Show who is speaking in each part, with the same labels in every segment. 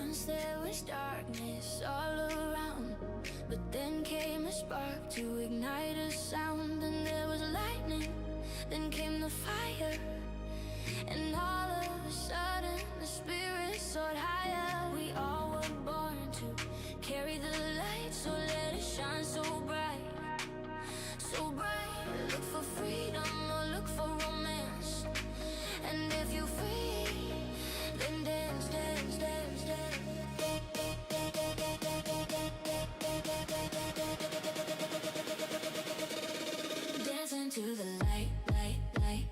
Speaker 1: Once there was darkness all around, but then came a spark to ignite a sound. And there was lightning, then came the fire, and all of a sudden the spirit soared higher. We all were born to carry the light, so let it shine so bright, so bright. Look for freedom or look for romance, and if you're free, then dance, dance, dance, dance. Dance into the light, light, light.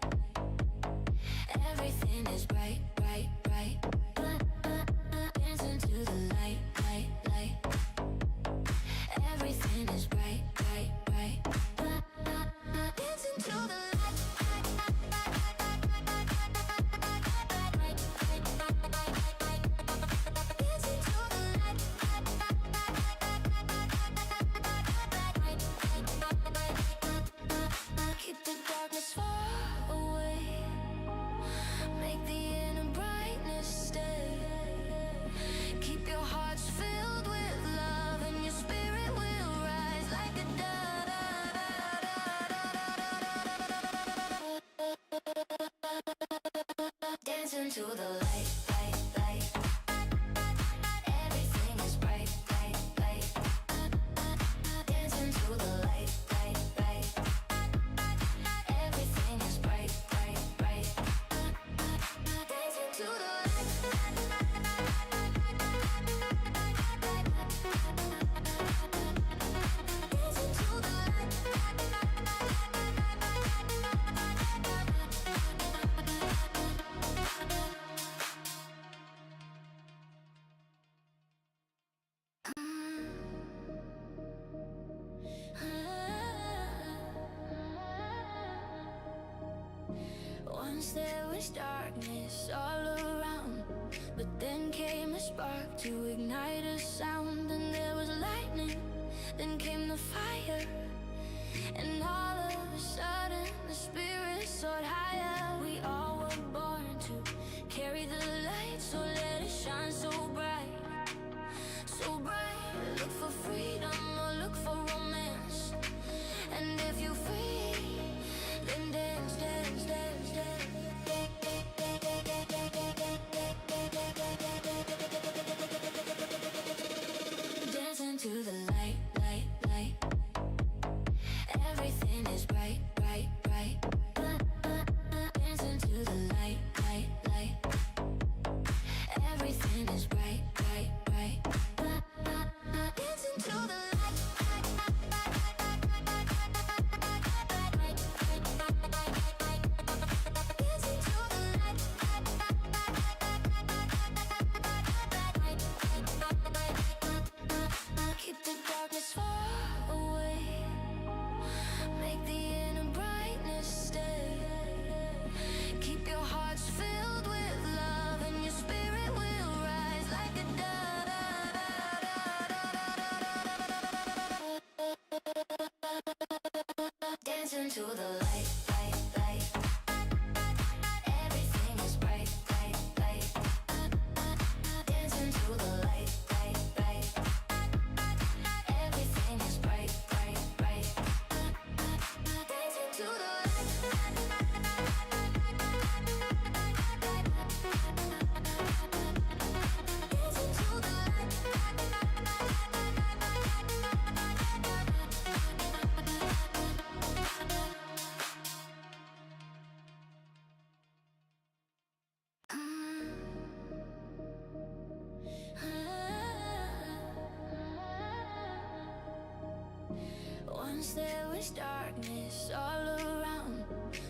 Speaker 1: Everything is bright, bright, bright. Dance into the light, light, light. Everything is bright, bright, bright. Dance into the light. Keep the darkness far away. Make the inner brightness stay. Keep your hearts filled with love, and your spirit will rise like a dove. Dance into the light, light, light. Everything is bright, bright, bright. Dance into the light, light, light. Everything is bright, bright, bright. Dance into the light. Dance into the light. Once there was darkness all around, but then came a spark to ignite a sound. And there was lightning, then came the fire, and all of a sudden the spirit soared higher. We all were born to carry the light, so let it shine so bright, so bright. Look for freedom or look for romance, and if you're free, then dance, dance, dance, dance. Dance into the light, light, light. Everything is bright, bright, bright. Dance into the light, light, light. Everything is bright, bright, bright. Dance into the light. Keep the darkness far away. Make the inner brightness stay. Keep your hearts filled with love, and your spirit will rise like a dove. Dance into the light, light, light. Everything is bright, bright, bright. Dance into the light, light, light. Everything is bright, bright, bright. Dance into the light. Dance into the light. Once there was darkness all around,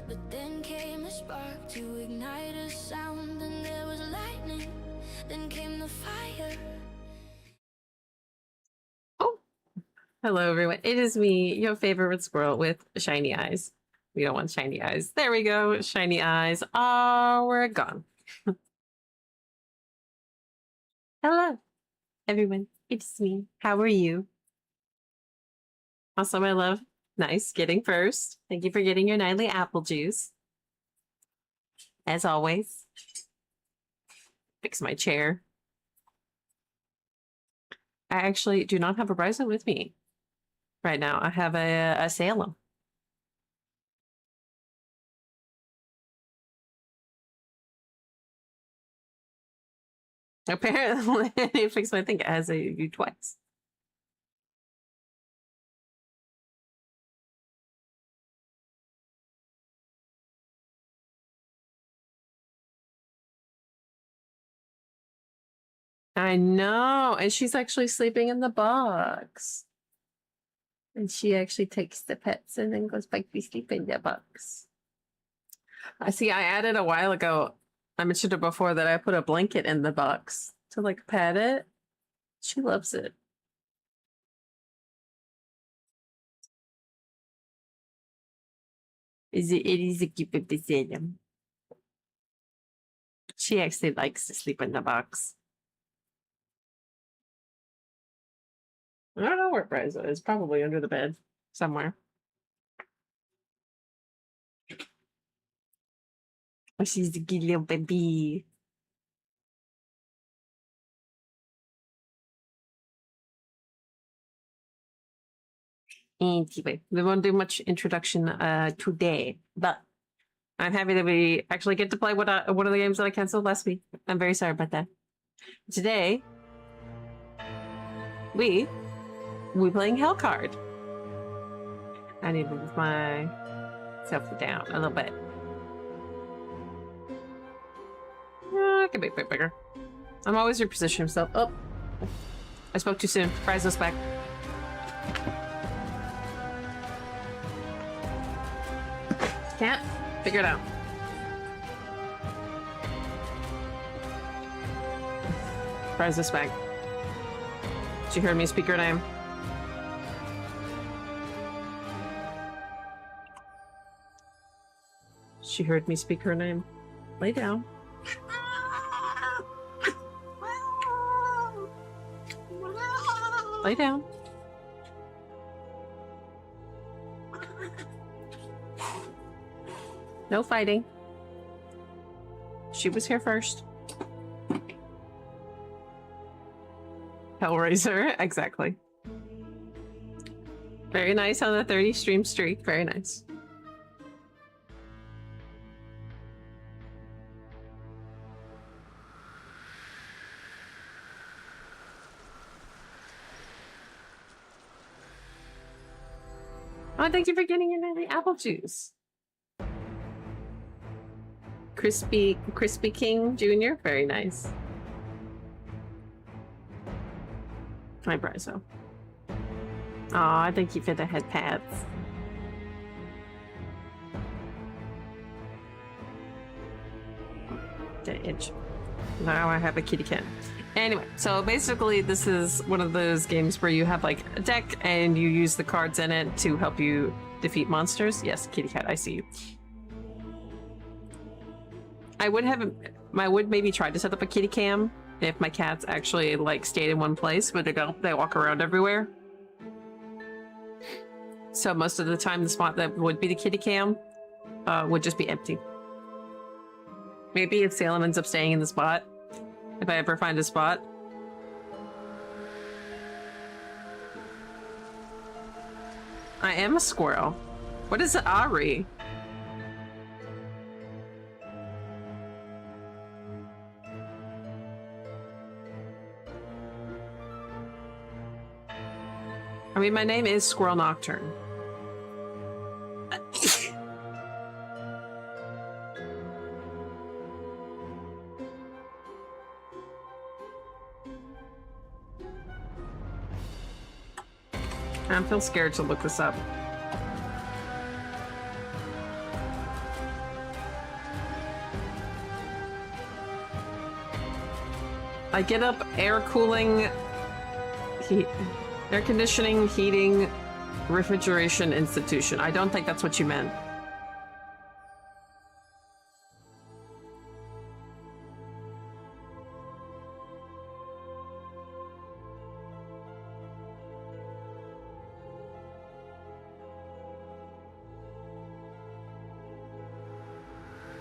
Speaker 1: but then came a spark to ignite a sound. And there was lightning, then came the fire.
Speaker 2: Oh, hello everyone. It is me, your favorite squirrel with shiny eyes. We don't want shiny eyes. There we go. Shiny eyes are gone. Hello, everyone. It's me. How are you? Also, my love. Nice. Getting first. Thank you for getting your nightly apple juice. As always. Fix my chair. I actually do not have a Bryza with me right now. I have a Salem. Apparently, it fixed my thing. It has a view twice. I know. And she's actually sleeping in the box. And she actually takes the pets and then goes back to sleep in the box. I see. I added a while ago. I mentioned it before that I put a blanket in the box to like pet it. She loves it. It is a cute baby Salem. She actually likes to sleep in the box. I don't know where Bryza is. Probably under the bed somewhere. Oh, she's a good little baby. Anyway, we won't do much introduction today, but I'm happy that we actually get to play one of the games that I canceled last week. I'm very sorry about that. Today, we playing Hellcard. I need to move myself down a little bit. I can be a bit bigger. I'm always repositioning myself. Oh, I spoke too soon. Surprise us back. Can't figure it out. Surprise us back. She heard me speak her name. She heard me speak her name. Lay down. Lay down. No fighting. She was here first. Hellraiser, exactly. Very nice on the 30 stream streak. Very nice. Oh, thank you for getting in the apple juice. Crispy King Jr. Very nice. Hi, Bryzo. Aw, thank you for the head pads. The itch. Now I have a kitty cat. Anyway, so basically this is one of those games where you have like a deck and you use the cards in it to help you defeat monsters. Yes, kitty cat, I see you. I would maybe try to set up a kitty cam if my cats actually like stayed in one place, but they walk around everywhere. So most of the time the spot that would be the kitty cam would just be empty. Maybe if Salem ends up staying in the spot, if I ever find a spot. I am a squirrel. What is Ari? I mean, my name is Squirrel Nocturne. I feel scared to look this up. I get up air cooling, air conditioning, heating, refrigeration institution. I don't think that's what you meant.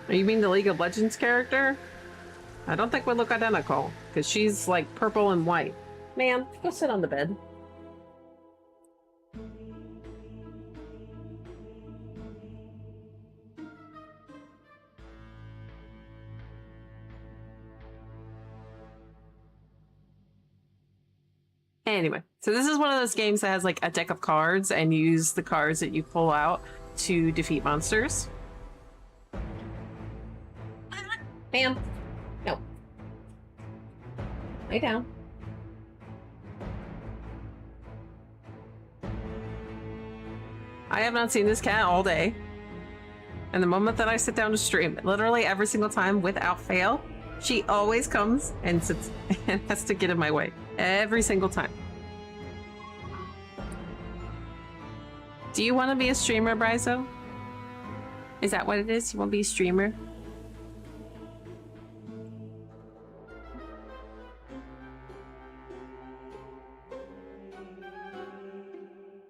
Speaker 2: You mean the League of Legends character? I don't think we look identical, because she's like purple and white. Ma'am, go sit on the bed. Anyway, so this is one of those games that has like a deck of cards and you use the cards that you pull out to defeat monsters. Ma'am, no. Lay down. I have not seen this cat all day. And the moment that I sit down to stream, literally every single time without fail, she always comes and sits and has to get in my way. Every single time. Do you want to be a streamer, Bryzo? Is that what it is? You want to be a streamer?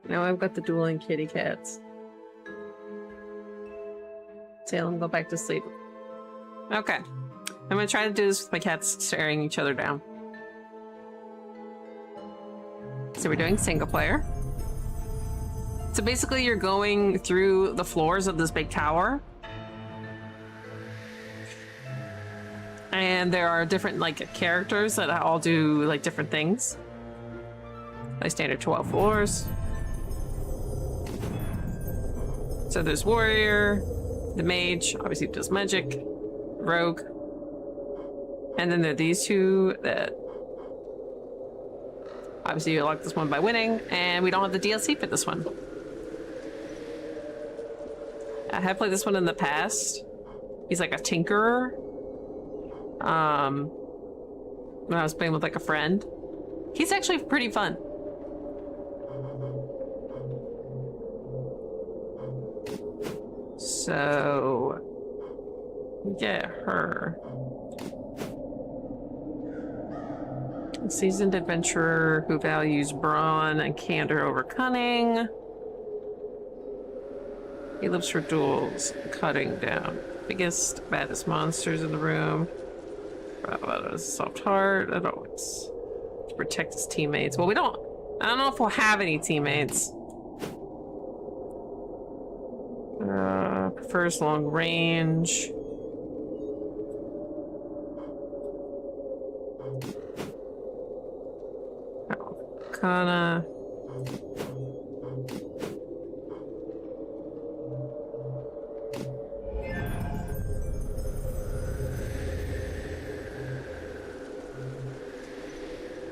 Speaker 2: Now I've got the dueling kitty cats. Salem, go back to sleep. Okay. I'm gonna try to do this with my cats staring each other down. So we're doing single player. So basically you're going through the floors of this big tower. And there are different like characters that all do like different things. Like standard 12 floors. So there's warrior, the mage, obviously does magic, rogue. And then there are these two that obviously you unlock this one by winning, and we don't have the DLC for this one. I have played this one in the past. He's like a tinkerer. When I was playing with like a friend. He's actually pretty fun. So get her. A seasoned adventurer who values brawn and candor over cunning. He lives for duels, cutting down biggest, baddest monsters in the room. Bravo, soft heart. I don't know, to protect his teammates. Well, I don't know if we'll have any teammates. Prefers long range. Arcana.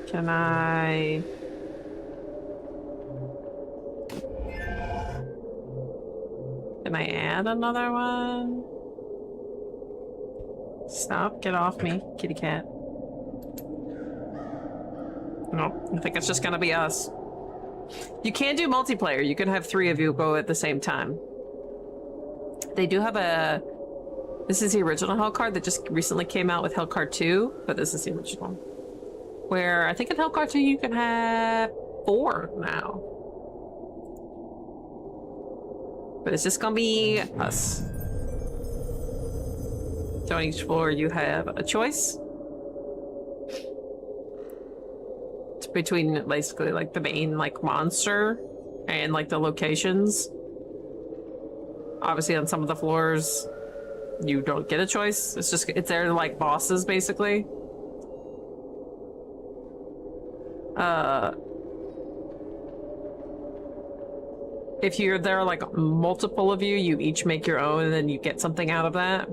Speaker 2: Can I... Can I add another one? Stop, get off me, kitty cat. No, I think it's just gonna be us. You can do multiplayer. You can have 3 of you go at the same time. They do have a... This is the original Hellcard that just recently came out with Hellcard 2, but this is the original. Where I think in Hellcard 2 you can have 4 now. But it's just gonna be us. So on each floor you have a choice. It's between basically like the main like monster and like the locations. Obviously on some of the floors you don't get a choice. It's there like bosses basically. If there are like multiple of you, you each make your own and then you get something out of that.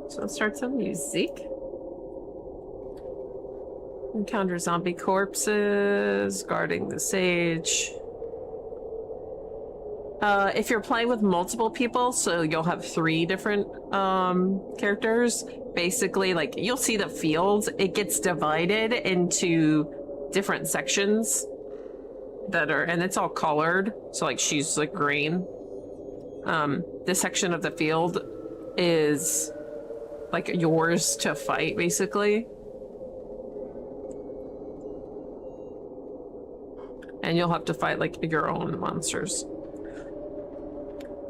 Speaker 2: So let's start some music. Encounter zombie corpses, guarding the sage. If you're playing with multiple people, so you'll have 3 different characters, basically, like, you'll see the fields. It gets divided into different sections that are, and it's all colored. So, like, she's, like, green. This section of the field is, like, yours to fight, basically. And you'll have to fight like your own monsters.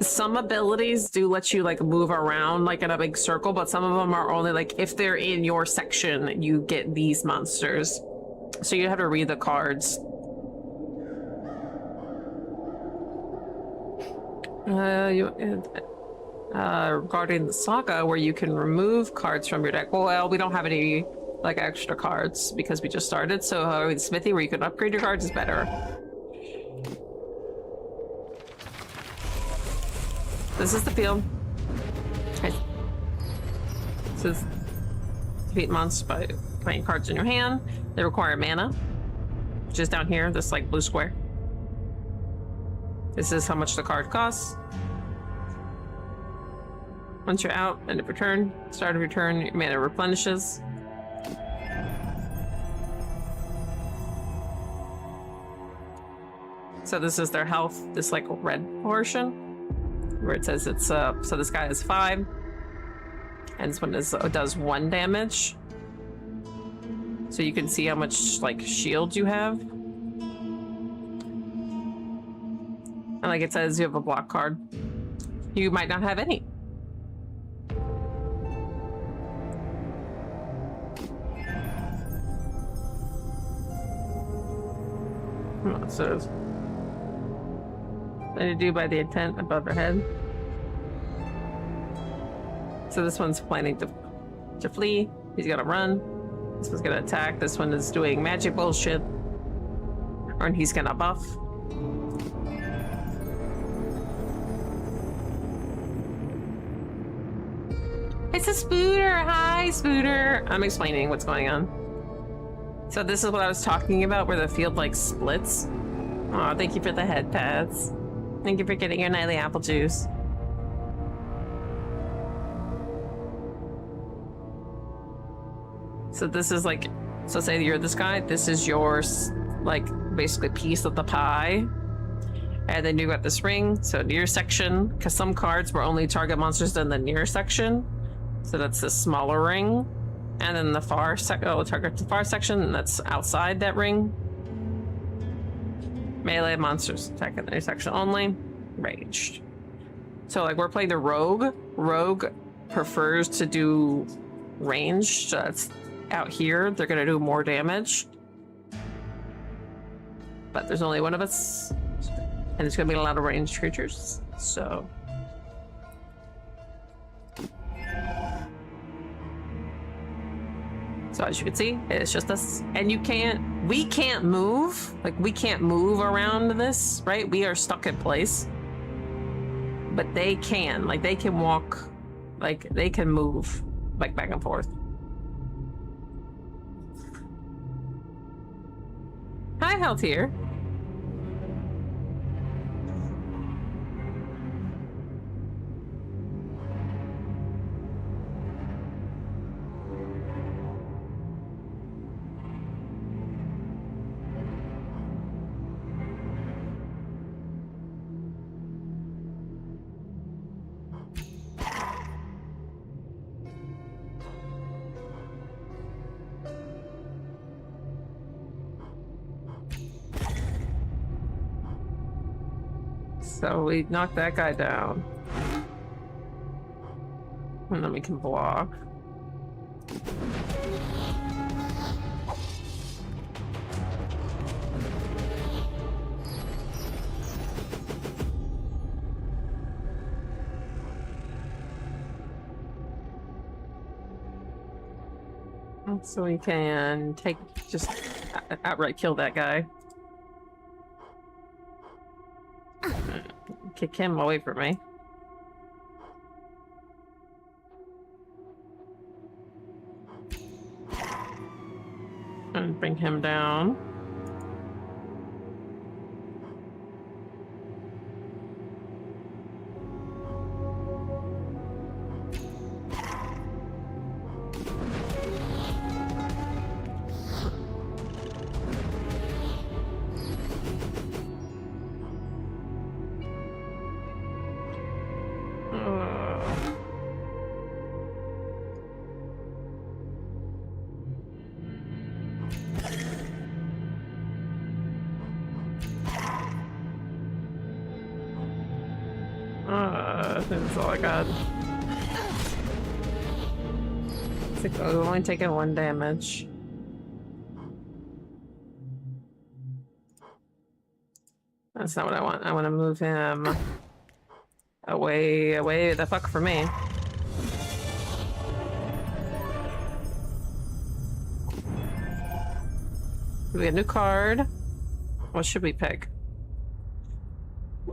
Speaker 2: Some abilities do let you like move around like in a big circle, but some of them are only like if they're in your section, you get these monsters. So you have to read the cards. Regarding the saga, where you can remove cards from your deck. Well, we don't have any like extra cards because we just started. So with Smithy, where you can upgrade your cards, is better. This is the field. Okay. This is defeat monsters by playing cards in your hand. They require mana, which is down here, this like blue square. This is how much the card costs. Once you're out, end of your turn, start of your turn, your mana replenishes. So this is their health, this like red portion, where it says it's so this guy is 5, and this one does 1 damage. So you can see how much like shield you have. And like it says, you have a block card. You might not have any. It says, what to do by the intent above her head. So this one's planning to flee. He's gonna run. This one's gonna attack. This one is doing magic bullshit. And he's gonna buff. It's a Spooter! Hi, Spooter! I'm explaining what's going on. So this is what I was talking about, where the field like splits. Aw, thank you for the head pads. Thank you for getting your nightly apple juice. So this is like, so say you're this guy, this is your like basically piece of the pie. And then you got this ring, so near section, because some cards were only target monsters in the near section. So that's the smaller ring. And then the far target the far section, and that's outside that ring. Melee monsters attack in the near section only. Ranged. So like we're playing the rogue. Rogue prefers to do ranged. So that's out here. They're gonna do more damage. But there's only one of us. And there's gonna be a lot of ranged creatures. So as you can see, it's just us. And we can't move. Like, we can't move around this, right? We are stuck in place. But they can. Like, they can walk. Like, they can move, like, back and forth. Hi, Health here. So we knocked that guy down. And then we can block. So we can just outright kill that guy. Kick him away from me. And bring him down. That's all I got. It's like, oh, only taking 1 damage. That's not what I want. I want to move him away the fuck from me. We get a new card. What should we pick?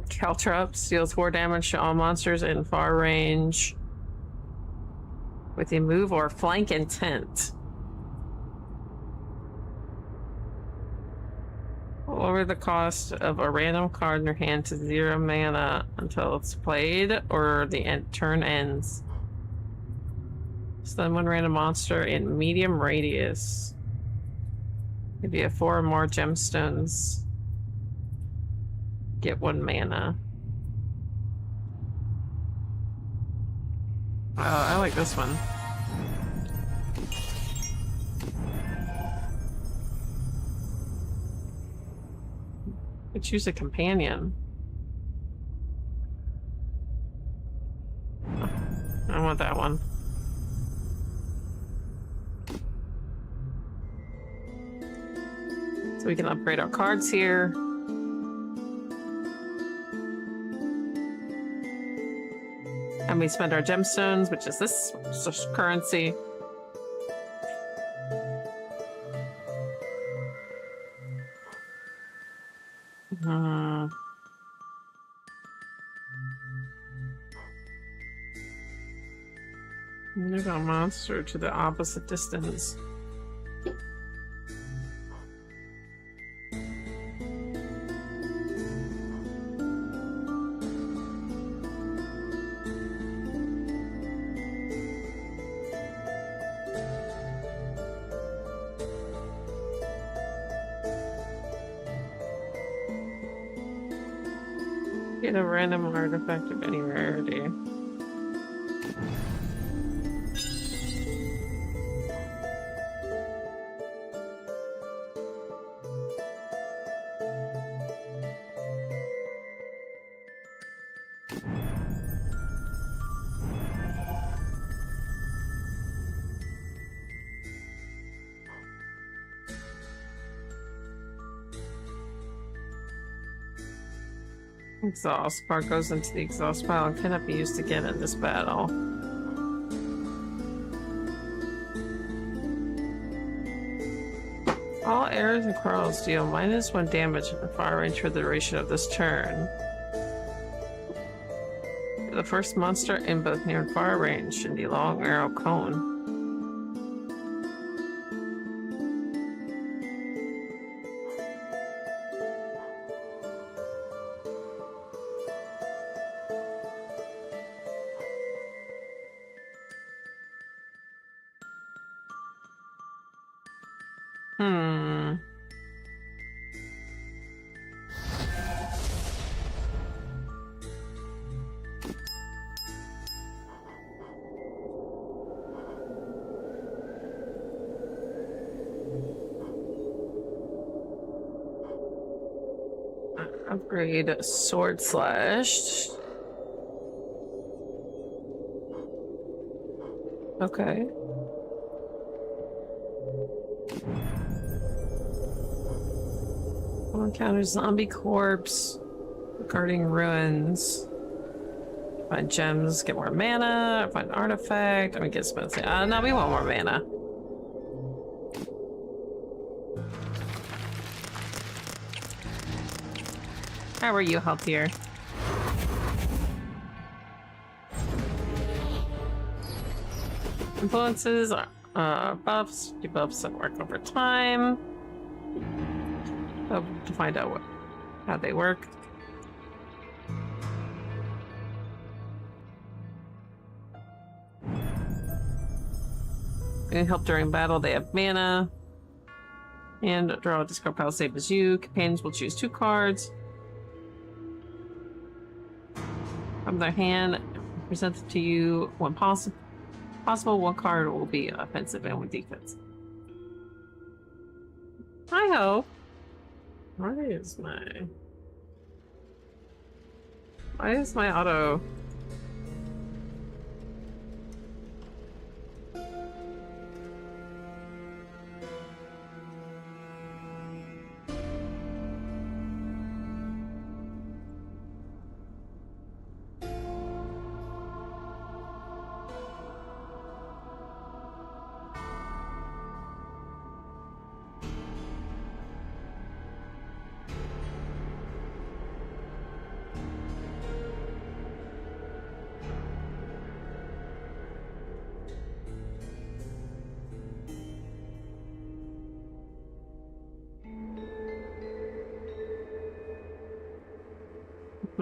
Speaker 2: Caltrops deals 4 damage to all monsters in far range with a move or flank intent. Lower the cost of a random card in your hand to 0 mana until it's played or the turn ends. Stun 1 random monster in medium radius. Maybe a 4 or more gemstones. Get 1 mana. Oh, I like this one. I choose a companion. I want that one. So we can upgrade our cards here. And we spend our gemstones, which is this currency. Move a monster to the opposite distance. Get a random artifact of any rarity. Exhaust part goes into the exhaust pile and cannot be used again in this battle. All arrows and quarrels deal -1 damage in the far range for the duration of this turn. The first monster in both near and far range in the long arrow cone. Upgrade Sword Slash. Okay. We'll encounter zombie corpse. Guarding ruins. Find gems, get more mana. Find artifact. I mean, get expensive. No, we want more mana. How are you healthier? Influences, buffs, debuffs that work over time. To find out how they work. They help during battle, they have mana. And draw a discard pile, same as you. Companions will choose 2 cards from their hand, presented to you when possible. 1 card will be offensive and 1 defense. I hope. Why is my auto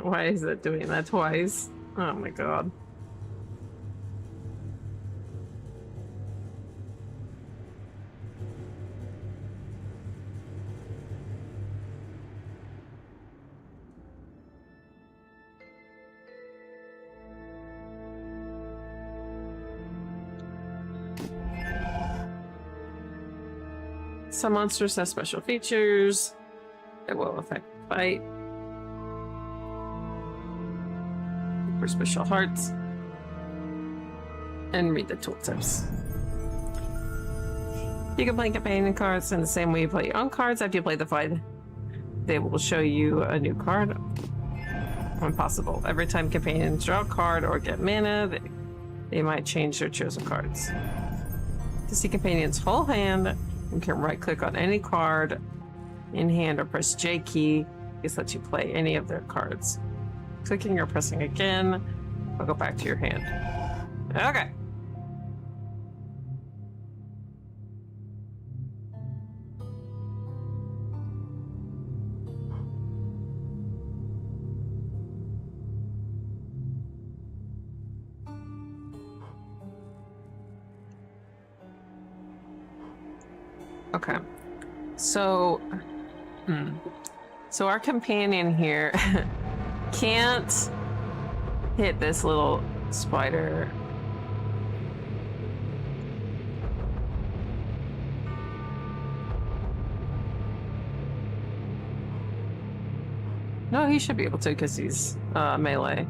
Speaker 2: Why is it doing that twice? Oh my god. Some monsters have special features that will affect the fight. For special hearts. And read the tooltips. You can play companion cards in the same way you play your own cards. After you play the fight, they will show you a new card when possible. Every time companions draw a card or get mana, they might change their chosen cards. To see companions' whole hand, you can right-click on any card in hand or press J key. This lets you play any of their cards. Clicking or pressing again will go back to your hand. Okay. Okay. So, so our companion here can't hit this little spider. No, he should be able to because he's melee.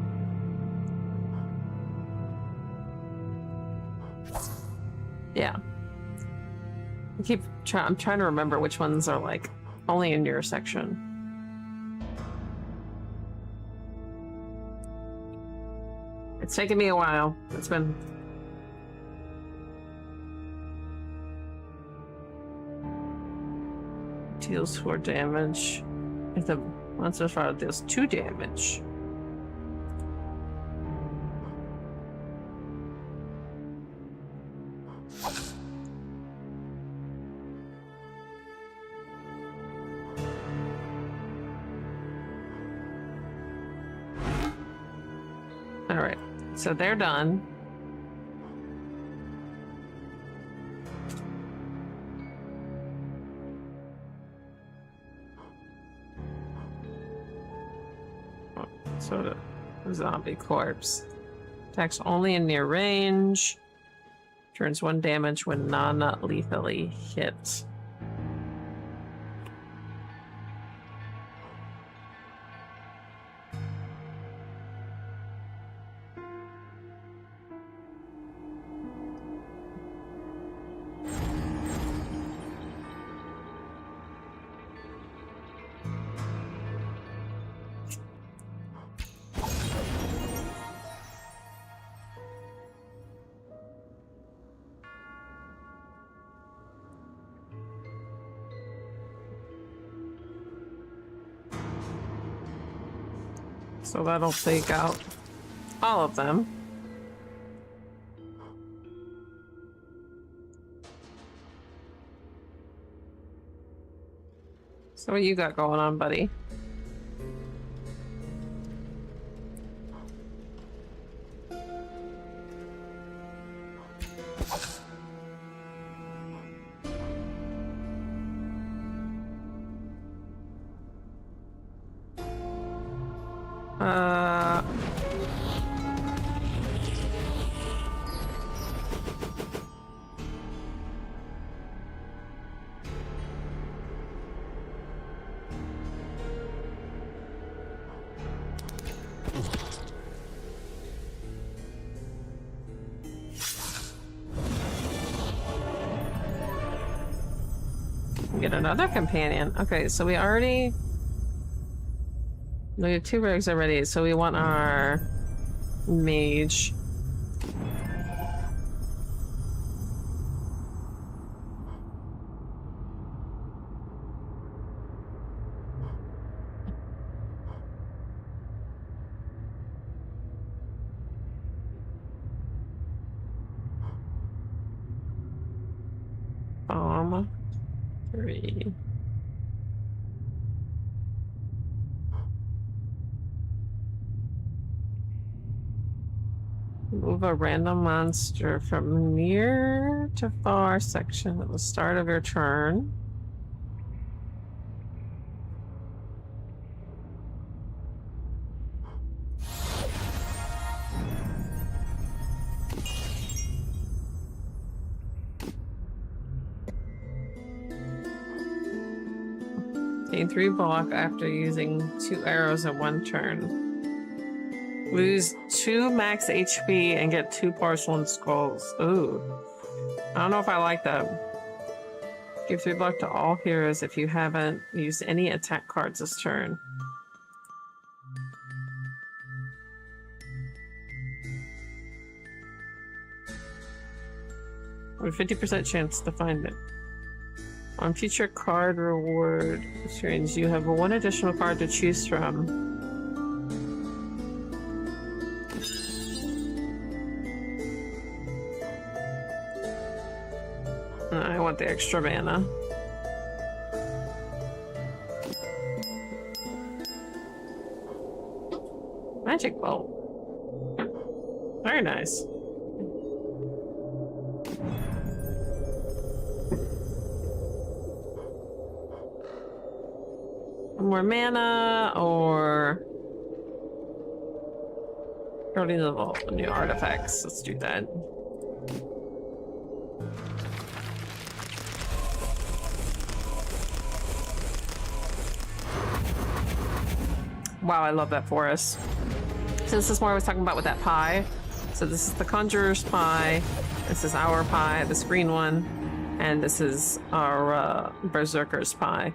Speaker 2: Yeah. I'm trying to remember which ones are like only in your section. It's taken me a while. It's been... Deals 4 damage. If the monster fire deals 2 damage. Alright, so they're done. So the zombie corpse attacks only in near range. Turns 1 damage when non-lethally hit. So that'll take out all of them. So what you got going on, buddy? Get another companion. Okay, so we have 2 rigs already, so we want our mage. Bomb. 3. Move a random monster from near to far section at the start of your turn. Gain 3 block after using 2 arrows in 1 turn. Lose 2 max HP and get 2 porcelain skulls. Ooh. I don't know if I like that. Give 3 block to all heroes if you haven't used any attack cards this turn. With 50% chance to find it. On future card reward screens, you have 1 additional card to choose from. I want the extra mana. Magic bolt. Very nice. More mana or Guardian of the Vault, new artifacts. Let's do that. Wow, I love that forest. So this is what I was talking about with that pie. So this is the Conjurer's pie. This is our pie, this green one. And this is our Berserker's pie.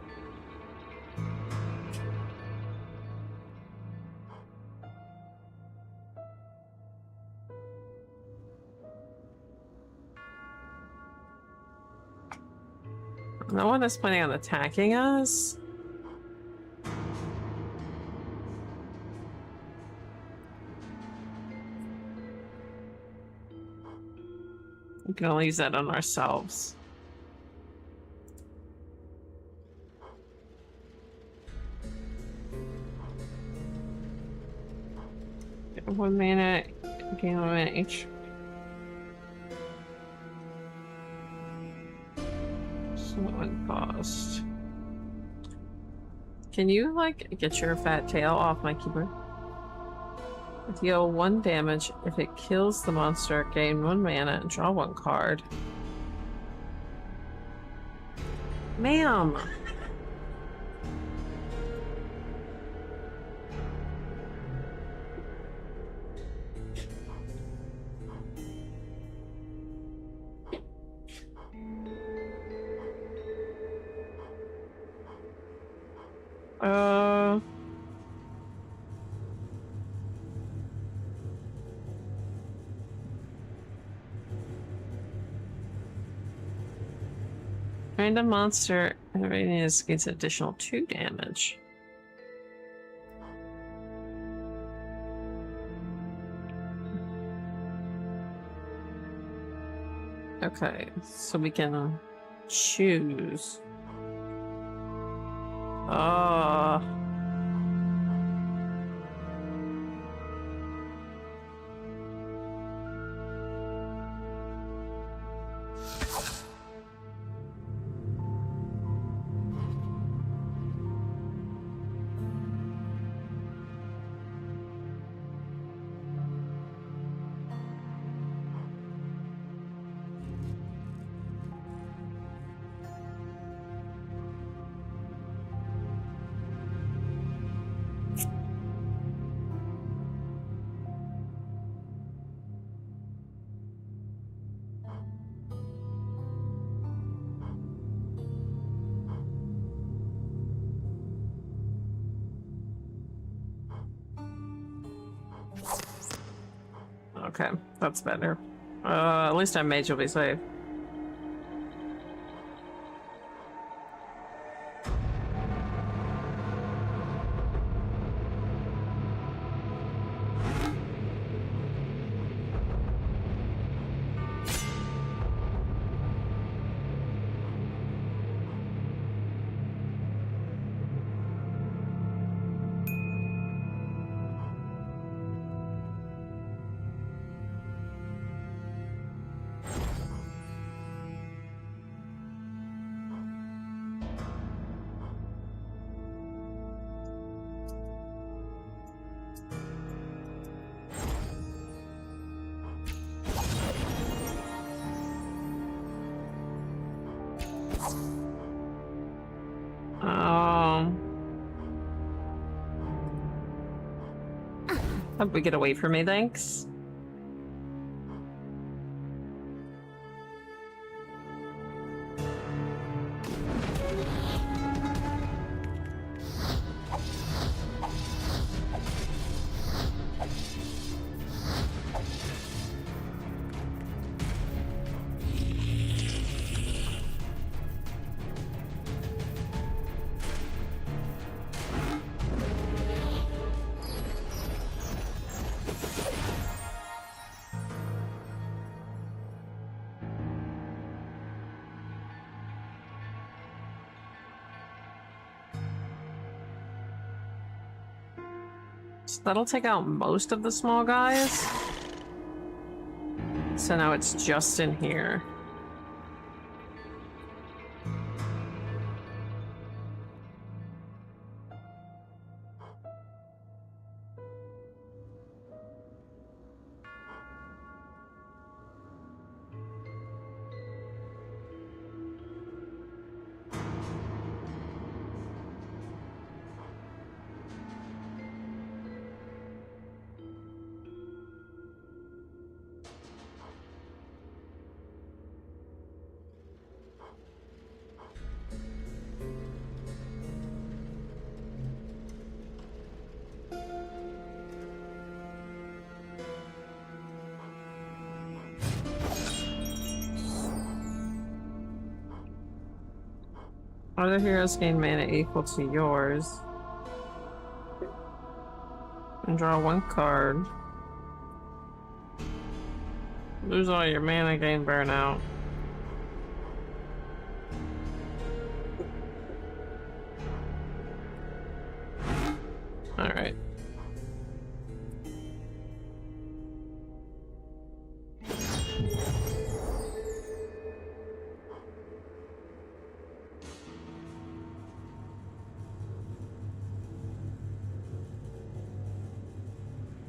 Speaker 2: No one is planning on attacking us. We can only use that on ourselves. Get 1 mana, gain 1 mana each. One cost. Can you, like, get your fat tail off my keyboard? Deal 1 damage. If it kills the monster, gain 1 mana and draw 1 card. Ma'am! Random monster rating gets additional 2 damage. Okay, so we can choose. Okay, that's better. At least our mage will be safe. Hope we get away from me, thanks. So that'll take out most of the small guys. So now it's just in here. Other heroes gain mana equal to yours. And draw one card. Lose all your mana, gain burnout. Alright.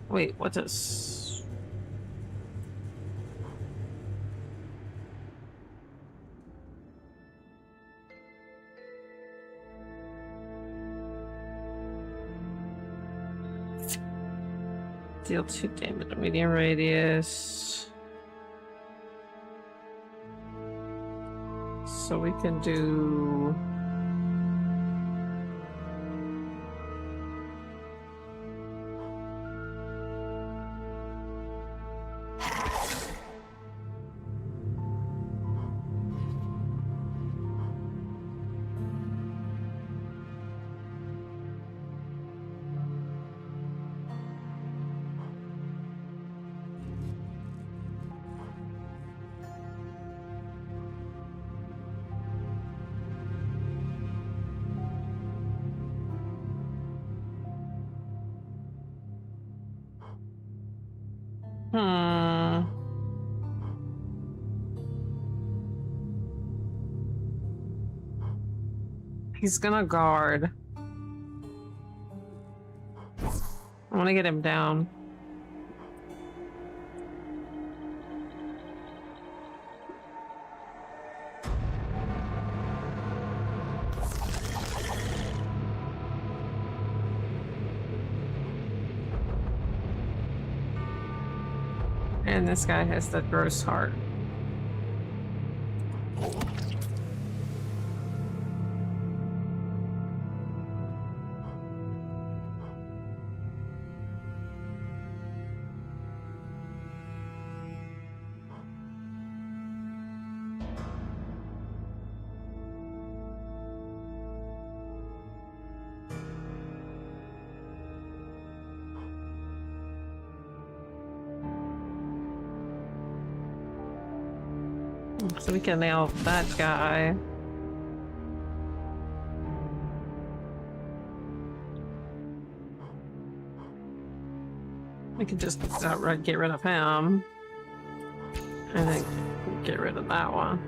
Speaker 2: Wait, what's this? Deal 2 damage, medium radius. So we can do... He's gonna guard. I want to get him down. And this guy has the gross heart. So we can nail that guy. We can just outright get rid of him. And then get rid of that one.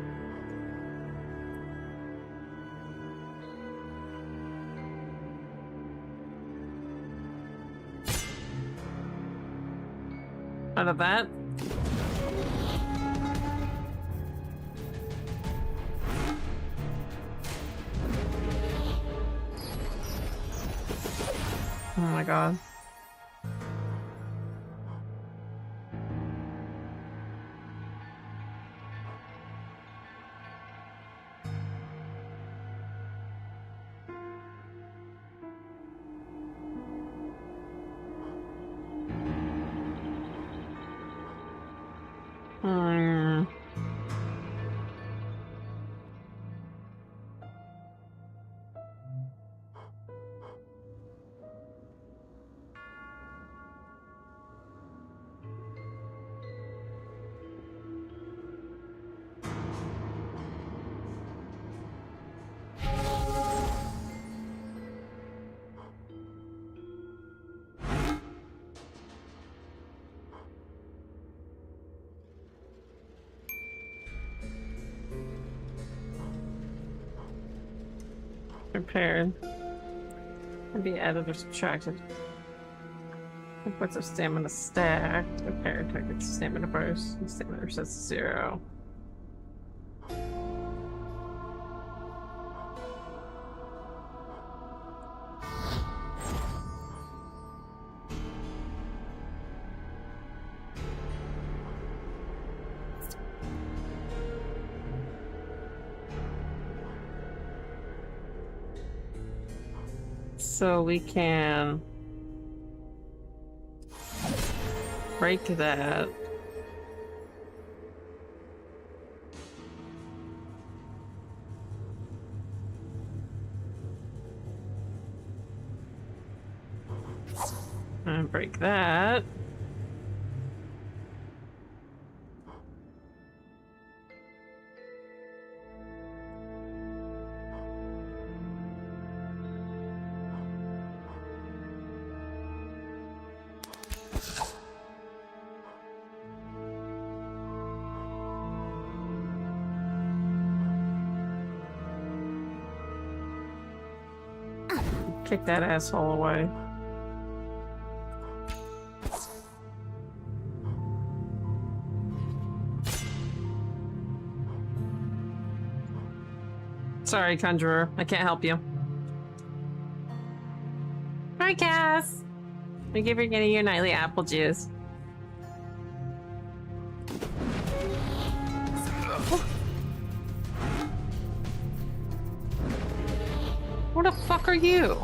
Speaker 2: Out of that. my god. Hmm. Prepared. And be added or subtracted. Points of stamina stacked. Repair target's stamina burst. Stamina resets to 0. So we can break that. And break that. Kick that asshole away. Sorry, Conjurer. I can't help you. Hi, Cass. Thank you for getting your nightly apple juice. What the fuck are you?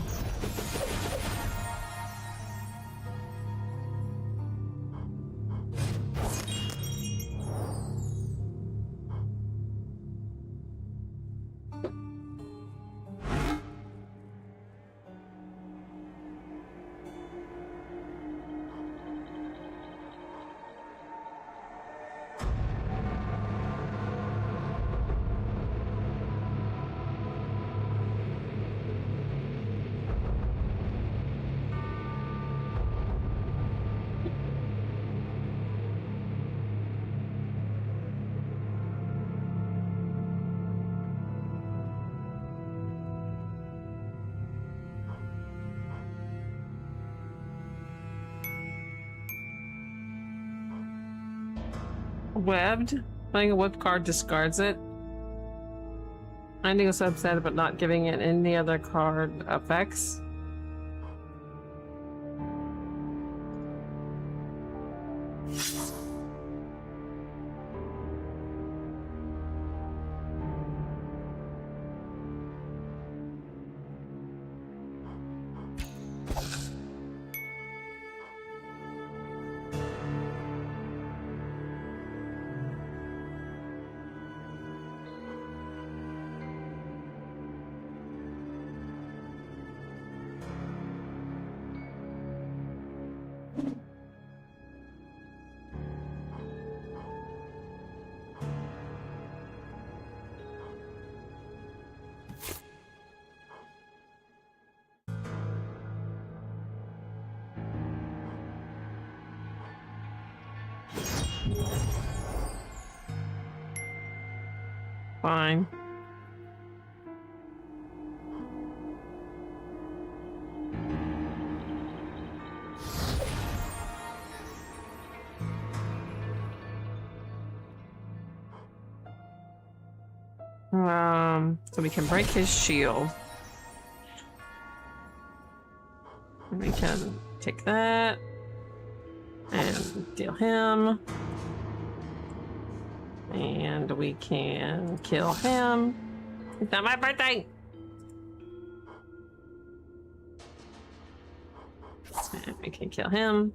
Speaker 2: Webbed? Playing a whip card discards it. Finding a subset but not giving it any other card effects. Fine. So we can break his shield. And we can take that and deal him. And we can kill him. It's not my birthday! And we can kill him.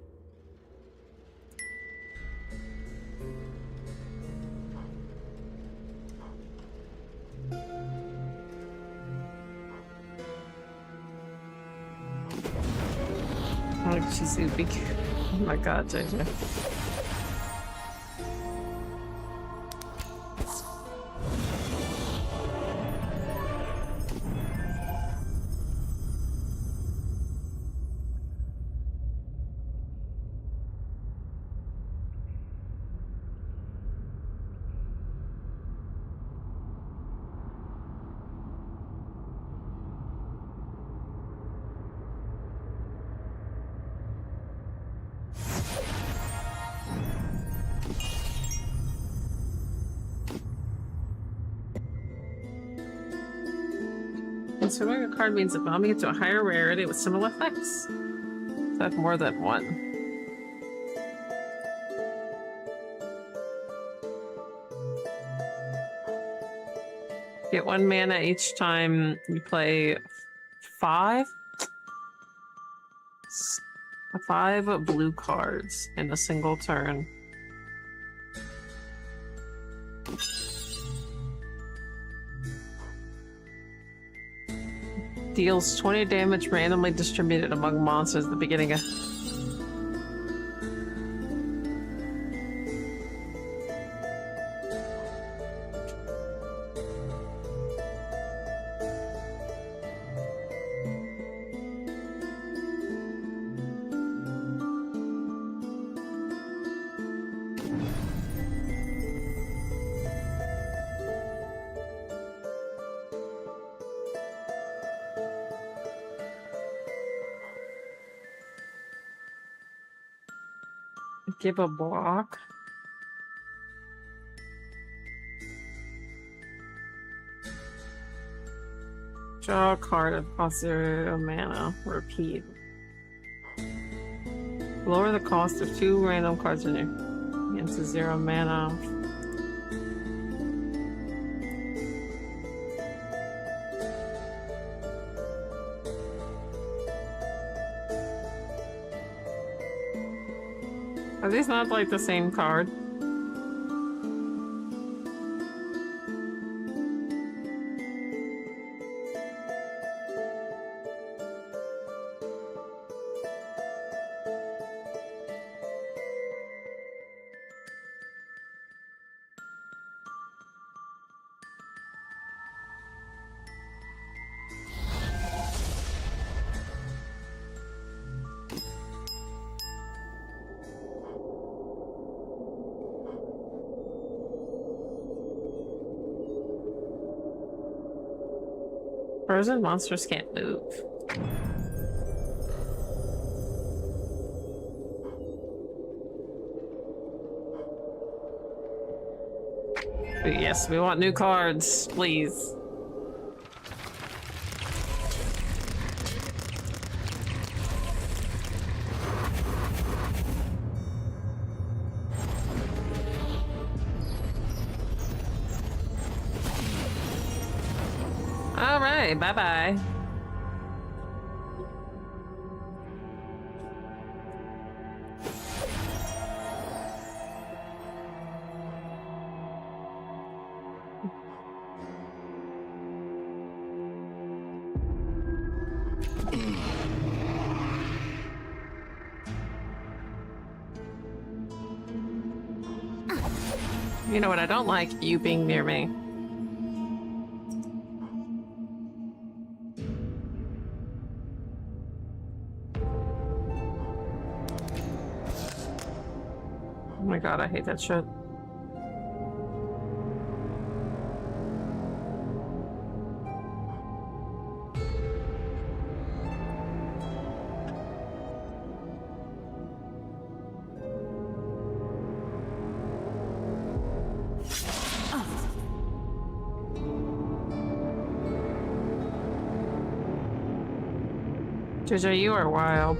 Speaker 2: Oh, she's so big. Oh my god, JJ. Consuming a card means evolving it to a higher rarity with similar effects. So I have more than one. Get 1 mana each time you play 5 blue cards in a single turn. Deals 20 damage randomly distributed among monsters at the beginning of... Give a block. Draw a card of cost 0 mana. Repeat. Lower the cost of 2 random cards in your hands to 0 mana. Are these not like the same card? Frozen monsters can't move. But yes, we want new cards, please. All right, bye-bye. You know what I don't like? You being near me. Oh my god, I hate that shit. JJ, you are wild.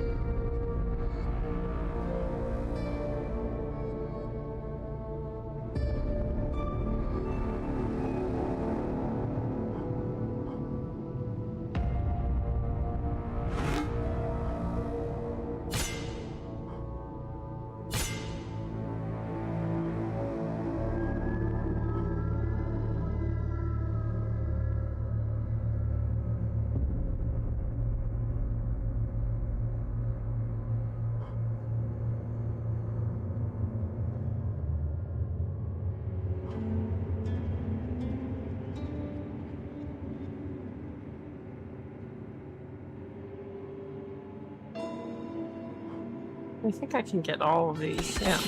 Speaker 2: I think I can get all of these, yeah.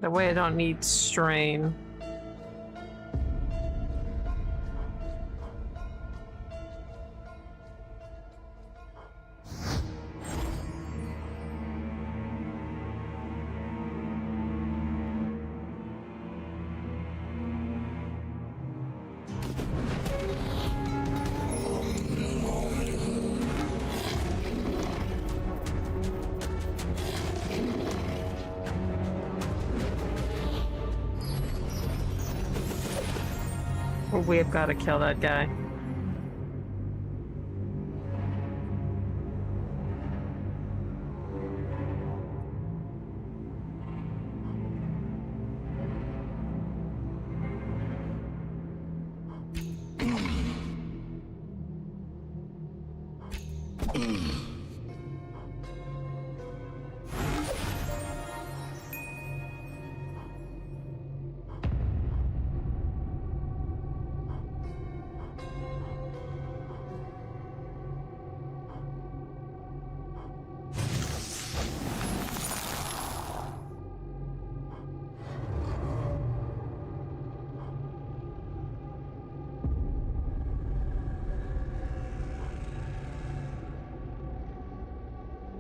Speaker 2: That way I don't need strain. We've got to kill that guy.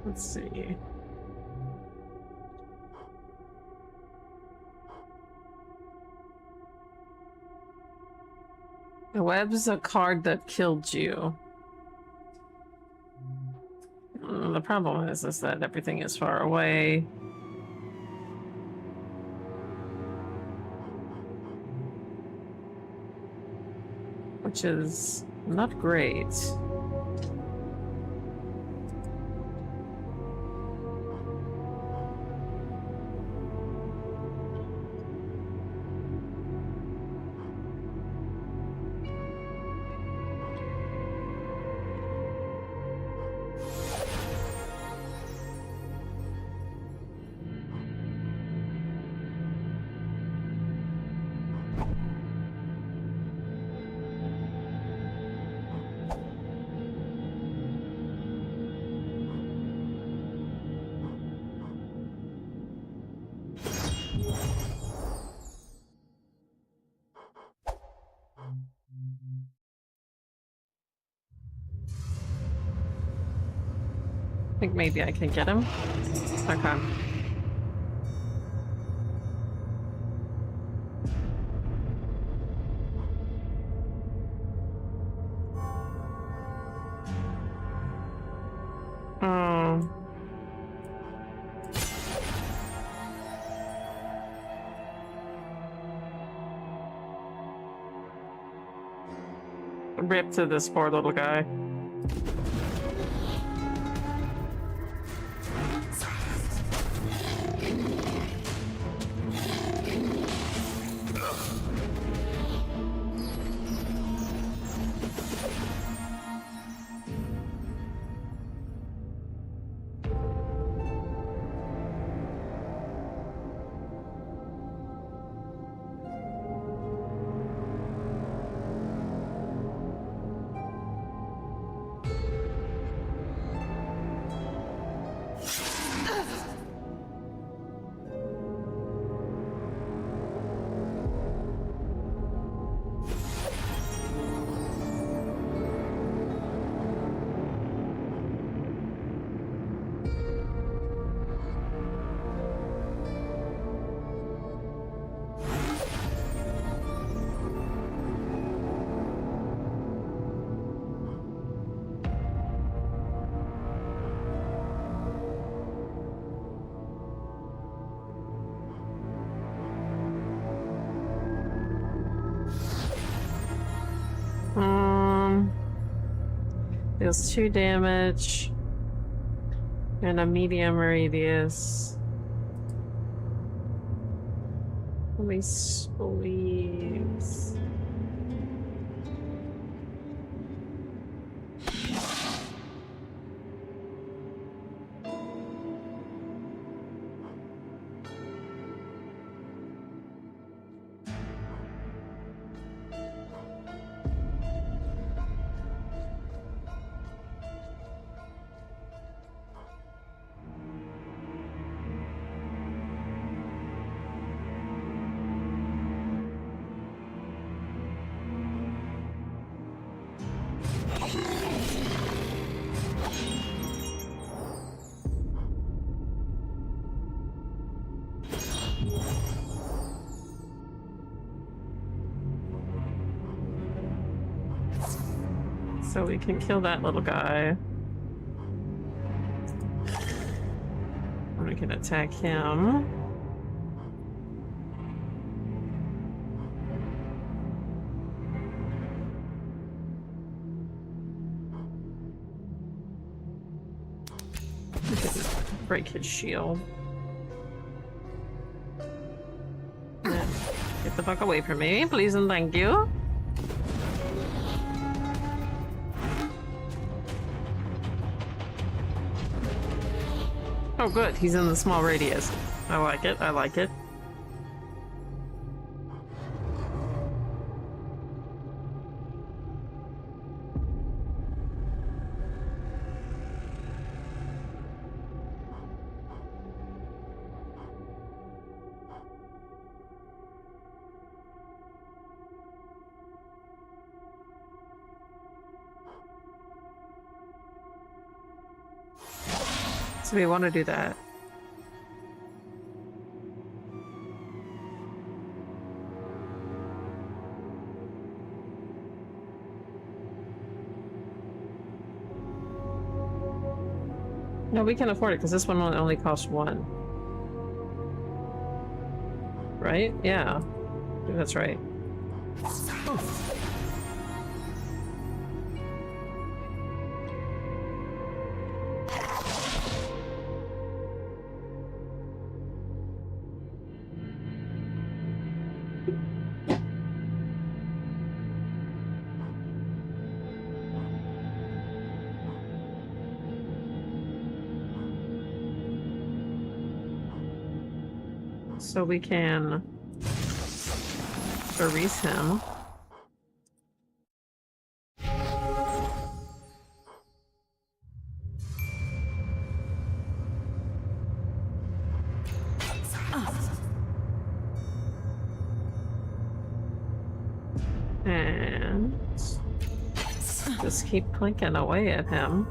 Speaker 2: Let's see. The web's a card that killed you. The problem is that everything is far away. Which is not great. I think maybe I can get him. Okay. Rip to this poor little guy. Deals 2 damage. And a medium radius. Let me squeeze. So we can kill that little guy. And we can attack him. We can break his shield. Yeah. Get the fuck away from me, please and thank you. Oh good, he's in the small radius. I like it, I like it. So we want to do that. No, we can afford it because this one will only cost 1. Right? Yeah. I think that's right. So we can erase him. And just keep clinking away at him.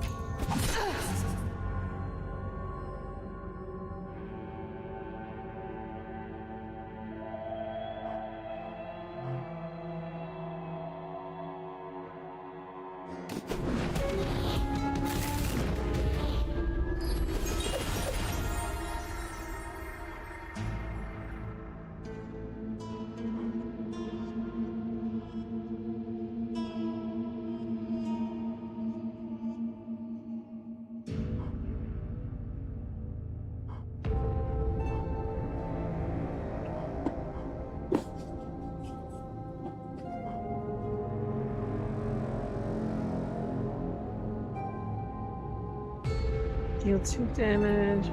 Speaker 2: Deal 2 damage.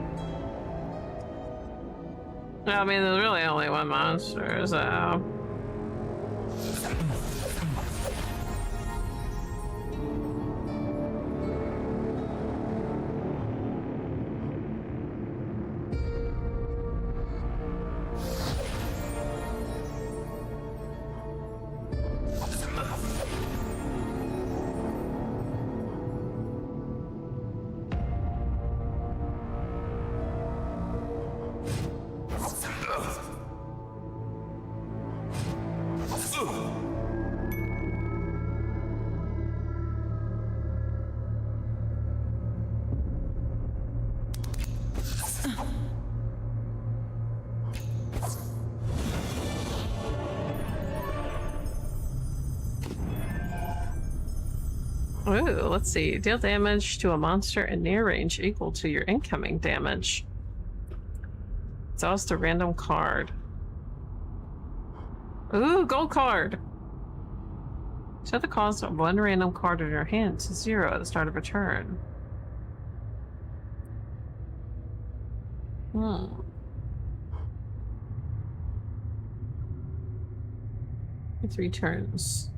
Speaker 2: I mean, there's really only one monster, so... Ooh, let's see. Deal damage to a monster in near range equal to your incoming damage. Exhaust a random card. Ooh, gold card! Set the cost of one random card in your hand to 0 at the start of a turn. Hmm. For 3 turns.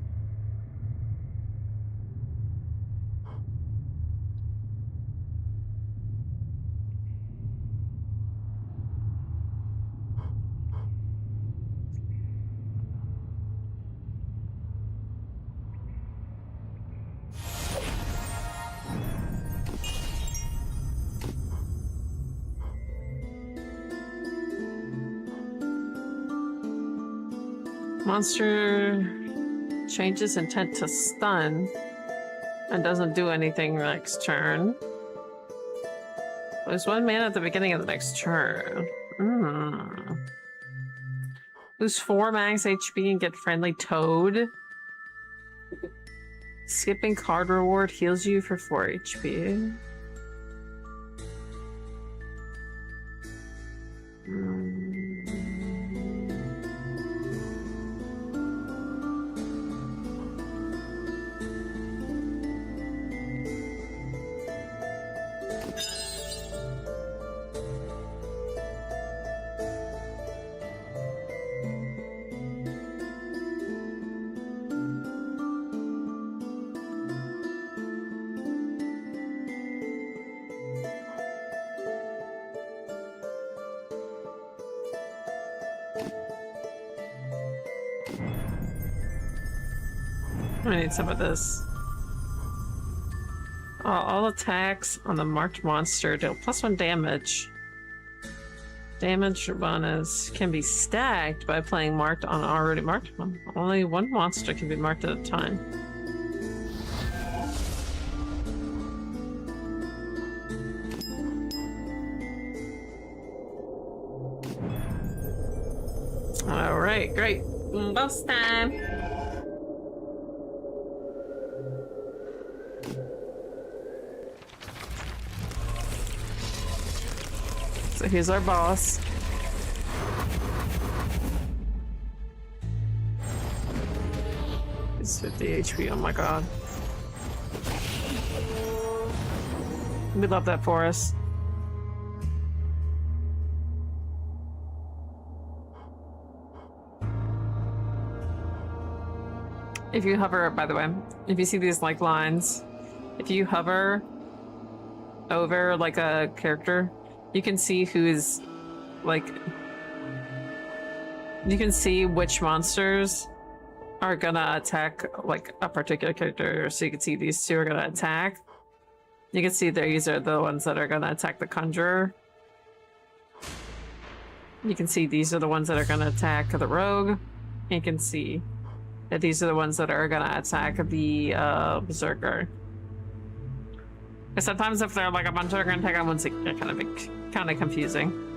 Speaker 2: Monster changes intent to stun and doesn't do anything next turn. Lose 1 mana at the beginning of the next turn. Lose 4 max HP and get friendly toad. Skipping card reward heals you for 4 HP. I need some of this. All attacks on the marked monster deal +1 damage. Damage bonus can be stacked by playing marked on already marked one. Only 1 monster can be marked at a time. Alright, great. Boss time! So here's our boss. It's 50 HP, oh my god. We love that for us. If you hover, by the way, if you see these like lines, if you hover over like a character, you can see who's like, you can see which monsters are gonna attack like a particular character. So you can see these 2 are gonna attack. You can see these are the ones that are gonna attack the Conjurer. You can see these are the ones that are gonna attack the Rogue. You can see that these are the ones that are gonna attack the Berserker. Because sometimes if they're like a bunch of gonna take on one, it's kind of confusing.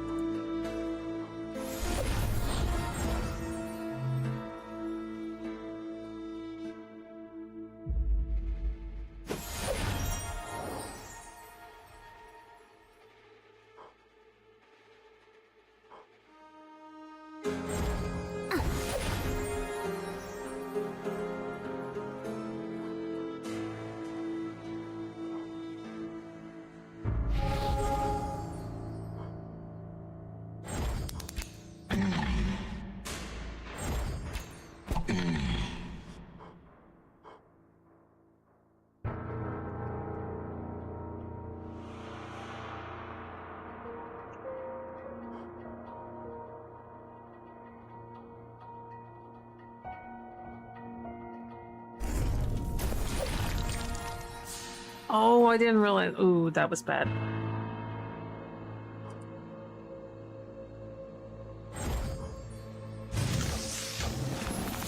Speaker 2: Oh, I didn't realize. Ooh, that was bad.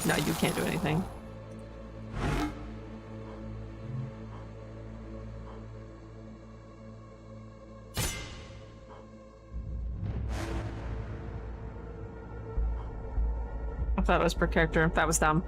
Speaker 2: No, you can't do anything. I thought it was per character. That was dumb.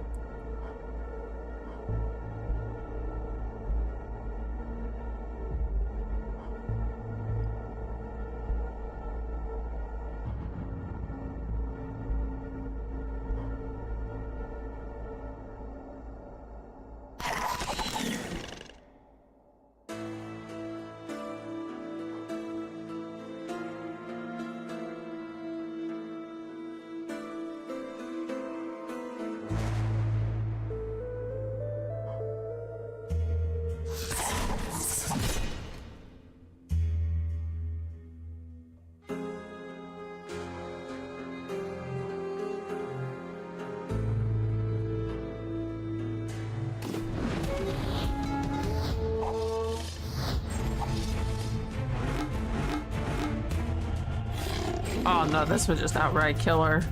Speaker 2: Oh no, this would just outright kill her.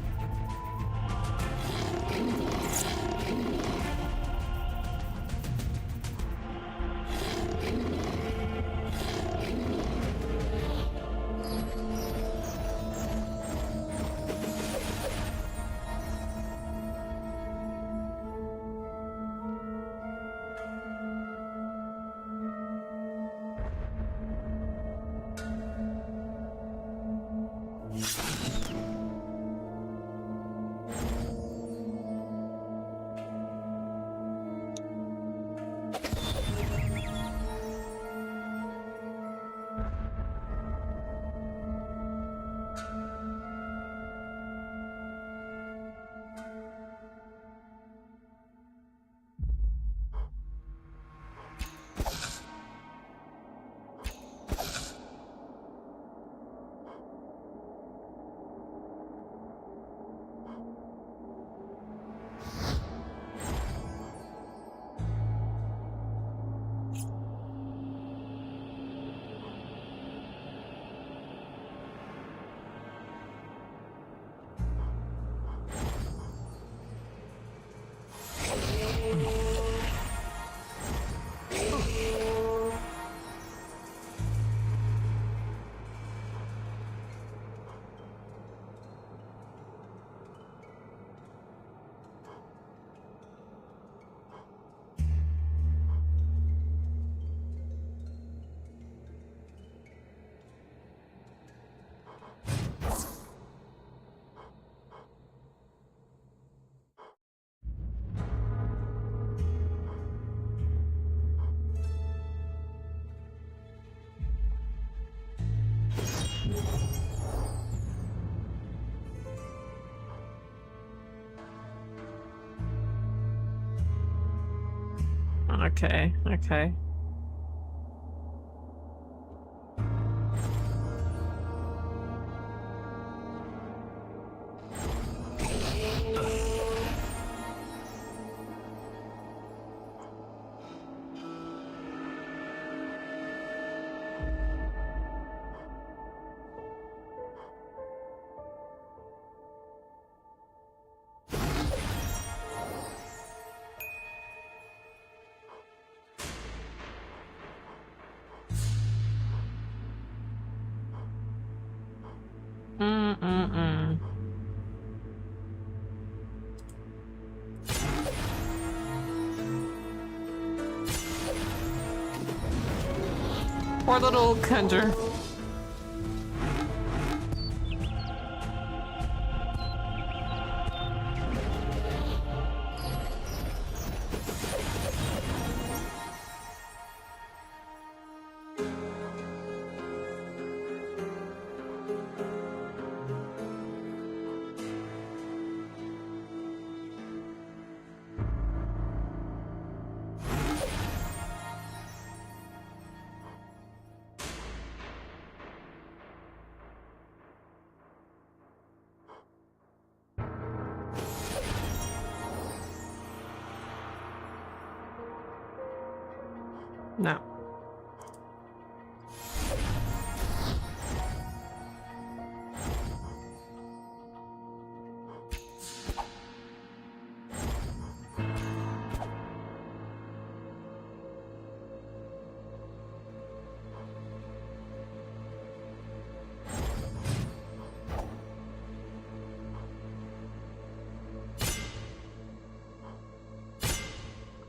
Speaker 2: Okay, okay. Mm-mm-mm. Poor little Kendra. No.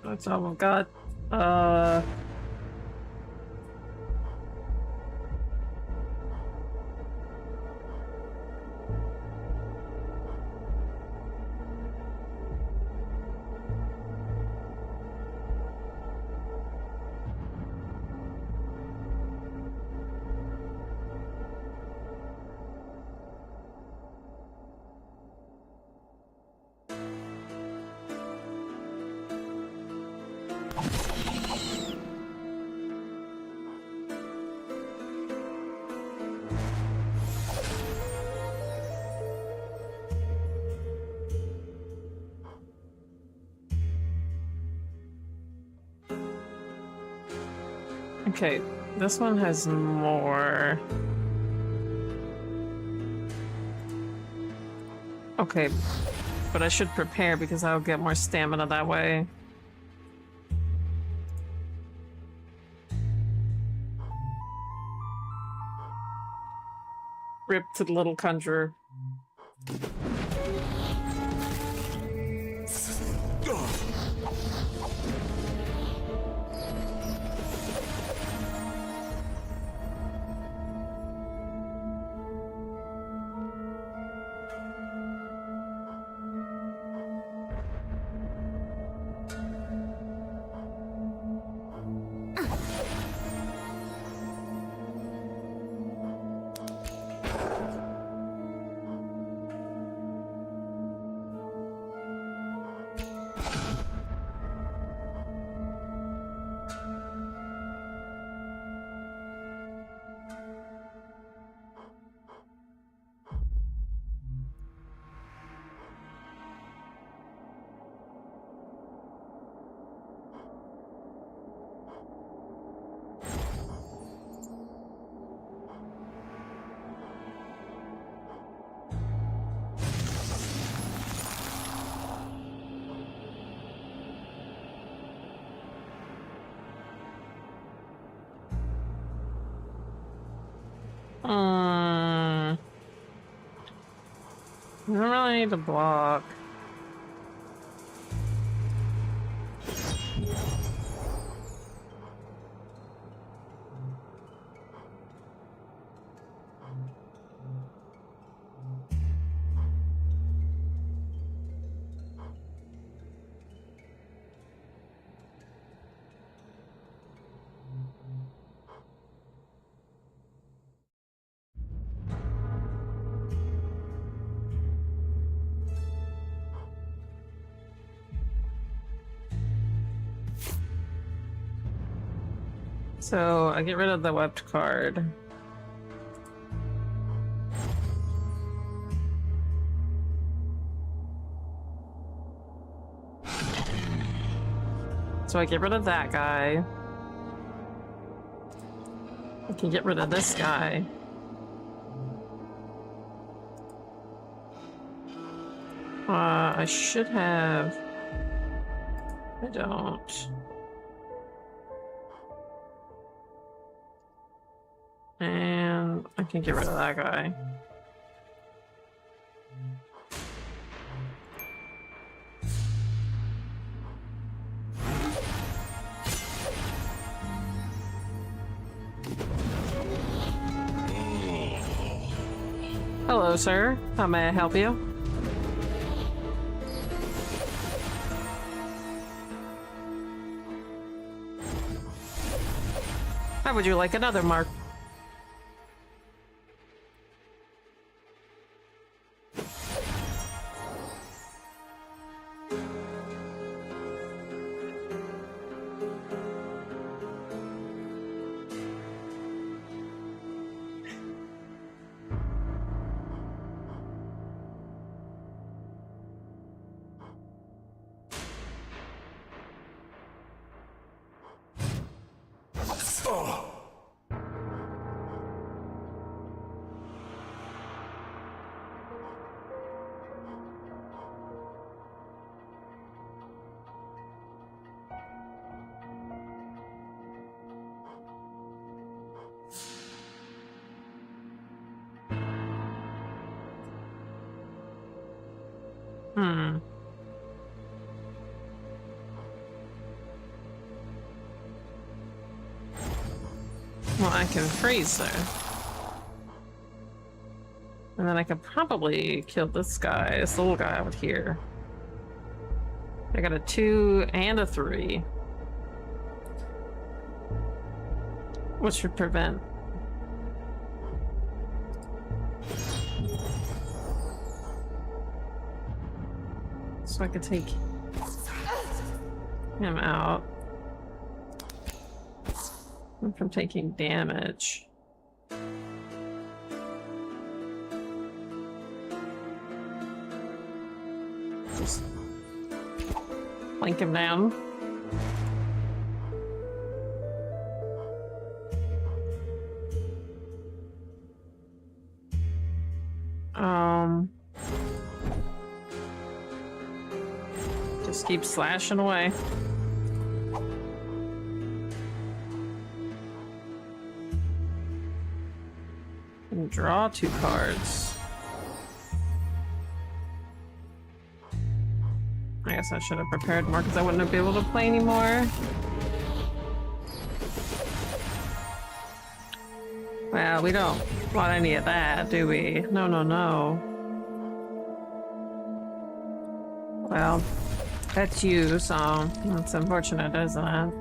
Speaker 2: That's all we've got. Okay, this one has more.
Speaker 3: Okay, but I should prepare because I'll get more stamina that way. Rip to the little conjurer. I don't really need to block. So I get rid of the wept card. So I get rid of that guy. I can get rid of this guy. I should have... I don't. And I can get rid of that guy. Hello, sir. How may I help you? How would you like another mark? Well, I can freeze there. And then I could probably kill this guy, this little guy out here. I got a 2 and a 3. Which should prevent. So I could take him out. From taking damage. Just plank him down. keep slashing away. And draw 2 cards. I guess I should have prepared more because I wouldn't be able to play anymore. Well, we don't want any of that, do we? No, no, no. Well, that's you, so that's unfortunate, isn't it?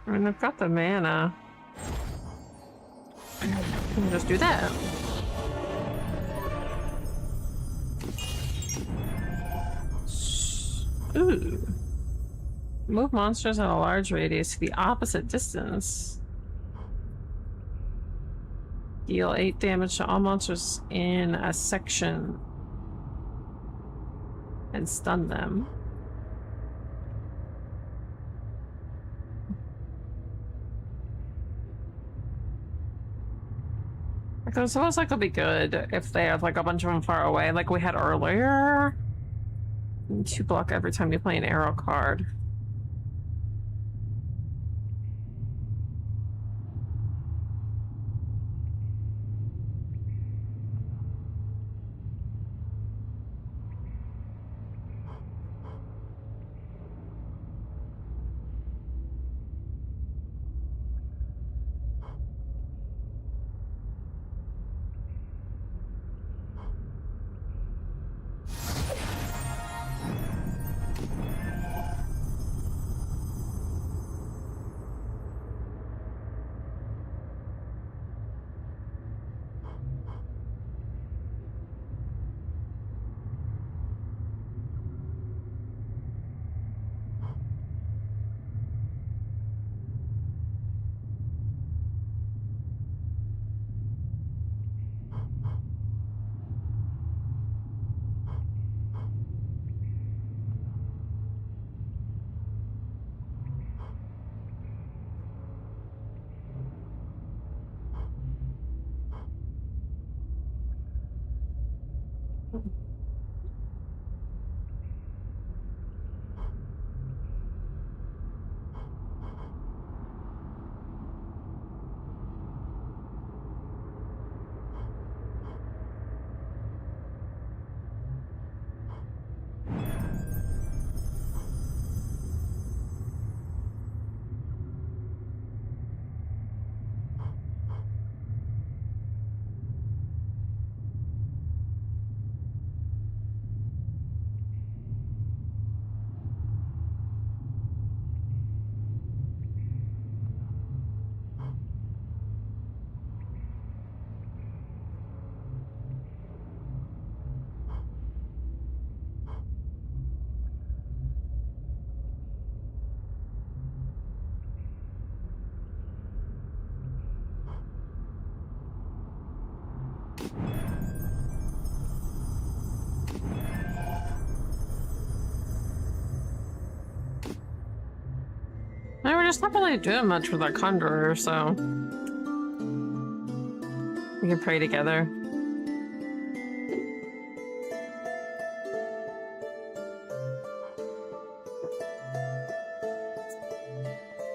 Speaker 3: I mean, I've got the mana. I can just do that. Ooh. Move monsters at a large radius to the opposite distance. Deal 8 damage to all monsters in a section. And stun them. Like, I suppose like it'll be good if they have like a bunch of them far away, like we had earlier. 2 block every time you play an arrow card. No, we're just not really doing much with our Conjurer, so we can pray together.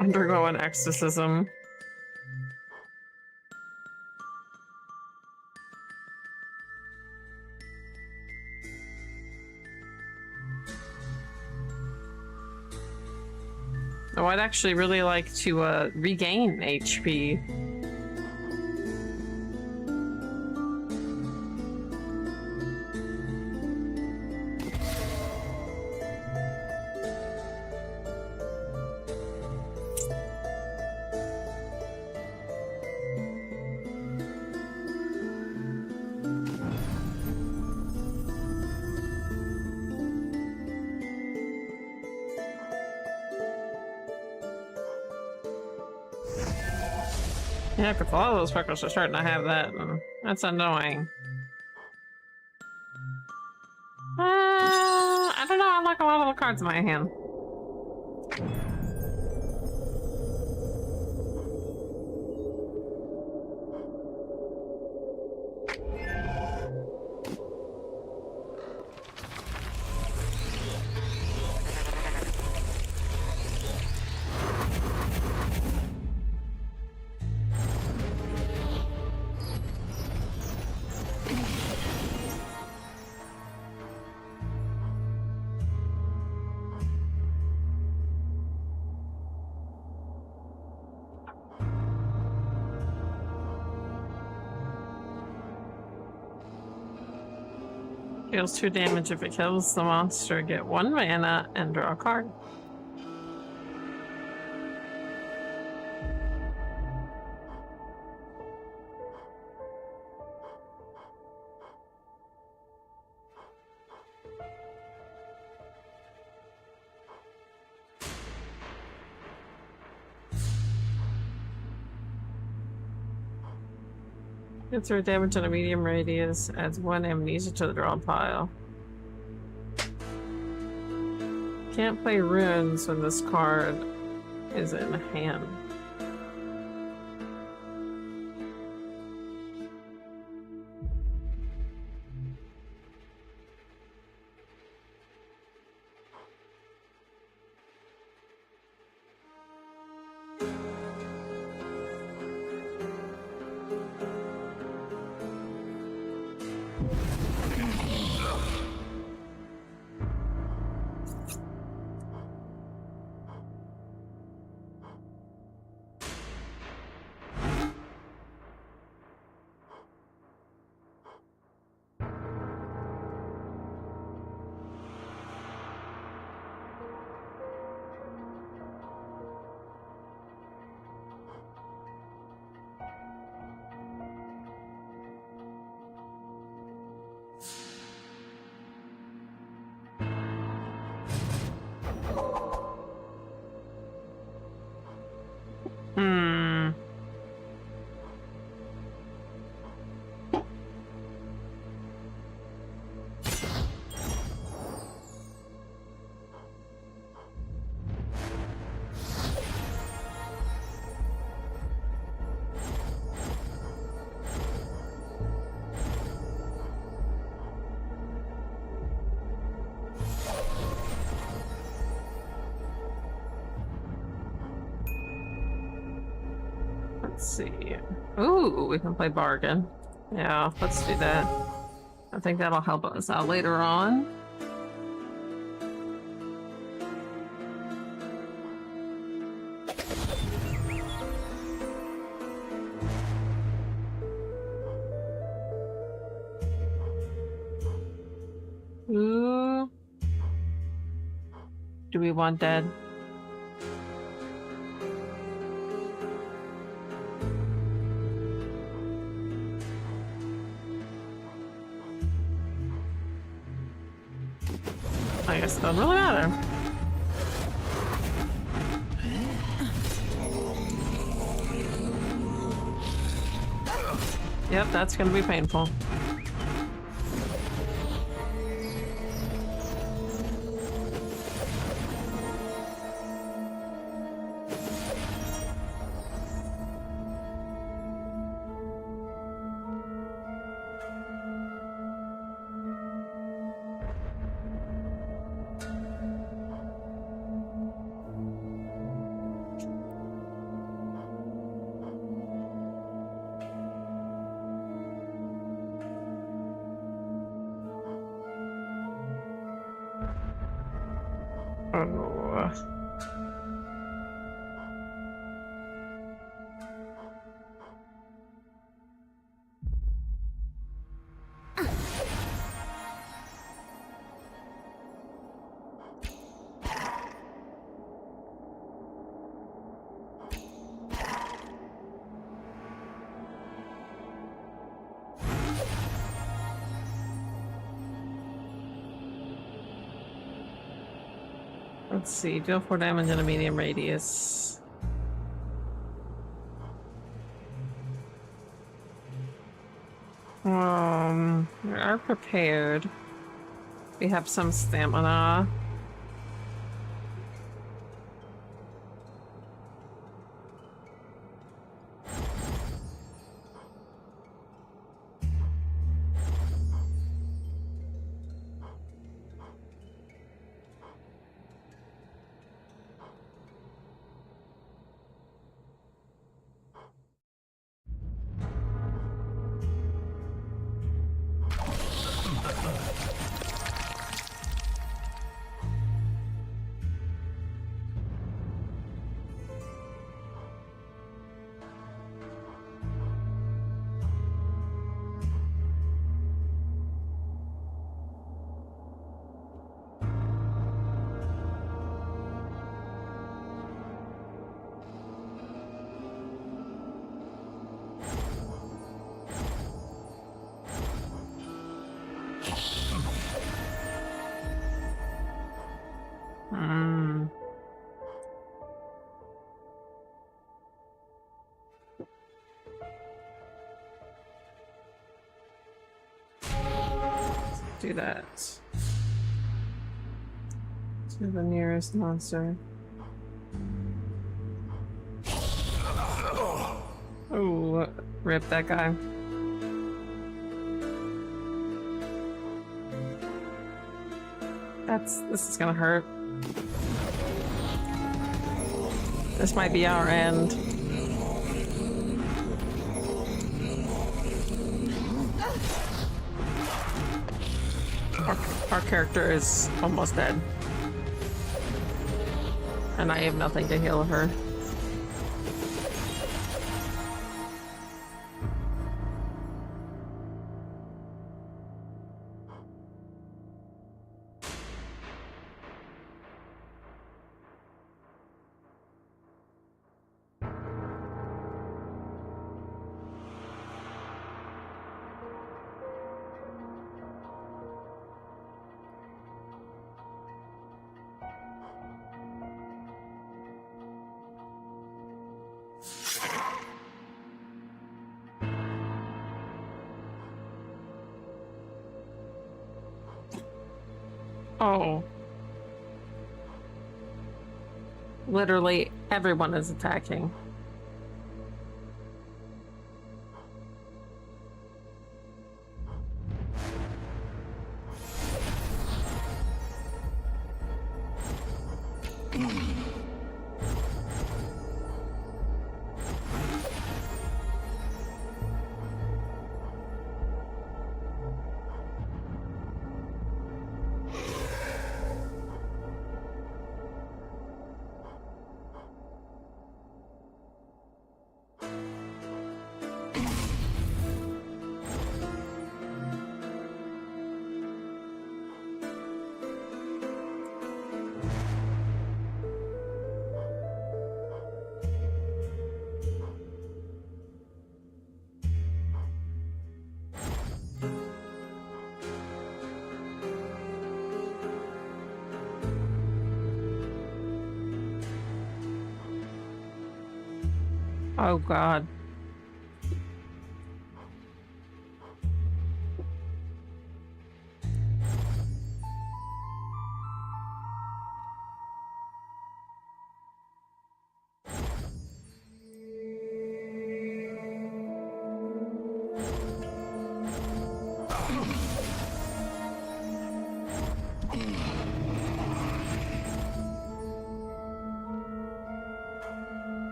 Speaker 3: Undergo an exorcism. Oh, I'd actually really like to regain HP. Yeah, because a lot of those freckles are starting to have that. And that's annoying. I don't know. I like a lot of the cards in my hand. Deals 2 damage if it kills the monster. Get 1 mana and draw a card. Gets 3 damage on a medium radius, adds 1 amnesia to the draw pile. Can't play runes when this card is in hand. Let's see. Ooh, we can play bargain. Yeah, let's do that. I think that'll help us out later on. Ooh. Do we want dead? I guess it doesn't really matter. Yep, that's gonna be painful. Let's see, deal 4 damage in a medium radius. We are prepared. We have some stamina. Do that. To the nearest monster. Oh, rip that guy. This is gonna hurt. This might be our end. Our character is almost dead. And I have nothing to heal her. Oh. Literally everyone is attacking. Oh God.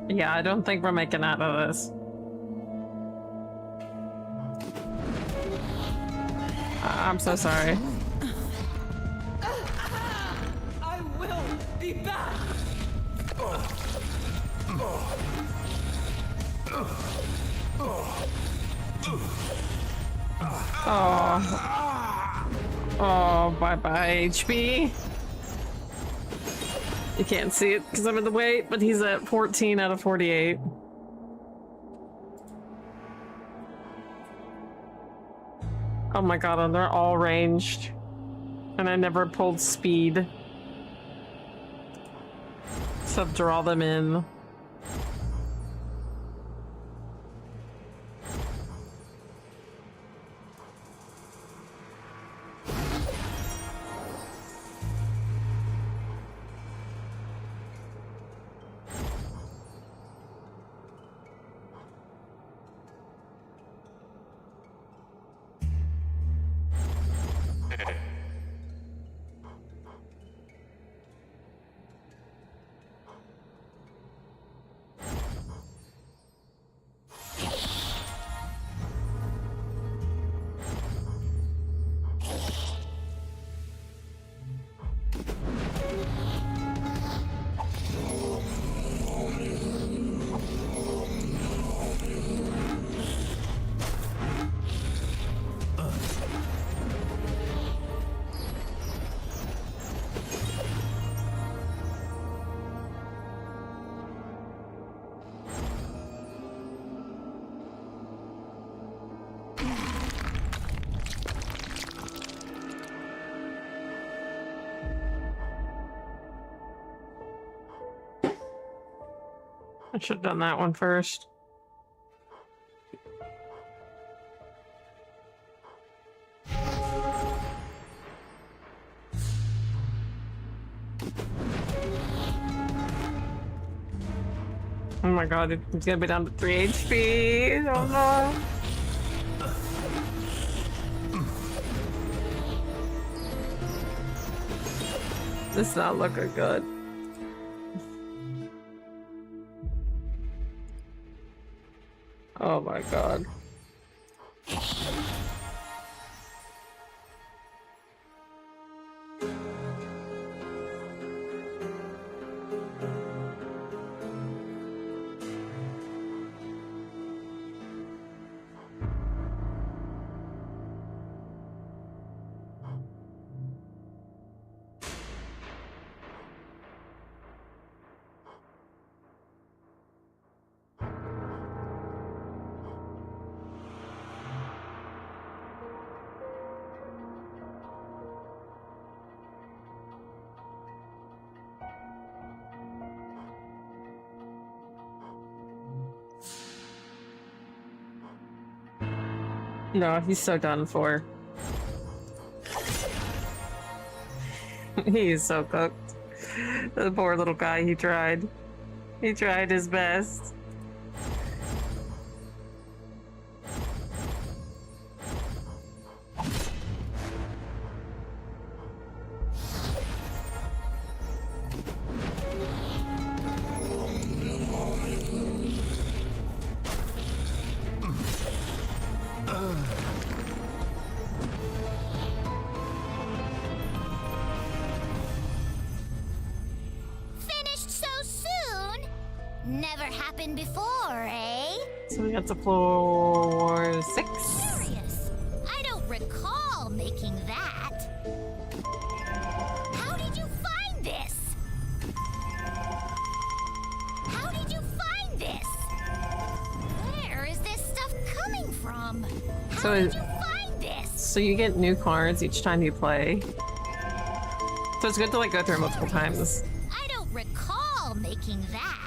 Speaker 3: Yeah, I don't think we're making out of this. I'm so sorry.
Speaker 4: I will be back.
Speaker 3: Oh. Oh, bye-bye, HB. You can't see it because I'm in the way, but he's at 14 out of 48. Oh my God, and they're all ranged. And I never pulled speed. to draw them in. I should have done that one first. Oh my god, it's gonna be down to 3 HP. Oh no. This is not looking good. Oh my god. No, he's so done for. He is so cooked. The poor little guy, he tried. He tried his best.
Speaker 1: Finished so soon? Never happened before, eh?
Speaker 3: So we got to floor 6.
Speaker 1: Curious. I don't recall making that. How did you find this? How did you find this? Where is this stuff coming from? How
Speaker 3: So
Speaker 1: did
Speaker 3: it-
Speaker 1: you find this?
Speaker 3: So you get new cards each time you play. So it's good to like go through it multiple times.
Speaker 1: I don't recall making that.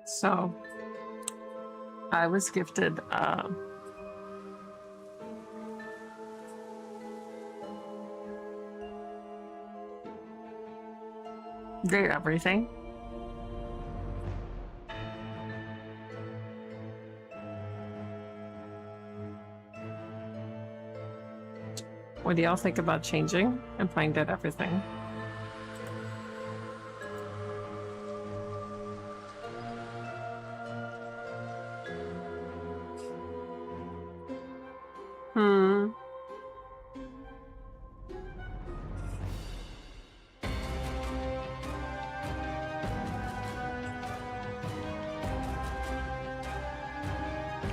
Speaker 3: So I was gifted did everything. What do y'all think about changing and playing Dead Everything? Hmm.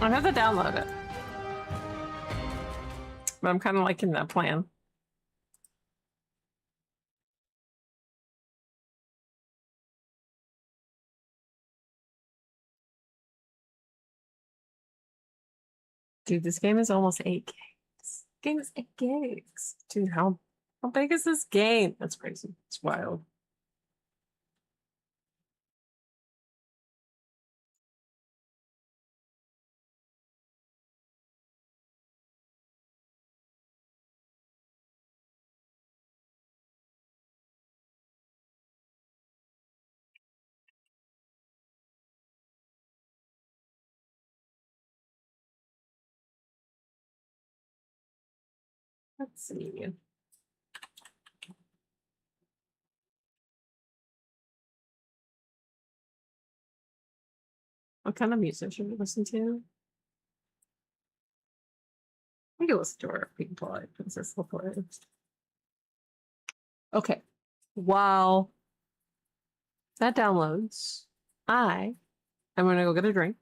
Speaker 3: I have to download it. But I'm kind of liking that plan. Dude, this game is almost 8 gigs. Game is 8 gigs. Dude, how big is this game? That's crazy. It's wild. Let's see. What kind of music should we listen to? We can listen to our Pink Floyd Princess Leia. Okay. While that downloads, I am gonna go get a drink.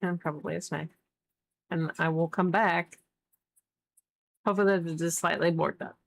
Speaker 3: And probably a snack. And I will come back. Hopefully that is slightly bored up.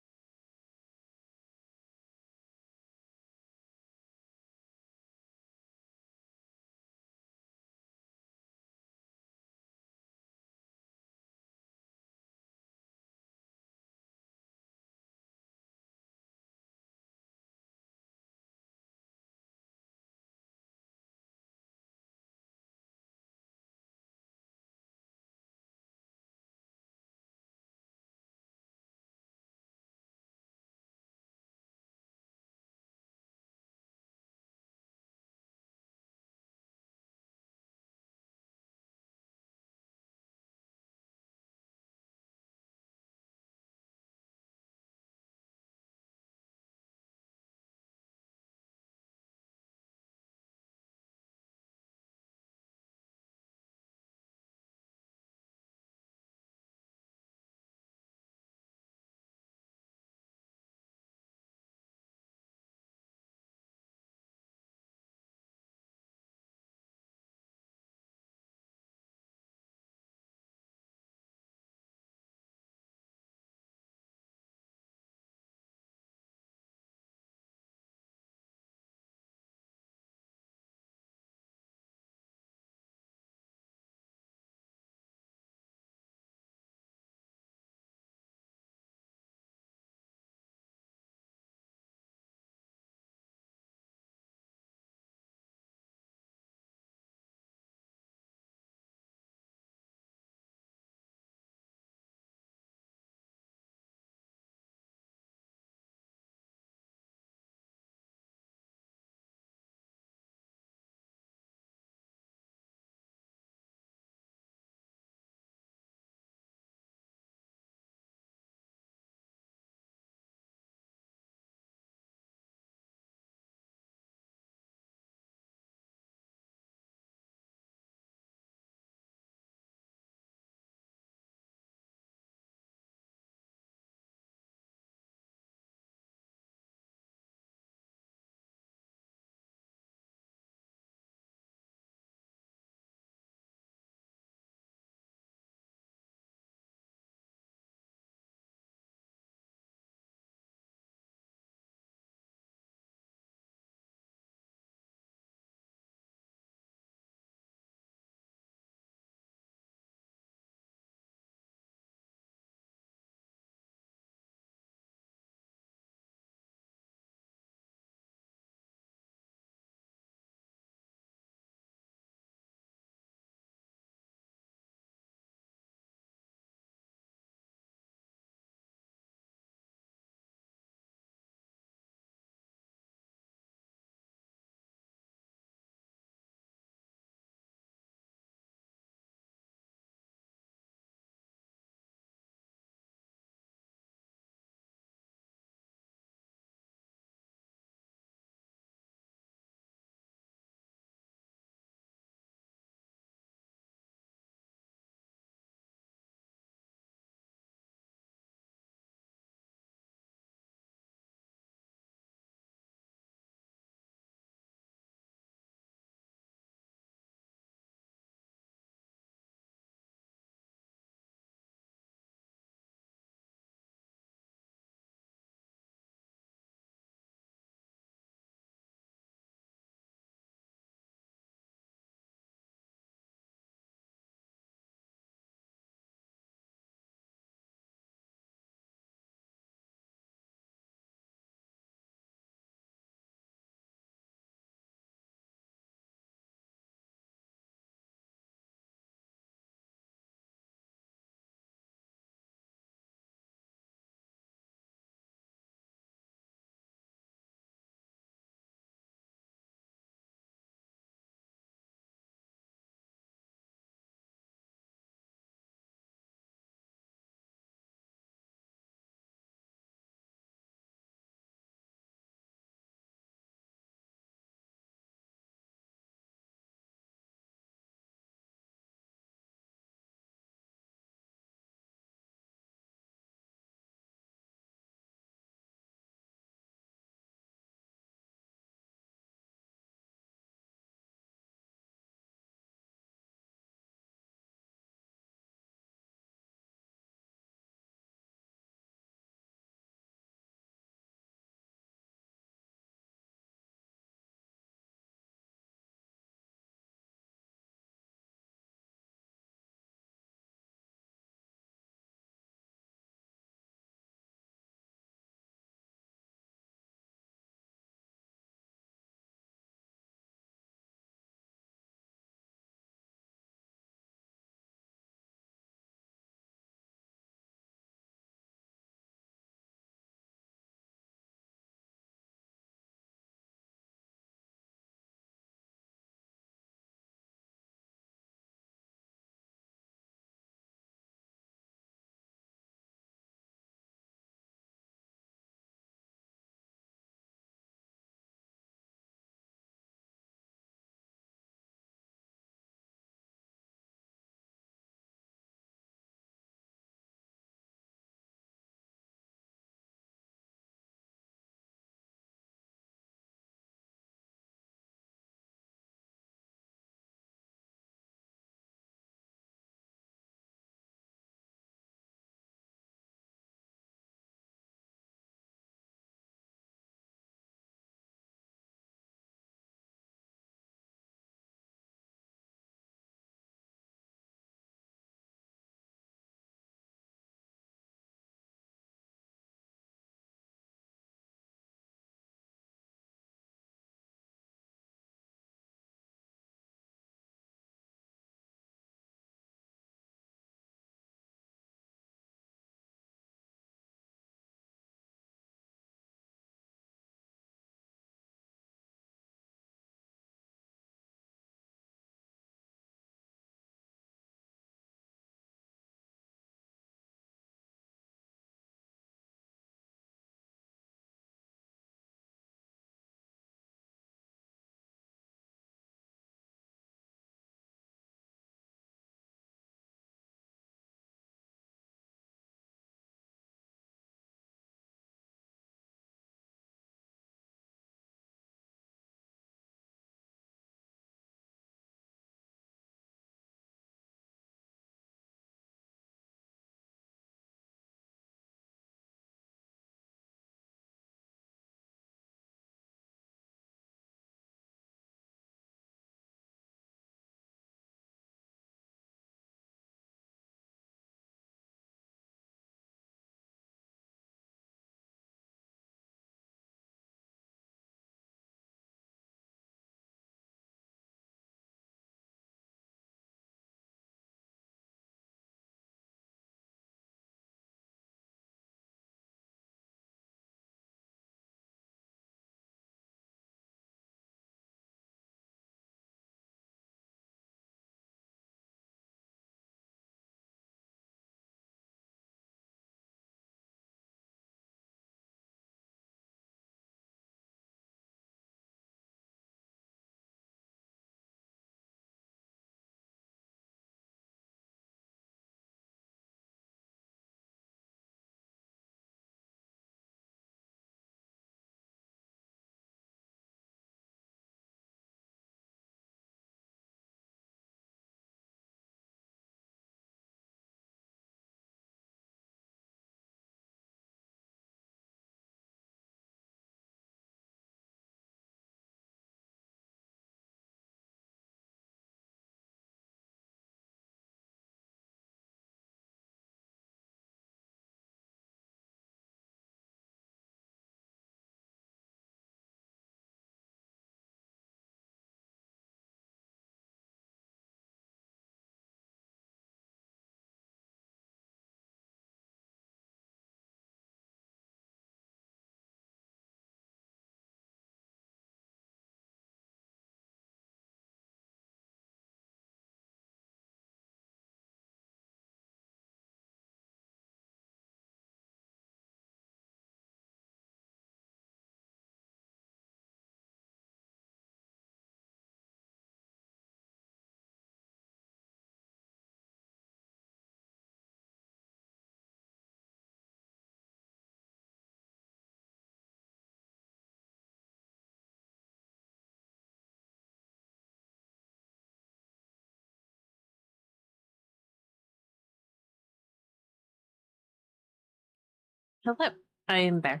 Speaker 3: Hello. I am back.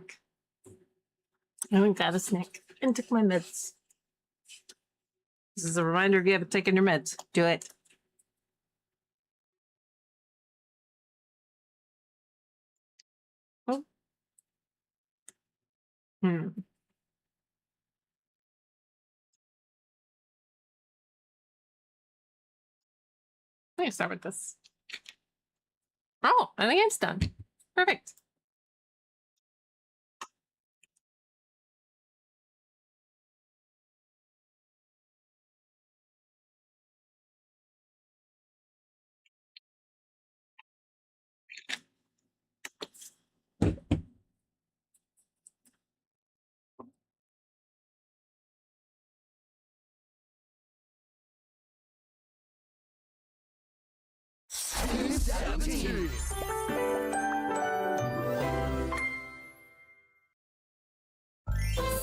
Speaker 3: I went got a snack and took my meds. This is a reminder if you haven't taken your meds, do it. Oh. Hmm. Let me start with this. Oh, I think it's done. Perfect.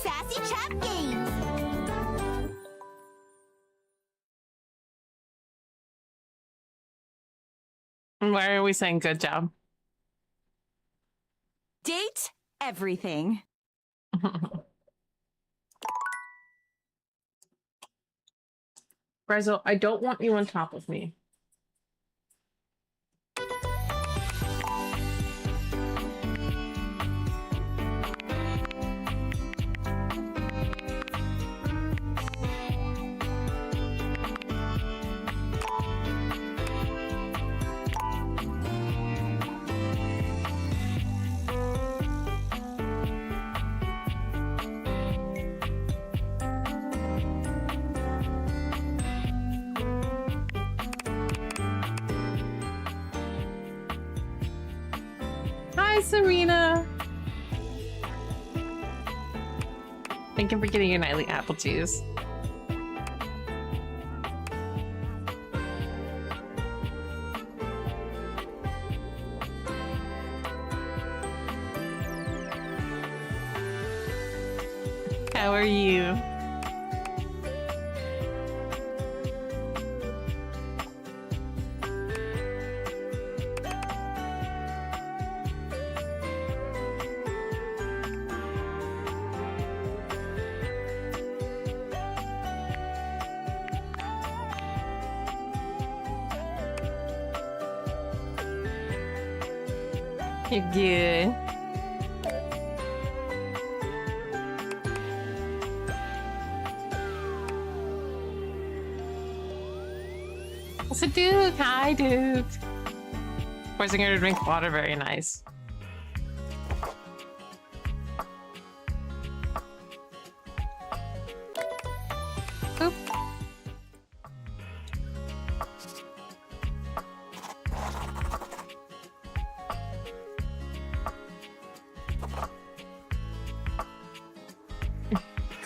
Speaker 1: Sassy Chat Games.
Speaker 3: Why are we saying good job?
Speaker 5: Date everything.
Speaker 3: Bryzel, I don't want you on top of me. Hi, Serena. Thank you for getting your nightly apple juice. How are you? You're good. It's a Duke. Hi, Duke. Forcing her to drink water, very nice. Oop.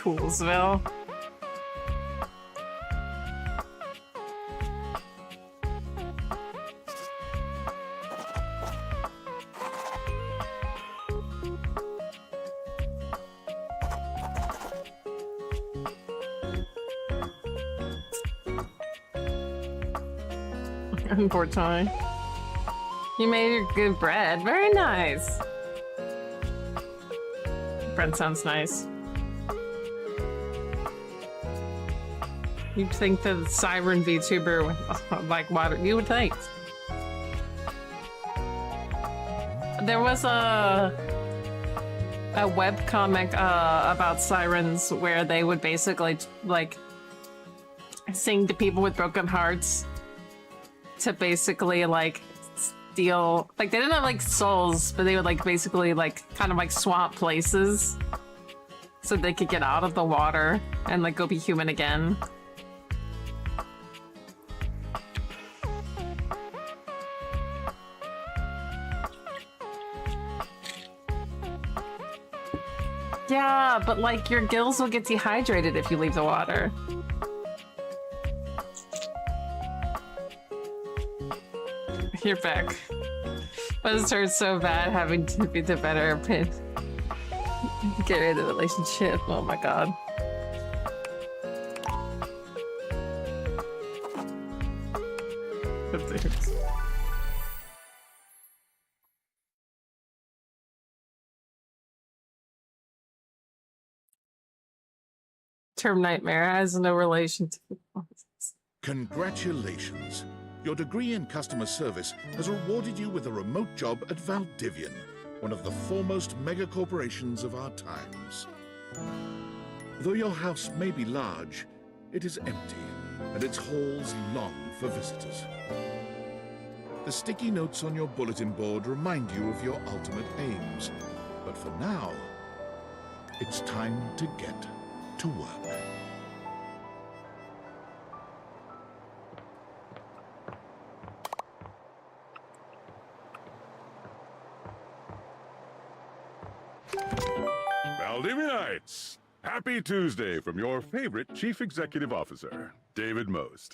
Speaker 3: Coolsville. Unfortunately. You made your good bread. Very nice. Bread sounds nice. You'd think the Siren VTuber would like water. You would think. There was a webcomic about sirens where they would basically like sing to people with broken hearts to basically like steal, like they didn't have like souls, but they would like basically like kind of like swap places so they could get out of the water and like go be human again. Yeah, but like your gills will get dehydrated if you leave the water. You're back. Must hurt so bad having to be the better pin. Get rid of the relationship. Oh my god. term nightmare has no relation to
Speaker 6: Congratulations. Your degree in customer service has rewarded you with a remote job at Valdivian, one of the foremost mega corporations of our times. Though your house may be large, it is empty, and its halls long for visitors. The sticky notes on your bulletin board remind you of your ultimate aims, but for now, it's time to get to work.
Speaker 7: Valdivianites! Happy Tuesday from your favorite Chief Executive Officer, David Most.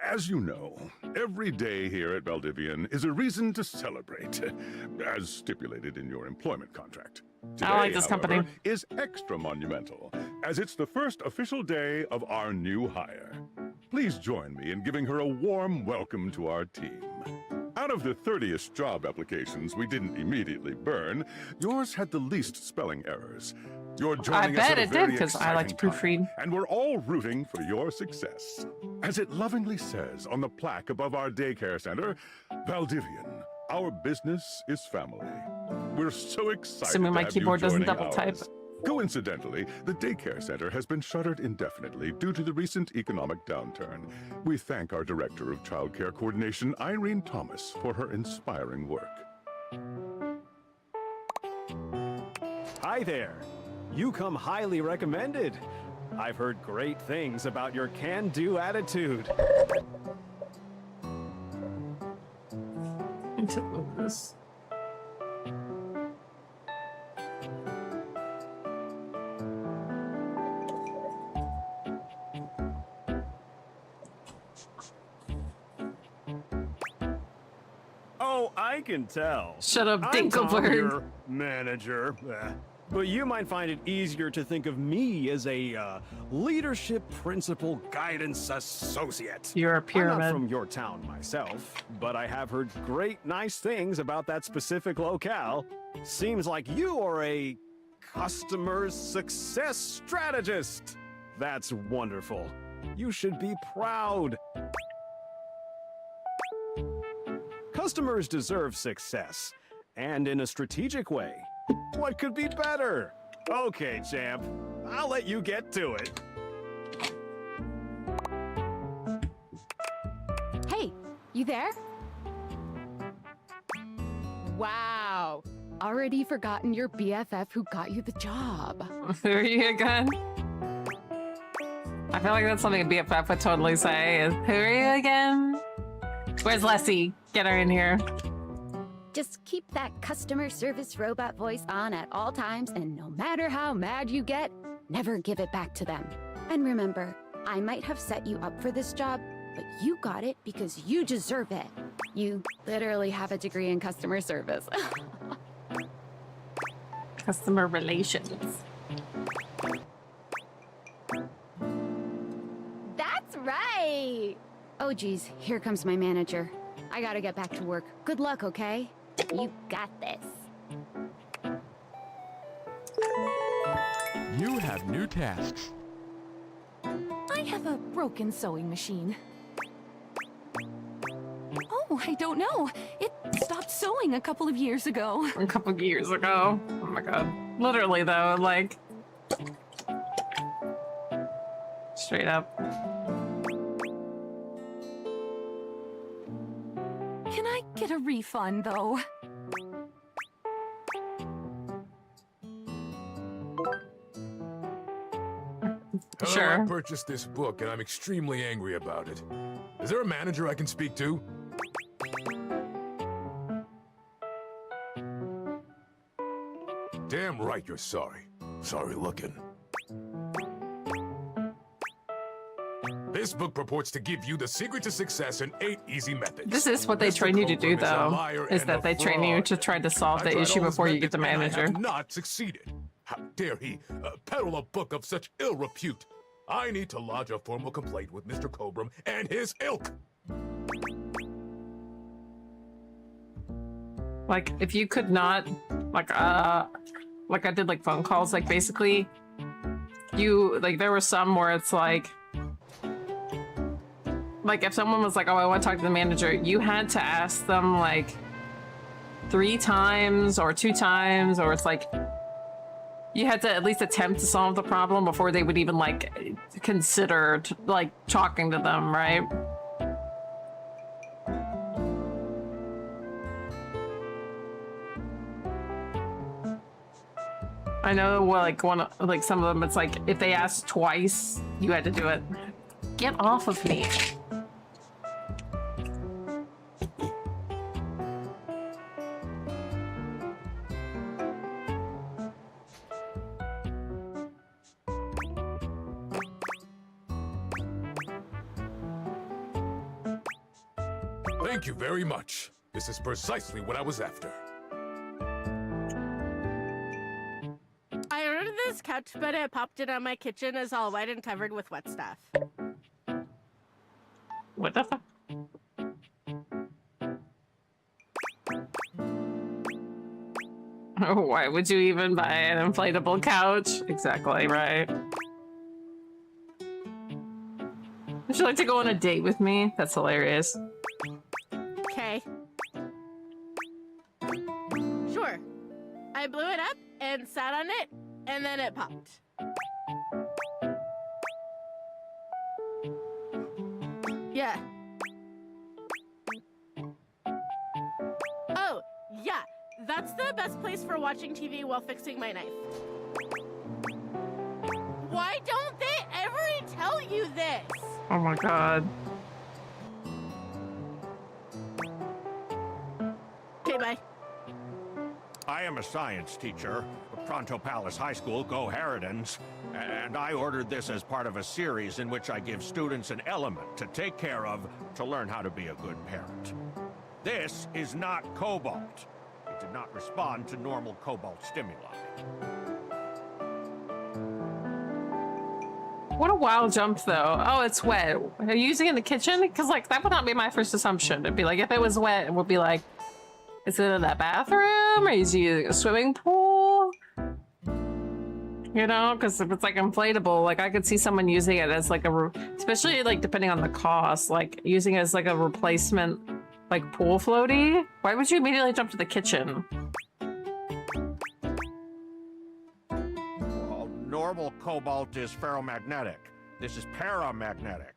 Speaker 7: As you know, every day here at Valdivian is a reason to celebrate, as stipulated in your employment contract. Today,
Speaker 3: I like this company.
Speaker 7: however, is extra monumental, as it's the first official day of our new hire. Please join me in giving her a warm welcome to our team. Out of the 30-ish job applications we didn't immediately burn, yours had the least spelling errors. You're joining us
Speaker 3: bet
Speaker 7: at a
Speaker 3: it did,
Speaker 7: very
Speaker 3: 'cause I like to
Speaker 7: exciting
Speaker 3: proofread.
Speaker 7: time, and we're all rooting for your success. As it lovingly says on the plaque above our daycare center, Valdivian, our business is family. We're so excited
Speaker 3: Assuming
Speaker 7: to
Speaker 3: my
Speaker 7: have
Speaker 3: keyboard
Speaker 7: you
Speaker 3: doesn't
Speaker 7: joining
Speaker 3: double type.
Speaker 7: ours. Coincidentally, the daycare center has been shuttered indefinitely due to the recent economic downturn. We thank our Director of Child Care Coordination, Irene Thomas, for her inspiring work.
Speaker 8: Hi there. You come highly recommended. I've heard great things about your can-do attitude.
Speaker 3: to move this.
Speaker 8: Oh, I can tell.
Speaker 3: Shut up,
Speaker 8: I'm Tom,
Speaker 3: Dinklebird.
Speaker 8: your manager. But you might find it easier to think of me as a leadership principal guidance associate.
Speaker 3: You're a
Speaker 8: I'm not
Speaker 3: pyramid.
Speaker 8: from your town myself, but I have heard great nice things about that specific locale. Seems like you are a customer success strategist. That's wonderful. You should be proud. Customers deserve success, and in a strategic way. What could be better? Okay, champ. I'll let you get to it.
Speaker 5: Hey, you there? Wow. Already forgotten your BFF who got you the job.
Speaker 3: Who are you again? I feel like that's something a BFF would totally say. Is, who are you again? Where's Leslie? Get her in here.
Speaker 5: Just keep that customer service robot voice on at all times, and no matter how mad you get, never give it back to them. And remember, I might have set you up for this job, but you got it because you deserve it. You literally have a degree in customer service.
Speaker 3: Customer relations.
Speaker 5: That's right! Oh geez, here comes my manager. I gotta get back to work. Good luck, okay? You got this.
Speaker 9: You have new tasks.
Speaker 10: I have a broken sewing machine. Oh, I don't know. It stopped sewing a couple of years ago.
Speaker 3: A couple of years ago. Oh my god. Literally though, like... Straight up.
Speaker 10: Can I get a refund, though?
Speaker 9: Hello,
Speaker 3: Sure.
Speaker 9: I purchased this book and I'm extremely angry about it. Is there a manager I can speak to? Damn right you're sorry. Sorry looking. This book purports to give you the secret to success in 8 easy methods.
Speaker 3: This is what they
Speaker 9: Mr.
Speaker 3: train you to do,
Speaker 9: Cogram is a
Speaker 3: though,
Speaker 9: liar
Speaker 3: is
Speaker 9: and
Speaker 3: that
Speaker 9: a
Speaker 3: they train you
Speaker 9: fraud.
Speaker 3: to try to solve
Speaker 9: I
Speaker 3: the
Speaker 9: tried
Speaker 3: issue
Speaker 9: all his
Speaker 3: before you get the
Speaker 9: methods, and I
Speaker 3: manager.
Speaker 9: have not succeeded. How dare he peddle a book of such ill repute? I need to lodge a formal complaint with Mr. Cobram and his ilk.
Speaker 3: Like, if you could not, like I did like phone calls, like basically, you like there were some where it's like if someone was like, oh, I want to talk to the manager, you had to ask them like 3 times or 2 times, or it's like you had to at least attempt to solve the problem before they would even like consider like talking to them, right? I know, well, like some of them, it's like if they asked twice, you had to do it. Get off of me.
Speaker 9: Thank you very much. This is precisely what I was after.
Speaker 11: I ordered this couch, but it popped in on my kitchen as all white and covered with wet stuff.
Speaker 3: What the fuck? Oh, why would you even buy an inflatable couch? Exactly, right? Would you like to go on a date with me? That's hilarious.
Speaker 11: Okay. Sure. I blew it up and sat on it, and then it popped. Yeah. Oh, yeah. That's the best place for watching TV while fixing my knife. Why don't they ever tell you this?
Speaker 3: Oh my god.
Speaker 11: Okay, bye.
Speaker 8: I am a science teacher, Pronto Palace High School, Go Harridans, and I ordered this as part of a series in which I give students an element to take care of to learn how to be a good parent. This is not cobalt. It did not respond to normal cobalt stimuli.
Speaker 3: What a wild jump, though. Oh, it's wet. Are you using it in the kitchen? Because, like, that would not be my first assumption. It'd be like, if it was wet, it would be like, is it in that bathroom? Or is he using a swimming pool? You know, because if it's like inflatable, like I could see someone using it as like especially like depending on the cost, like using it as like a replacement, like pool floaty. Why would you immediately jump to the kitchen?
Speaker 8: Well, normal cobalt is ferromagnetic. This is paramagnetic.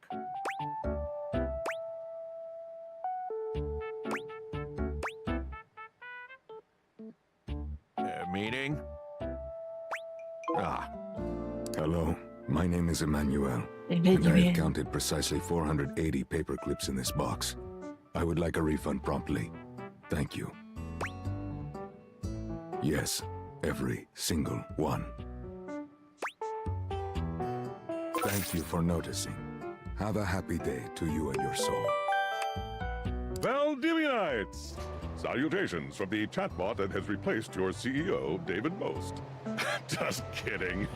Speaker 8: Meeting? Ah.
Speaker 12: Hello, my name is Emmanuel, and I have counted precisely 480 paper clips in this box. I would like a refund promptly. Thank you. Yes, every single one. Thank you for noticing. Have a happy day to you and your soul.
Speaker 7: Valdivianites! Salutations from the chatbot that has replaced your CEO, David Most. Just kidding.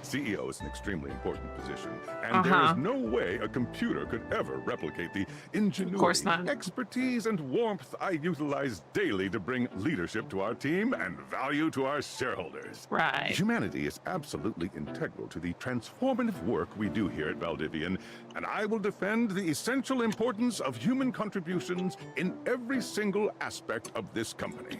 Speaker 7: CEO is an extremely important position, and there is no way a computer could ever replicate the ingenuity, expertise, and warmth I utilize daily to bring leadership to our team and value to our shareholders.
Speaker 3: Right.
Speaker 7: Humanity is absolutely integral to the transformative work we do here at Valdivian, and I will defend the essential importance of human contributions in every single aspect of this company.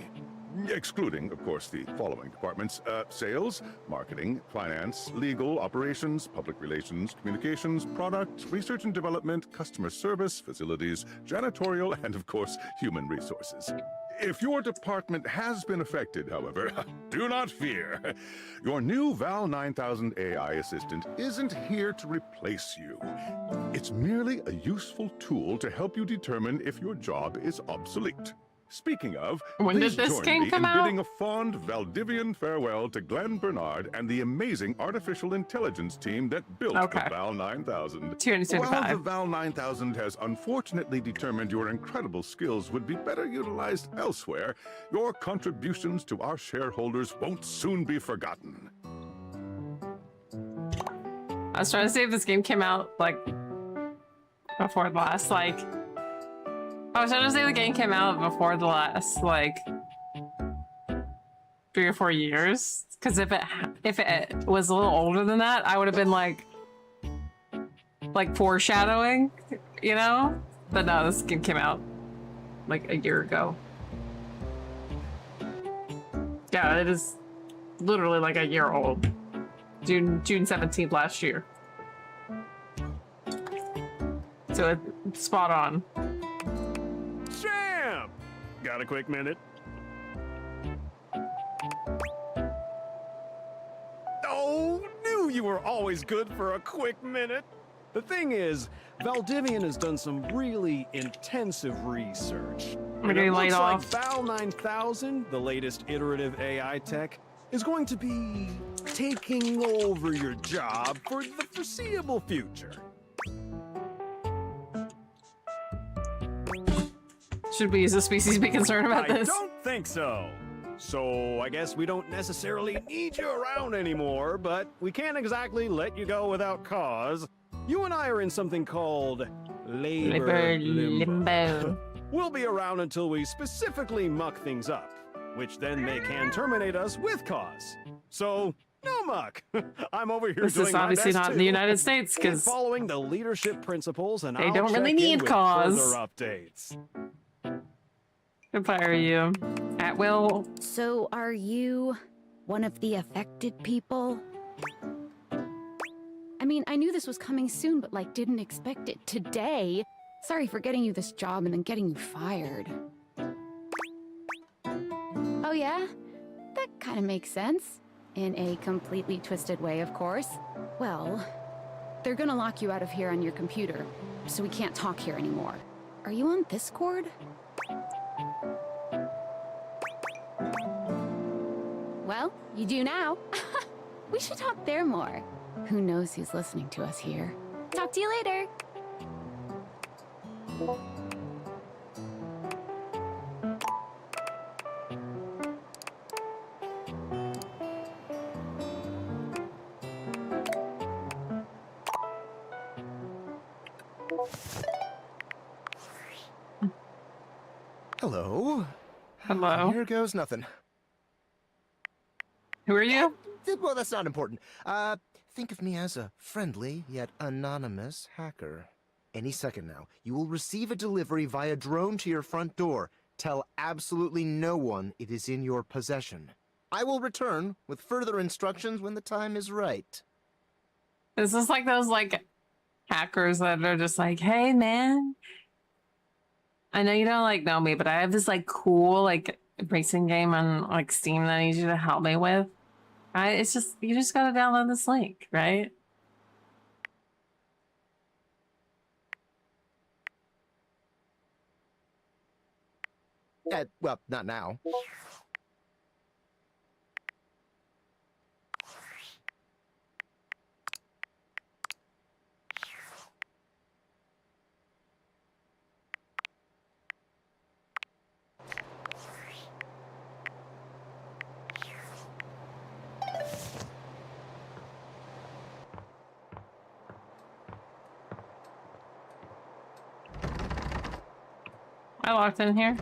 Speaker 7: Excluding, of course, the following departments: sales, marketing, finance, legal, operations, public relations, communications, product, research and development, customer service, facilities, janitorial, and, of course, human resources. If your department has been affected, however, do not fear. Your new Val 9000 AI assistant isn't here to replace you. It's merely a useful tool to help you determine if your job is obsolete. Speaking of,
Speaker 3: when
Speaker 7: please
Speaker 3: did this
Speaker 7: join
Speaker 3: game
Speaker 7: me
Speaker 3: come
Speaker 7: in
Speaker 3: out?
Speaker 7: bidding a fond Valdivian farewell to Glenn Bernard and the amazing artificial intelligence team that built the Val 9000. While
Speaker 3: 275.
Speaker 7: the Val 9000 has unfortunately determined your incredible skills would be better utilized elsewhere, your contributions to our shareholders won't soon be forgotten.
Speaker 3: I was trying to see if this game came out like before the last I was trying to say the game came out before the last 3 or 4 years, because if it if it was a little older than that, I would have been like foreshadowing, you know? But no, this game came out like a year ago. Yeah, it is literally like a year old. June 17th last year. So it's spot on.
Speaker 8: Champ! Got a quick minute? Oh, knew you were always good for a quick minute. The thing is, Valdivian has done some really intensive research.
Speaker 3: I'm
Speaker 8: And
Speaker 3: getting
Speaker 8: it
Speaker 3: laid
Speaker 8: looks like
Speaker 3: off.
Speaker 8: Val 9000, the latest iterative AI tech, is going to be taking over your job for the foreseeable future.
Speaker 3: Should we as a species be concerned about
Speaker 8: I
Speaker 3: this?
Speaker 8: don't think so. So I guess we don't necessarily need you around anymore, but we can't exactly let you go without cause. You and I are in something called labor limbo. We'll be around until we specifically muck things up, which then they can terminate us with cause. So, no muck. I'm over here
Speaker 3: This
Speaker 8: doing
Speaker 3: is
Speaker 8: my
Speaker 3: obviously
Speaker 8: best
Speaker 3: not in
Speaker 8: too,
Speaker 3: the United States,
Speaker 8: and
Speaker 3: 'cause
Speaker 8: following the leadership principles, and
Speaker 3: they
Speaker 8: I'll
Speaker 3: don't really
Speaker 8: check in
Speaker 3: need
Speaker 8: with
Speaker 3: cause.
Speaker 8: further updates.
Speaker 3: Can fire you at will.
Speaker 5: So, are you one of the affected people? I mean, I knew this was coming soon, but like, didn't expect it today. Sorry for getting you this job and then getting you fired. Oh, yeah? That kind of makes sense. In a completely twisted way, of course. Well, they're gonna lock you out of here on your computer, so we can't talk here anymore. Are you on Discord? Well, you do now. We should talk there more. Who knows who's listening to us here? Talk to you later.
Speaker 13: Hello.
Speaker 3: Hello.
Speaker 13: Here goes nothing.
Speaker 3: Who are you?
Speaker 13: Well, that's not important. Think of me as a friendly yet anonymous hacker. Any second now, you will receive a delivery via drone to your front door. Tell absolutely no one it is in your possession. I will return with further instructions when the time is right.
Speaker 3: Is this like those like hackers that are just like, hey man, I know you don't like know me, but I have this like cool like racing game on like Steam that I need you to help me with. It's just you just gotta download this link, right?
Speaker 13: Well, not now.
Speaker 3: I locked in here.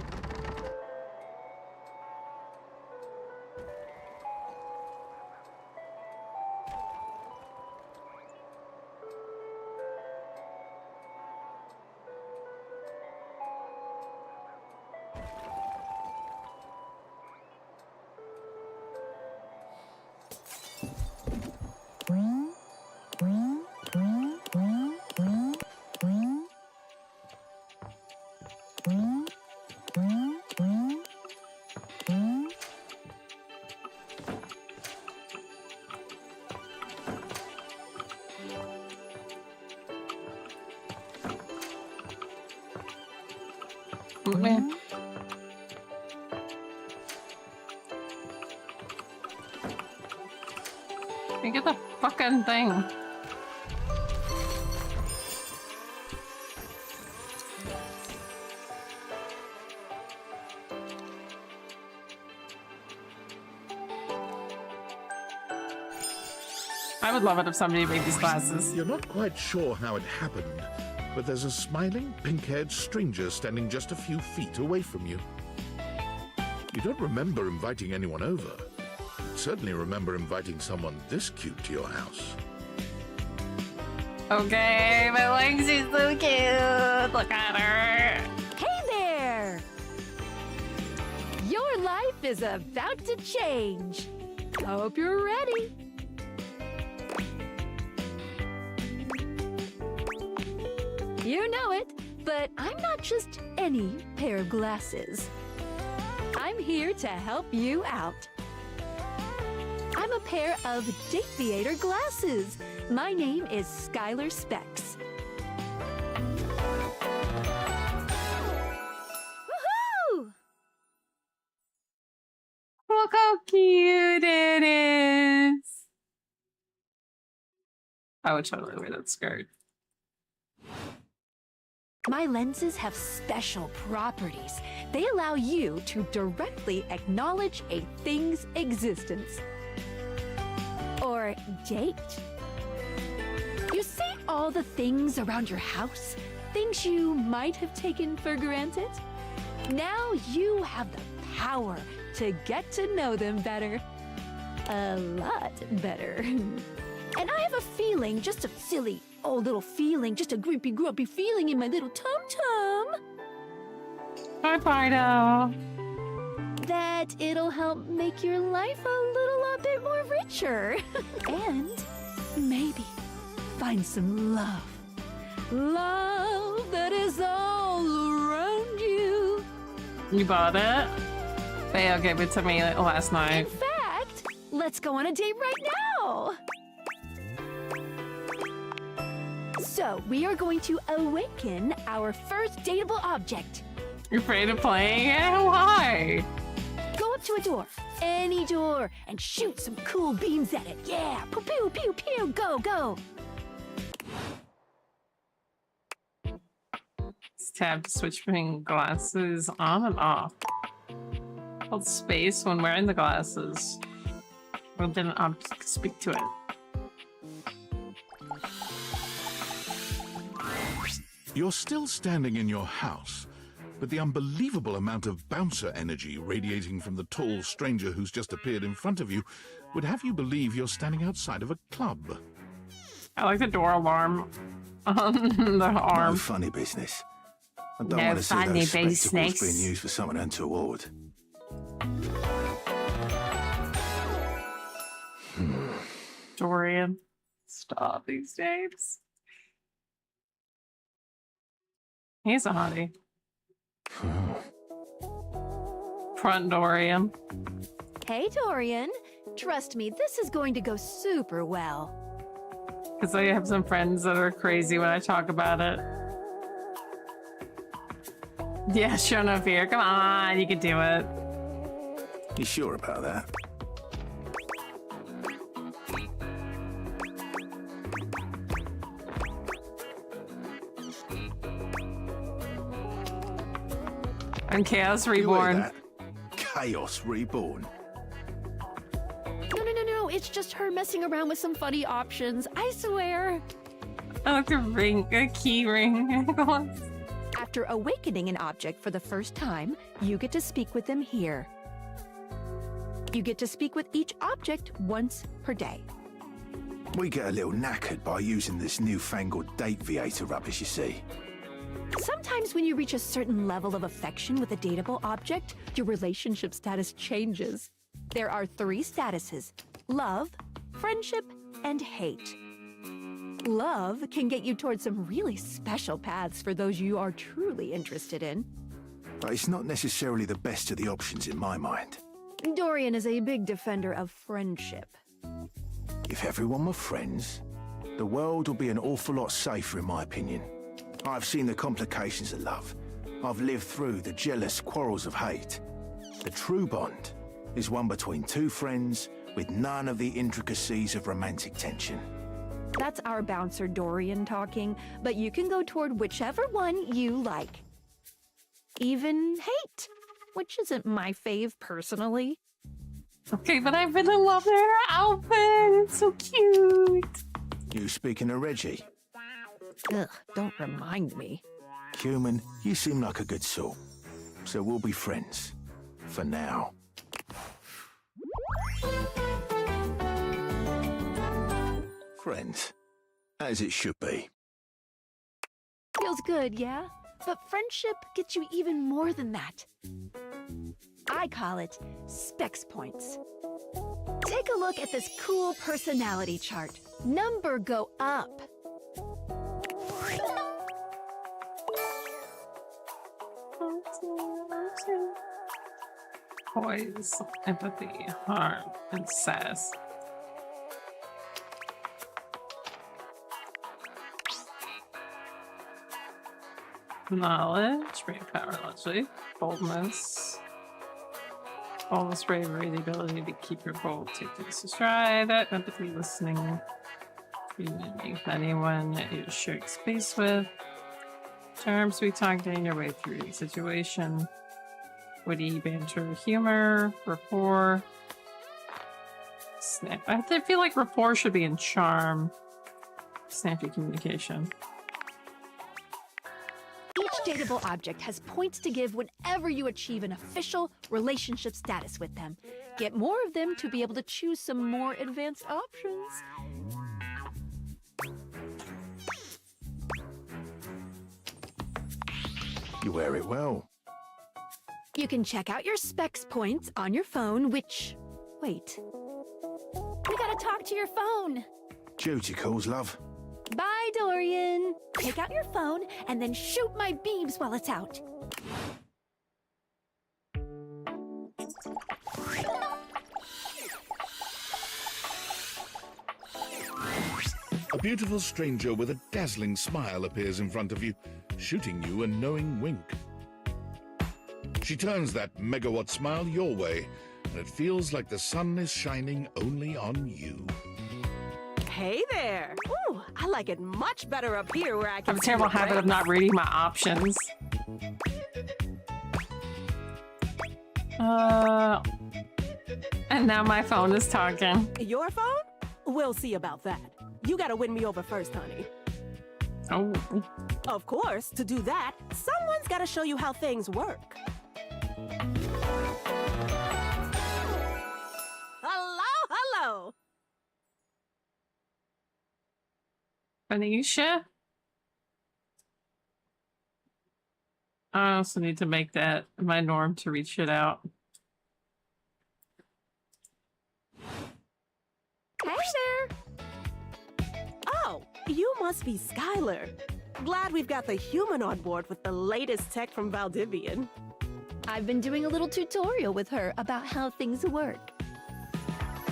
Speaker 3: Man. You get the fucking thing. I would love it if somebody made these glasses.
Speaker 6: You're not quite sure how it happened, but there's a smiling, pink-haired stranger standing just a few feet away from you. You don't remember inviting anyone over. certainly remember inviting someone this cute to your house.
Speaker 3: Okay, my legs is so cute. Look at her.
Speaker 5: Hey there! Your life is about to change. Hope you're ready. You know it, but I'm not just any pair of glasses. I'm here to help you out. I'm a pair of Dateviator glasses. My name is Skylar Specs. Woohoo!
Speaker 3: Look how cute it is. I would totally wear that skirt.
Speaker 5: My lenses have special properties. They allow you to directly acknowledge a thing's existence. Or date. You see all the things around your house? Things you might have taken for granted? Now you have the power to get to know them better. A lot better. And I have a feeling, just a silly old little feeling, just a grumpy feeling in my little tum-tum.
Speaker 3: Hi, Fido.
Speaker 5: That it'll help make your life a bit more richer. And maybe find some love. Love that is all around you.
Speaker 3: You bought it? Theo gave it to me last
Speaker 5: In
Speaker 3: night.
Speaker 5: fact, let's go on a date right now. So, we are going to awaken our first dateable object.
Speaker 3: You're afraid of playing it? Why?
Speaker 5: Go up to a door, any door, and shoot some cool beams at it. Yeah, pew pew pew pew, go go.
Speaker 3: It's tab to switch between glasses on and off. Hold space when wearing the glasses. Well, then I'll speak to it.
Speaker 6: You're still standing in your house, but the unbelievable amount of bouncer energy radiating from the tall stranger who's just appeared in front of you would have you believe you're standing outside of a club.
Speaker 3: I like the door alarm on the arm.
Speaker 12: No funny business. I don't
Speaker 3: No
Speaker 12: want to see
Speaker 3: funny
Speaker 12: those spectacles
Speaker 3: business.
Speaker 12: being used for something untoward.
Speaker 3: Dorian, stop these names. He's a hottie. Front Dorian.
Speaker 5: Hey, Dorian. Trust me, this is going to go super well.
Speaker 3: Because I have some friends that are crazy when I talk about it. Yeah, show no fear. Come on, you can do it.
Speaker 12: You sure about that?
Speaker 3: I'm Chaos
Speaker 12: You hear
Speaker 3: Reborn.
Speaker 12: that? Chaos Reborn.
Speaker 5: No, it's just her messing around with some funny options, I swear.
Speaker 3: I like the ring, a key ring.
Speaker 5: After awakening an object for the first time, you get to speak with them here. You get to speak with each object once per day.
Speaker 12: We get a little knackered by using this newfangled Dateviator rubbish, you see.
Speaker 5: Sometimes when you reach a certain level of affection with a dateable object, your relationship status changes. There are 3 statuses: love, friendship, and hate. Love can get you towards some really special paths for those you are truly interested in.
Speaker 12: But it's not necessarily the best of the options in my mind.
Speaker 5: Dorian is a big defender of friendship.
Speaker 12: If everyone were friends, the world would be an awful lot safer, in my opinion. I've seen the complications of love. I've lived through the jealous quarrels of hate. The true bond is one between 2 friends with none of the intricacies of romantic tension.
Speaker 5: That's our bouncer Dorian talking, but you can go toward whichever one you like. Even hate, which isn't my fave personally.
Speaker 3: Okay, but I really love their outfit. It's so cute.
Speaker 12: You speaking of Reggie?
Speaker 5: Ugh, don't remind me.
Speaker 12: Human, you seem like a good sort. So we'll be friends. For now. Friends, as it should be.
Speaker 10: Feels good, yeah? But friendship gets you even more than that. I call it Specs Points. Take a look at this cool personality chart. Number go up.
Speaker 3: Poise, empathy, harm, and sass. Knowledge, brain power, logic, boldness. Boldness, bravery, the ability to keep your goal, take things to stride, empathy, listening, communicating with anyone that you share space with. Charm, sweet talk, getting your way through the situation. Witty banter, humor, rapport. Snap. I feel like rapport should be in charm. Snappy communication.
Speaker 10: Each dateable object has points to give whenever you achieve an official relationship status with them. Get more of them to be able to choose some more advanced options.
Speaker 12: You wear it well.
Speaker 10: You can check out your Specs Points on your phone, which... Wait. We gotta talk to your phone!
Speaker 12: Duty calls, love.
Speaker 10: Bye, Dorian! Take out your phone and then shoot my beams while it's out.
Speaker 6: A beautiful stranger with a dazzling smile appears in front of you, shooting you a knowing wink. She turns that megawatt smile your way, and it feels like the sun is shining only on you.
Speaker 14: Hey there! Ooh, I like it much better up here where I
Speaker 3: I
Speaker 14: can
Speaker 3: have a
Speaker 14: see
Speaker 3: terrible
Speaker 14: your
Speaker 3: habit of
Speaker 14: friends.
Speaker 3: not reading my options. And now my phone is talking.
Speaker 14: Your phone? We'll see about that. You gotta win me over first, honey.
Speaker 3: Oh.
Speaker 14: Of course, to do that, someone's gotta show you how things work. Hello, hello!
Speaker 3: Phoenicia? I also need to make that my norm to read shit out.
Speaker 14: Hey there! Oh, you must be Skylar. Glad we've got the human on board with the latest tech from Valdivian.
Speaker 10: I've been doing a little tutorial with her about how things work.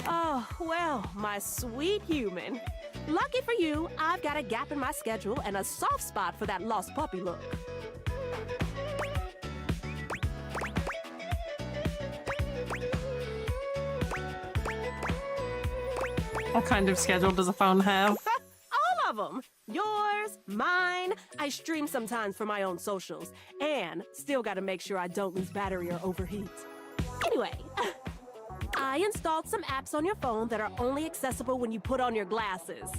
Speaker 14: Oh, well, my sweet human. Lucky for you, I've got a gap in my schedule and a soft spot for that lost puppy look.
Speaker 3: What kind of schedule does a phone have?
Speaker 14: All of them. Yours, mine. I stream sometimes for my own socials. And still gotta make sure I don't lose battery or overheat. Anyway, I installed some apps on your phone that are only accessible when you put on your glasses.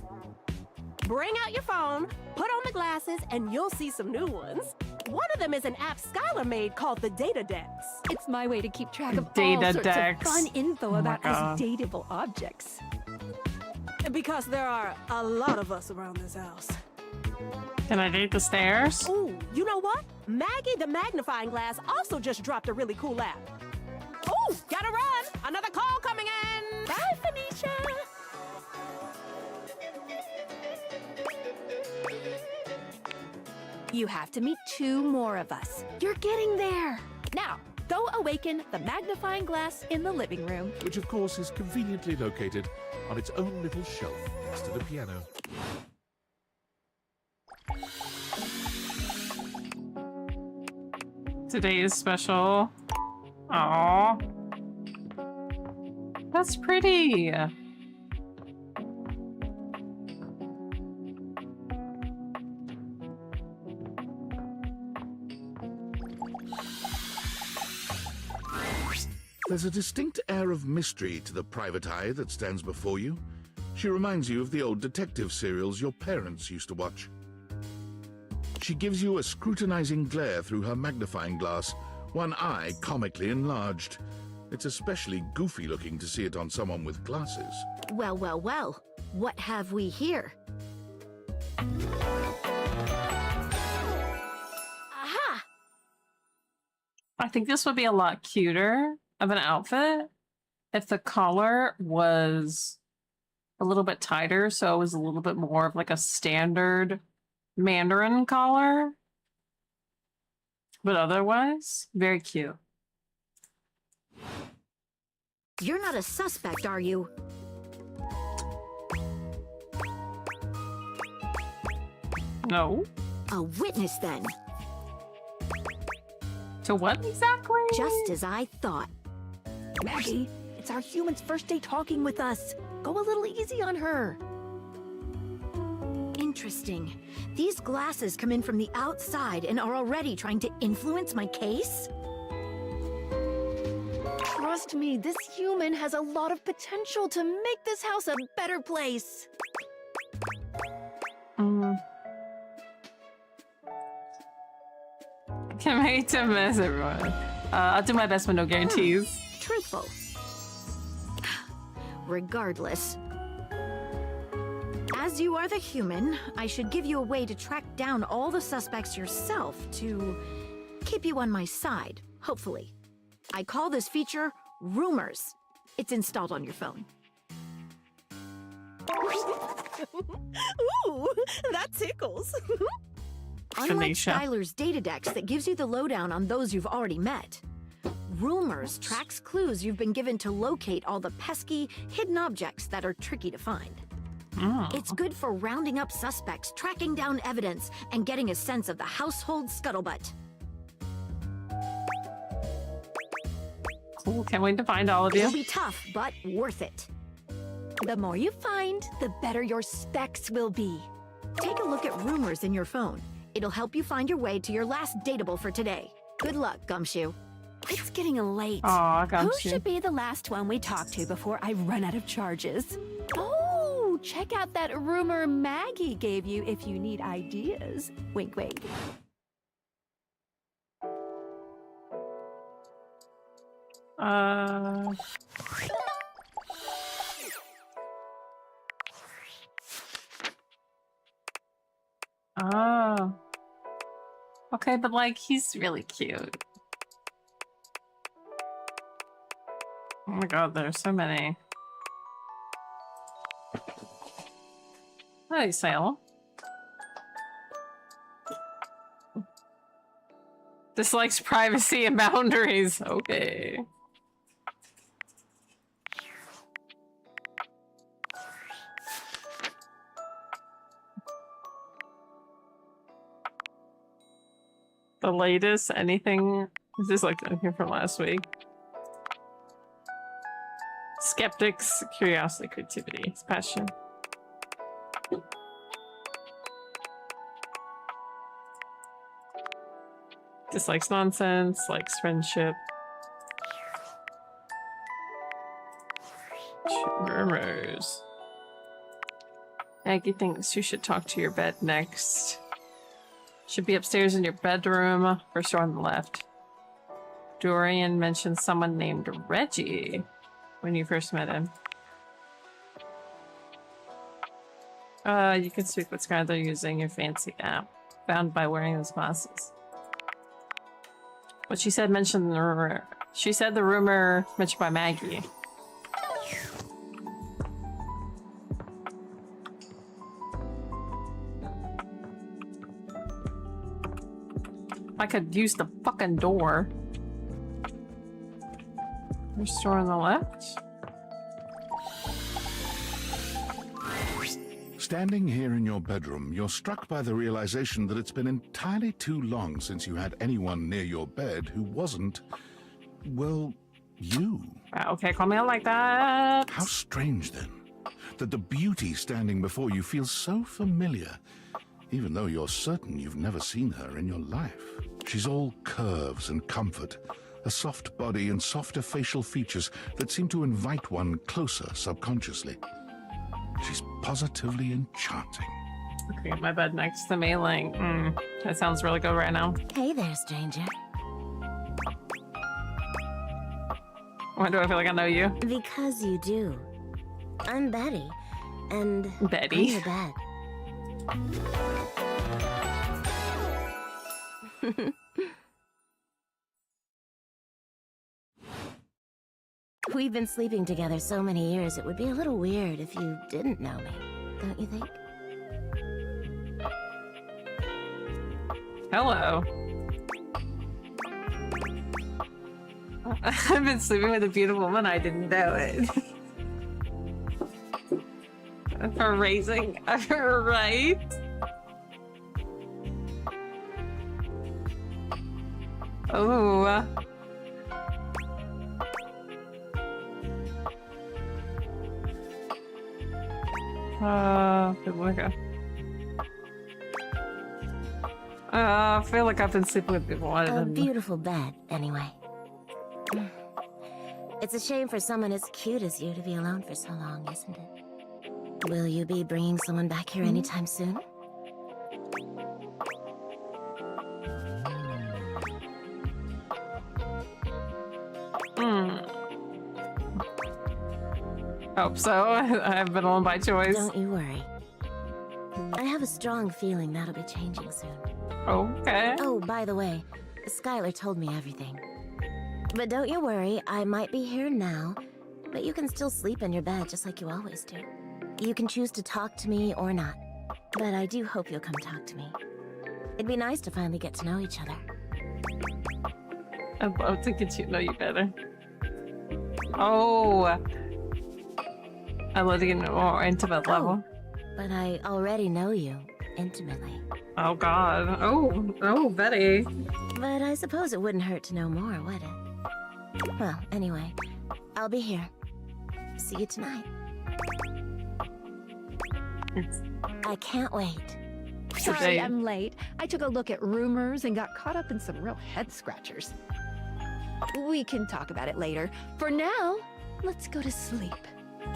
Speaker 14: Bring out your phone, put on the glasses, and you'll see some new ones. One of them is an app Skylar made called the Data Dex.
Speaker 10: It's my way to keep track of
Speaker 3: Data
Speaker 10: all sorts
Speaker 3: Dex.
Speaker 10: of fun info
Speaker 3: Oh my
Speaker 10: about
Speaker 3: God.
Speaker 10: us dateable objects.
Speaker 14: Because there are a lot of us around this house.
Speaker 3: Can I date the stairs?
Speaker 14: Ooh, you know what? Maggie the Magnifying Glass also just dropped a really cool app. Ooh, gotta run! Another call coming in!
Speaker 10: Bye, Phoenicia! You have to meet 2 more of us. You're getting there. Now, go awaken the magnifying glass in the living room.
Speaker 9: Which, of course, is conveniently located on its own little shelf next to the piano.
Speaker 3: Today is special. Aww. That's pretty.
Speaker 6: There's a distinct air of mystery to the private eye that stands before you. She reminds you of the old detective serials your parents used to watch. She gives you a scrutinizing glare through her magnifying glass, one eye comically enlarged. It's especially goofy looking to see it on someone with glasses.
Speaker 10: Well, well, well. What have we here? Aha!
Speaker 3: I think this would be a lot cuter of an outfit if the collar was a little bit tighter, so it was a little bit more of like a standard Mandarin collar. But otherwise, very cute.
Speaker 10: You're not a suspect, are you?
Speaker 3: No.
Speaker 10: A witness, then.
Speaker 3: To what exactly?
Speaker 10: Just as I thought. Maggie, it's our human's first day talking with us. Go a little easy on her. Interesting. These glasses come in from the outside and are already trying to influence my case? Trust me, this human has a lot of potential to make this house a better place.
Speaker 3: Can't wait to miss everyone. I'll do my best, but no guarantees.
Speaker 10: Truthful. Regardless. As you are the human, I should give you a way to track down all the suspects yourself to keep you on my side, hopefully. I call this feature Rumors. It's installed on your phone.
Speaker 14: Ooh, that tickles.
Speaker 10: Unlike
Speaker 3: Tanisha.
Speaker 10: Skylar's Datadex that gives you the lowdown on those you've already met, Rumors tracks clues you've been given to locate all the pesky, hidden objects that are tricky to find. It's good for rounding up suspects, tracking down evidence, and getting a sense of the household scuttlebutt.
Speaker 3: Cool, can't wait to find all of you.
Speaker 10: It'll be tough, but worth it. The more you find, the better your specs will be. Take a look at Rumors in your phone. It'll help you find your way to your last dateable for today. Good luck, Gumshoe.
Speaker 14: It's getting late.
Speaker 3: Aw,
Speaker 14: Who
Speaker 3: Gumshoe.
Speaker 14: should be the last one we talk to before I run out of charges? Oh, check out that rumor Maggie gave you if you need ideas. Wink, wink.
Speaker 3: Oh. Okay, but like, he's really cute. Oh my god, there's so many. Hi, Sale. Dislikes privacy and boundaries. Okay. The latest, anything? Is this like anything from last week? Skeptics, curiosity, creativity, passion. Dislikes nonsense, likes friendship. Rumors. Maggie thinks you should talk to your bed next. Should be upstairs in your bedroom. First door on the left. Dorian mentioned someone named Reggie when you first met him. You can speak with Skylar using your fancy app, found by wearing those glasses. What she said mentioned the rumor. She said the rumor mentioned by Maggie. I could use the fucking door. First door on the left.
Speaker 6: Standing here in your bedroom, you're struck by the realization that it's been entirely too long since you had anyone near your bed who wasn't, well, you.
Speaker 3: Okay, call me out like that.
Speaker 6: How strange, then, that the beauty standing before you feels so familiar, even though you're certain you've never seen her in your life. She's all curves and comfort, a soft body and softer facial features that seem to invite one closer subconsciously. She's positively enchanting.
Speaker 3: Okay, my bed next to me, like, that sounds really good right now.
Speaker 10: Hey there, stranger.
Speaker 3: Why do I feel like I know you?
Speaker 15: Because you do. I'm Betty, and
Speaker 3: Betty?
Speaker 15: I'm your bed. We've been sleeping together so many years, it would be a little weird if you didn't know me, don't you think?
Speaker 3: Hello. I've been sleeping with a beautiful woman. I didn't know it. For raising, right? Oh. Okay. I feel like I've been sleeping with people.
Speaker 15: A beautiful bed, anyway. It's a shame for someone as cute as you to be alone for so long, isn't it? Will you be bringing someone back here anytime soon?
Speaker 3: Hope so. I've been alone by choice.
Speaker 15: Don't you worry. I have a strong feeling that'll be changing soon.
Speaker 3: Okay.
Speaker 15: Oh, by the way, Skylar told me everything. But don't you worry, I might be here now, but you can still sleep in your bed just like you always do. You can choose to talk to me or not, but I do hope you'll come talk to me. It'd be nice to finally get to know each other.
Speaker 3: I'd love to get to know you better. Oh. I'd love to get a more intimate level.
Speaker 15: But I already know you intimately.
Speaker 3: Oh God. Oh, Betty.
Speaker 15: But I suppose it wouldn't hurt to know more, would it? Well, anyway, I'll be here. See you tonight. I can't wait.
Speaker 10: Sorry I'm late. I took a look at rumors and got caught up in some real head scratchers. We can talk about it later. For now, let's go to sleep.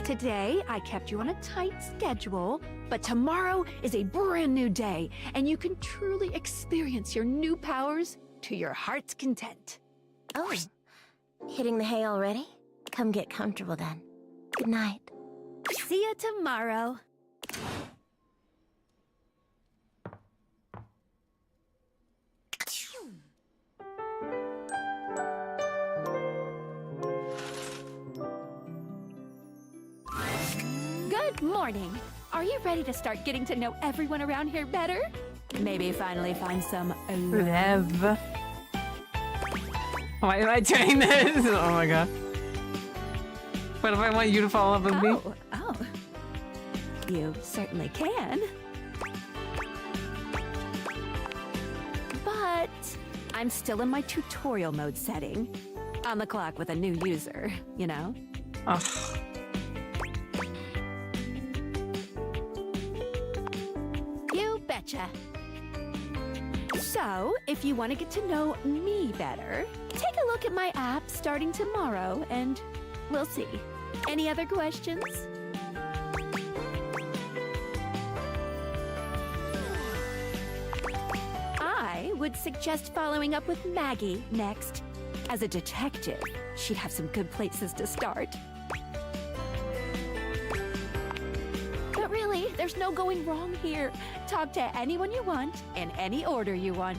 Speaker 10: Today, I kept you on a tight schedule, but tomorrow is a brand new day, and you can truly experience your new powers to your heart's content.
Speaker 15: Oh, hitting the hay already? Come get comfortable then. Good night.
Speaker 10: See you tomorrow. Good morning. Are you ready to start getting to know everyone around here better? Maybe finally find some
Speaker 3: love. Why am I doing this? Oh my God. What if I want you to fall in love with me?
Speaker 10: Oh. You certainly can. But I'm still in my tutorial mode setting. On the clock with a new user, you know?
Speaker 3: Ugh.
Speaker 10: You betcha. So, if you want to get to know me better, take a look at my app starting tomorrow and we'll see. Any other questions? I would suggest following up with Maggie next. As a detective, she'd have some good places to start. But really, there's no going wrong here. Talk to anyone you want, in any order you want.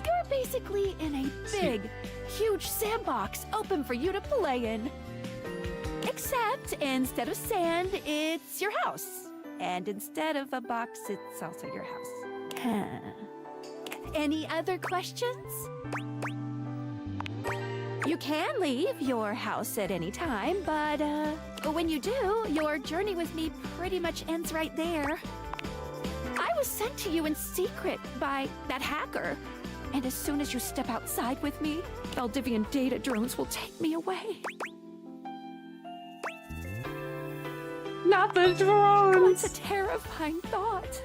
Speaker 10: You're basically in a big, huge sandbox open for you to play in. Except instead of sand, it's your house. And instead of a box, it's also your house. Any other questions? You can leave your house at any time, but when you do, your journey with me pretty much ends right there. I was sent to you in secret by that hacker. And as soon as you step outside with me, Valdivian data drones will take me away.
Speaker 3: Not the drones!
Speaker 10: What's a terrifying thought?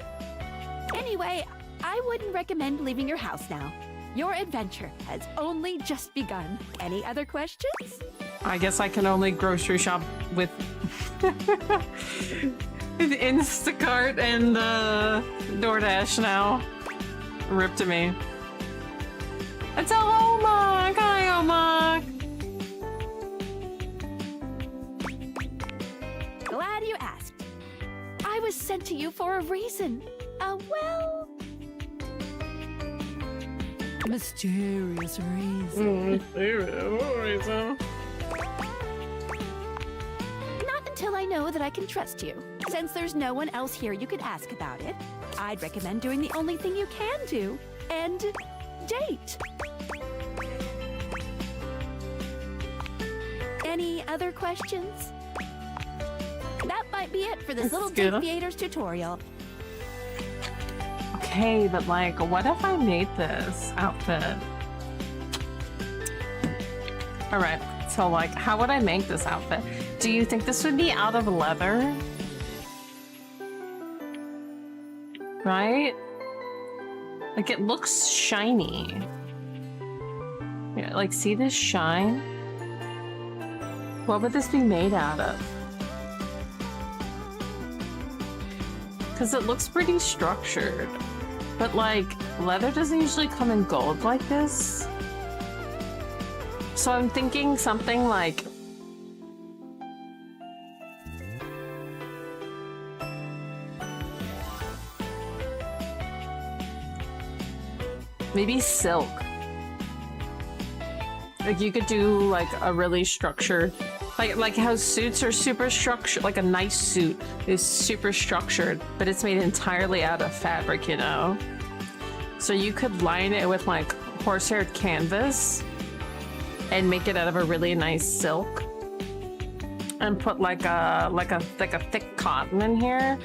Speaker 10: Anyway, I wouldn't recommend leaving your house now. Your adventure has only just begun. Any other questions?
Speaker 3: I guess I can only grocery shop with Instacart and DoorDash now. Rip to me. It's a Omag! Hi, Omag!
Speaker 10: sent to you for a reason. Well, mysterious reason. Not until I know that I can trust you. Since there's no one else here you could ask about it, I'd recommend doing the only thing you can do, and date. Any other questions? That might be it for this little Date Theaters tutorial.
Speaker 3: Okay, but like, what if I made this outfit? Alright, so like, how would I make this outfit? Do you think this would be out of leather? Right? Like, it looks shiny. Yeah, like, see this shine? What would this be made out of? Because it looks pretty structured. But like, leather doesn't usually come in gold like this. So I'm thinking something like... maybe silk. Like you could do like a really structured... Like how suits are super structured, like a nice suit is super structured, but it's made entirely out of fabric, you know? So you could line it with like horsehair canvas and make it out of a really nice silk and put like a thick cotton in here.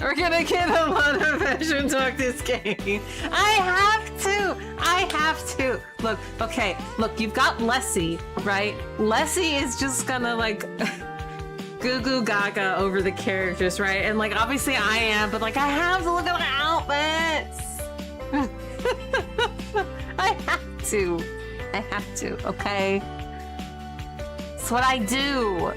Speaker 3: We're gonna get a lot of fashion talk this game. I have to. Look, okay, look, you've got Lessie, right? Lessie is just gonna like goo goo gaga over the characters, right? And like, obviously I am, but like, I have to look at my outfits. I have to, okay? It's what I do.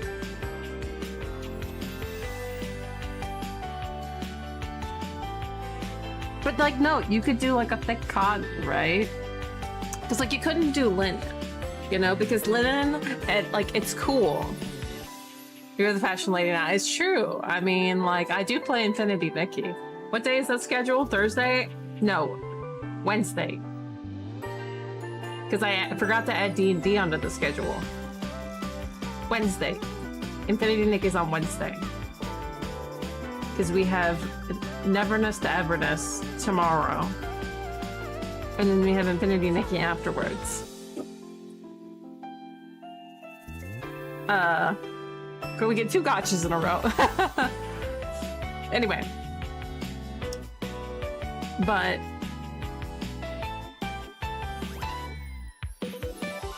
Speaker 3: But like, no, you could do like a thick cotton, right? Because like you couldn't do linen, you know, because linen, like it's cool. You're the fashion lady now. It's true. I mean, like I do play Infinity Nikki. What day is that scheduled? Thursday? No, Wednesday. Because I forgot to add D&D onto the schedule. Wednesday. Infinity Nikki's on Wednesday. Because we have Neverness to Everness tomorrow. And then we have Infinity Nikki afterwards. Could we get 2 gotchas in a row? Anyway. But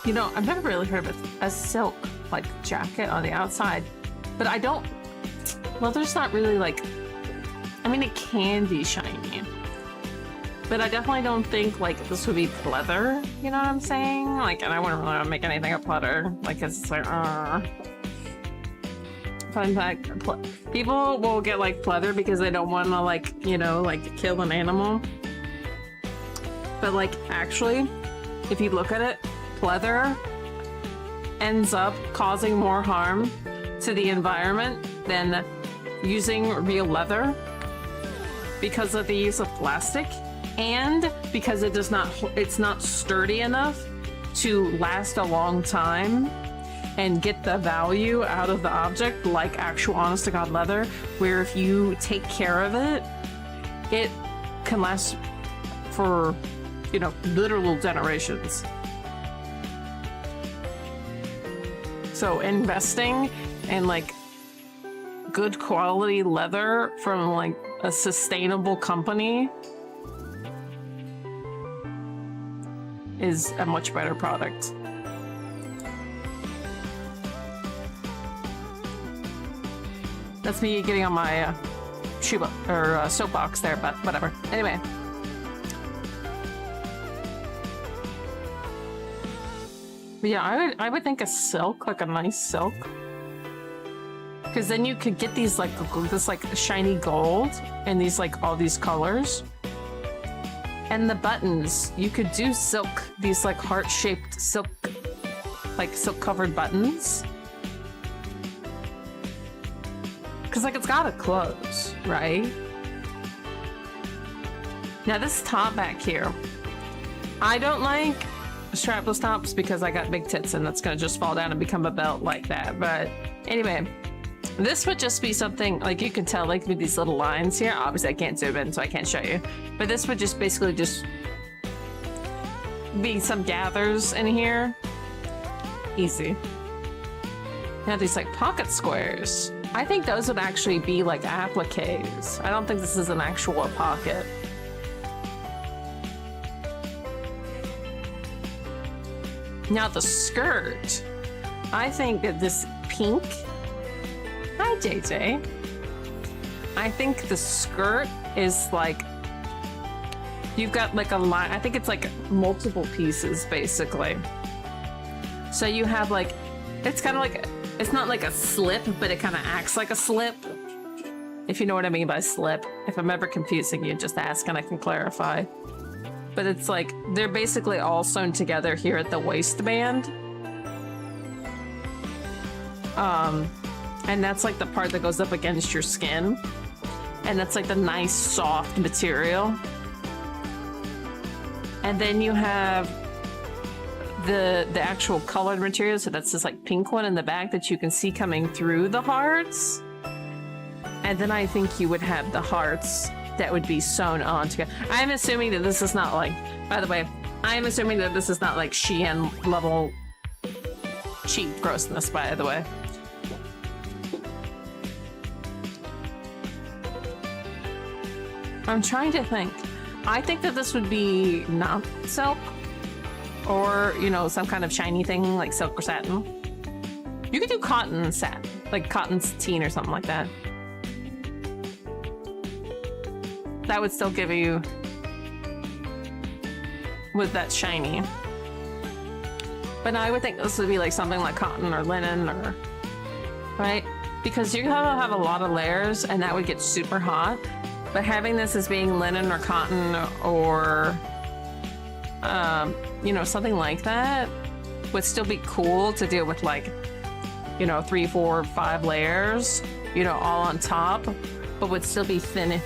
Speaker 3: you know, I've never really heard of a silk like jacket on the outside. But I don't, leather's not really like, I mean, it can be shiny, but I definitely don't think like this would be pleather, you know what I'm saying? Like, and I wouldn't really want to make anything of pleather, like it's like, fun fact, people will get like pleather because they don't want to like, you know, like kill an animal. But like, actually, if you look at it, pleather ends up causing more harm to the environment than using real leather, because of the use of plastic and because it's not sturdy enough to last a long time and get the value out of the object like actual honest to god leather, where if you take care of it, it can last for, you know, literal generations. So investing in like good quality leather from like a sustainable company is a much better product. That's me getting on my soapbox there, but whatever. Anyway. But yeah, I would think a silk, like a nice silk. Because then you could get these like this like shiny gold and these like all these colors. And the buttons, you could do silk, these like heart-shaped silk, like silk covered buttons. Because, like, it's gotta close, right? Now, this top back here, I don't like strapless tops because I got big tits and that's gonna just fall down and become a belt like that. But anyway, this would just be something, like, you can tell, like, with these little lines here. Obviously, I can't zoom in, so I can't show you. But this would just basically just be some gathers in here. Easy. Now, these, like, pocket squares. I think those would actually be, like, appliques. I don't think this is an actual pocket. Now, the skirt. I think that this pink... Hi, JJ. I think the skirt is like, you've got like a line, I think it's like multiple pieces basically. So you have like, it's kind of like, it's not like a slip, but it kind of acts like a slip. If you know what I mean by slip. If I'm ever confusing you, just ask and I can clarify. But it's like, they're basically all sewn together here at the waistband. And that's like the part that goes up against your skin. And that's like the nice soft material. And then you have the actual colored material. So that's this like pink one in the back that you can see coming through the hearts. And then I think you would have the hearts that would be sewn on together. I'm assuming that this is not like, by the way, I'm assuming that this is not like Shein level cheap grossness, by the way. I'm trying to think. I think that this would be not silk or, you know, some kind of shiny thing like silk or satin. You could do cotton satin, like cotton sateen or something like that. That would still give you with that shiny. But I would think this would be like something like cotton or linen or, right? Because you have a lot of layers and that would get super hot. But having this as being linen or cotton or, you know, something like that would still be cool to deal with, like, you know, 3, 4, 5 layers, you know, all on top, but would still be thin.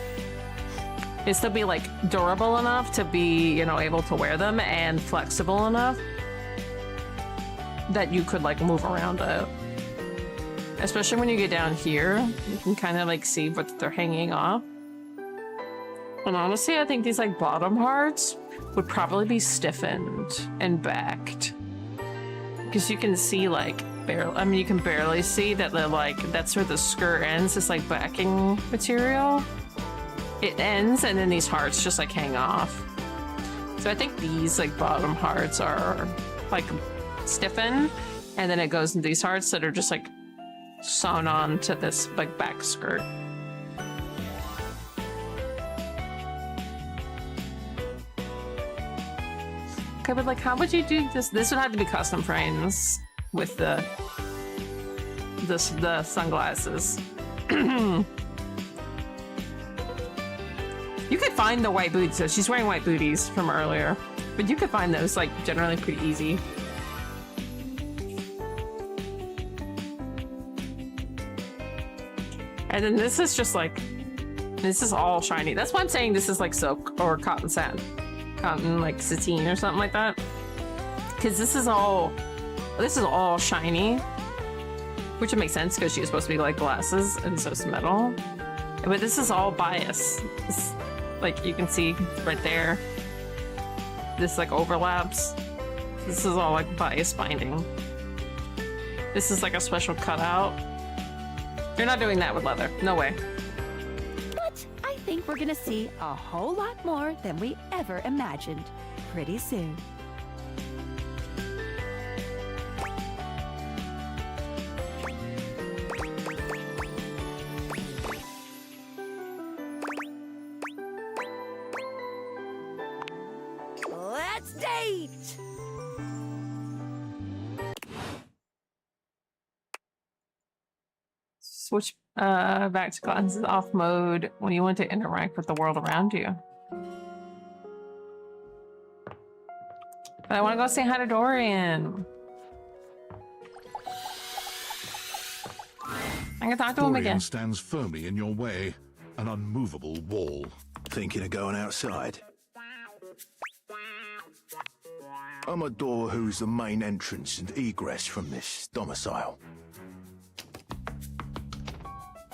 Speaker 3: It'd still be, like, durable enough to be, you know, able to wear them and flexible enough that you could, like, move around it. Especially when you get down here, you can kind of, like, see what they're hanging off. And honestly, I think these like bottom hearts would probably be stiffened and backed. Because you can see like, barely, I mean, you can barely see that they're like, that's where the skirt ends, this like backing material. It ends and then these hearts just like hang off. So I think these like bottom hearts are like stiffened and then it goes into these hearts that are just like sewn on to this like back skirt. Okay, but like, how would you do this? This would have to be custom frames with the sunglasses. You could find the white booties. So she's wearing white booties from earlier, but you could find those like generally pretty easy. And then this is just like, this is all shiny. That's why I'm saying this is like silk or cotton satin. Cotton like sateen or something like that, because this is all shiny, which would make sense because she's supposed to be like glasses and so it's metal. But this is all bias. This, like you can see right there, this like overlaps. This is all like bias binding. This is like a special cutout. You're not doing that with leather, no way.
Speaker 10: I think we're gonna see a whole lot more than we ever imagined pretty soon.
Speaker 14: Let's date!
Speaker 3: Switch back to classes off mode when you want to interact with the world around you. But I want to go say hi to Dorian. I can talk to him
Speaker 6: Dorian
Speaker 3: again.
Speaker 6: stands firmly in your way, an unmovable wall.
Speaker 12: Thinking of going outside? I'm a door who's the main entrance and egress from this domicile.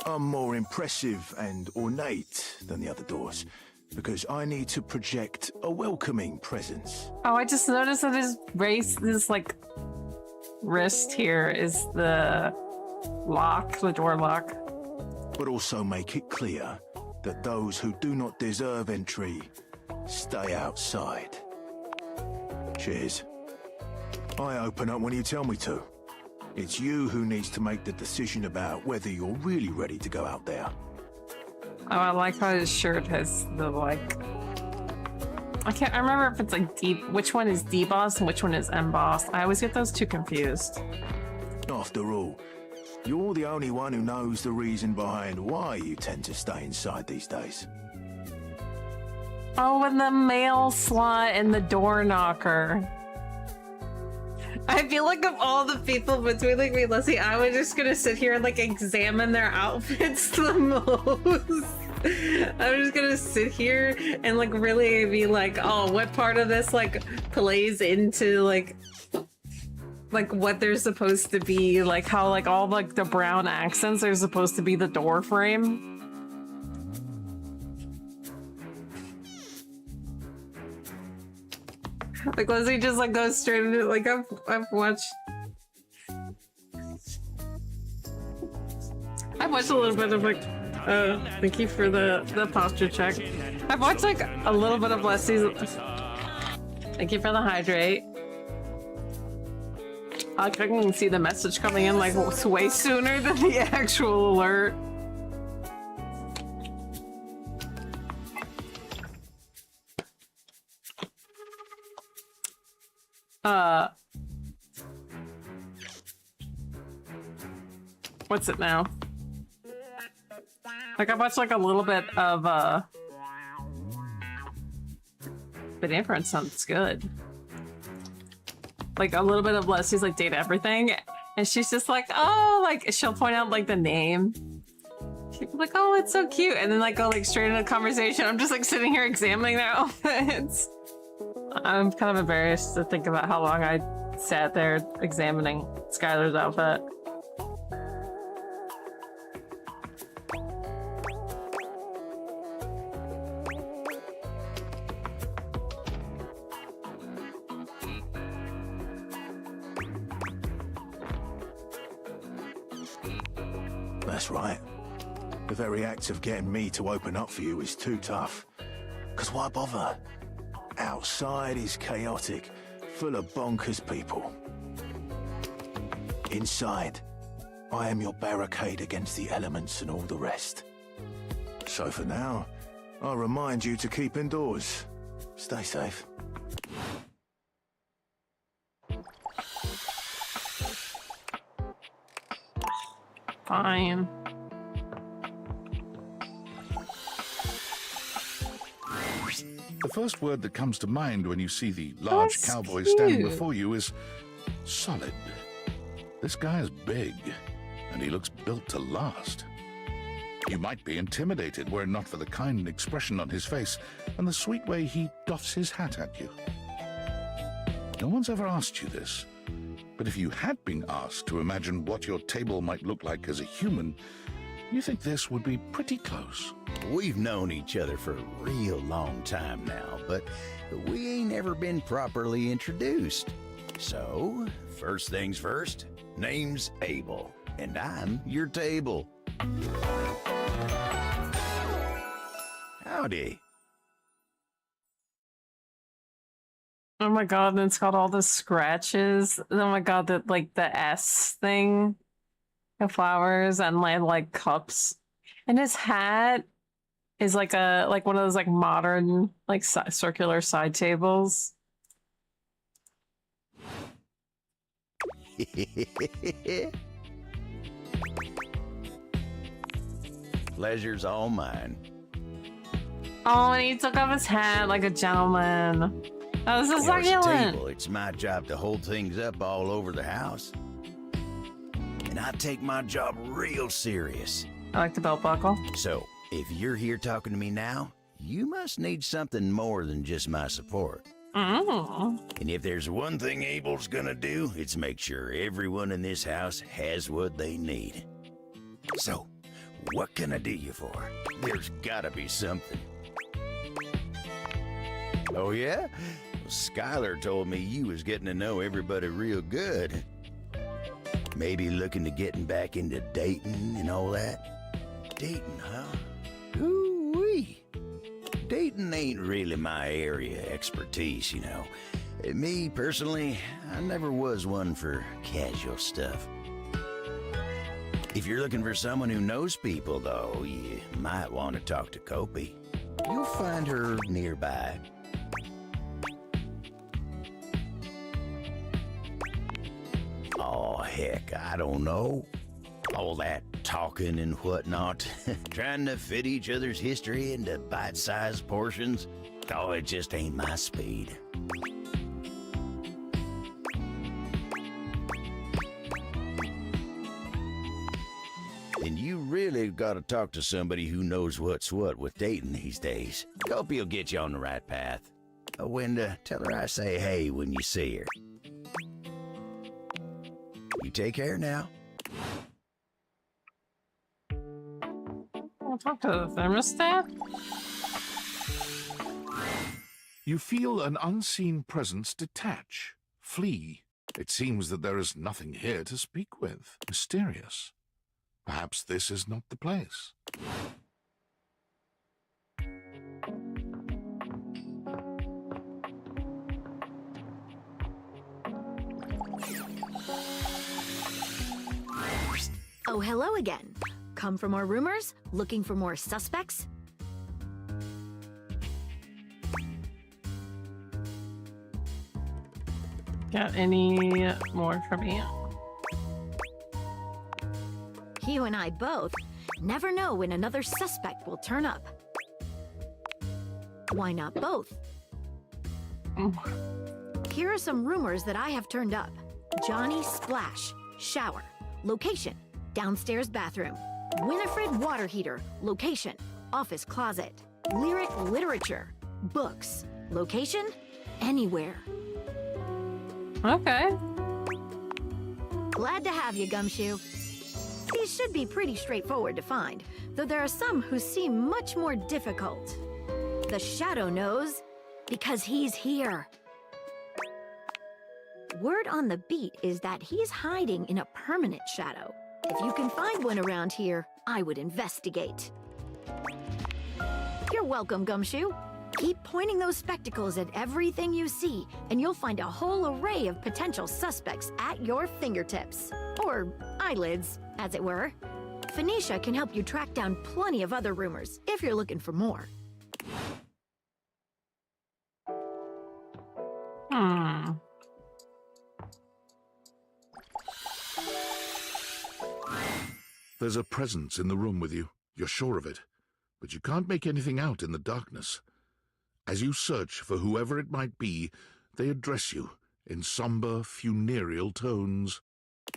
Speaker 12: I'm more impressive and ornate than the other doors, because I need to project a welcoming presence.
Speaker 3: Oh, I just noticed that his like wrist here is the lock, the door lock.
Speaker 12: But also make it clear that those who do not deserve entry stay outside. Cheers. I open up when you tell me to. It's you who needs to make the decision about whether you're really ready to go out there.
Speaker 3: Oh, I like how his shirt has the like. I remember if it's like deep. Which one is debossed and which one is embossed? I always get those two confused.
Speaker 12: After all, you're the only one who knows the reason behind why you tend to stay inside these days.
Speaker 3: Oh, and the mail slot and the door knocker. I feel like of all the people between like me and Leslie, I was just gonna sit here and like examine their outfits the most. I'm just gonna sit here and like really be like, oh, what part of this like plays into like what they're supposed to be, like how like all like the brown accents are supposed to be the door frame. Like Leslie just like goes straight into like I've watched a little bit of like thank you for the posture check. I've watched like a little bit of Leslie's. Thank you for the hydrate. I can see the message coming in like way sooner than the actual alert. What's it now? Like I watched like a little bit of but Inference sounds good. Like a little bit of Leslie's like Date Everything, and she's just like, oh, like she'll point out like the name. She'll be like, oh, it's so cute, and then like go like straight into conversation. I'm just like sitting here examining their outfits. I'm kind of embarrassed to think about how long I sat there examining Skylar's outfit.
Speaker 12: That's right. The very act of getting me to open up for you is too tough. 'Cause why bother? Outside is chaotic, full of bonkers people. Inside, I am your barricade against the elements and all the rest. So for now, I'll remind you to keep indoors. Stay safe.
Speaker 3: Fine.
Speaker 6: The first word that comes to mind when you see the large cowboy standing before you is solid. This guy is big, and he looks built to last. You might be intimidated were it not for the kind expression on his face and the sweet way he doffs his hat at you. No one's ever asked you this, but if you had been asked to imagine what your table might look like as a human, you think this would be pretty close.
Speaker 16: We've known each other for a real long time now, but we ain't ever been properly introduced. So, first things first, name's Abel, and I'm your table. Howdy.
Speaker 3: Oh my god, and it's got all the scratches. Oh my god, the like the S thing. The flowers and like cups. And his hat is like one of those like modern like circular side tables.
Speaker 16: Pleasure's all mine.
Speaker 3: Oh, and he took off his hat like a gentleman. That was a
Speaker 16: You're a
Speaker 3: succulent.
Speaker 16: table. It's my job to hold things up all over the house. And I take my job real serious.
Speaker 3: I like the belt buckle.
Speaker 16: So, if you're here talking to me now, you must need something more than just my support.
Speaker 3: Oh.
Speaker 16: And if there's one thing Abel's gonna do, it's make sure everyone in this house has what they need. So, what can I do you for? There's gotta be something. Oh yeah? Well, Skylar told me you was getting to know everybody real good. Maybe looking to getting back into dating and all that? Dating, huh? Ooh-wee. Dating ain't really my area of expertise, you know. Me, personally, I never was one for casual stuff. If you're looking for someone who knows people, though, you might want to talk to Kopi. You'll find her nearby. Oh, heck, I don't know. All that talking and whatnot, trying to fit each other's history into bite-sized portions. Oh, it just ain't my speed. And you really gotta talk to somebody who knows what's what with dating these days. Kopi will get you on the right path. Wenda, tell her I say hey when you see her. You take care now.
Speaker 3: I'll talk to the thermostat.
Speaker 6: You feel an unseen presence detach, flee. It seems that there is nothing here to speak with. Mysterious. Perhaps this is not the place.
Speaker 10: Oh, hello again. Come for more rumors? Looking for more suspects?
Speaker 3: Got any more from me?
Speaker 10: You and I both never know when another suspect will turn up. Why not both? Here are some rumors that I have turned up. Johnny Splash, shower. Location, downstairs bathroom. Winifred water heater, location, office closet. Lyric literature, books. Location, anywhere.
Speaker 3: Okay.
Speaker 10: Glad to have you, Gumshoe. These should be pretty straightforward to find, though there are some who seem much more difficult. The Shadow knows, because he's here. Word on the beat is that he's hiding in a permanent shadow. If you can find one around here, I would investigate. You're welcome, Gumshoe. Keep pointing those spectacles at everything you see, and you'll find a whole array of potential suspects at your fingertips. Or eyelids, as it were. Phoenicia can help you track down plenty of other rumors, if you're looking for more.
Speaker 6: There's a presence in the room with you. You're sure of it. But you can't make anything out in the darkness. As you search for whoever it might be, they address you in somber, funereal tones.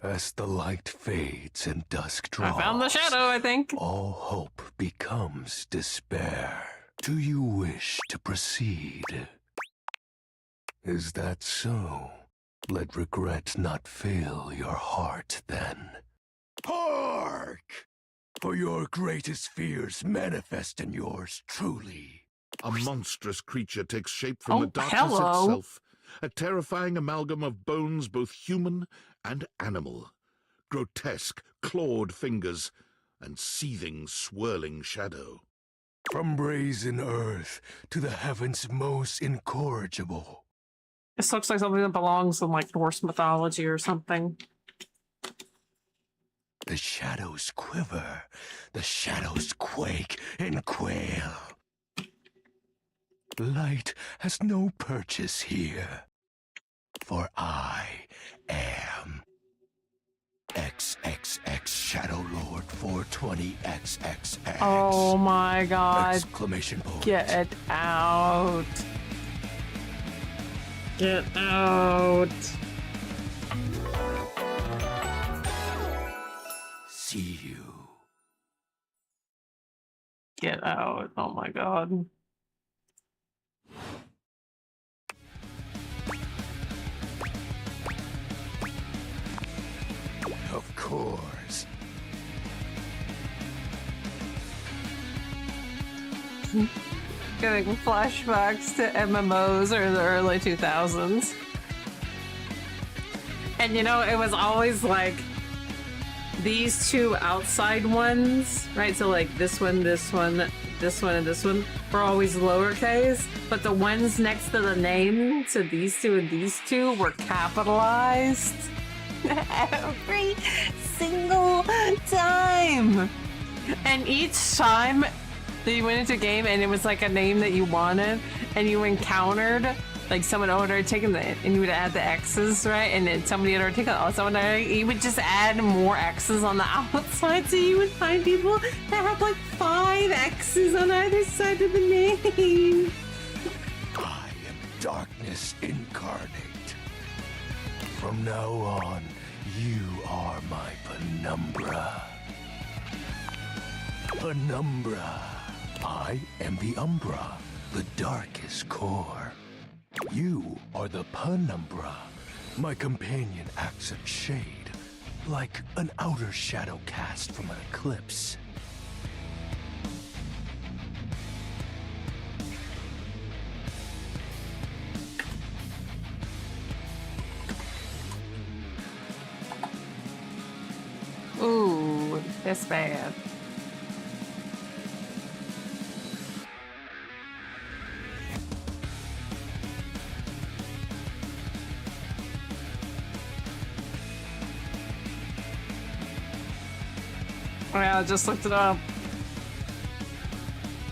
Speaker 17: As the light fades and dusk draws,
Speaker 3: I found the shadow, I think.
Speaker 17: All hope becomes despair. Do you wish to proceed? Is that so? Let regret not fill your heart then. Hark! For your greatest fears manifest in yours truly.
Speaker 6: A monstrous creature takes shape from the darkness
Speaker 3: hello.
Speaker 6: itself. A terrifying amalgam of bones both human and animal. Grotesque, clawed fingers, and seething, swirling shadow.
Speaker 17: From brazen earth to the heavens most incorrigible.
Speaker 3: This looks like something that belongs in like Norse mythology or something.
Speaker 17: The shadows quiver, the shadows quake and quail. Light has no purchase here, for I am XXX Shadow Lord 420XXX.
Speaker 3: Oh my god.
Speaker 17: Exclamation point.
Speaker 3: Get out. Get out. out. Oh my god.
Speaker 12: Of course.
Speaker 3: Getting flashbacks to MMOs or the early 2000s. And you know, it was always like these two outside ones, right? So like this one, and this one were always lowercase, but the ones next to the name, so these two and these two, were capitalized every single time. And each time that you went into a game and it was like a name that you wanted and you encountered like someone had already taken and you would add the X's, right? And then somebody had already taken you would just add more X's on the outside, so you would find people that have like 5 X's on either side of the name.
Speaker 12: I am darkness incarnate. From now on, you are my penumbra. Penumbra. I am the Umbra, the darkest core. You are the Penumbra. My companion acts in shade, like an outer shadow cast from an eclipse.
Speaker 3: Ooh, that's bad. Oh yeah, I just looked it up.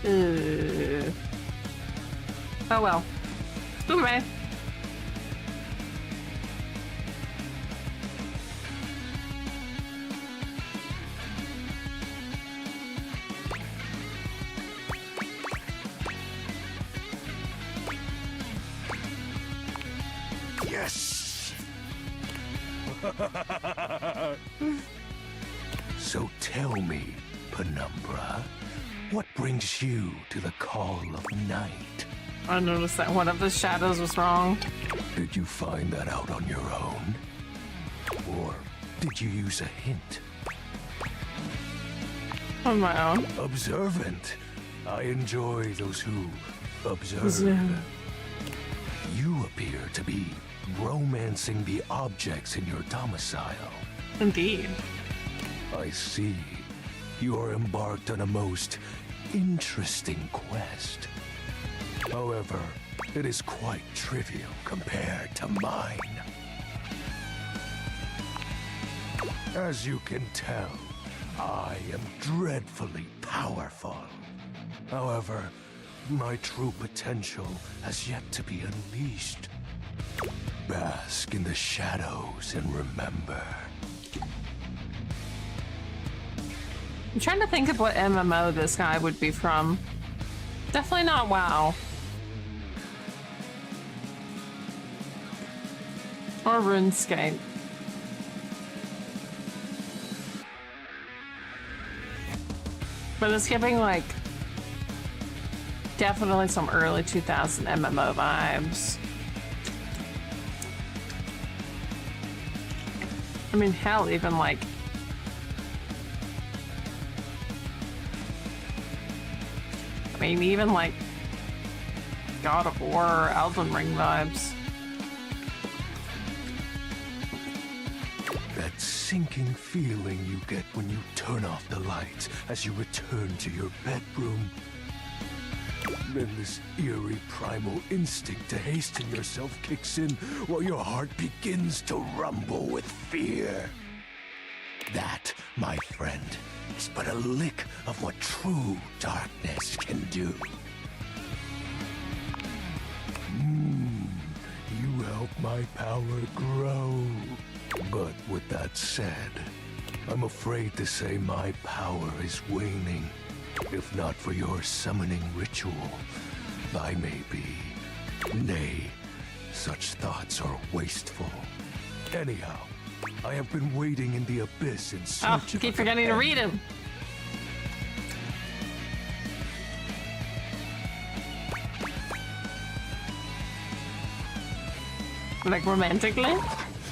Speaker 3: Oh well. Okay.
Speaker 12: Yes! So tell me, Penumbra, what brings you to the call of night?
Speaker 3: I noticed that one of the shadows was wrong.
Speaker 12: Did you find that out on your own? Or did you use a hint?
Speaker 3: On my own.
Speaker 12: Observant. I enjoy those who observe. You appear to be romancing the objects in your domicile.
Speaker 3: Indeed.
Speaker 12: I see. You are embarked on a most interesting quest. However, it is quite trivial compared to mine. As you can tell, I am dreadfully powerful. However, my true potential has yet to be unleashed. Bask in the shadows and remember.
Speaker 3: I'm trying to think of what MMO this guy would be from. Definitely not WoW. Or RuneScape. But it's giving like definitely some early 2000 MMO vibes. I mean, hell, even like even like God of War or Elden Ring vibes.
Speaker 12: That sinking feeling you get when you turn off the lights as you return to your bedroom. Then this eerie primal instinct to hasten yourself kicks in while your heart begins to rumble with fear. That, my friend, is but a lick of what true darkness can do. You help my power grow. But with that said, I'm afraid to say my power is waning. If not for your summoning ritual, I may be. Nay, such thoughts are wasteful. Anyhow, I have been waiting in the abyss in search
Speaker 3: Oh,
Speaker 12: of
Speaker 3: keep forgetting to read him. Like romantically?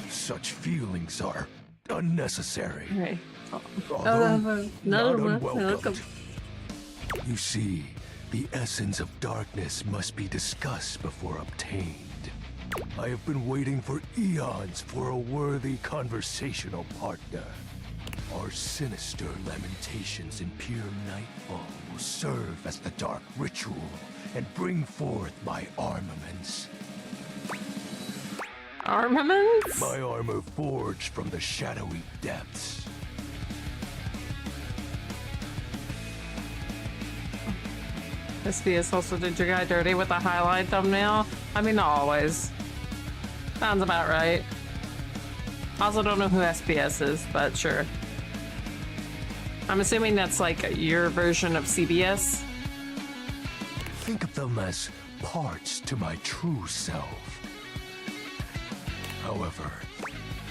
Speaker 17: Such feelings are unnecessary.
Speaker 2: Right.
Speaker 17: Although
Speaker 2: No,
Speaker 17: not
Speaker 2: welcome.
Speaker 17: unwelcome. You see, the essence of darkness must be discussed before obtained. I have been waiting for eons for a worthy conversational partner. Our sinister lamentations in pure nightfall will serve as the dark ritual and bring forth my armaments.
Speaker 3: Armaments?
Speaker 17: My armor forged from the shadowy depths.
Speaker 3: SBS also did your guy dirty with a highlight thumbnail? I mean, not always. Sounds about right. Also don't know who SBS is, but sure. I'm assuming that's like your version of CBS.
Speaker 17: Think of them as parts to my true self. However,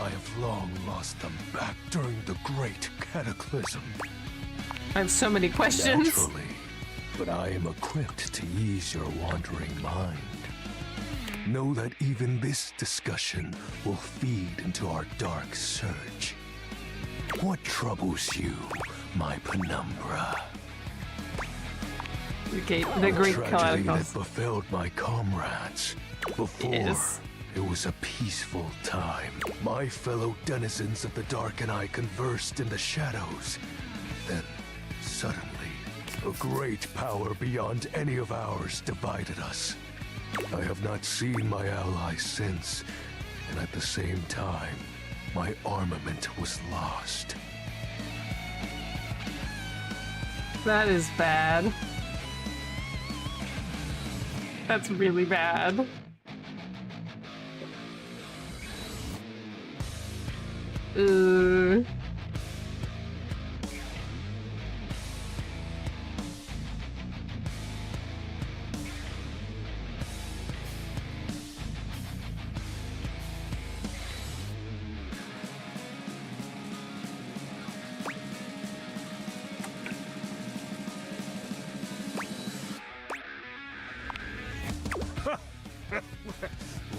Speaker 17: I have long lost them back during the Great Cataclysm.
Speaker 3: I have so many questions.
Speaker 17: Naturally, but I am equipped to ease your wandering mind. Know that even this discussion will feed into our dark search. What troubles you, my penumbra?
Speaker 3: The Greek
Speaker 17: tragedy that
Speaker 3: Cataclysm.
Speaker 17: befell my comrades. Before,
Speaker 3: Yes.
Speaker 17: it was a peaceful time. My fellow denizens of the dark and I conversed in the shadows. Then, suddenly, a great power beyond any of ours divided us. I have not seen my allies since, and at the same time, my armament was lost.
Speaker 3: That is bad. That's really bad.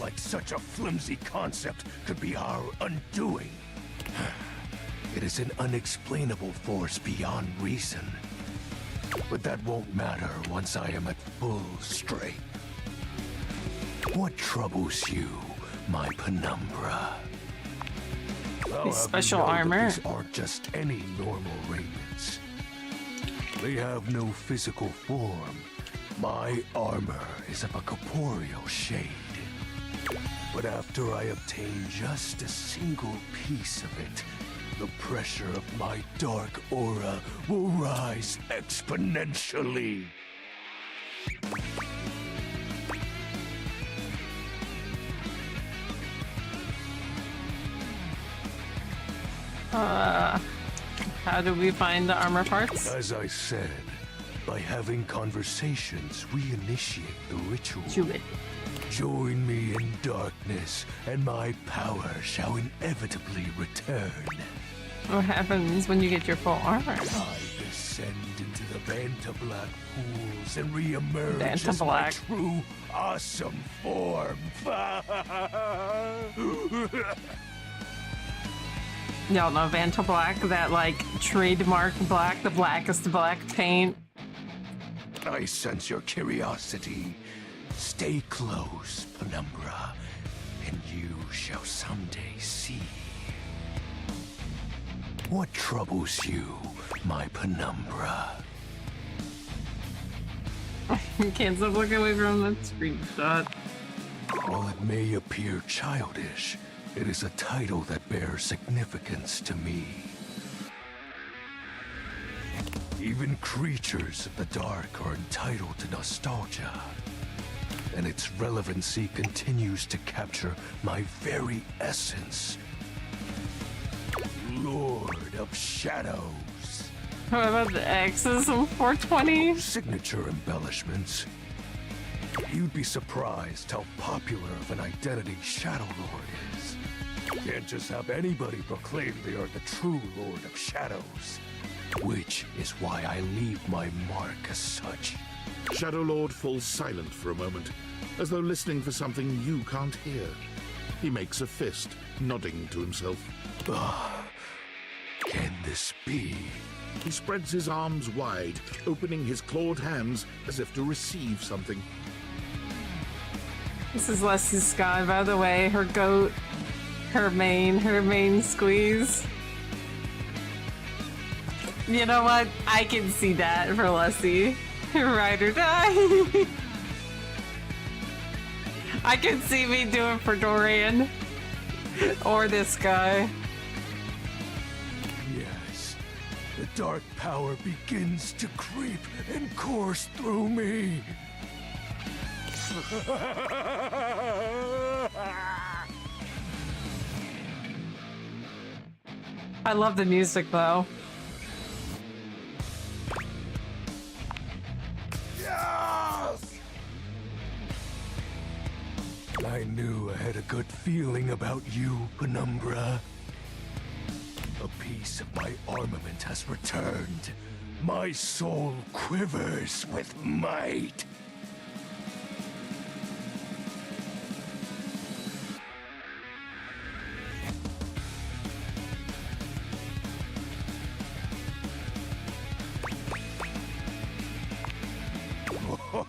Speaker 17: Like such a flimsy concept could be our undoing. It is an unexplainable force beyond reason. But that won't matter once I am at full strength. What troubles you, my penumbra? I'll
Speaker 3: special
Speaker 17: have you know that
Speaker 3: armor.
Speaker 17: These aren't just any normal raiments. They have no physical form. My armor is of a corporeal shade. But after I obtain just a single piece of it, the pressure of my dark aura will rise exponentially.
Speaker 3: How do we find the armor parts?
Speaker 17: As I said, by having conversations, we initiate the ritual. Join me in darkness, and my power shall inevitably return.
Speaker 3: What happens when you get your full armor?
Speaker 17: I descend into the Vanta Black pools and re-emerge
Speaker 3: Vanta
Speaker 17: as my
Speaker 3: Black.
Speaker 17: true, awesome form.
Speaker 3: Y'all know Vanta Black, that like trademark black, the blackest black paint.
Speaker 17: I sense your curiosity. Stay close, Penumbra, and you shall someday see. What troubles you, my Penumbra?
Speaker 3: You can't stop looking away from the screenshot.
Speaker 17: While it may appear childish, it is a title that bears significance to me. Even creatures of the dark are entitled to nostalgia. And its relevancy continues to capture my very essence. Lord of Shadows.
Speaker 3: What about the X's on 420?
Speaker 17: Signature embellishments. You'd be surprised how popular of an identity Shadow Lord is. Can't just have anybody proclaim they are the true Lord of Shadows. Which is why I leave my mark as such.
Speaker 6: Shadow Lord falls silent for a moment, as though listening for something you can't hear. He makes a fist, nodding to himself.
Speaker 17: Can this be?
Speaker 6: He spreads his arms wide, opening his clawed hands as if to receive something.
Speaker 3: This is Leslie Sky, by the way. Her goat, her main squeeze. You know what? I can see that for Leslie. Ride or die. I can see me doing for Dorian. Or this guy.
Speaker 17: Yes. The dark power begins to creep and course through me.
Speaker 3: I love the music though.
Speaker 17: Yes! I knew I had a good feeling about you, Penumbra. A piece of my armament has returned. My soul quivers with might.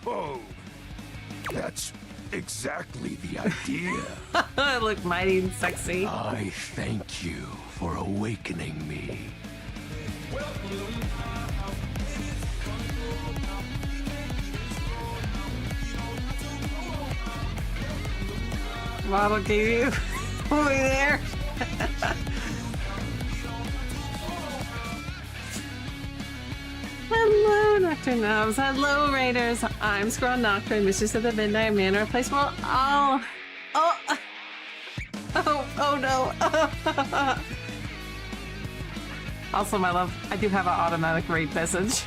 Speaker 17: Oh, that's exactly the idea.
Speaker 3: I look mighty and sexy.
Speaker 17: I thank you for awakening me.
Speaker 3: Model gave you over there. Hello, Nocturne Knobs. Hello, Raiders. I'm Squirrel Nocturne, Mistress of the Midnight Manor, a place where oh no. Also, my love, I do have an automatic raid message.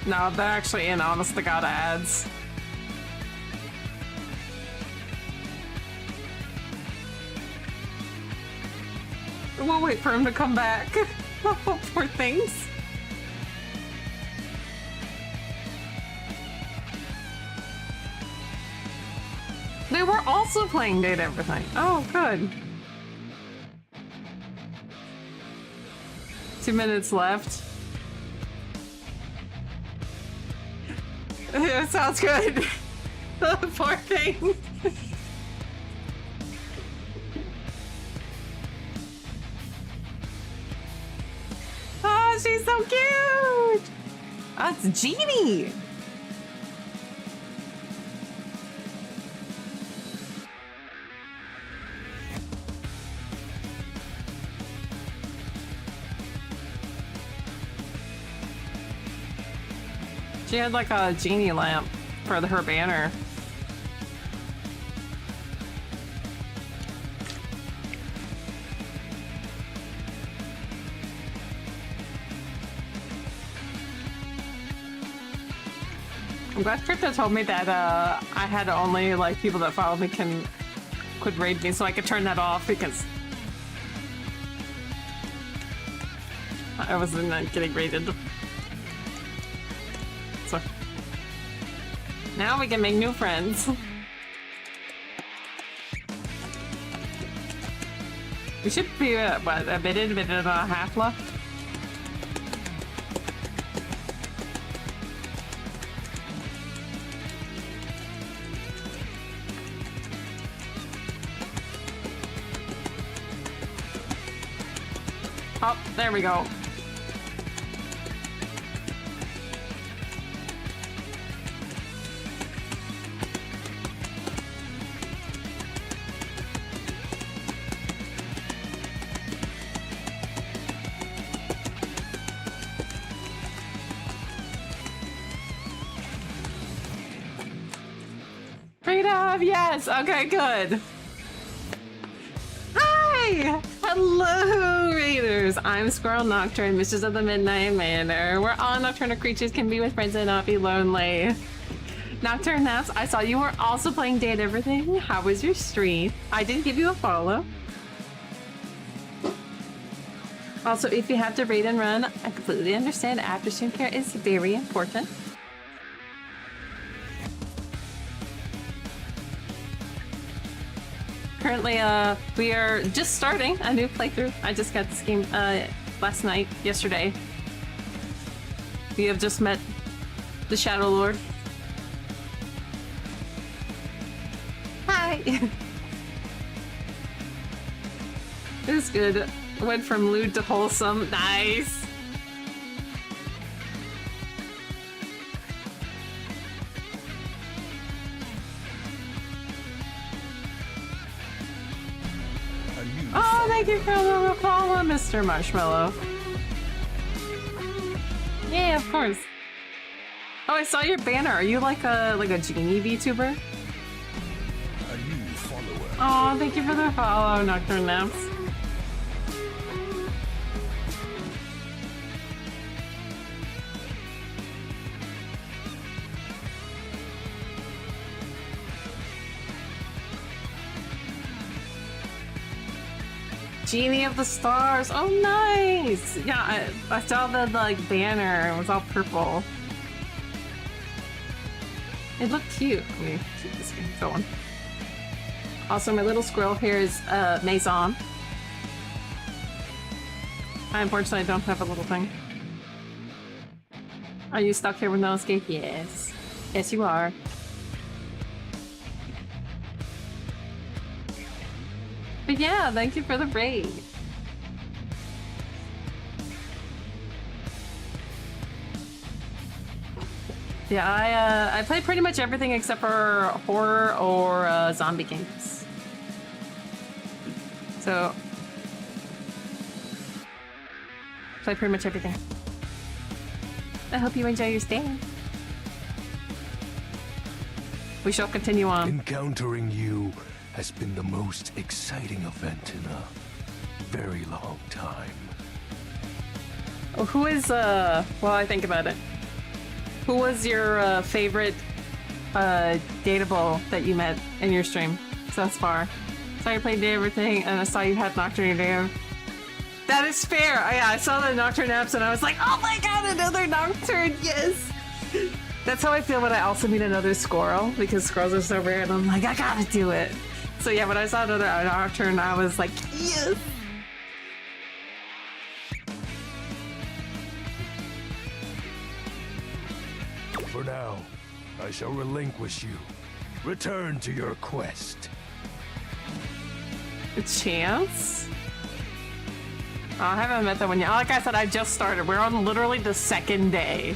Speaker 3: No, they're actually in honest to God ads. We'll wait for him to come back. Poor things. They were also playing Date Everything. Oh, good. 2 minutes left. It sounds good. Poor thing. Oh, she's so cute. That's Jeannie. She had like a genie lamp for her banner. I'm glad Crypto told me that I had only like people that follow me could raid me, so I could turn that off because I wasn't getting raided. So now we can make new friends. We should be what, a minute and a half left. Oh, there we go. Freedom, yes. Okay, good. Hi! Hello, Raiders! I'm Squirrel Nocturne, Mistress of the Midnight Manor, where all nocturnal creatures can be with friends and not be lonely. Nocturne Naps, I saw you were also playing Date Everything. How was your stream? I did give you a follow. Also, if you have to raid and run, I completely understand. After stream care is very important. Currently, we are just starting a new playthrough. I just got this game last night, yesterday. We have just met the Shadow Lord. Hi! It was good. Went from lewd to wholesome. Nice! Oh, thank you for the follow, Mr. Marshmallow. Yeah, of course. Oh, I saw your banner. Are you like a genie VTuber? Oh, thank you for the follow, Nocturne Naps. Genie of the Stars. Oh, nice. Yeah, I saw the like banner. It was all purple. It looked cute. Let me keep this game going. Also, my little squirrel here is Maison. I unfortunately don't have a little thing. Are you stuck here with no escape? Yes. Yes, you are. But yeah, thank you for the raid. Yeah, I play pretty much everything except for horror or zombie games. So, play pretty much everything. I hope you enjoy your stay. We shall continue on.
Speaker 17: Encountering you has been the most exciting event in a very long time.
Speaker 3: Oh, who is, while I think about it, who was your favorite dateable that you met in your stream thus far? Saw you played everything, and I saw you had Nocturne Day. That is fair. I saw the Nocturne apps, and I was like, oh my god, another Nocturne, yes! That's how I feel when I also meet another squirrel, because squirrels are so rare, and I'm like, I gotta do it. So yeah, when I saw another Nocturne, I was like, yes!
Speaker 17: For now, I shall relinquish you. Return to your quest.
Speaker 3: A chance? Oh, I haven't met that one yet. Like I said, I just started. We're on literally the second day.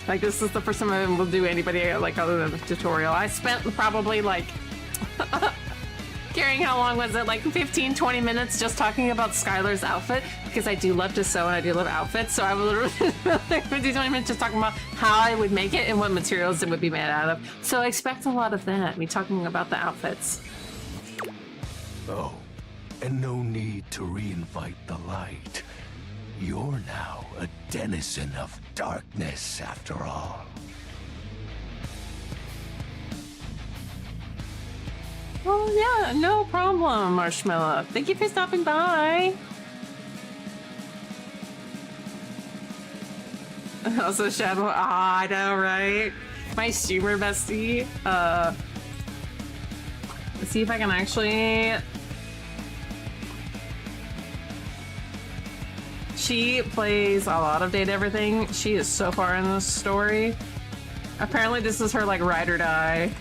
Speaker 3: Like, this is the first time I will do anybody like other than the tutorial. I spent probably like Carrying, how long was it? Like 15, 20 minutes just talking about Skylar's outfit, because I do love to sew and I do love outfits. So I would literally 15, 20 minutes just talking about how I would make it and what materials it would be made out of. So I expect a lot of that, me talking about the outfits.
Speaker 17: Oh, and no need to reinvite the light. You're now a denizen of darkness, after all.
Speaker 3: Oh yeah, no problem, Marshmallow. Thank you for stopping by. Also, Shadow. Ah, I know, right? My streamer bestie. Let's see if I can actually. She plays a lot of Date Everything. She is so far in this story. Apparently, this is her like ride or die.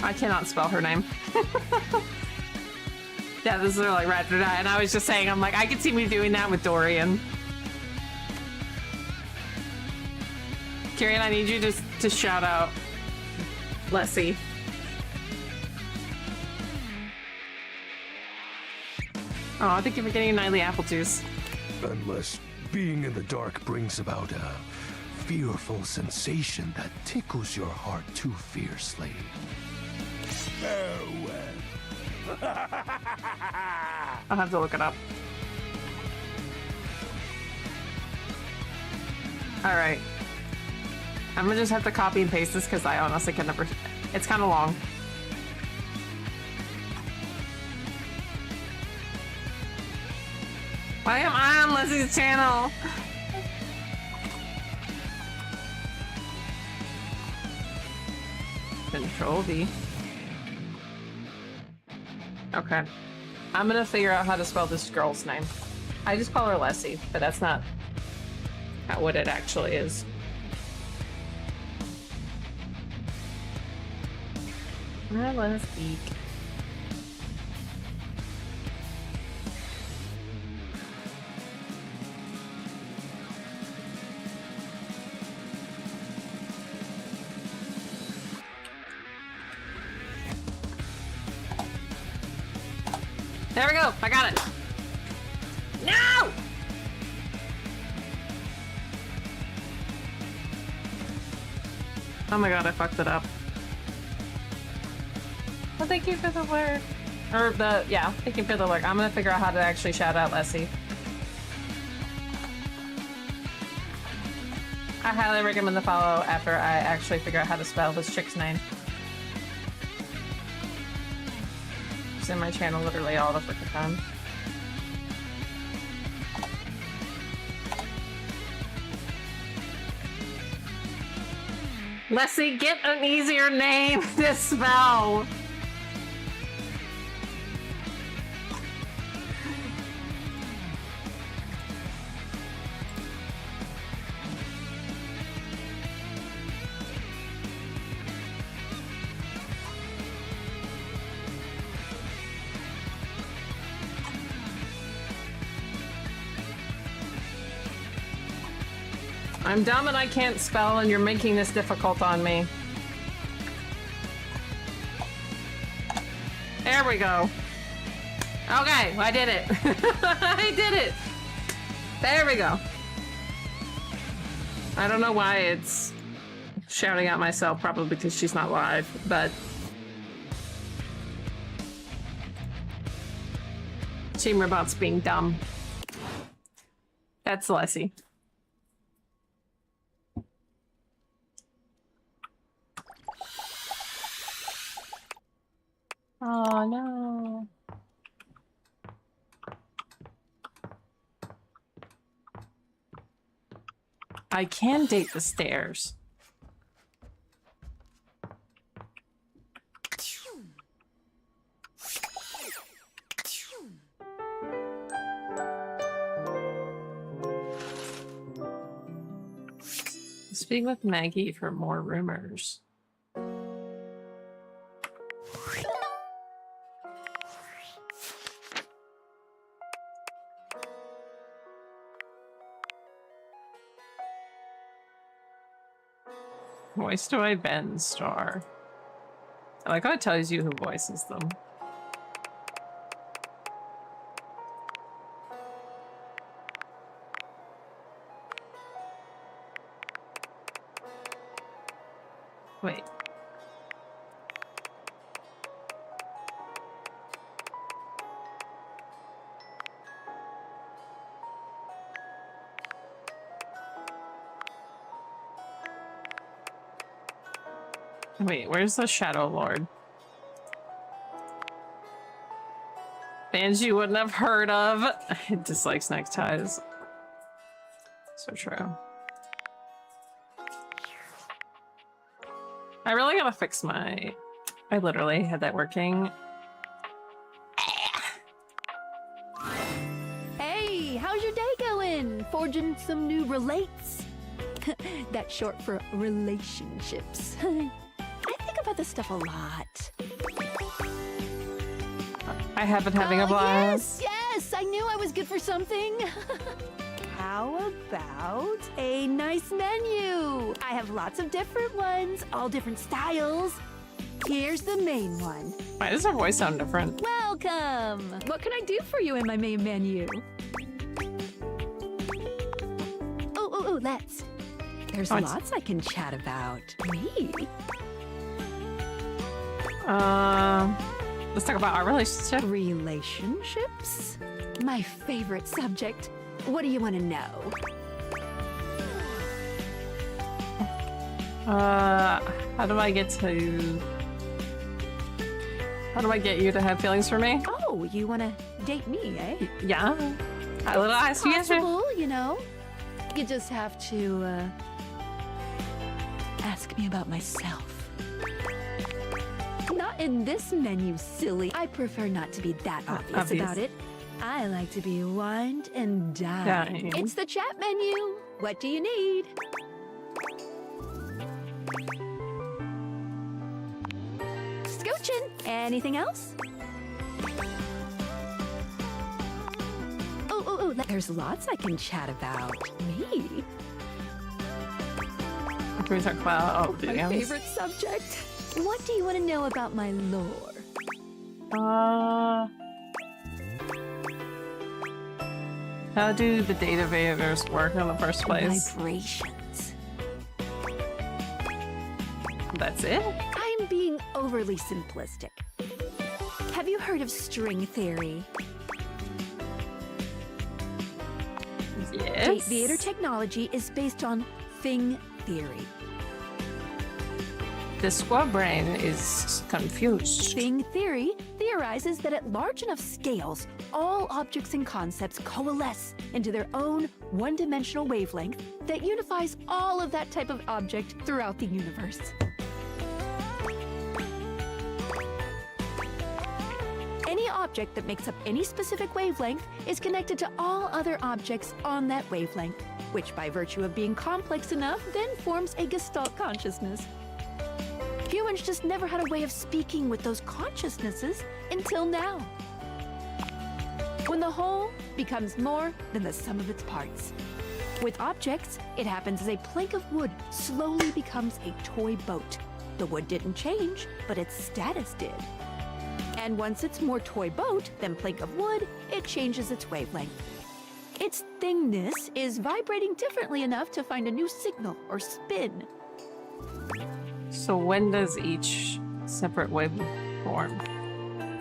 Speaker 3: I cannot spell her name. Yeah, this is her like ride or die, and I was just saying, I'm like, I could see me doing that with Dorian. Kieran, I need you to shout out Lessie. Oh, thank you for getting a nightly apple juice.
Speaker 17: Unless being in the dark brings about a fearful sensation that tickles your heart too fiercely.
Speaker 7: Farewell.
Speaker 3: I'll have to look it up. Alright. I'm gonna just have to copy and paste this because I honestly can never... It's kind of long. I am on Leslie's channel. Control V. Okay. I'm gonna figure out how to spell this girl's name. I just call her Leslie, but that's not what it actually is. Let us speak. There we go. I got it. No! Oh my god, I fucked it up. Well, thank you for the work. Or the, yeah, thank you for the work. I'm gonna figure out how to actually shout out Leslie. I highly recommend the follow after I actually figure out how to spell this chick's name. It's in my channel literally all the freaking time. Leslie, get an easier name to spell! I'm dumb and I can't spell and you're making this difficult on me. There we go. Okay, I did it. I did it. There we go. I don't know why it's shouting at myself, probably because she's not live, but Team Robot's being dumb. That's Leslie. Oh no. I can date the stairs. Speak with Maggie for more rumors. Voice do I Ben star? I like how it tells you who voices them. Wait. Wait, where's the Shadow Lord? Bands you wouldn't have heard of. It dislikes neckties. So true. I really gotta fix my... I literally had that working.
Speaker 10: Hey, how's your day going? Forging some new relates? That's short for relationships. I think about this stuff a lot.
Speaker 3: I have been having a blast.
Speaker 10: Yes, I knew I was good for something. How about a nice menu? I have lots of different ones, all different styles. Here's the main one.
Speaker 3: Why does her voice sound different?
Speaker 10: Welcome! What can I do for you in my main menu? Oh, let's. There's lots I can chat about. Me?
Speaker 3: Let's talk about our relationship.
Speaker 10: Relationships? My favorite subject. What do you want to know?
Speaker 3: How do I get to... How do I get you to have feelings for me?
Speaker 10: Oh, you want to date me, eh?
Speaker 3: Yeah. A little ice to get
Speaker 10: Possible, you know. You just have to ask me about myself. Not in this menu, silly. I prefer not to be that obvious about it. I like to be wined and dined. It's the chat menu. What do you need? Scoochin'. Anything else? Oh, there's lots I can chat about. Me?
Speaker 3: Can we talk about
Speaker 10: My favorite subject. What do you want to know about my lore?
Speaker 3: How do the data evaders work in the first place?
Speaker 10: Vibrations.
Speaker 3: That's it?
Speaker 10: I'm being overly simplistic. Have you heard of string theory?
Speaker 3: Yes.
Speaker 10: Aviator technology is based on thing theory.
Speaker 3: The squad brain is confused.
Speaker 10: Thing theory theorizes that at large enough scales, all objects and concepts coalesce into their own one-dimensional wavelength that unifies all of that type of object throughout the universe. Any object that makes up any specific wavelength is connected to all other objects on that wavelength, which by virtue of being complex enough then forms a Gestalt consciousness. Humans just never had a way of speaking with those consciousnesses until now. When the whole becomes more than the sum of its parts. With objects, it happens as a plank of wood slowly becomes a toy boat. The wood didn't change, but its status did. And once it's more toy boat than plank of wood, it changes its wavelength. Its thingness is vibrating differently enough to find a new signal or spin.
Speaker 3: So when does each separate wave form?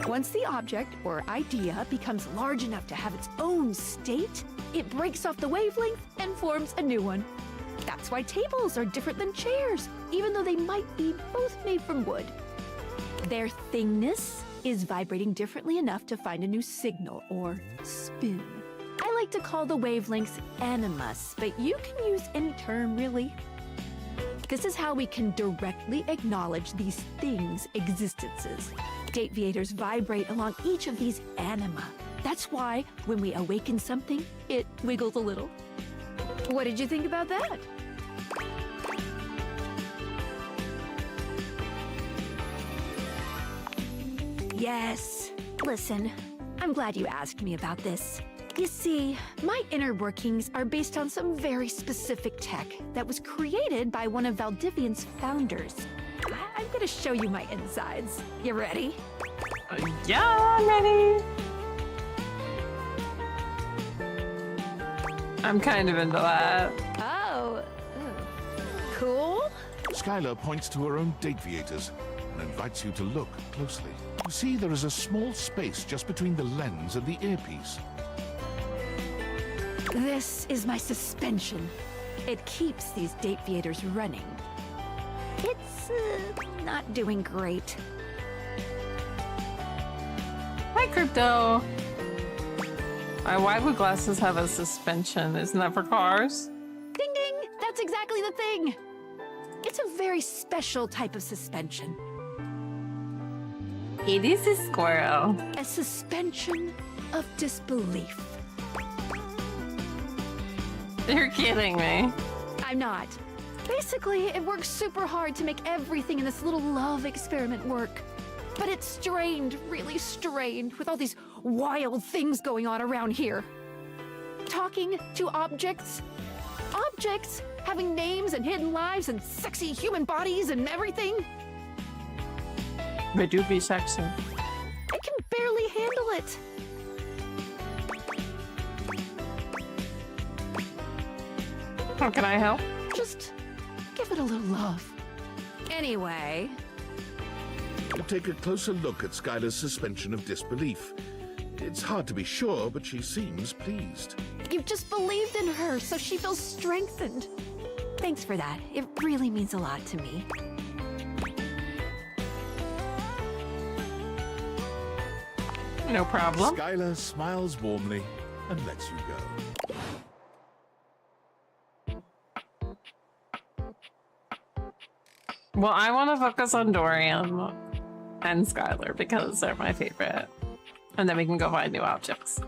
Speaker 10: Once the object or idea becomes large enough to have its own state, it breaks off the wavelength and forms a new one. That's why tables are different than chairs, even though they might be both made from wood. Their thingness is vibrating differently enough to find a new signal or spin. I like to call the wavelengths animus, but you can use any term really. This is how we can directly acknowledge these things' existences. Dateviators vibrate along each of these anima. That's why when we awaken something, it wiggles a little. What did you think about that? Yes. Listen, I'm glad you asked me about this. You see, my inner workings are based on some very specific tech that was created by one of Valdivian's founders. I'm gonna show you my insides. You ready?
Speaker 3: Yeah, I'm ready. I'm kind of into that.
Speaker 10: Oh. Cool.
Speaker 6: Skylar points to her own Dateviators and invites you to look closely. You see there is a small space just between the lens and the earpiece.
Speaker 10: This is my suspension. It keeps these Dateviators running. It's not doing great.
Speaker 3: Hi, Crypto. Why would glasses have a suspension? Isn't that for cars?
Speaker 10: Ding ding! That's exactly the thing! It's a very special type of suspension.
Speaker 3: It is a squirrel.
Speaker 10: A suspension of disbelief.
Speaker 3: You're kidding me.
Speaker 10: I'm not. Basically, it works super hard to make everything in this little love experiment work. But it's strained, really strained, with all these wild things going on around here. Talking to objects. Objects having names and hidden lives and sexy human bodies and everything.
Speaker 3: They do be sexy.
Speaker 10: I can barely handle it.
Speaker 3: How can I help?
Speaker 10: Just give it a little love. Anyway.
Speaker 6: You take a closer look at Skylar's suspension of disbelief. It's hard to be sure, but she seems pleased.
Speaker 10: You've just believed in her, so she feels strengthened. Thanks for that. It really means a lot to me.
Speaker 3: No problem.
Speaker 6: Skylar smiles warmly and lets you go.
Speaker 3: Well, I want to focus on Dorian and Skylar because they're my favorite. And then we can go find new objects.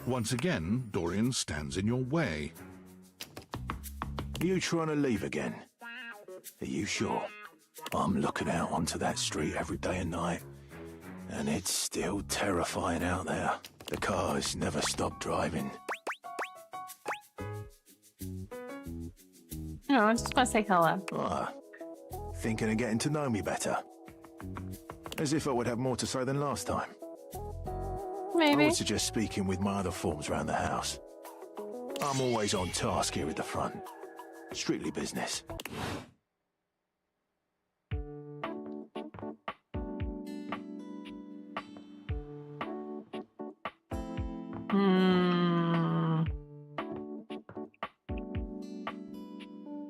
Speaker 6: Once again, Dorian stands in your way.
Speaker 12: Are you trying to leave again? Are you sure? I'm looking out onto that street every day and night, and it's still terrifying out there. The cars never stop driving.
Speaker 3: No, I just want to say hello.
Speaker 12: Ah, thinking of getting to know me better. As if I would have more to say than last time.
Speaker 3: Maybe.
Speaker 12: I would suggest speaking with my other forms around the house. I'm always on task here at the front. Strictly business.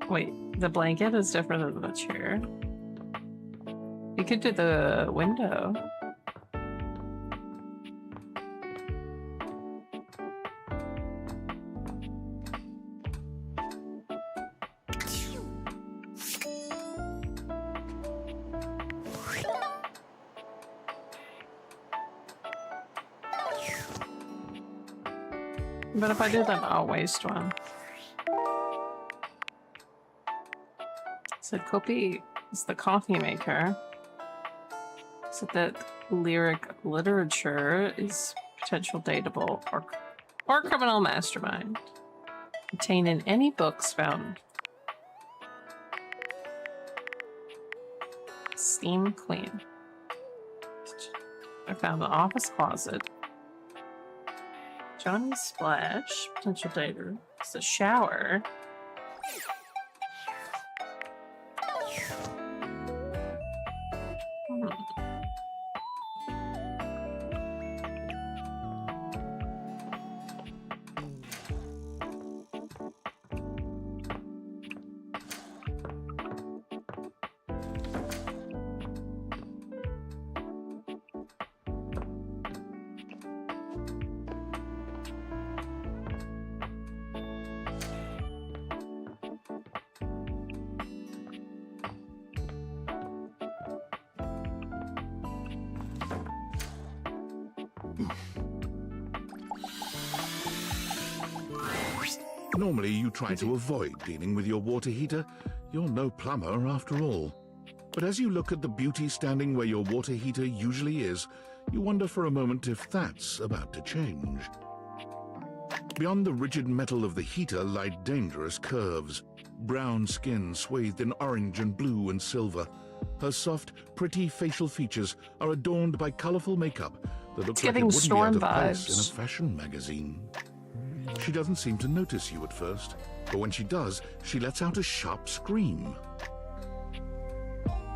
Speaker 3: Wait, the blanket is different than the chair. You could do the window. But if I do that, I'll waste one. So Kopi is the coffee maker. So that lyric literature is potential dateable or criminal mastermind. Contained in any books found. Steam clean. I found the office closet. Johnny Splash, potential dater. It's a shower.
Speaker 6: Normally, you try to avoid dealing with your water heater. You're no plumber after all. But as you look at the beauty standing where your water heater usually is, you wonder for a moment if that's about to change. Beyond the rigid metal of the heater lie dangerous curves. Brown skin swathed in orange and blue and silver. Her soft, pretty facial features are adorned by colorful makeup that looks like it wouldn't be out of place in a fashion magazine. She doesn't seem to notice you at first, but when she does, she lets out a sharp scream.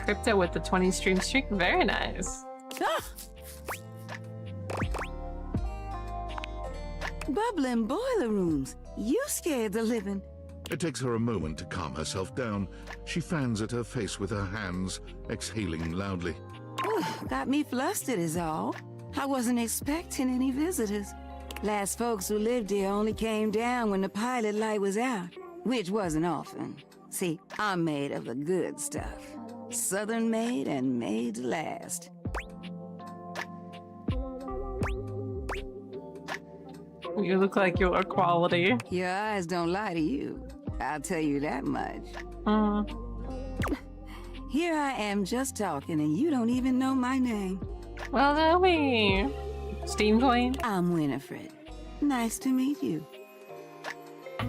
Speaker 3: Crypto with the 20 stream streak, very nice.
Speaker 18: Ah! Bubbling boiler rooms. You scared the living.
Speaker 6: It takes her a moment to calm herself down. She fans at her face with her hands, exhaling loudly.
Speaker 18: Got me flustered is all. I wasn't expecting any visitors. Last folks who lived here only came down when the pilot light was out, which wasn't often. See, I'm made of the good stuff. Southern made and made to last.
Speaker 3: You look like you're quality.
Speaker 18: Your eyes don't lie to you. I'll tell you that much. Here I am just talking and you don't even know my name.
Speaker 3: Well, know me. Steam Queen?
Speaker 18: I'm Winifred. Nice to meet you. How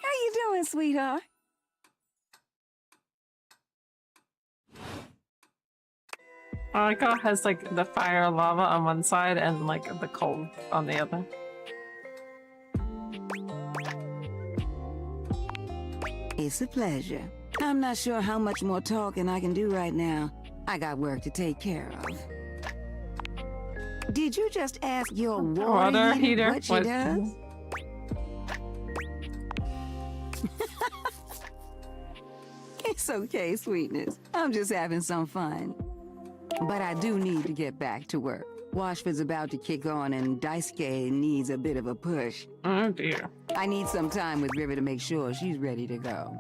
Speaker 18: you doing, sweetheart?
Speaker 3: I like how it has like the fire lava on one side and like the cold on the other.
Speaker 18: It's a pleasure. I'm not sure how much more talking I can do right now. I got work to take care of. Did you just ask your
Speaker 3: Water
Speaker 18: water heater
Speaker 3: heater?
Speaker 18: what she
Speaker 3: What?
Speaker 18: does? It's okay, sweetness. I'm just having some fun. But I do need to get back to work. Washford's about to kick on and Daisuke needs a bit of a push.
Speaker 3: Oh dear.
Speaker 18: I need some time with River to make sure she's ready to go.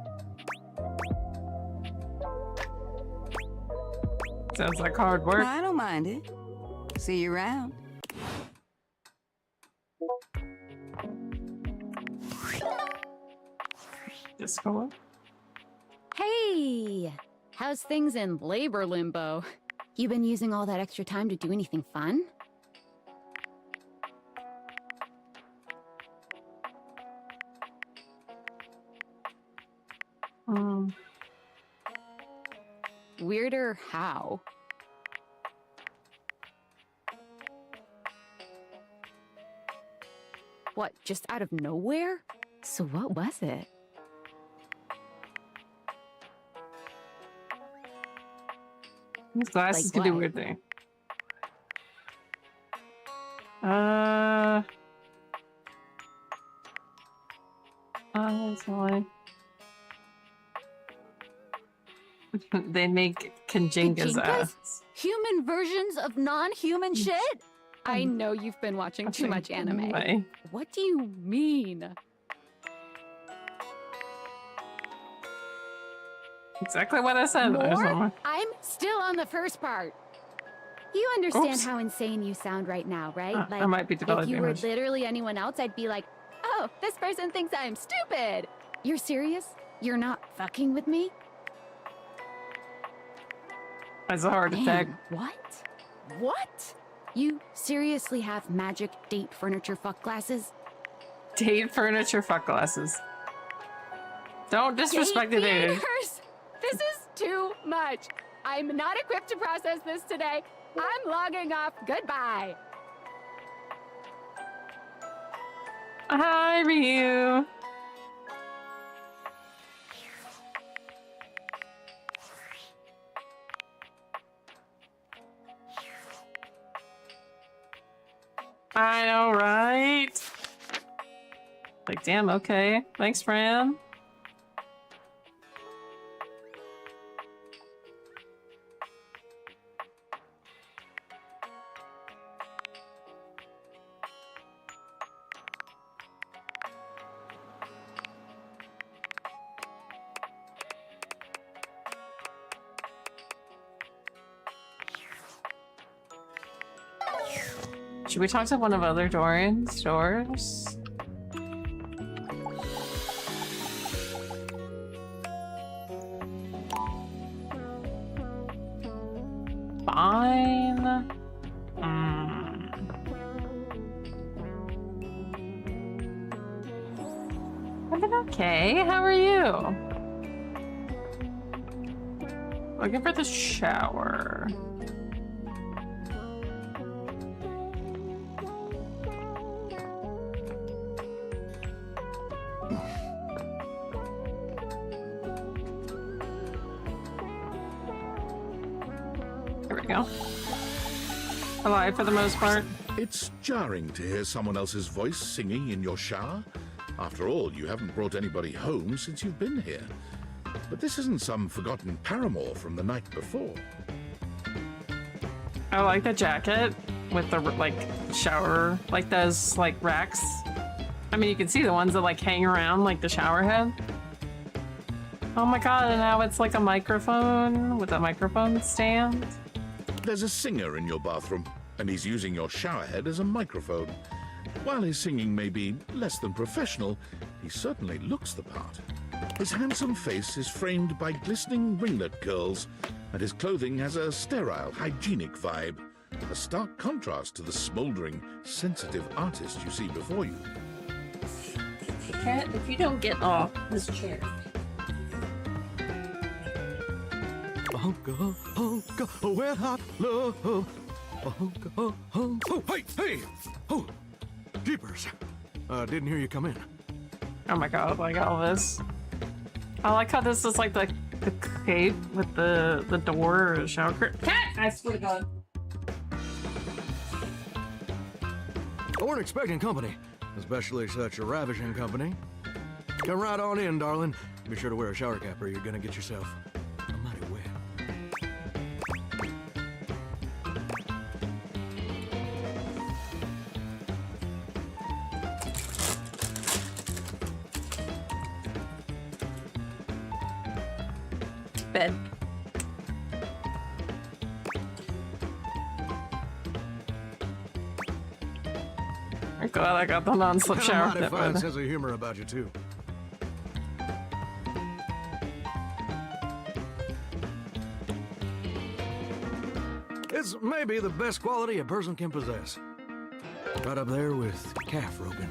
Speaker 3: Sounds like hard work.
Speaker 18: I don't mind it. See you around.
Speaker 3: Disco.
Speaker 5: Hey! How's things in labor limbo? You been using all that extra time to do anything fun? Weirder how? What, just out of nowhere? So what was it?
Speaker 3: These glasses
Speaker 5: Like
Speaker 3: can do
Speaker 5: what?
Speaker 3: weird things. That's fine. They make Kanjinga's ass.
Speaker 5: Human versions of non-human shit? I know you've been watching too much anime.
Speaker 3: Why?
Speaker 5: What do you mean?
Speaker 3: Exactly what I said. There's no
Speaker 5: More?
Speaker 3: more.
Speaker 5: I'm still on the first part. You understand
Speaker 3: Oops.
Speaker 5: how insane you sound right now, right?
Speaker 3: I might be
Speaker 5: if
Speaker 3: developing
Speaker 5: you were
Speaker 3: image.
Speaker 5: literally anyone else, I'd be like, oh, this person thinks I'm stupid. You're serious? You're not fucking with me?
Speaker 3: That's a heart attack.
Speaker 5: Man, what? What? You seriously have magic date furniture fuck glasses?
Speaker 3: Date furniture fuck glasses. Don't disrespect the
Speaker 5: Date
Speaker 3: dude.
Speaker 5: theaters? This is too much. I'm not equipped to process this today. I'm logging off. Goodbye.
Speaker 3: Hi, Ryu. I know, right? Like, damn, okay. Thanks, Fran. Should we talk to one of other Dorian's stores? Fine. I've been okay. How are you? Looking for the shower. Here we go. Alive for the most part.
Speaker 6: It's jarring to hear someone else's voice singing in your shower. After all, you haven't brought anybody home since you've been here. But this isn't some forgotten paramour from the night before.
Speaker 3: I like the jacket with the like shower, like those like racks. I mean, you can see the ones that like hang around like the shower head. Oh my god, and now it's like a microphone with a microphone stand.
Speaker 6: There's a singer in your bathroom, and he's using your shower head as a microphone. While his singing may be less than professional, he certainly looks the part. His handsome face is framed by glistening ringlet curls, and his clothing has a sterile, hygienic vibe, a stark contrast to the smouldering, sensitive artist you see before you.
Speaker 2: Cat, if you don't get off this chair.
Speaker 8: Honka, honka, wet hot love. Honka, honka. Oh, hey! Oh, jeepers. Didn't hear you come in.
Speaker 3: Oh my god, like all this. I like how this is like the cape with the door or shower curtain. Cat! I swear to god.
Speaker 19: I weren't expecting company, especially such a ravishing company. Come right on in, darling. Be sure to wear a shower cap or you're gonna get yourself a mighty wet.
Speaker 3: Bed. I'm glad I got the non-slip
Speaker 19: And
Speaker 3: shower.
Speaker 19: a mighty fine sense of humor about you, too. It's maybe the best quality a person can possess. Right up there with calf roping.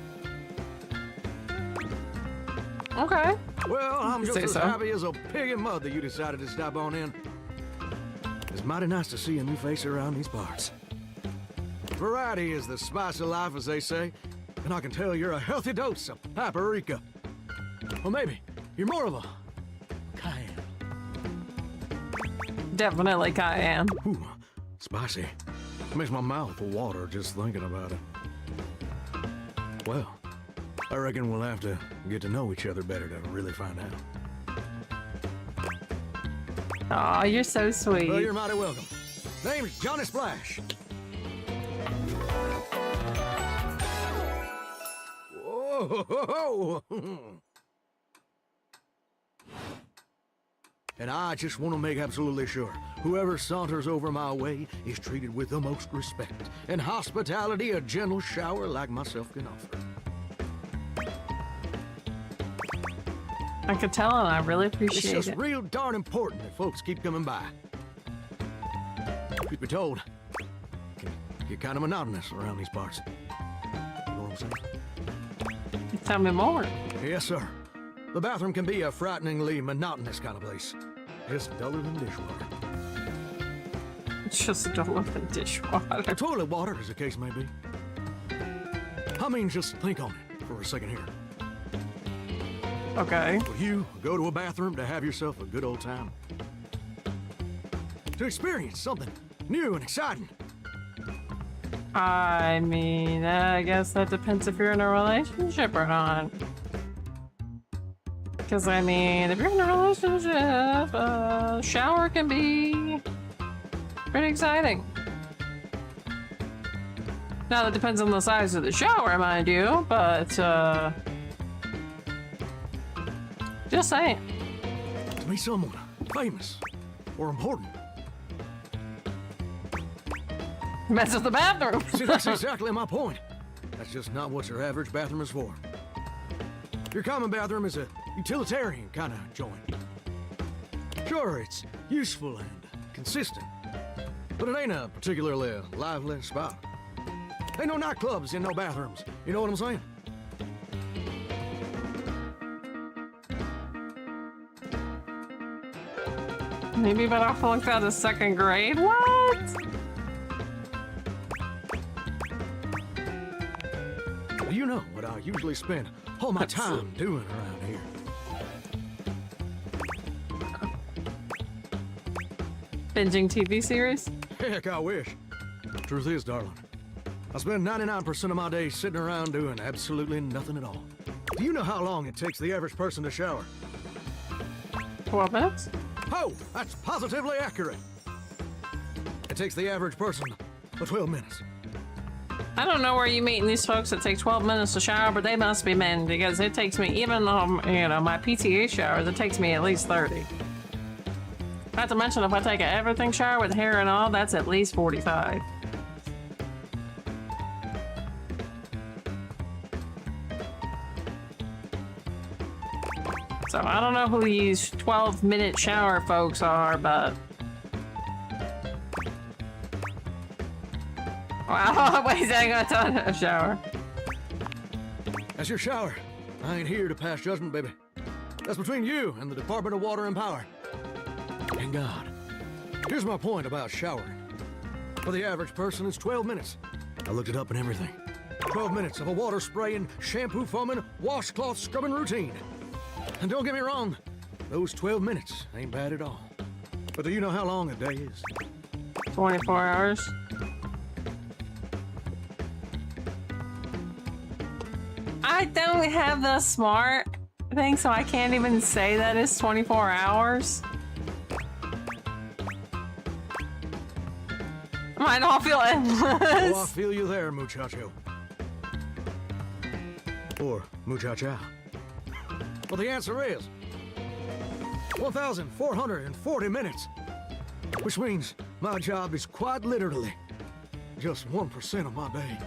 Speaker 3: Okay.
Speaker 19: Well, I'm just
Speaker 3: Say
Speaker 19: as
Speaker 3: so.
Speaker 19: happy as a pig in mud that you decided to stop on in. It's mighty nice to see a new face around these parts. Variety is the spice of life, as they say, and I can tell you're a healthy dose of paprika. Or maybe you're more of a cayenne.
Speaker 3: Definitely cayenne.
Speaker 19: Ooh, spicy. Makes my mouth water just thinking about it. Well, I reckon we'll have to get to know each other better to really find out.
Speaker 3: Aw, you're so sweet.
Speaker 19: Well, you're mighty welcome. Name's Johnny Splash. Whoa! And I just want to make absolutely sure whoever saunters over my way is treated with the most respect and hospitality a gentle shower like myself can offer.
Speaker 3: I could tell, and I really
Speaker 19: It's
Speaker 3: appreciate
Speaker 19: just
Speaker 3: it.
Speaker 19: real darn important that folks keep coming by. Truth be told, it can get kind of monotonous around these parts. You know what I'm saying?
Speaker 3: Tell me more.
Speaker 19: Yes, sir. The bathroom can be a frighteningly monotonous kind of place. Just duller than dishwater.
Speaker 3: It's just duller than dishwater.
Speaker 19: Or toilet water, as the case may be. I mean, just think on it for a second here.
Speaker 3: Okay.
Speaker 19: Will you go to a bathroom to have yourself a good old time? To experience something new and exciting.
Speaker 3: I mean, I guess that depends if you're in a relationship or not. Because, I mean, if you're in a relationship, shower can be pretty exciting. Now, that depends on the size of the shower, mind you, but, just saying.
Speaker 19: To meet someone famous or important.
Speaker 3: Mess with the bathroom.
Speaker 19: See, that's exactly my point. That's just not what your average bathroom is for. Your common bathroom is a utilitarian kind of joint. Sure, it's useful and consistent, but it ain't a particularly lively spot. Ain't no nightclubs in no bathrooms. You know what I'm saying?
Speaker 3: Maybe but I flunked out of second grade? What?
Speaker 19: Do you know what I usually spend all my time doing around here?
Speaker 3: Binging TV series?
Speaker 19: Heck, I wish. Truth is, darling, I spend 99% of my day sitting around doing absolutely nothing at all. Do you know how long it takes the average person to shower?
Speaker 3: 12 minutes?
Speaker 19: Oh, that's positively accurate. It takes the average person 12 minutes.
Speaker 3: I don't know where you meeting these folks that take 12 minutes to shower, but they must be men because it takes me, even you know, my PTA showers, it takes me at least 30. Not to mention if I take an everything shower with hair and all, that's at least 45. So I don't know who these 12-minute shower folks are, but... Wow, wait a second, I thought a shower.
Speaker 19: That's your shower. I ain't here to pass judgment, baby. That's between you and the Department of Water and Power. And God. Here's my point about showering. For the average person, it's 12 minutes. I looked it up and everything. 12 minutes of a water spraying, shampoo foaming, washcloth scrubbing routine. And don't get me wrong, those 12 minutes ain't bad at all. But do you know how long a day is?
Speaker 3: 24 hours. I don't have the smart thing, so I can't even say that it's 24 hours. Might all feel endless.
Speaker 19: Oh, I feel you there, muchacho. Or muchacha. Well, the answer is 1,440 minutes. Which means my job is quite literally just 1% of my day.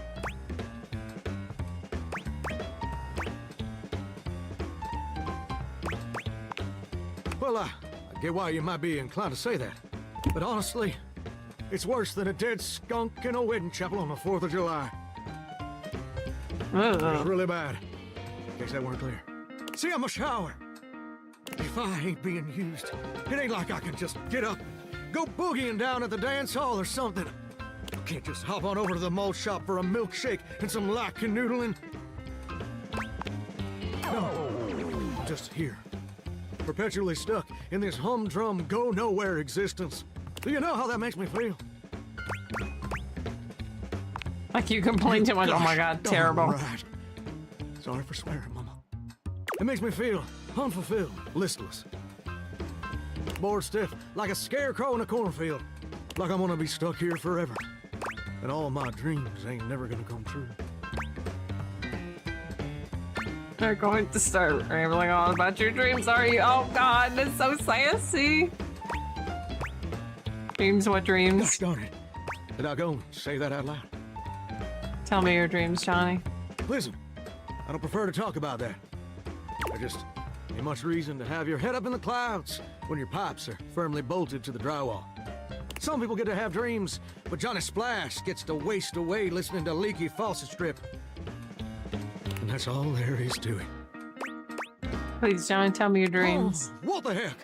Speaker 19: Well, I get why you might be inclined to say that. But honestly, it's worse than a dead skunk in a wedding chapel on the 4th of July. It's really bad. In case that weren't clear. See, I'm a shower. If I ain't being used, it ain't like I can just get up, go boogieing down at the dance hall or something. I can't just hop on over to the mall shop for a milkshake and some light canoodling. No, I'm just here, perpetually stuck in this humdrum, go-nowhere existence. Do you know how that makes me feel?
Speaker 3: Like you complain too much. Oh my god, terrible.
Speaker 19: Right. Sorry for swearing, Mama. It makes me feel unfulfilled, listless. Bored stiff, like a scarecrow in a cornfield. Like I'm gonna be stuck here forever. And all my dreams ain't never gonna come true.
Speaker 3: They're going to start rambling on about your dreams, are you? Oh god, that's so sassy. Dreams, what dreams?
Speaker 19: Gosh darn it. Did I go and say that out loud?
Speaker 3: Tell me your dreams, Johnny.
Speaker 19: Listen, I don't prefer to talk about that. There just ain't much reason to have your head up in the clouds when your pipes are firmly bolted to the drywall. Some people get to have dreams, but Johnny Splash gets to waste away listening to Leaky Faucet Strip. And that's all there is to it.
Speaker 3: Please, Johnny, tell me your dreams.
Speaker 19: Oh, what the heck?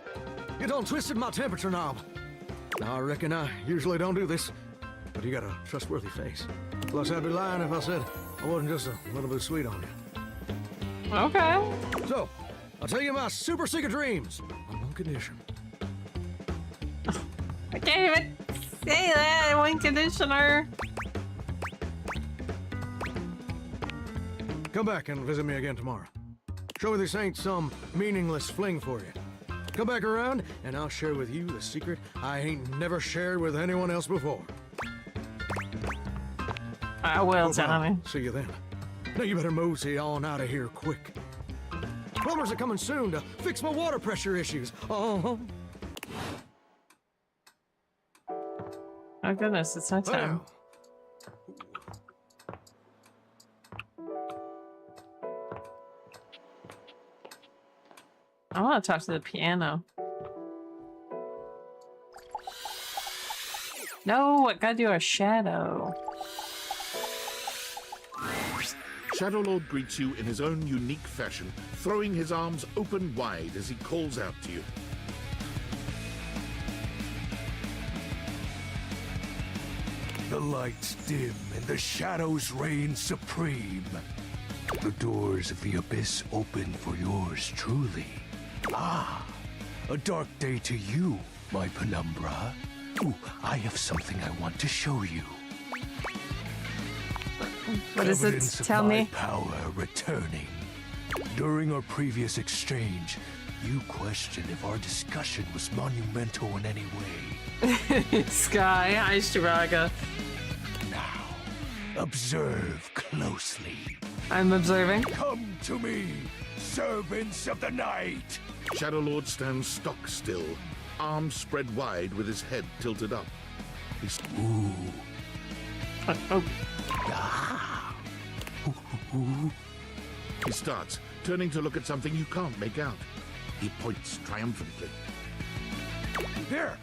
Speaker 19: You done twisted my temperature knob. Now, I reckon I usually don't do this, but you got a trustworthy face. Plus, I'd be lying if I said I wasn't just a little bit sweet on you.
Speaker 3: Okay.
Speaker 19: So, I'll tell you my super secret dreams on one condition.
Speaker 3: I can't even say that in one conditioner.
Speaker 19: Come back and visit me again tomorrow. Show me this ain't some meaningless fling for you. Come back around, and I'll share with you the secret I ain't never shared with anyone else before.
Speaker 3: I will, Johnny.
Speaker 19: See you then. Now you better mosey on out of here quick. Plumbers are coming soon to fix my water pressure issues. Oh
Speaker 3: goodness, it's night time. I want to talk to the piano. No, I gotta do a shadow.
Speaker 6: Shadowlord greets you in his own unique fashion, throwing his arms open wide as he calls out to you.
Speaker 17: The lights dim and the shadows reign supreme. The doors of the abyss open for yours truly. Ah, a dark day to you, my penumbra. Ooh, I have something I want to show you.
Speaker 3: What is it?
Speaker 17: Evidence of
Speaker 3: Tell
Speaker 17: my
Speaker 3: me.
Speaker 17: power returning. During our previous exchange, you questioned if our discussion was monumental in any way.
Speaker 3: Sky, hi, Shiraga.
Speaker 17: Now, observe closely.
Speaker 3: I'm observing.
Speaker 17: Come to me, servants of the night.
Speaker 6: Shadowlord stands stock still, arms spread wide with his head tilted up. He's... He starts, turning to look at something you can't make out. He points triumphantly.
Speaker 17: There!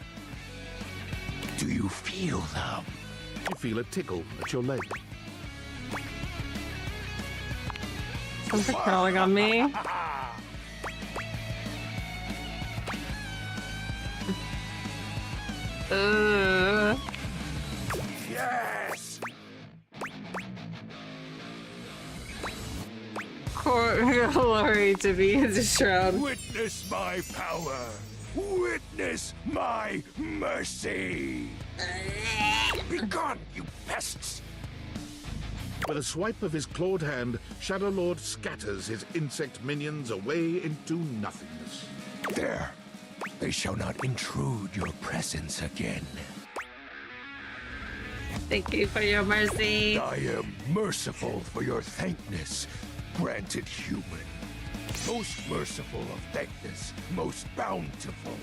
Speaker 17: Do you feel them?
Speaker 6: You feel a tickle at your leg.
Speaker 3: Something crawling on me.
Speaker 17: Yes!
Speaker 3: Glory to be his shroud.
Speaker 17: Witness my power! Witness my mercy! Be gone, you pests!
Speaker 6: With a swipe of his clawed hand, Shadow Lord scatters his insect minions away into nothingness.
Speaker 17: There. They shall not intrude your presence again.
Speaker 2: Thank you for your mercy.
Speaker 17: I am merciful for your thankness, granted human. Most merciful of thankness, most bountiful.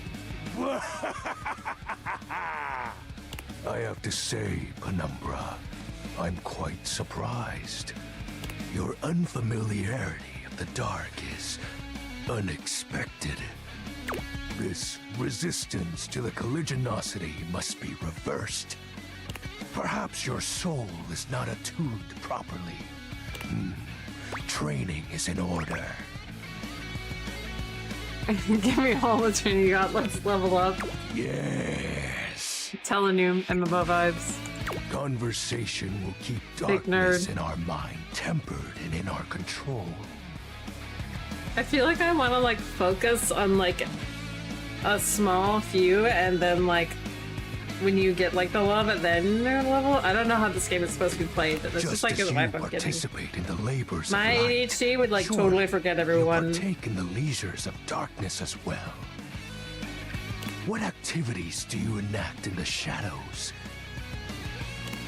Speaker 17: I have to say, Penumbra, I'm quite surprised. Your unfamiliarity of the dark is unexpected. This resistance to the colligiosity must be reversed. Perhaps your soul is not attuned properly. Training is in order.
Speaker 3: Give me all the training you got. Let's level up.
Speaker 17: Yes.
Speaker 3: Telenoom MMO vibes.
Speaker 17: Conversation will keep
Speaker 3: Big
Speaker 17: darkness
Speaker 3: nerd.
Speaker 17: in our mind tempered and in our control.
Speaker 3: I feel like I want to like focus on like a small few, and then like when you get like the love and then your level. I don't know how this game is supposed to be played. It's just like
Speaker 17: as
Speaker 3: a
Speaker 17: you
Speaker 3: life I'm getting.
Speaker 17: participate in the labors
Speaker 3: My
Speaker 17: of light,
Speaker 3: ADHD would like
Speaker 17: sure,
Speaker 3: totally forget
Speaker 17: you
Speaker 3: everyone.
Speaker 17: partake in the leisures of darkness as well. What activities do you enact in the shadows?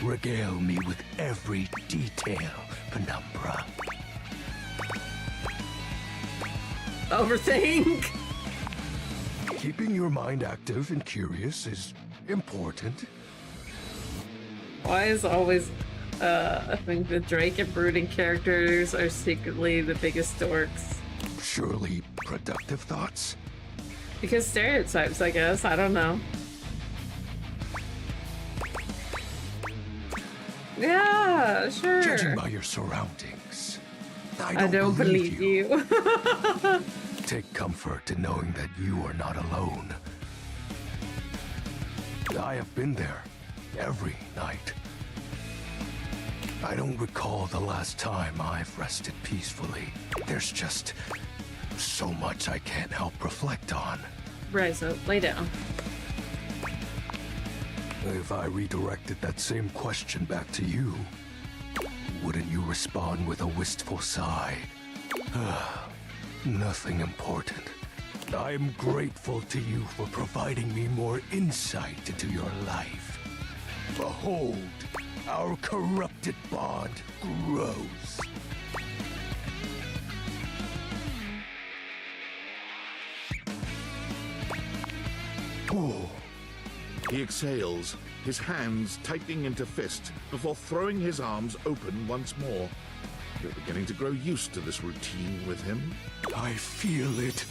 Speaker 17: Regale me with every detail, Penumbra.
Speaker 3: Overthink.
Speaker 17: Keeping your mind active and curious is important.
Speaker 3: Why is always I think the Drake and Brooding characters are secretly the biggest dorks?
Speaker 17: Surely productive thoughts?
Speaker 3: Because stereotypes, I guess. I don't know. Yeah, sure.
Speaker 17: Judging by your surroundings,
Speaker 3: I don't believe you.
Speaker 17: Take comfort in knowing that you are not alone. I have been there every night. I don't recall the last time I've rested peacefully. There's just so much I can't help reflect on.
Speaker 3: Right, so lay down.
Speaker 17: If I redirected that same question back to you, wouldn't you respond with a wistful sigh? Nothing important. I'm grateful to you for providing me more insight into your life. Behold, our corrupted bond grows.
Speaker 6: Oh. He exhales, his hands tightening into fist before throwing his arms open once more. You're beginning to grow used to this routine with him.
Speaker 17: I feel it.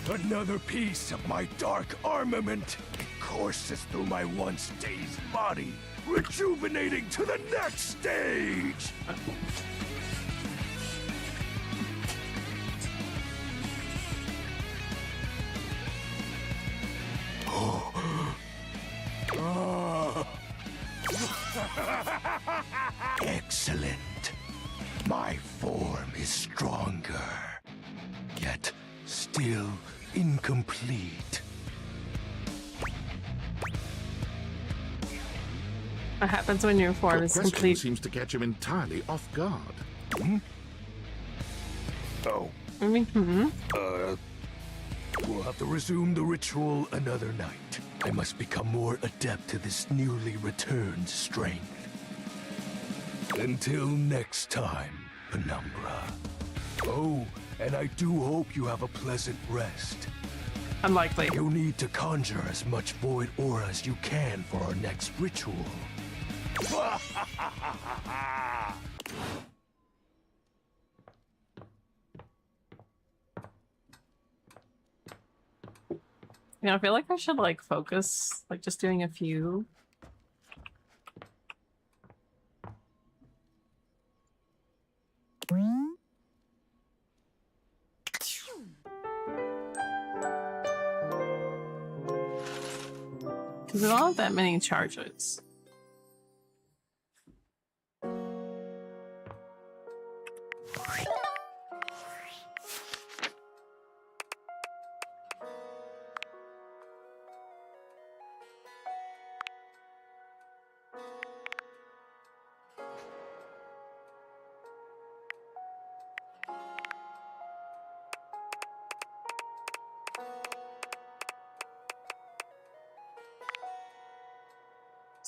Speaker 17: Another piece of my dark armament. It courses through my once dazed body, rejuvenating to the next stage. Excellent. My form is stronger, yet still incomplete.
Speaker 3: What happens when your form
Speaker 6: Your
Speaker 3: is
Speaker 6: question
Speaker 3: complete?
Speaker 6: seems to catch him entirely off guard.
Speaker 17: Oh.
Speaker 3: I mean,
Speaker 17: We'll have to resume the ritual another night. I must become more adept to this newly returned strength. Until next time, Penumbra. Oh, and I do hope you have a pleasant rest.
Speaker 3: Unlikely.
Speaker 17: You'll need to conjure as much void aura as you can for our next ritual.
Speaker 3: Yeah, I feel like I should like focus, like just doing a few. Because we don't have that many charges.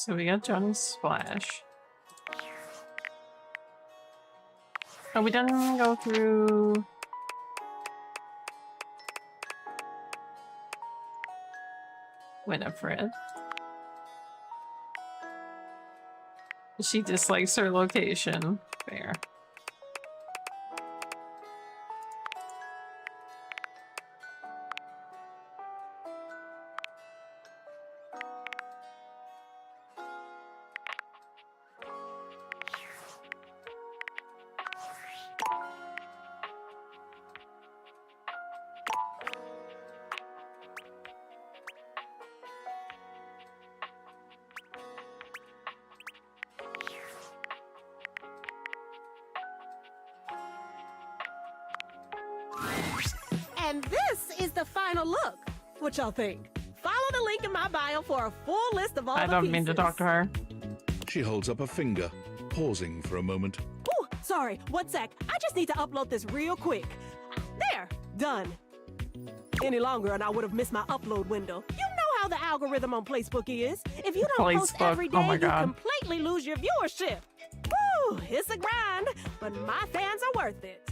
Speaker 3: So we got Johnny Splash. Oh, we didn't go through... Winifred. She dislikes her location. Fair.
Speaker 14: And this is the final look. What y'all think? Follow the link in my bio for a full list of all
Speaker 3: I
Speaker 14: the
Speaker 3: don't mean to
Speaker 14: pieces.
Speaker 3: talk to her.
Speaker 6: She holds up a finger, pausing for a moment.
Speaker 14: Ooh, sorry, 1 sec. I just need to upload this real quick. There, done. Any longer and I would have missed my upload window. You know how the algorithm on Facebook is. If you don't post
Speaker 3: Facebook,
Speaker 14: every day,
Speaker 3: oh my
Speaker 14: you
Speaker 3: God.
Speaker 14: completely lose your viewership. Woo, it's a grind, but my fans are worth it.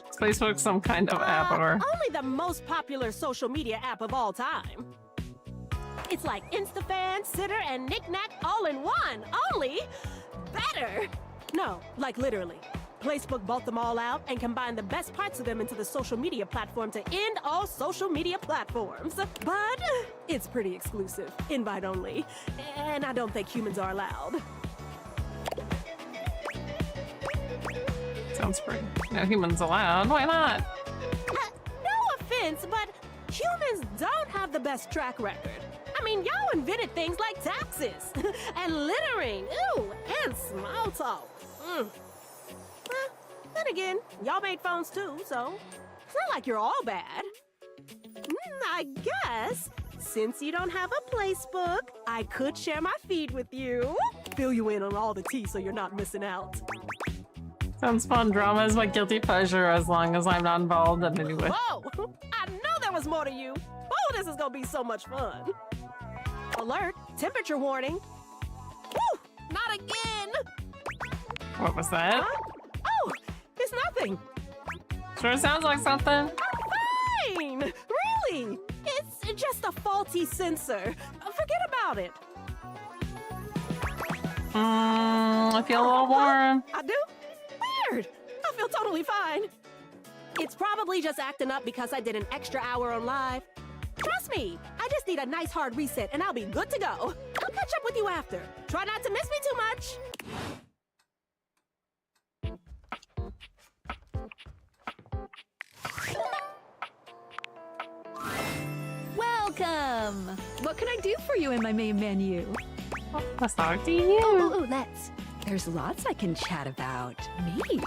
Speaker 3: Is Facebook some kind of app or...
Speaker 14: Only the most popular social media app of all time. It's like InstaFan, Sitter, and Knick-Knack all in one. Only better. No, like literally. Facebook bought them all out and combined the best parts of them into the social media platform to end all social media platforms. But it's pretty exclusive, invite only, and I don't think humans are allowed.
Speaker 3: Sounds pretty... No humans allowed. Why not?
Speaker 14: No offense, but humans don't have the best track record. I mean, y'all invented things like taxes and littering, ooh, and small talk. Then again, y'all made phones too, so it's not like you're all bad. I guess, since you don't have a placebook, I could share my feed with you. Fill you in on all the tea so you're not missing out.
Speaker 3: Sounds fun. Drama is my guilty pleasure as long as I'm not involved in any way.
Speaker 14: Whoa! I know there was more to you. Oh, this is gonna be so much fun. Alert! Temperature warning. Woo! Not again!
Speaker 3: What was that?
Speaker 14: Oh, it's nothing.
Speaker 3: Sure sounds like something.
Speaker 14: Fine! Really? It's just a faulty sensor. Forget about it.
Speaker 3: I feel a little warm.
Speaker 14: I do? Weird. I feel totally fine. It's probably just acting up because I did an extra hour on live. Trust me, I just need a nice hard reset and I'll be good to go. I'll catch up with you after. Try not to miss me too much.
Speaker 10: Welcome! What can I do for you in my main menu?
Speaker 3: Let's talk to you.
Speaker 10: Oh, let's. There's lots I can chat about. Me?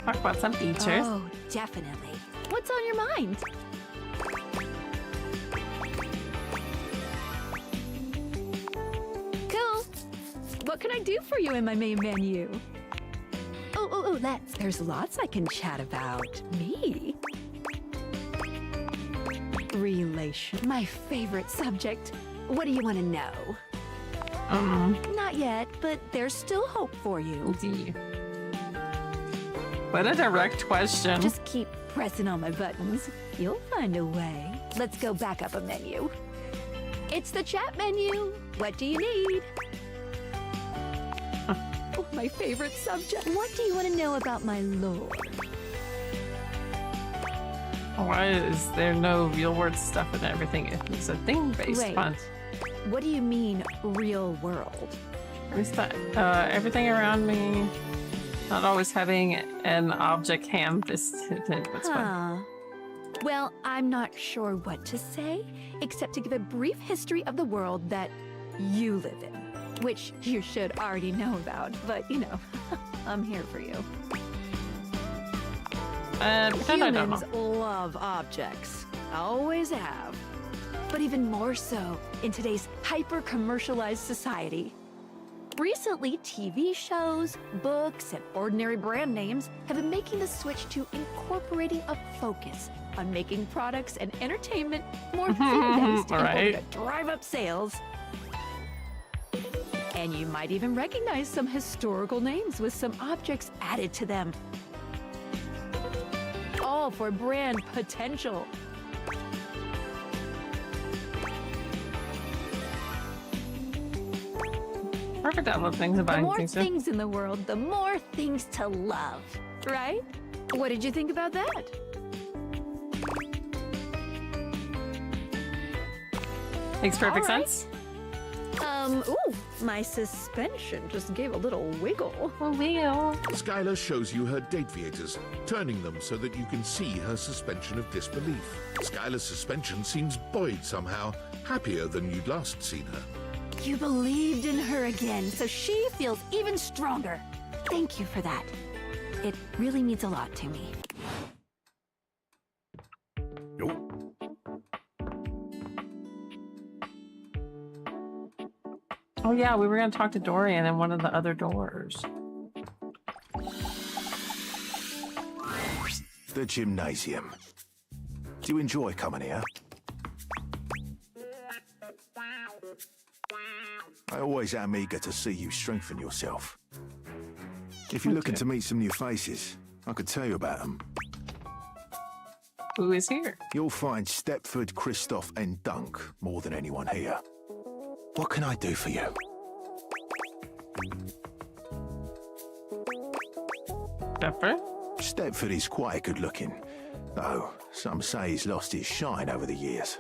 Speaker 3: Talk about some features.
Speaker 10: Oh, definitely. What's on your mind? Cool. What can I do for you in my main menu? Oh, let's. There's lots I can chat about. Me? Relation. My favorite subject. What do you want to know? Not yet, but there's still hope for you.
Speaker 3: What a direct question.
Speaker 10: Just keep pressing on my buttons. You'll find a way. Let's go back up a menu. It's the chat menu. What do you need? Oh, my favorite subject. What do you want to know about my lore?
Speaker 3: Why is there no real world stuff and everything? It's a thing-based
Speaker 10: Wait.
Speaker 3: fun.
Speaker 10: What do you mean, real world?
Speaker 3: Where's that? Everything around me. Not always having an object ham-fisted. What's fun?
Speaker 10: Well, I'm not sure what to say, except to give a brief history of the world that you live in. Which you should already know about, but you know, I'm here for you.
Speaker 3: Pretend I don't know.
Speaker 10: Humans love objects. Always have. But even more so in today's hyper-commercialized society. Recently, TV shows, books, and ordinary brand names have been making the switch to incorporating a focus on making products and entertainment more fun-based in order
Speaker 3: Right.
Speaker 10: to drive up sales. And you might even recognize some historical names with some objects added to them. All for brand potential.
Speaker 3: Perfect. I love things
Speaker 10: The
Speaker 3: about
Speaker 10: more
Speaker 3: things.
Speaker 10: things in the world, the more things to love, right? What did you think about that?
Speaker 3: Makes perfect
Speaker 10: All right.
Speaker 3: sense.
Speaker 10: Ooh, my suspension just gave a little wiggle.
Speaker 3: A wiggle.
Speaker 6: Skylar shows you her Dateviators, turning them so that you can see her suspension of disbelief. Skylar's suspension seems buoyed somehow, happier than you'd last seen her.
Speaker 10: You believed in her again, so she feels even stronger. Thank you for that. It really means a lot to me.
Speaker 3: Oh yeah, we were gonna talk to Dorian in one of the other doors.
Speaker 12: The gymnasium. Do you enjoy coming here? I always am eager to see you strengthen yourself. If you're looking to meet some new faces, I could tell you about them.
Speaker 3: Who is here?
Speaker 12: You'll find Stepford, Christoph, and Dunk more than anyone here. What can I do for you?
Speaker 3: Stepford?
Speaker 12: Stepford is quite good looking, though some say he's lost his shine over the years.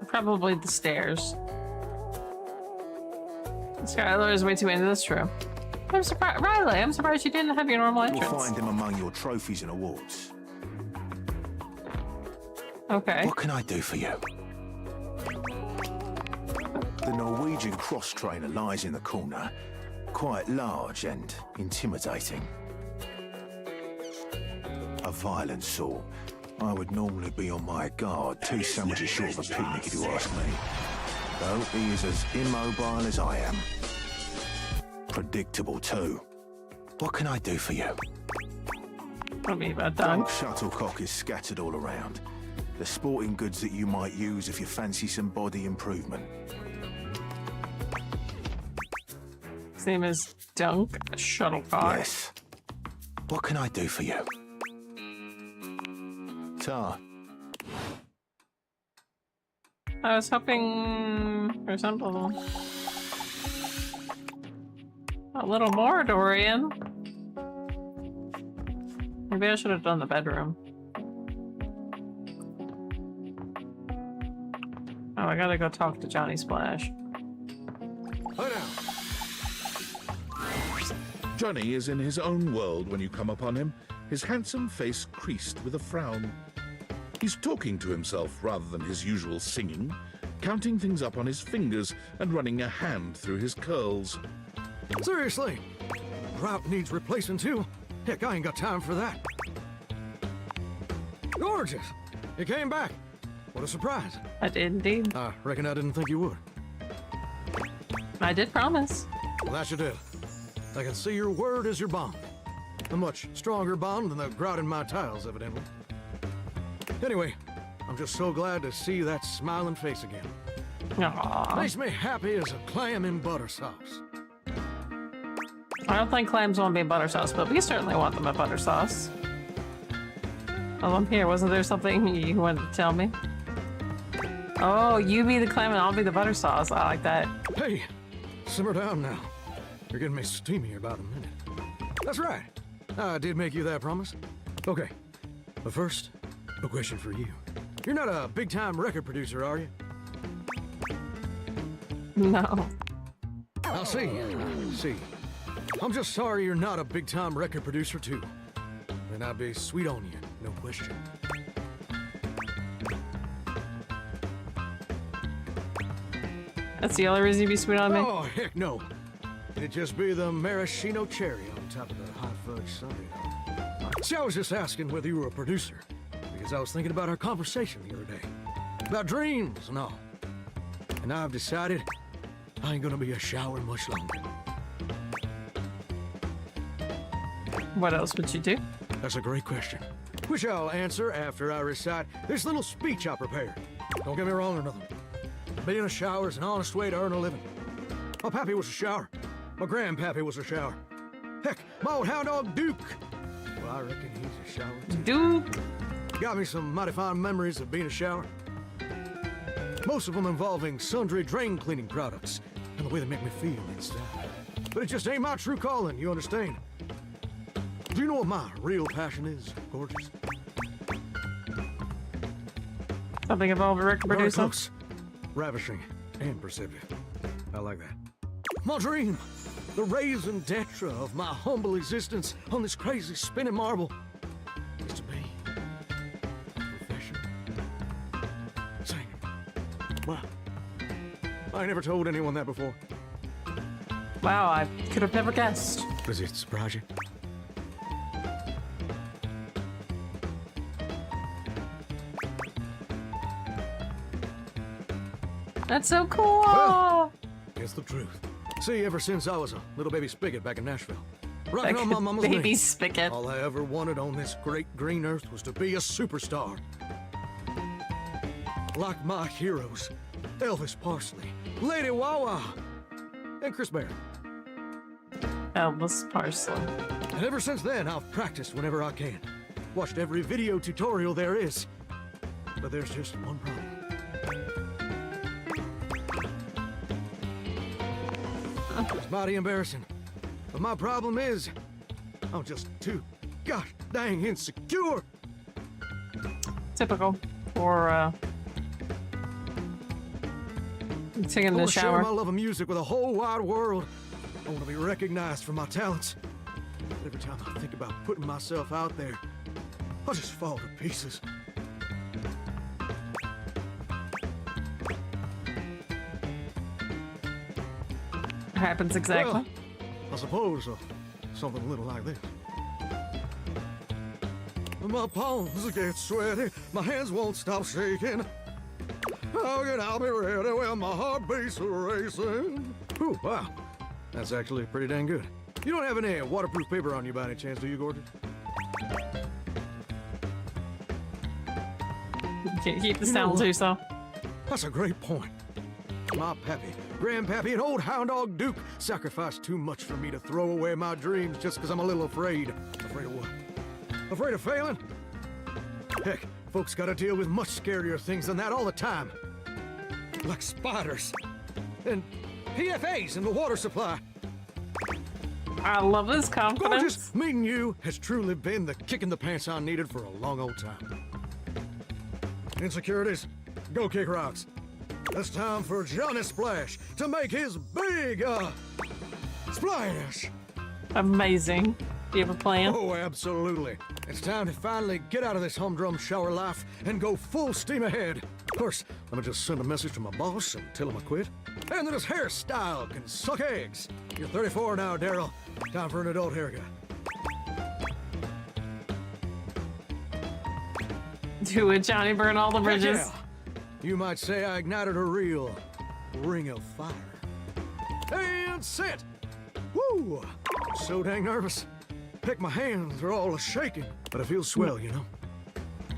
Speaker 3: Probably the stairs. Skylar is way too into this true. I'm surprised, Riley. I'm surprised you didn't have your normal
Speaker 12: You'll
Speaker 3: entrance.
Speaker 12: find him among your trophies and awards.
Speaker 3: Okay.
Speaker 12: What can I do for you? The Norwegian cross trainer lies in the corner, quite large and intimidating. A violent sort. I would normally be on my guard, 2 sandwiches short of a picnic if you ask me. Though he is as immobile as I am. Predictable too. What can I do for you?
Speaker 3: What do you mean about Dunk?
Speaker 12: Dunk shuttlecock is scattered all around. The sporting goods that you might use if you fancy some body improvement.
Speaker 3: His name is Dunk Shuttlecock.
Speaker 12: Yes. What can I do for you? Tar.
Speaker 3: I was hoping for something a little more, Dorian. Maybe I should have done the bedroom. Oh, I gotta go talk to Johnny Splash.
Speaker 6: Johnny is in his own world when you come upon him, his handsome face creased with a frown. He's talking to himself rather than his usual singing, counting things up on his fingers and running a hand through his curls.
Speaker 19: Seriously, route needs replacing too. Heck, I ain't got time for that. Gorgeous! You came back. What a surprise.
Speaker 3: I did indeed.
Speaker 19: I reckon I didn't think you would.
Speaker 3: I did promise.
Speaker 19: Well, that you did. I can see your word is your bond. A much stronger bond than the grout in my tiles, evidently. Anyway, I'm just so glad to see that smiling face again.
Speaker 3: Aww.
Speaker 19: Makes me happy as a clam in butter sauce.
Speaker 3: I don't think clams won't be butter sauce, but we certainly want them at butter sauce. Well, I'm here. Wasn't there something you wanted to tell me? Oh, you be the clam and I'll be the butter sauce. I like that.
Speaker 19: Hey, simmer down now. You're getting me steamy about a minute. That's right. I did make you that promise. Okay, but first, a question for you. You're not a big-time record producer, are you?
Speaker 3: No.
Speaker 19: I'll see. See. I'm just sorry you're not a big-time record producer, too. Then I'd be sweet on you, no question.
Speaker 3: That's the only reason you'd be sweet on me?
Speaker 19: Oh, heck no. It'd just be the maraschino cherry on top of the hot fudge sundae. See, I was just asking whether you were a producer, because I was thinking about our conversation the other day. About dreams and all. And I've decided I ain't gonna be a shower much longer.
Speaker 3: What else would you do?
Speaker 19: That's a great question. which I'll answer after I recite this little speech I prepared. Don't get me wrong or nothing. Being a shower is an honest way to earn a living. My pappy was a shower. My grandpappy was a shower. Heck, my old hound dog Duke. Well, I reckon he's a shower too.
Speaker 3: Duke!
Speaker 19: Got me some mighty fine memories of being a shower. Most of them involving sundry drain cleaning products and the way they make me feel inside. But it just ain't my true calling, you understand? Do you know what my real passion is, gorgeous?
Speaker 3: Something involving reproducing?
Speaker 19: Close, ravishing, and perceptive. I like that. My dream, the raison d'etre of my humble existence on this crazy spinning marble, is to be a professional singer. Wow. I never told anyone that before.
Speaker 3: Wow, I could have never guessed.
Speaker 19: Does it surprise you?
Speaker 3: That's so cool!
Speaker 19: Well, it's the truth. See, ever since I was a little baby spigot back in Nashville, rocking on my mama's
Speaker 3: baby
Speaker 19: knee,
Speaker 3: spigot.
Speaker 19: all I ever wanted on this great green earth was to be a superstar. Like my heroes, Elvis Parsley, Lady Wawa, and Chris Barrett.
Speaker 3: Elvis Parsley.
Speaker 19: And ever since then, I've practiced whenever I can. Watched every video tutorial there is. But there's just one problem. It's mighty embarrassing. But my problem is, I'm just too gosh dang insecure.
Speaker 3: Typical. Or, singing in the
Speaker 19: Share
Speaker 3: shower.
Speaker 19: my love of music with the whole wide world. I want to be recognized for my talents. But every time I think about putting myself out there, I just fall to pieces.
Speaker 3: Happens exactly.
Speaker 19: Well, I suppose something a little like this. My palms get sweaty, my hands won't stop shaking. How can I be ready when my heart beats racing? Ooh, wow. That's actually pretty dang good. You don't have any waterproof paper on you by any chance, do you, Gordon?
Speaker 3: Keep the sound to yourself.
Speaker 19: That's a great point. My pappy, grandpappy, and old hound dog Duke sacrificed too much for me to throw away my dreams just because I'm a little afraid. Afraid of what? Afraid of failing? Heck, folks gotta deal with much scarier things than that all the time. Like spiders. And PFAs in the water supply.
Speaker 3: I love this confidence.
Speaker 19: Gorgeous, meeting you has truly been the kick in the pants I needed for a long old time. Insecurities, go kick rocks. It's time for Johnny Splash to make his big, splash.
Speaker 3: Amazing. Do you have a plan?
Speaker 19: Oh, absolutely. It's time to finally get out of this humdrum shower life and go full steam ahead. Of course, let me just send a message to my boss and tell him I quit. And that his hairstyle can suck eggs. You're 34 now, Daryl. Time for an adult haircut.
Speaker 3: Do it, Johnny. Burn all the bridges.
Speaker 19: Yeah. You might say I ignited a real ring of fire. And set! Woo! I'm so dang nervous. Heck, my hands are all shaking. But I feel swell, you know?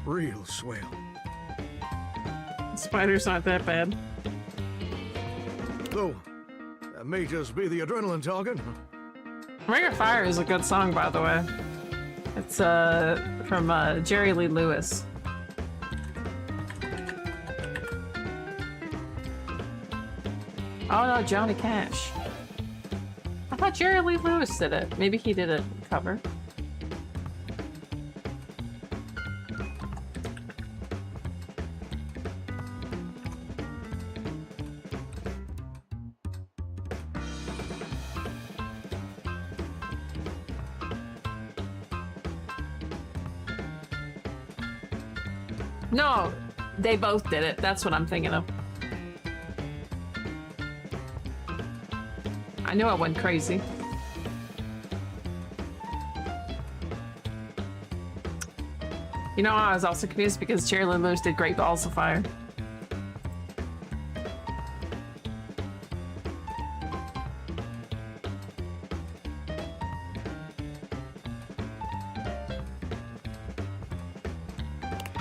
Speaker 19: Real swell.
Speaker 3: Spiders not that bad.
Speaker 19: Though, that may just be the adrenaline talking.
Speaker 3: Ring of Fire is a good song, by the way. It's from Jerry Lee Lewis. Oh no, Johnny Cash. I thought Jerry Lee Lewis did it. Maybe he did a cover. No, they both did it. That's what I'm thinking of. I knew I went crazy. You know, I was also confused because Jerry Lee Lewis did Great Balls of Fire.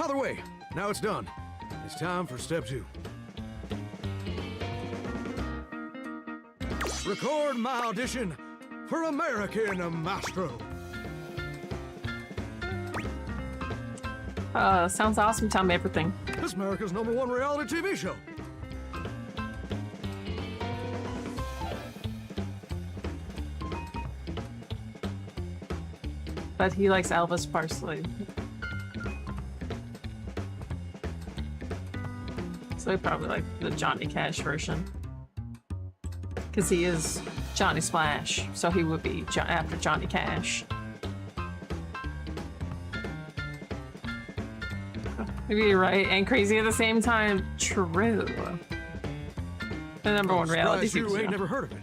Speaker 19: Either way, now it's done. It's time for step 2. Record my audition for American Mastro.
Speaker 3: Sounds awesome. Tell me everything.
Speaker 19: It's America's #1 reality TV show.
Speaker 3: But he likes Elvis Presley. So he probably like the Johnny Cash version. Because he is Johnny Splash, so he would be after Johnny Cash. Maybe you're right, and crazy at the same time. True. The #1 reality
Speaker 19: Surprised you
Speaker 3: TV
Speaker 19: ain't
Speaker 3: show.
Speaker 19: never heard of it.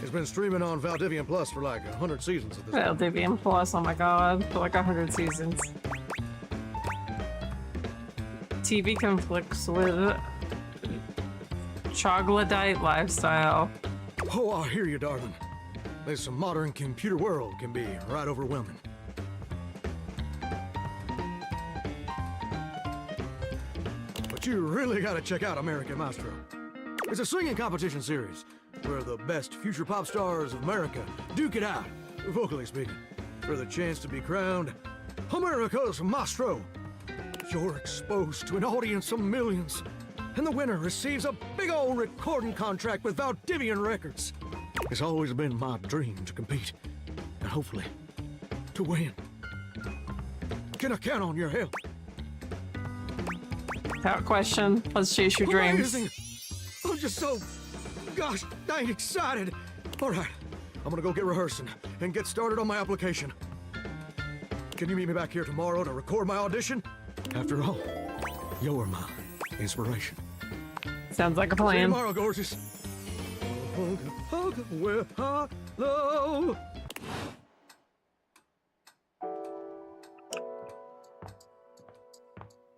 Speaker 19: It's been streaming on Valdivian Plus for like 100 seasons at this point.
Speaker 3: Valdivian Plus, oh my god, for like 100 seasons. TV conflicts with troglodyte lifestyle.
Speaker 19: Oh, I hear you, darling. This modern computer world can be right overwhelming. But you really gotta check out American Mastro. It's a singing competition series where the best future pop stars of America duke it out, vocally speaking, for the chance to be crowned America's Mastro. You're exposed to an audience of millions, and the winner receives a big old recording contract with Valdivian Records. It's always been my dream to compete, and hopefully, to win. Can I count on your help?
Speaker 3: Without question, let's chase your dreams.
Speaker 19: Amazing! I'm just so, gosh dang excited. All right, I'm gonna go get rehearsing and get started on my application. Can you meet me back here tomorrow to record my audition? After all, you're my inspiration.
Speaker 3: Sounds like a
Speaker 19: See you
Speaker 3: plan.
Speaker 19: tomorrow, gorgeous. Well, hello.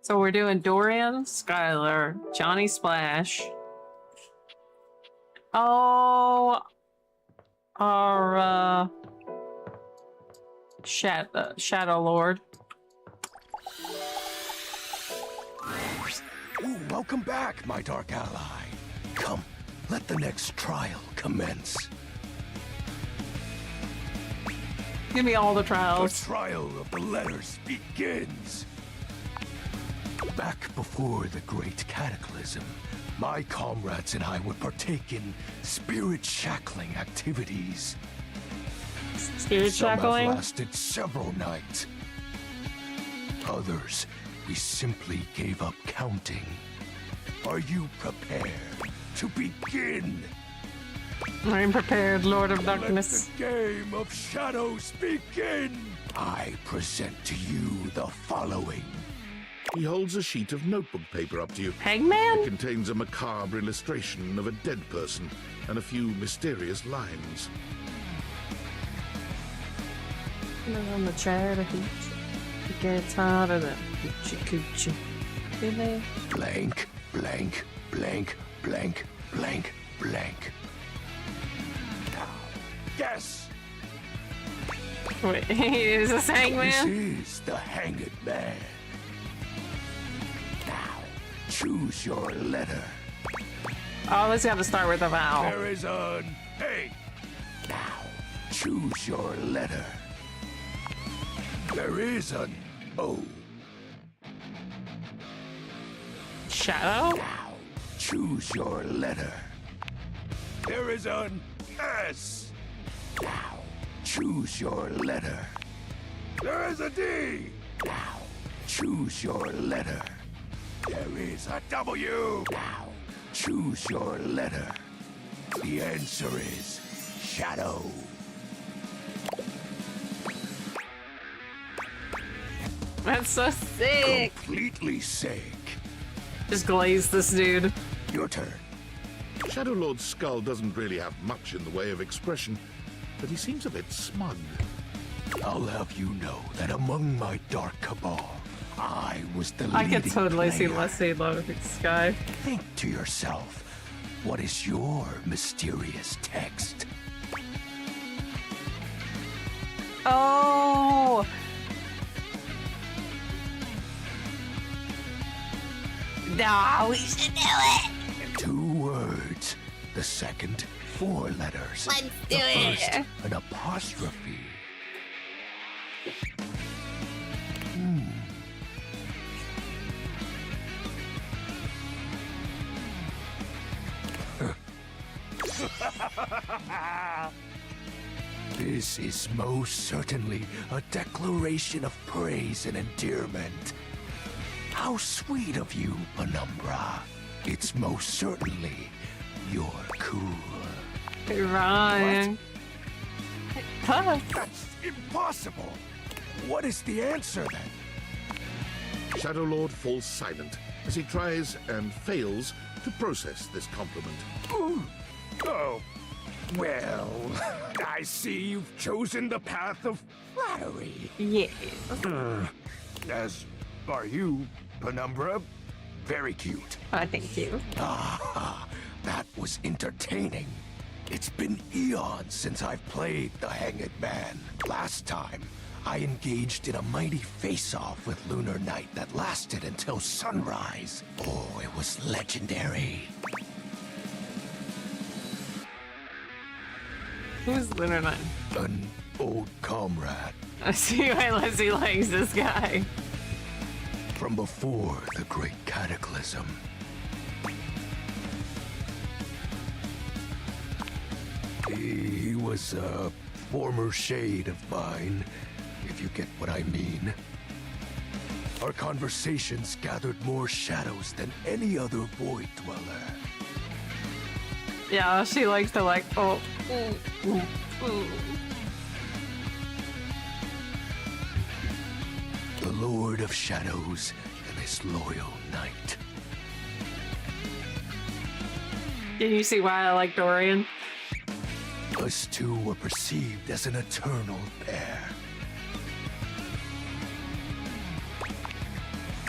Speaker 3: So we're doing Dorian, Skylar, Johnny Splash. Oh, our Shadow Lord.
Speaker 17: Ooh, welcome back, my dark ally. Come, let the next trial commence.
Speaker 3: Give me all the trials.
Speaker 17: The trial of the letters begins. Back before the great cataclysm, my comrades and I would partake in spirit shackling activities.
Speaker 3: Spirit shackling?
Speaker 17: Some have lasted several nights. Others, we simply gave up counting. Are you prepared to begin?
Speaker 3: I'm prepared, Lord of Darkness.
Speaker 17: Let the game of shadows begin! I present to you the following.
Speaker 6: He holds a sheet of notebook paper up to you.
Speaker 3: Hangman?
Speaker 6: It contains a macabre illustration of a dead person and a few mysterious lines.
Speaker 3: On the chair to heat. It gets harder than hoochie coochie. Really?
Speaker 17: Blank, blank, blank, blank, blank, blank. Now, guess.
Speaker 3: Wait, is this Hangman?
Speaker 17: This is the Hanged Man. Now, choose your letter.
Speaker 3: Oh, let's have to start with a vowel.
Speaker 17: There is an A. Now, choose your letter. There is an O.
Speaker 3: Shadow?
Speaker 17: Now, choose your letter. There is an S. Now, choose your letter. There is a D. Now, choose your letter. There is a W. Now, choose your letter. The answer is Shadow.
Speaker 3: That's so sick.
Speaker 17: Completely sick.
Speaker 3: Just glaze this dude.
Speaker 17: Your turn.
Speaker 6: Shadow Lord's skull doesn't really have much in the way of expression, but he seems a bit smug.
Speaker 17: I'll have you know that among my dark cabal, I was the
Speaker 3: I
Speaker 17: leading
Speaker 3: could totally see
Speaker 17: player.
Speaker 3: Leslie Love's Sky.
Speaker 17: Think to yourself, what is your mysterious text?
Speaker 3: Oh!
Speaker 2: No, we should do it.
Speaker 17: 2 words. The second, 4 letters.
Speaker 2: Let's do
Speaker 17: the
Speaker 2: it.
Speaker 17: First, an apostrophe. This is most certainly a declaration of praise and endearment. How sweet of you, Penumbra. It's most certainly you're cool.
Speaker 3: Wrong.
Speaker 17: That's impossible. What is the answer then?
Speaker 6: Shadow Lord falls silent as he tries and fails to process this compliment.
Speaker 17: Ooh. Oh, well, I see you've chosen the path of flattery.
Speaker 3: Yeah.
Speaker 17: As are you, Penumbra. Very cute.
Speaker 3: Thank you.
Speaker 17: Ah, that was entertaining. It's been eons since I've played the Hanged Man. Last time, I engaged in a mighty face-off with Lunar Knight that lasted until sunrise. Oh, it was legendary.
Speaker 3: Who's Lunar Knight?
Speaker 17: An old comrade.
Speaker 3: I see why Leslie likes this guy.
Speaker 17: From before the Great Cataclysm. He was a former shade of mine, if you get what I mean. Our conversations gathered more shadows than any other Void Dweller.
Speaker 3: Yeah, she likes to like, oh.
Speaker 17: The Lord of Shadows and his loyal knight.
Speaker 3: Can you see why I like Dorian?
Speaker 17: Us two were perceived as an eternal pair.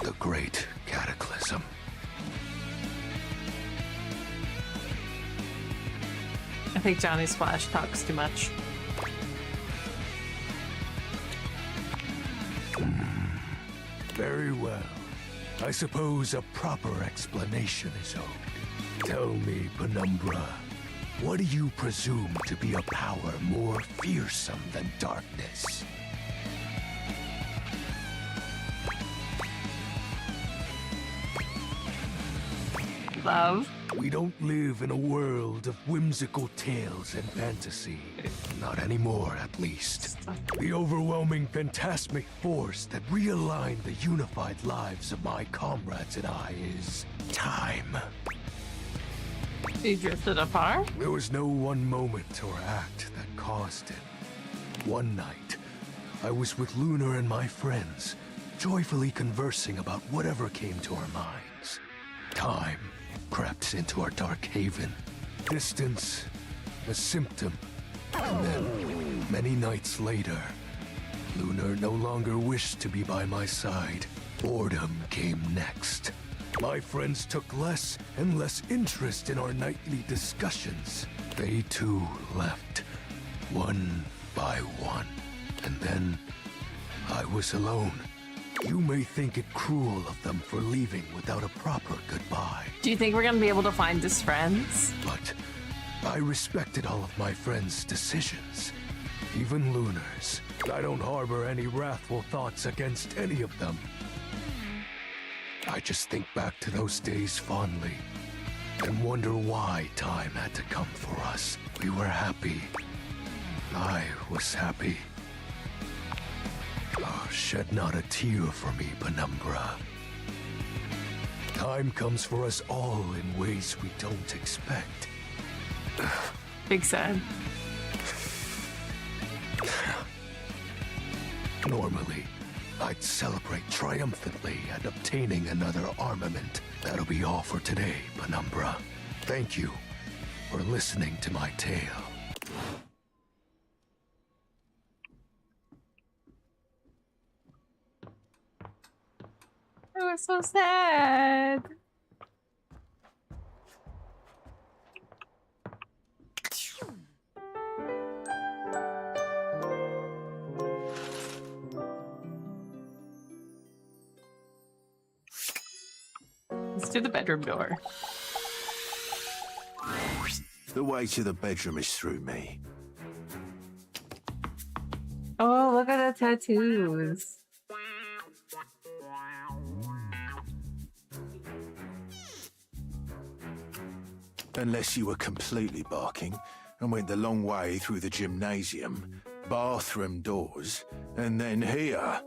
Speaker 17: The Great Cataclysm.
Speaker 3: I think Johnny Splash talks too much.
Speaker 17: Very well. I suppose a proper explanation is owed. Tell me, Penumbra, what do you presume to be a power more fearsome than darkness?
Speaker 3: Love.
Speaker 17: We don't live in a world of whimsical tales and fantasy. Not anymore, at least. The overwhelming phantasmic force that realigned the unified lives of my comrades and I is time.
Speaker 3: You drifted apart?
Speaker 17: There was no one moment or act that caused it. One night, I was with Lunar and my friends, joyfully conversing about whatever came to our minds. Time crept into our dark haven. Distance, a symptom. And then, many nights later, Lunar no longer wished to be by my side. Boredom came next. My friends took less and less interest in our nightly discussions. They too left, one by one. And then, I was alone. You may think it cruel of them for leaving without a proper goodbye.
Speaker 3: Do you think we're gonna be able to find his friends?
Speaker 17: But I respected all of my friends' decisions, even Lunar's. I don't harbor any wrathful thoughts against any of them. I just think back to those days fondly and wonder why time had to come for us. We were happy. I was happy. Oh, shed not a tear for me, Penumbra. Time comes for us all in ways we don't expect.
Speaker 3: Big sad.
Speaker 17: Normally, I'd celebrate triumphantly at obtaining another armament. That'll be all for today, Penumbra. Thank you for listening to my tale.
Speaker 3: It was so sad. Let's through the bedroom door.
Speaker 12: The way to the bedroom is through me.
Speaker 2: Oh, look at the tattoos.
Speaker 12: Unless you were completely barking and went the long way through the gymnasium, bathroom doors, and then here.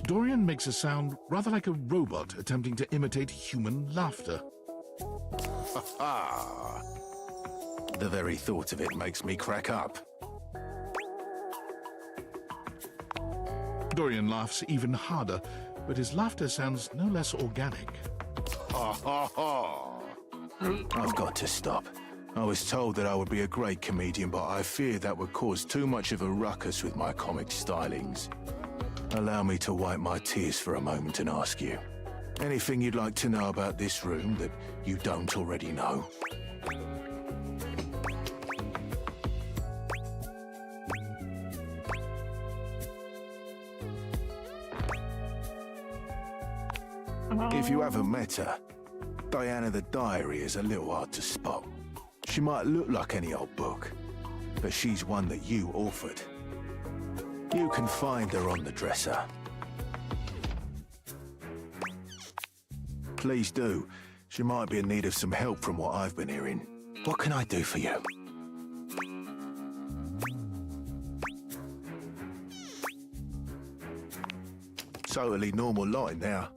Speaker 6: Dorian makes a sound rather like a robot attempting to imitate human laughter.
Speaker 12: Ha ha! The very thought of it makes me crack up.
Speaker 6: Dorian laughs even harder, but his laughter sounds no less organic.
Speaker 12: Ha ha ha! I've got to stop. I was told that I would be a great comedian, but I fear that would cause too much of a ruckus with my comic stylings. Allow me to wipe my tears for a moment and ask you, anything you'd like to know about this room that you don't already know? If you haven't met her, Diana the Diary is a little hard to spot. She might look like any old book, but she's one that you authored. You can find her on the dresser. Please do. She might be in need of some help from what I've been hearing. What can I do for you? Totally normal line now.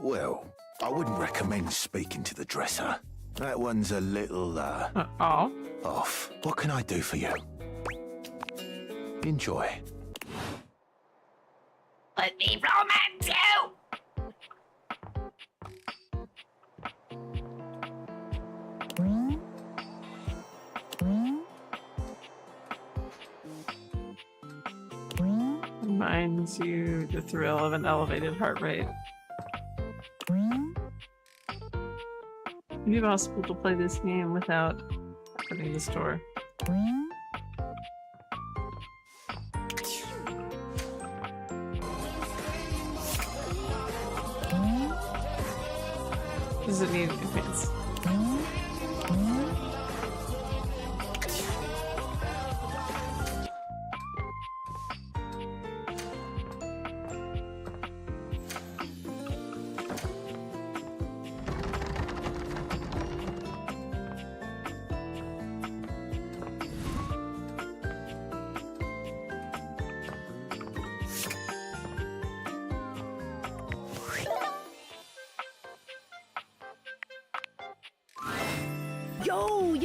Speaker 12: Well, I wouldn't recommend speaking to the dresser. That one's a little, off. What can I do for you? Enjoy.
Speaker 1: Let me romance you!
Speaker 3: Reminds you the thrill of an elevated heart rate. It'd be possible to play this game without opening the store. Does it need advance?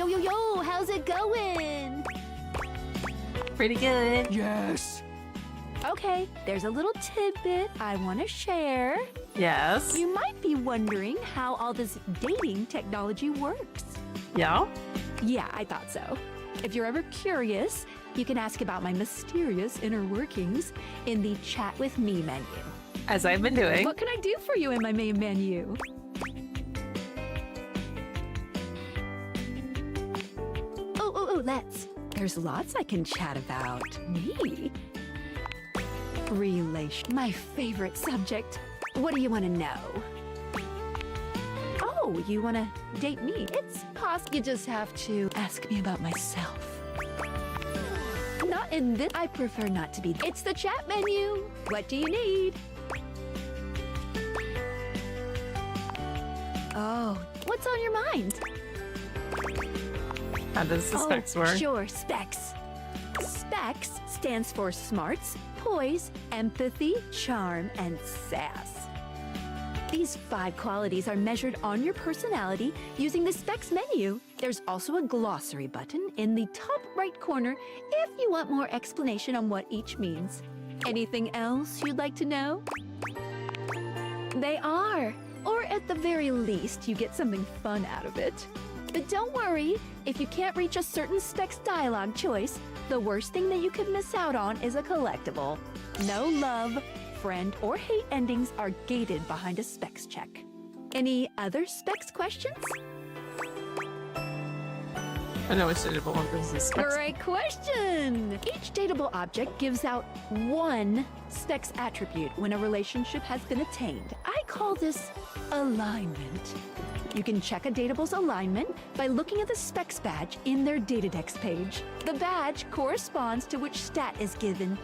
Speaker 10: Yo, how's it going?
Speaker 3: Pretty good.
Speaker 19: Yes.
Speaker 10: Okay, there's a little tidbit I want to share.
Speaker 3: Yes.
Speaker 10: You might be wondering how all this dating technology works.
Speaker 3: Yeah?
Speaker 10: Yeah, I thought so. If you're ever curious, you can ask about my mysterious inner workings in the Chat with Me menu.
Speaker 3: As I've been doing.
Speaker 10: What can I do for you in my main menu? Let's. There's lots I can chat about. Me? My favorite subject. What do you want to know? Oh, you want to date me? It's possible. You just have to ask me about myself. Not in this. I prefer not to be. It's the chat menu. What do you need? Oh, what's on your mind?
Speaker 3: How does the specs work?
Speaker 10: Sure, specs. Specs stands for smarts, poise, empathy, charm, and sass. These 5 qualities are measured on your personality using the specs menu. There's also a glossary button in the top right corner if you want more explanation on what each means. Anything else you'd like to know? They are. Or at the very least, you get something fun out of it. But don't worry, if you can't reach a certain specs dialogue choice, the worst thing that you could miss out on is a collectible. No love, friend, or hate endings are gated behind a specs check. Any other specs questions?
Speaker 3: I know which dateable one is the specs.
Speaker 10: Great question! Each dateable object gives out 1 specs attribute when a relationship has been attained. I call this alignment. You can check a datable's alignment by looking at the specs badge in their Datadex page. The badge corresponds to which stat is given.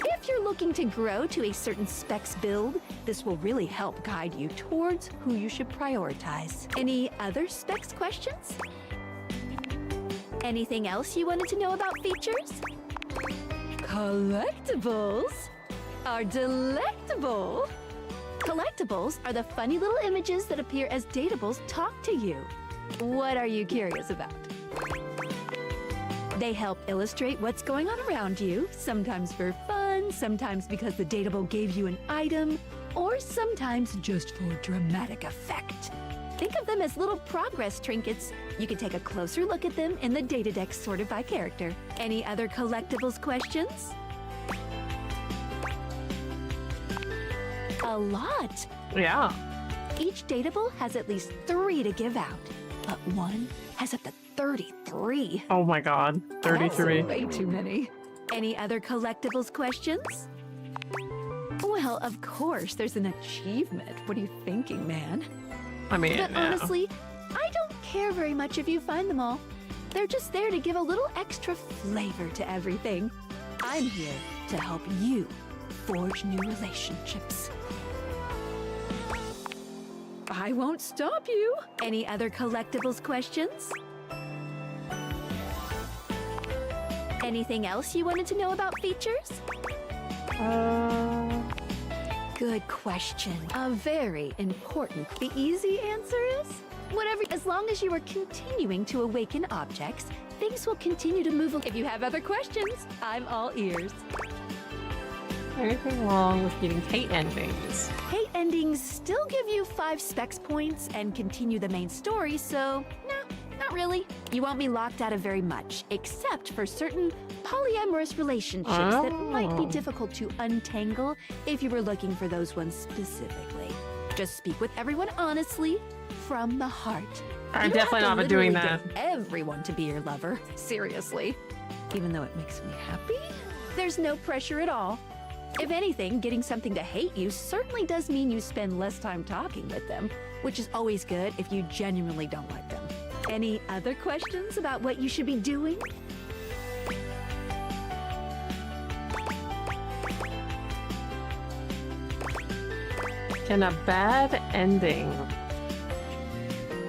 Speaker 10: If you're looking to grow to a certain specs build, this will really help guide you towards who you should prioritize. Any other specs questions? Anything else you wanted to know about features? Collectibles are delectable. Collectibles are the funny little images that appear as datables talk to you. What are you curious about? They help illustrate what's going on around you, sometimes for fun, sometimes because the datable gave you an item, or sometimes just for dramatic effect. Think of them as little progress trinkets. You can take a closer look at them in the Datadex sorted by character. Any other collectibles questions? A lot.
Speaker 3: Yeah.
Speaker 10: Each datable has at least 3 to give out, but one has up to 33.
Speaker 3: Oh my god, 33.
Speaker 10: That's way too many. Any other collectibles questions? Well, of course, there's an achievement. What are you thinking, man?
Speaker 3: I mean,
Speaker 10: But
Speaker 3: yeah.
Speaker 10: honestly, I don't care very much if you find them all. They're just there to give a little extra flavor to everything. I'm here to help you forge new relationships. I won't stop you. Any other collectibles questions? Anything else you wanted to know about features? Good question. A very important. The easy answer is whatever. As long as you are continuing to awaken objects, things will continue to move. If you have other questions, I'm all ears.
Speaker 3: Anything wrong with getting hate endings?
Speaker 10: Hate endings still give you 5 specs points and continue the main story, so no, not really. You won't be locked out of very much, except for certain polyamorous relationships that might be difficult to untangle if you were looking for those ones specifically. Just speak with everyone honestly, from the heart.
Speaker 3: I'm
Speaker 10: You don't
Speaker 3: definitely
Speaker 10: have to
Speaker 3: not doing
Speaker 10: literally
Speaker 3: that.
Speaker 10: get everyone to be your lover, seriously. Even though it makes me happy, there's no pressure at all. If anything, getting something to hate you certainly does mean you spend less time talking with them, which is always good if you genuinely don't like them. Any other questions about what you should be doing?
Speaker 3: Can a bad ending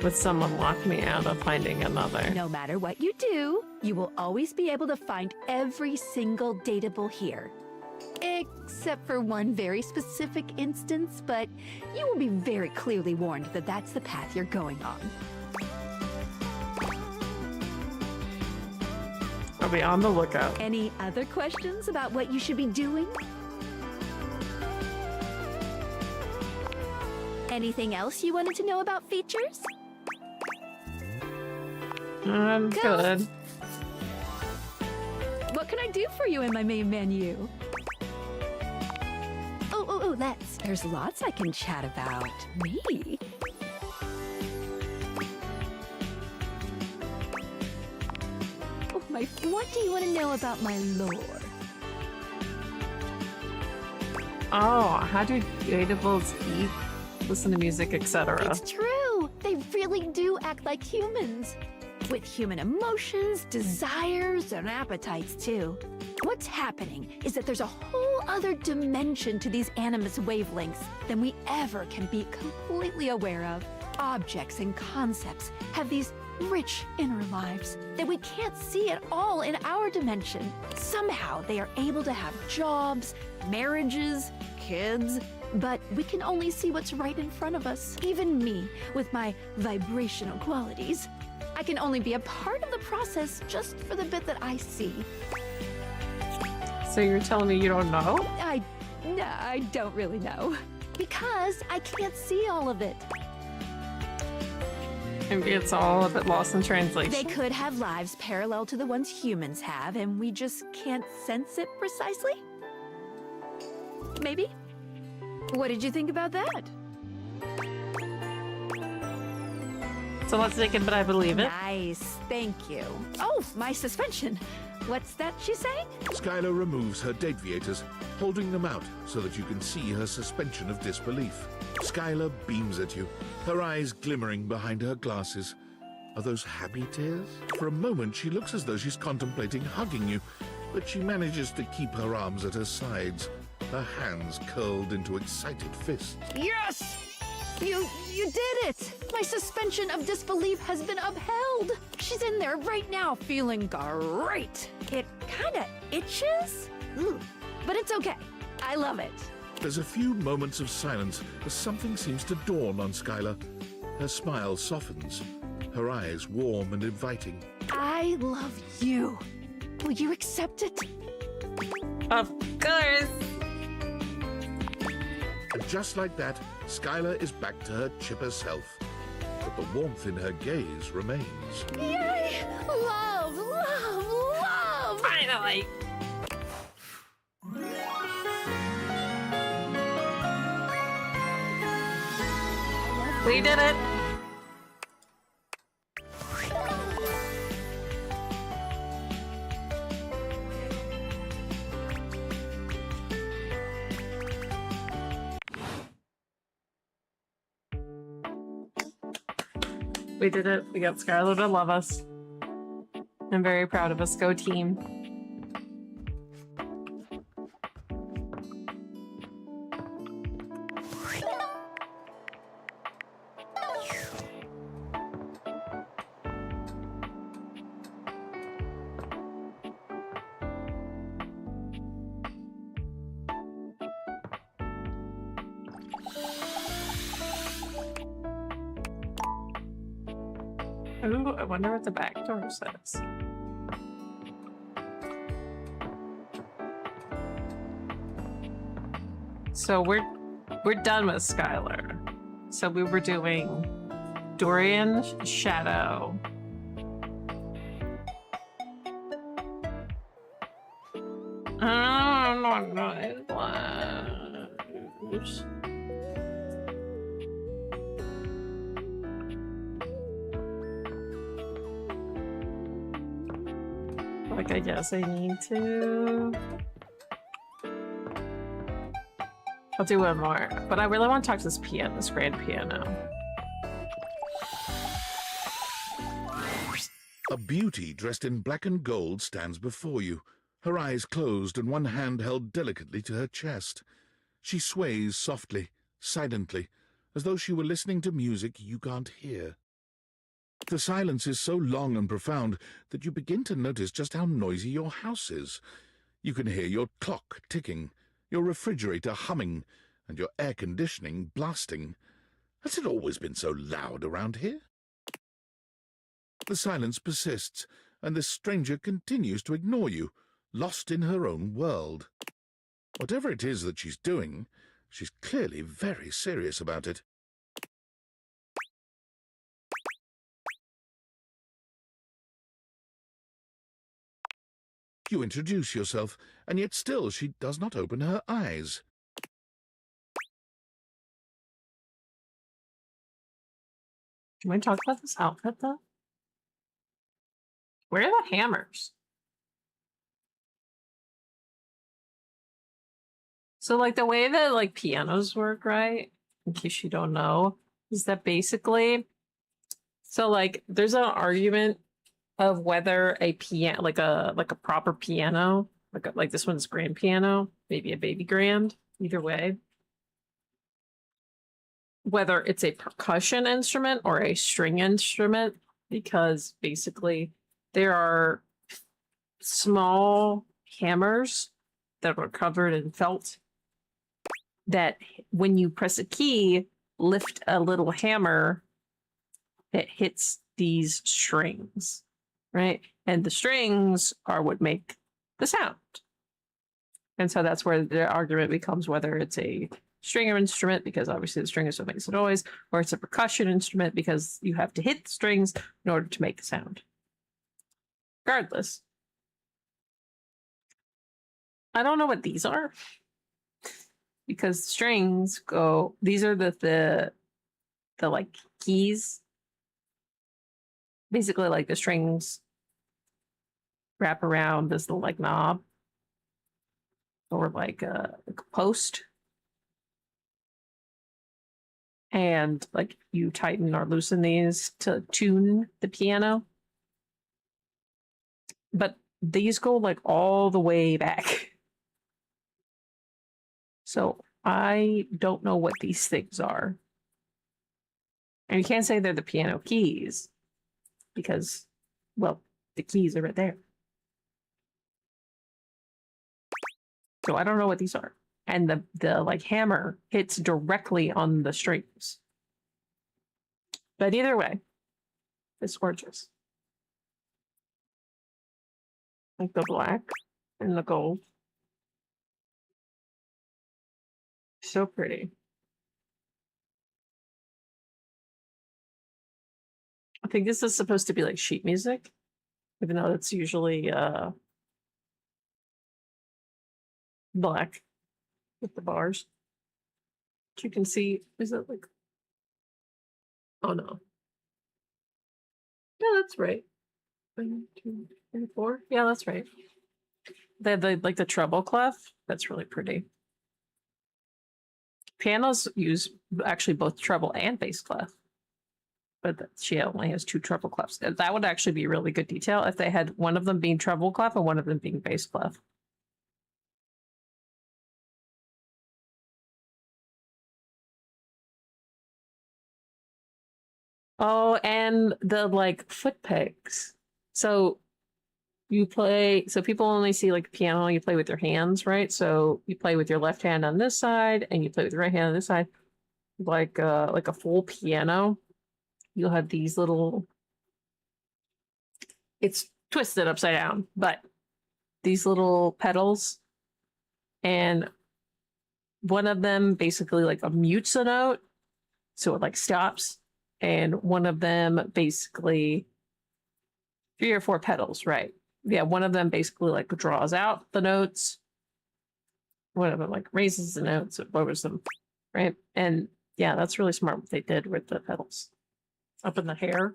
Speaker 3: with someone lock me out of finding another?
Speaker 10: No matter what you do, you will always be able to find every single datable here. Except for one very specific instance, but you will be very clearly warned that that's the path you're going on.
Speaker 3: I'll be on the lookout.
Speaker 10: Any other questions about what you should be doing? Anything else you wanted to know about features?
Speaker 3: I'm good.
Speaker 10: What can I do for you in my main menu? Oh, let's. There's lots I can chat about. Me? Oh, what do you want to know about my lore?
Speaker 3: Oh, how do datables eat, listen to music, etc.?
Speaker 10: It's true. They really do act like humans. With human emotions, desires, and appetites, too. What's happening is that there's a whole other dimension to these animus wavelengths than we ever can be completely aware of. Objects and concepts have these rich inner lives that we can't see at all in our dimension. Somehow they are able to have jobs, marriages, kids, but we can only see what's right in front of us. Even me, with my vibrational qualities, I can only be a part of the process just for the bit that I see.
Speaker 3: So you're telling me you don't know?
Speaker 10: I don't really know. Because I can't see all of it.
Speaker 3: Maybe it's all a bit lost in translation.
Speaker 10: They could have lives parallel to the ones humans have, and we just can't sense it precisely? Maybe? What did you think about that?
Speaker 3: So let's take it, but I believe it.
Speaker 10: Nice, thank you. Oh, my suspension. What's that she's saying?
Speaker 6: Skylar removes her Dateviators, holding them out so that you can see her suspension of disbelief. Skylar beams at you, her eyes glimmering behind her glasses. Are those happy tears? For a moment, she looks as though she's contemplating hugging you, but she manages to keep her arms at her sides, her hands curled into excited fists.
Speaker 10: Yes! You did it! My suspension of disbelief has been upheld! She's in there right now feeling great! It kinda itches? But it's okay. I love it.
Speaker 6: There's a few moments of silence as something seems to dawn on Skylar. Her smile softens, her eyes warm and inviting.
Speaker 10: I love you. Will you accept it?
Speaker 3: Of course.
Speaker 6: And just like that, Skylar is back to her chipper self. But the warmth in her gaze remains.
Speaker 10: Yay! Love, love, love!
Speaker 3: Finally! We did it! We did it. We got Skylar to love us. I'm very proud of us. Go team. Ooh, I wonder what the back door says. So we're done with Skylar. So we were doing Dorian Shadow. Like, I guess I need to... I'll do one more, but I really want to talk to this piano, this grand piano.
Speaker 6: A beauty dressed in black and gold stands before you, her eyes closed and one hand held delicately to her chest. She sways softly, silently, as though she were listening to music you can't hear. The silence is so long and profound that you begin to notice just how noisy your house is. You can hear your clock ticking, your refrigerator humming, and your air conditioning blasting. Has it always been so loud around here? The silence persists, and the stranger continues to ignore you, lost in her own world. Whatever it is that she's doing, she's clearly very serious about it. You introduce yourself, and yet still she does not open her eyes.
Speaker 3: Can we talk about this outfit, though? Where are the hammers? So, like, the way that, like, pianos work, right? In case you don't know, is that basically... So, like, there's an argument of whether a piano, like a proper piano, like this one's grand piano, maybe a baby grand, either way, whether it's a percussion instrument or a string instrument, because basically there are small hammers that are covered in felt that when you press a key, lift a little hammer that hits these strings. Right? And the strings are what make the sound. And so that's where the argument becomes whether it's a stringer instrument, because obviously the string is what makes the noise, or it's a percussion instrument because you have to hit the strings in order to make the sound. Regardless, I don't know what these are. Because strings go, these are the like keys. Basically, like the strings
Speaker 2: wrap around this little like knob or like a post. And like you tighten or loosen these to tune the piano. But these go like all the way back. So I don't know what these things are. And you can't say they're the piano keys because, well, the keys are right there. So I don't know what these are. And the like hammer hits directly on the strings. But either way, it's gorgeous. Like the black and the gold. So pretty. I think this is supposed to be like sheet music, even though it's usually black with the bars. But you can see, is it like, oh no. Yeah, that's right. 1, 2, 3, 4. Yeah, that's right. They have like the treble clef. That's really pretty. Pianos use actually both treble and bass clef. But she only has 2 treble clefs. That would actually be really good detail if they had one of them being treble clef and one of them being bass clef. Oh, and the like foot pegs. So you play, so people only see like piano, you play with your hands, right? So you play with your left hand on this side and you play with your right hand on this side. Like a full piano. You'll have these little, it's twisted upside down, but these little pedals, and one of them basically like mutes a note, so it like stops, and one of them basically 3 or 4 pedals, right? Yeah, one of them basically like draws out the notes. One of them like raises the notes, it lowers them, right? And yeah, that's really smart what they did with the pedals. Up in the hair.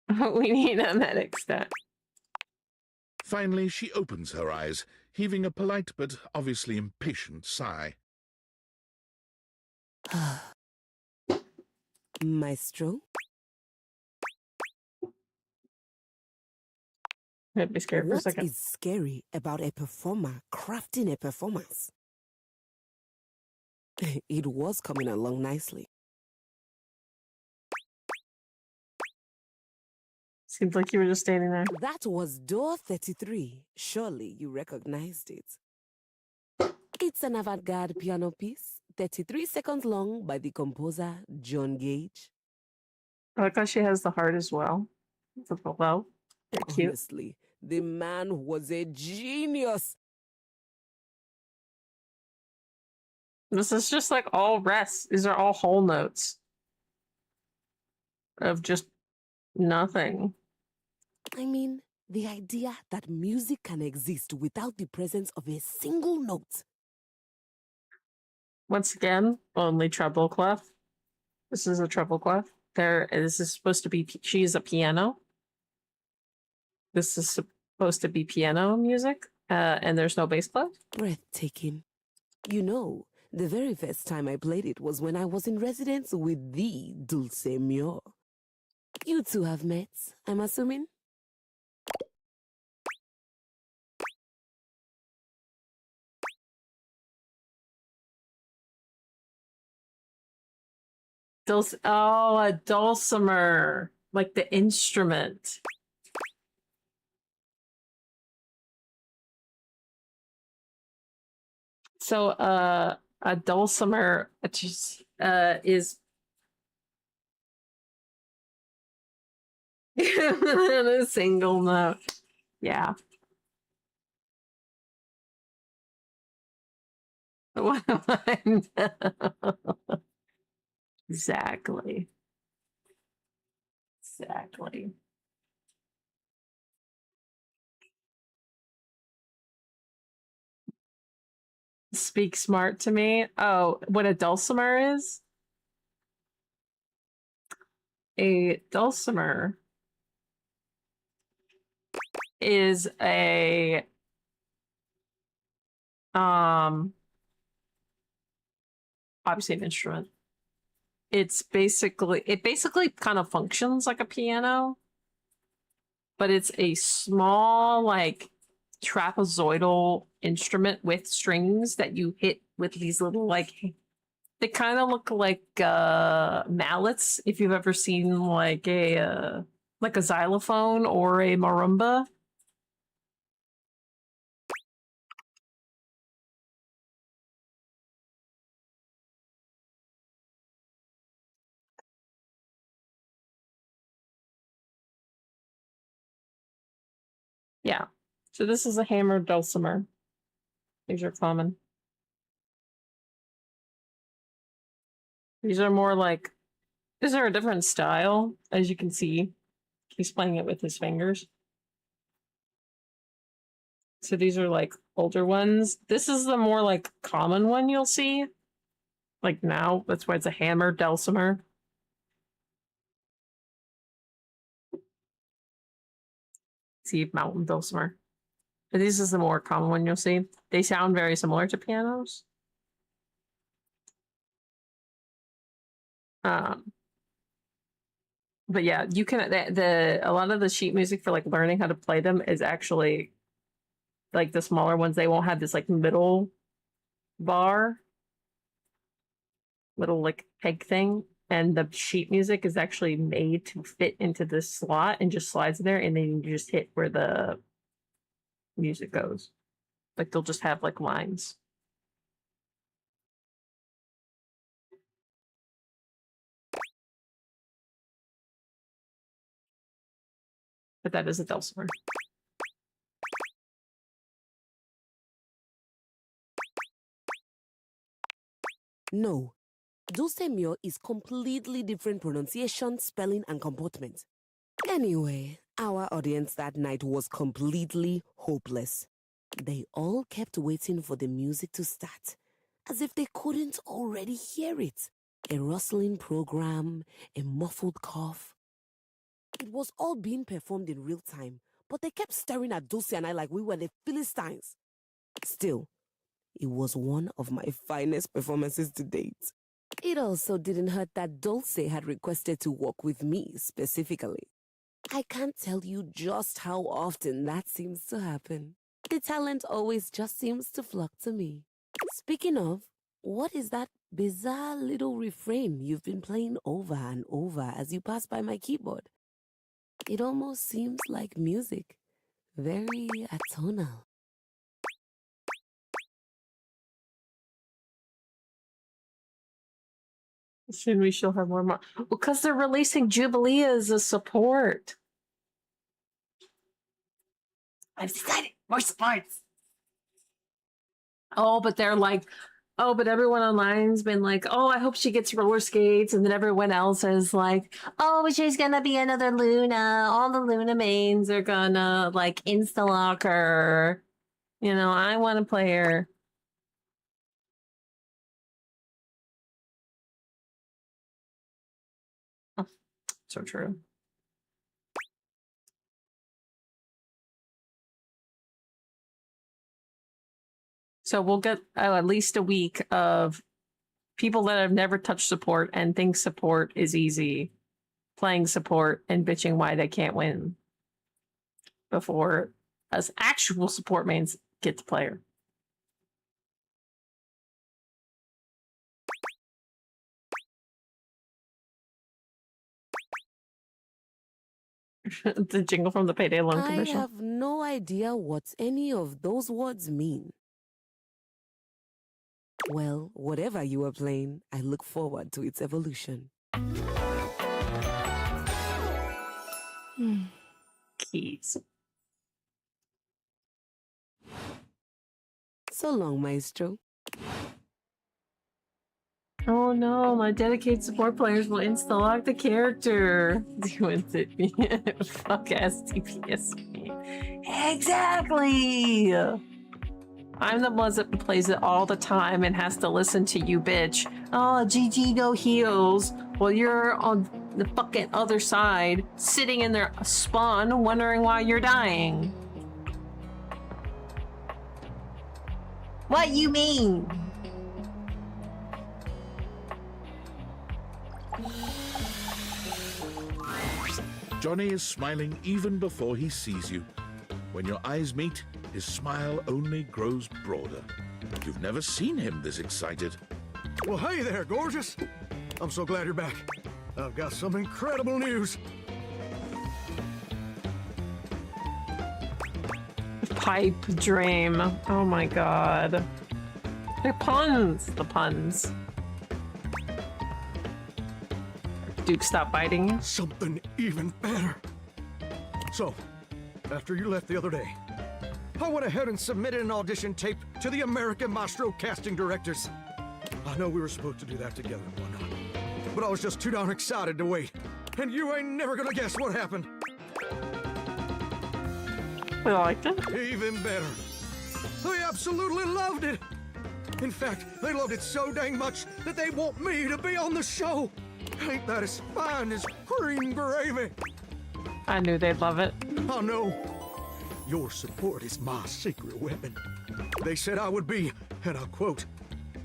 Speaker 2: We need a medic stat.
Speaker 6: Finally, she opens her eyes, heaving a polite but obviously impatient sigh.
Speaker 14: Maestro?
Speaker 2: I'd be scared for a second.
Speaker 14: What is scary about a performer crafting a performance? It was coming along nicely.
Speaker 2: Seems like you were just standing there.
Speaker 14: That was door 33. Surely you recognized it. It's an avant-garde piano piece, 33 seconds long, by the composer John Gage.
Speaker 2: I like how she has the heart as well. It's a little they're cute.
Speaker 14: Honestly, the man was a genius.
Speaker 2: This is just like all rests. These are all whole notes of just nothing.
Speaker 14: I mean, the idea that music can exist without the presence of a single note.
Speaker 2: Once again, only treble clef. This is a treble clef. This is supposed to be, she's a piano. This is supposed to be piano music, and there's no bass clef.
Speaker 14: Breathtaking. You know, the very first time I played it was when I was in residence with the Dulce Mio. You two have met, I'm assuming?
Speaker 2: Oh, a dulcimer, like the instrument. So, a dulcimer just, is a single note. Yeah. What am I? Exactly. Exactly. Speak smart to me. Oh, what a dulcimer is?
Speaker 3: a dulcimer is a obviously an instrument. It basically kind of functions like a piano, but it's a small, like, trapezoidal instrument with strings that you hit with these little, like, they kind of look like mallets, if you've ever seen like a xylophone or a marimba. Yeah. So this is a hammered dulcimer. These are common. These are more like, these are a different style, as you can see. He's playing it with his fingers. So these are like older ones. This is the more like common one you'll see. Like now, that's why it's a hammered dulcimer. See, mountain dulcimer. But this is the more common one you'll see. They sound very similar to pianos. But yeah, you can a lot of the sheet music for like learning how to play them is actually like the smaller ones. They won't have this like middle bar, little like peg thing, and the sheet music is actually made to fit into this slot and just slides in there, and then you just hit where the music goes. Like they'll just have like lines. But that is a dulcimer.
Speaker 20: No. Dulcimer is completely different pronunciation, spelling, and comportment. Anyway, our audience that night was completely hopeless. They all kept waiting for the music to start, as if they couldn't already hear it. A rustling program, a muffled cough. It was all being performed in real time, but they kept staring at Dulce and I like we were the Philistines. Still, it was one of my finest performances to date. It also didn't hurt that Dulce had requested to work with me specifically. I can't tell you just how often that seems to happen. The talent always just seems to flock to me. Speaking of, what is that bizarre little refrain you've been playing over and over as you pass by my keyboard? It almost seems like music. Very atonal.
Speaker 3: Soon we shall have more. Because they're releasing Jubilee as a support. I've decided more supports. Oh, but they're like, oh, but everyone online's been like, oh, I hope she gets roller skates. And then everyone else is like, oh, she's gonna be another Luna. All the Luna mains are gonna like insta-lock her. You know, I want to play her. Oh, so true. So we'll get at least a week of people that have never touched support and think support is easy, playing support and bitching why they can't win before us actual support mains get to play her. The jingle from the Payday Loan commercial.
Speaker 20: I have no idea what any of those words mean. Well, whatever you are playing, I look forward to its evolution.
Speaker 3: Keys.
Speaker 20: So long, Maestro.
Speaker 3: Oh no, my dedicated support players will insta-lock the character. Fuck ass DPS. Exactly! I'm the one that plays it all the time and has to listen to you, bitch. Oh, GG no heals. Well, you're on
Speaker 2: the fucking other side, sitting in their spawn, wondering why you're dying. What you mean?
Speaker 6: Johnny is smiling even before he sees you. When your eyes meet, his smile only grows broader. You've never seen him this excited.
Speaker 19: Well, hey there, gorgeous. I'm so glad you're back. I've got some incredible news.
Speaker 3: Pipe dream. Oh my god. The puns. The puns. Duke, stop biting you.
Speaker 19: Something even better. So, after you left the other day, I went ahead and submitted an audition tape to the American Maestro casting directors. I know we were supposed to do that together and whatnot, but I was just too darn excited to wait. And you ain't never gonna guess what happened.
Speaker 3: We liked it.
Speaker 19: Even better. They absolutely loved it. In fact, they loved it so dang much that they want me to be on the show. Ain't that as fine as cream gravy?
Speaker 3: I knew they'd love it.
Speaker 19: I know. Your support is my secret weapon. They said I would be, and I quote,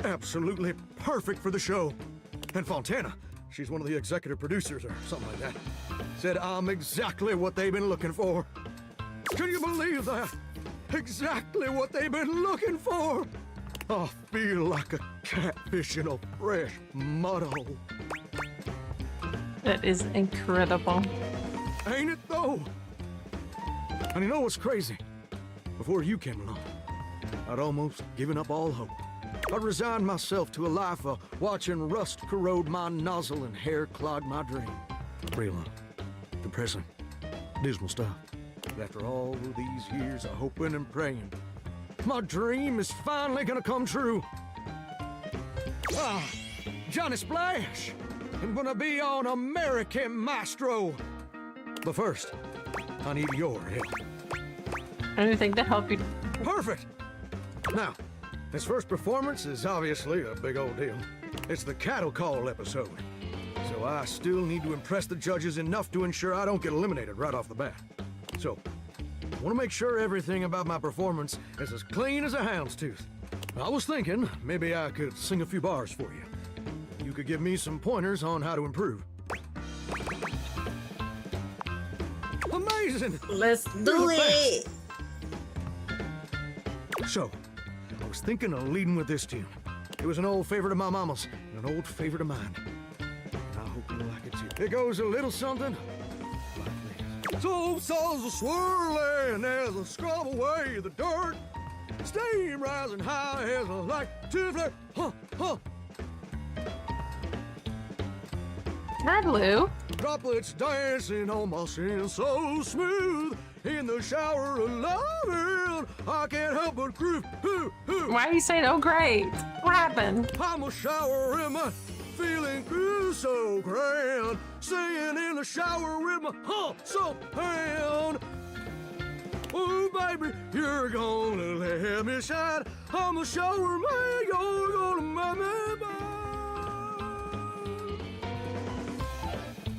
Speaker 19: absolutely perfect for the show. And Fontana, she's one of the executive producers or something like that, said I'm exactly what they've been looking for. Can you believe that? Exactly what they've been looking for. I feel like a catfish in a fresh mud hole.
Speaker 3: That is incredible.
Speaker 19: Ain't it though? And you know what's crazy? Before you came along, I'd almost given up all hope. I'd resigned myself to a life of watching rust corrode my nozzle and hair clog my dream. Real depressing, dismal stuff. But after all of these years of hoping and praying, my dream is finally gonna come true. Johnny Splash! I'm gonna be on American Maestro. But first, I need your help.
Speaker 3: Anything to help you.
Speaker 19: Perfect! Now, this first performance is obviously a big old deal. It's the cattle call episode. So I still need to impress the judges enough to ensure I don't get eliminated right off the bat. So, I want to make sure everything about my performance is as clean as a hound's tooth. I was thinking maybe I could sing a few bars for you. You could give me some pointers on how to improve. Amazing!
Speaker 2: Let's do it!
Speaker 19: So, I was thinking of leading with this tune. It was an old favorite of my mama's and an old favorite of mine. And I hope you like it too. It goes a little something like this. So souls are swirling as I scrub away the dirt. Steam rising high as I like to flare. Huh, huh.
Speaker 3: Hi, Blue.
Speaker 19: Droplets dancing on my skin so smooth. In the shower of loving, I can't help but groove.
Speaker 3: Why are you saying, oh great? What happened?
Speaker 19: I'm a shower in my feeling groove so grand. Singing in the shower with my so hand. Oh baby, you're gonna let me shine. I'm a shower man, you're gonna make me mine.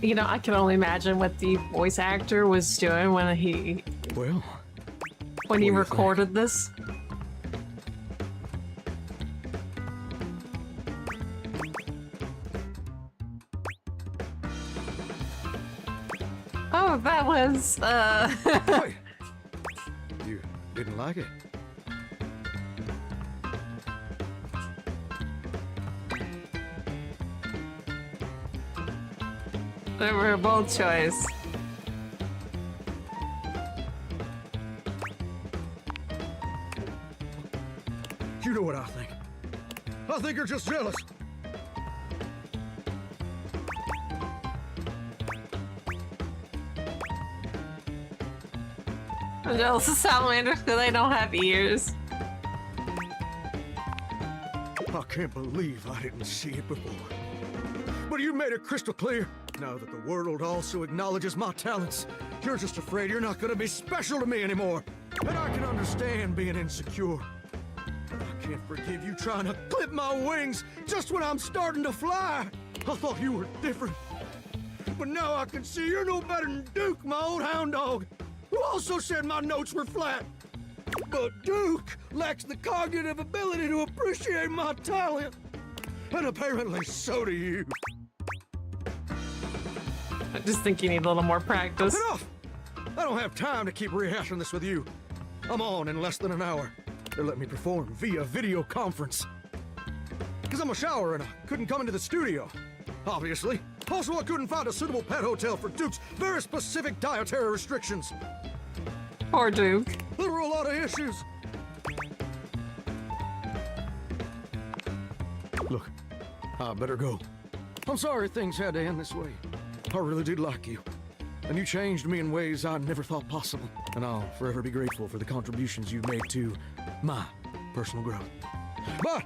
Speaker 3: You know, I can only imagine what the voice actor was doing when he recorded this. Oh, that was
Speaker 19: Wait. You didn't like it?
Speaker 3: They were a bold choice.
Speaker 19: You know what I think. I think you're just jealous.
Speaker 3: I'm jealous of salamanders because they don't have ears.
Speaker 19: I can't believe I didn't see it before. But you made it crystal clear. Now that the world also acknowledges my talents, you're just afraid you're not gonna be special to me anymore. And I can understand being insecure. But I can't forgive you trying to clip my wings just when I'm starting to fly. I thought you were different. But now I can see you're no better than Duke, my old hound dog, who also said my notes were flat. But Duke lacks the cognitive ability to appreciate my talent. And apparently so do you.
Speaker 3: I just think you need a little more practice.
Speaker 19: Enough! I don't have time to keep rehashing this with you. I'm on in less than an hour. They're letting me perform via video conference. Because I'm a shower and I couldn't come into the studio, obviously. Also, I couldn't find a suitable pet hotel for Duke's very specific dietary restrictions.
Speaker 3: Poor Duke.
Speaker 19: There were a lot of issues. Look, I better go. I'm sorry things had to end this way. I really did like you. And you changed me in ways I never thought possible. And I'll forever be grateful for the contributions you've made to my personal growth. Bye!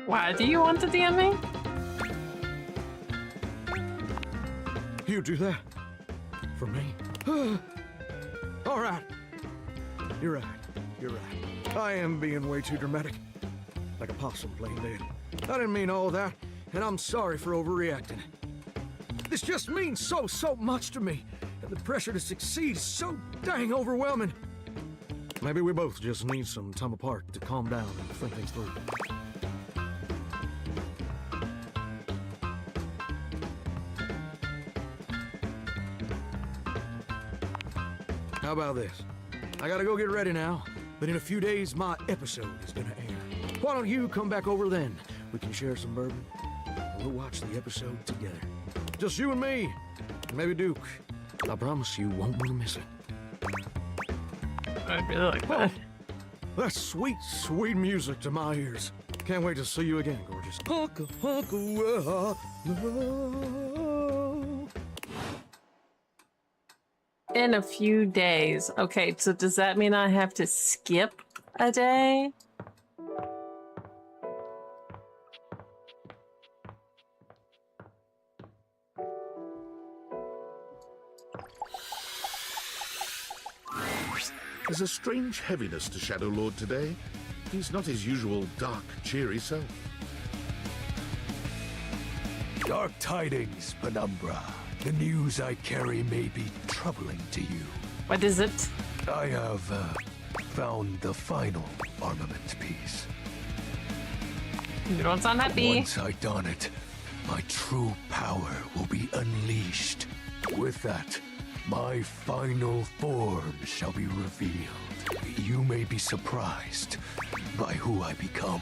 Speaker 3: Why do you want to DM me?
Speaker 19: You do that? For me? All right. You're right. You're right. I am being way too dramatic. Like a possum playing dead. I didn't mean all that, and I'm sorry for overreacting. This just means so much to me, and the pressure to succeed is so dang overwhelming. Maybe we both just need some time apart to calm down and think things through. How about this? I gotta go get ready now, but in a few days my episode is gonna air. Why don't you come back over then? We can share some bourbon, and we'll watch the episode together. Just you and me, and maybe Duke. I promise you won't want to miss it.
Speaker 3: I'd really like that.
Speaker 19: That's sweet, sweet music to my ears. Can't wait to see you again, gorgeous. Hunka, hunka, no.
Speaker 3: In a few days. Okay, so does that mean I have to skip a day?
Speaker 6: There's a strange heaviness to Shadow Lord today. He's not his usual dark, cheery self.
Speaker 17: Dark tidings, Penumbra. The news I carry may be troubling to you.
Speaker 3: What is it?
Speaker 17: I have found the final armament piece.
Speaker 3: You don't sound happy.
Speaker 17: Once I don it, my true power will be unleashed. With that, my final form shall be revealed. You may be surprised by who I become.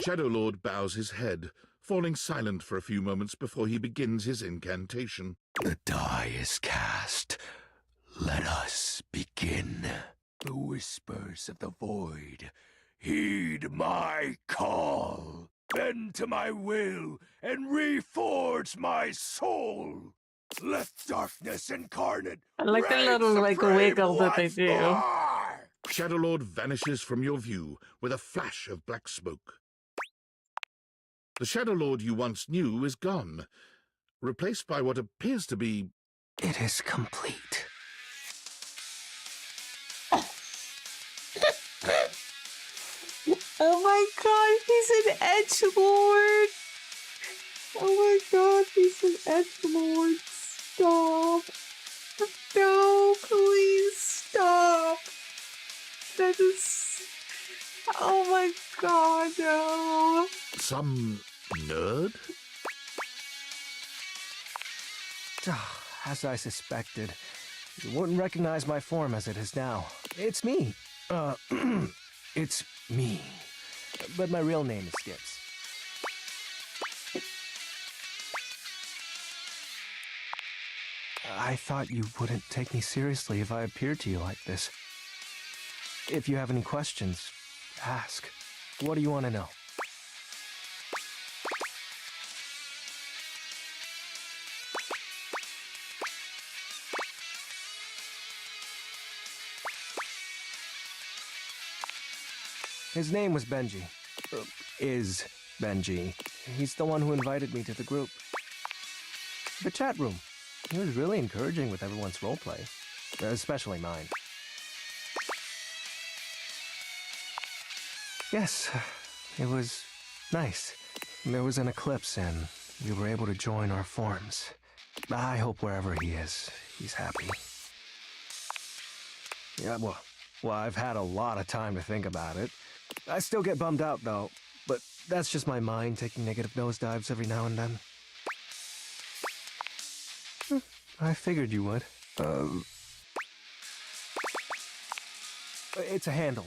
Speaker 6: Shadow Lord bows his head, falling silent for a few moments before he begins his incantation.
Speaker 17: The die is cast. Let us begin. The whispers of the void, heed my call. Bend to my will and reforge my soul. Let darkness incarnate.
Speaker 3: I like the little like wiggle that they do.
Speaker 6: Shadow Lord vanishes from your view with a flash of black smoke. The Shadow Lord you once knew is gone, replaced by what appears to be...
Speaker 12: It is complete.
Speaker 2: Oh my god, he's an edgelord! Oh my god, he's an edgelord. Stop. No, please stop. That is... Oh my god, no.
Speaker 6: Some nerd?
Speaker 13: As I suspected, you wouldn't recognize my form as it is now. It's me.
Speaker 12: It's me.
Speaker 13: But my real name is Skips. I thought you wouldn't take me seriously if I appeared to you like this. If you have any questions, ask. What do you want to know? His name was Benji. Is Benji. He's the one who invited me to the group. The chat room. He was really encouraging with everyone's roleplay. especially mine. Yes, it was nice. There was an eclipse and we were able to join our forms. I hope wherever he is, he's happy. Yeah, well, I've had a lot of time to think about it. I still get bummed out, though, but that's just my mind taking negative nosedives every now and then. I figured you would. It's a handle.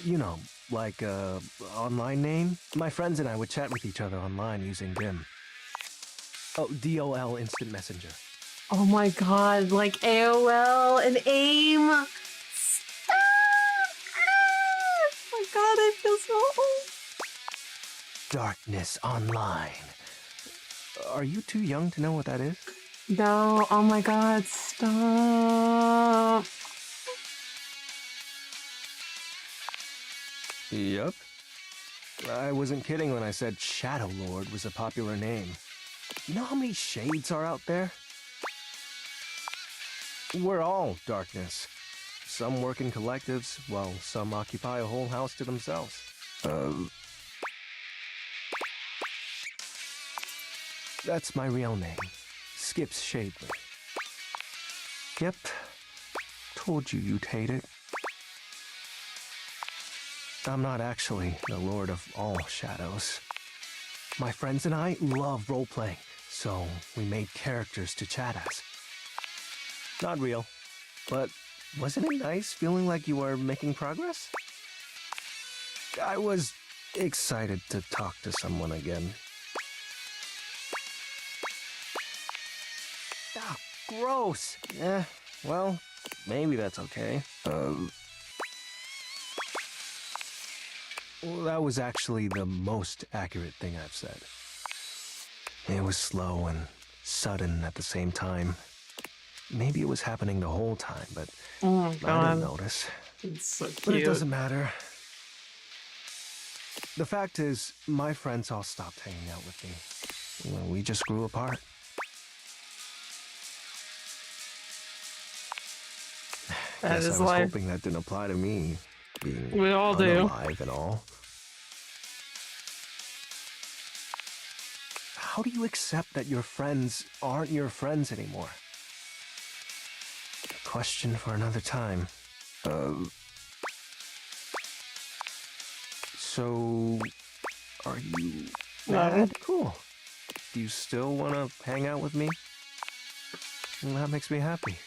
Speaker 13: You know, like a online name. My friends and I would chat with each other online using DIM. Oh, DOL Instant Messenger.
Speaker 2: Oh my god, like AOL and AIM. Oh my god, I feel so old.
Speaker 13: Darkness Online. Are you too young to know what that is?
Speaker 2: No, oh my god, stop.
Speaker 13: Yup. I wasn't kidding when I said Shadow Lord was a popular name. You know how many shades are out there? We're all darkness. Some work in collectives, while some occupy a whole house to themselves. That's my real name. Skips Shadley. Yep. Told you you'd hate it. I'm not actually the Lord of all Shadows. My friends and I love role-playing, so we made characters to chat as. Not real, but wasn't it nice feeling like you were making progress? I was excited to talk to someone again. Ah, gross! Well, maybe that's okay. Well, that was actually the most accurate thing I've said. It was slow and sudden at the same time. Maybe it was happening the whole time, but I didn't notice.
Speaker 2: It's so cute.
Speaker 13: But it doesn't matter. The fact is, my friends all stopped hanging out with me. Well, we just grew apart.
Speaker 2: That
Speaker 13: Guess
Speaker 2: is
Speaker 13: I was
Speaker 2: life.
Speaker 13: hoping that didn't apply to me, being
Speaker 2: We all do.
Speaker 13: unalive and all. How do you accept that your friends aren't your friends anymore? A question for another time. So, are you mad? Cool. Do you still want to hang out with me? Well, that makes me happy.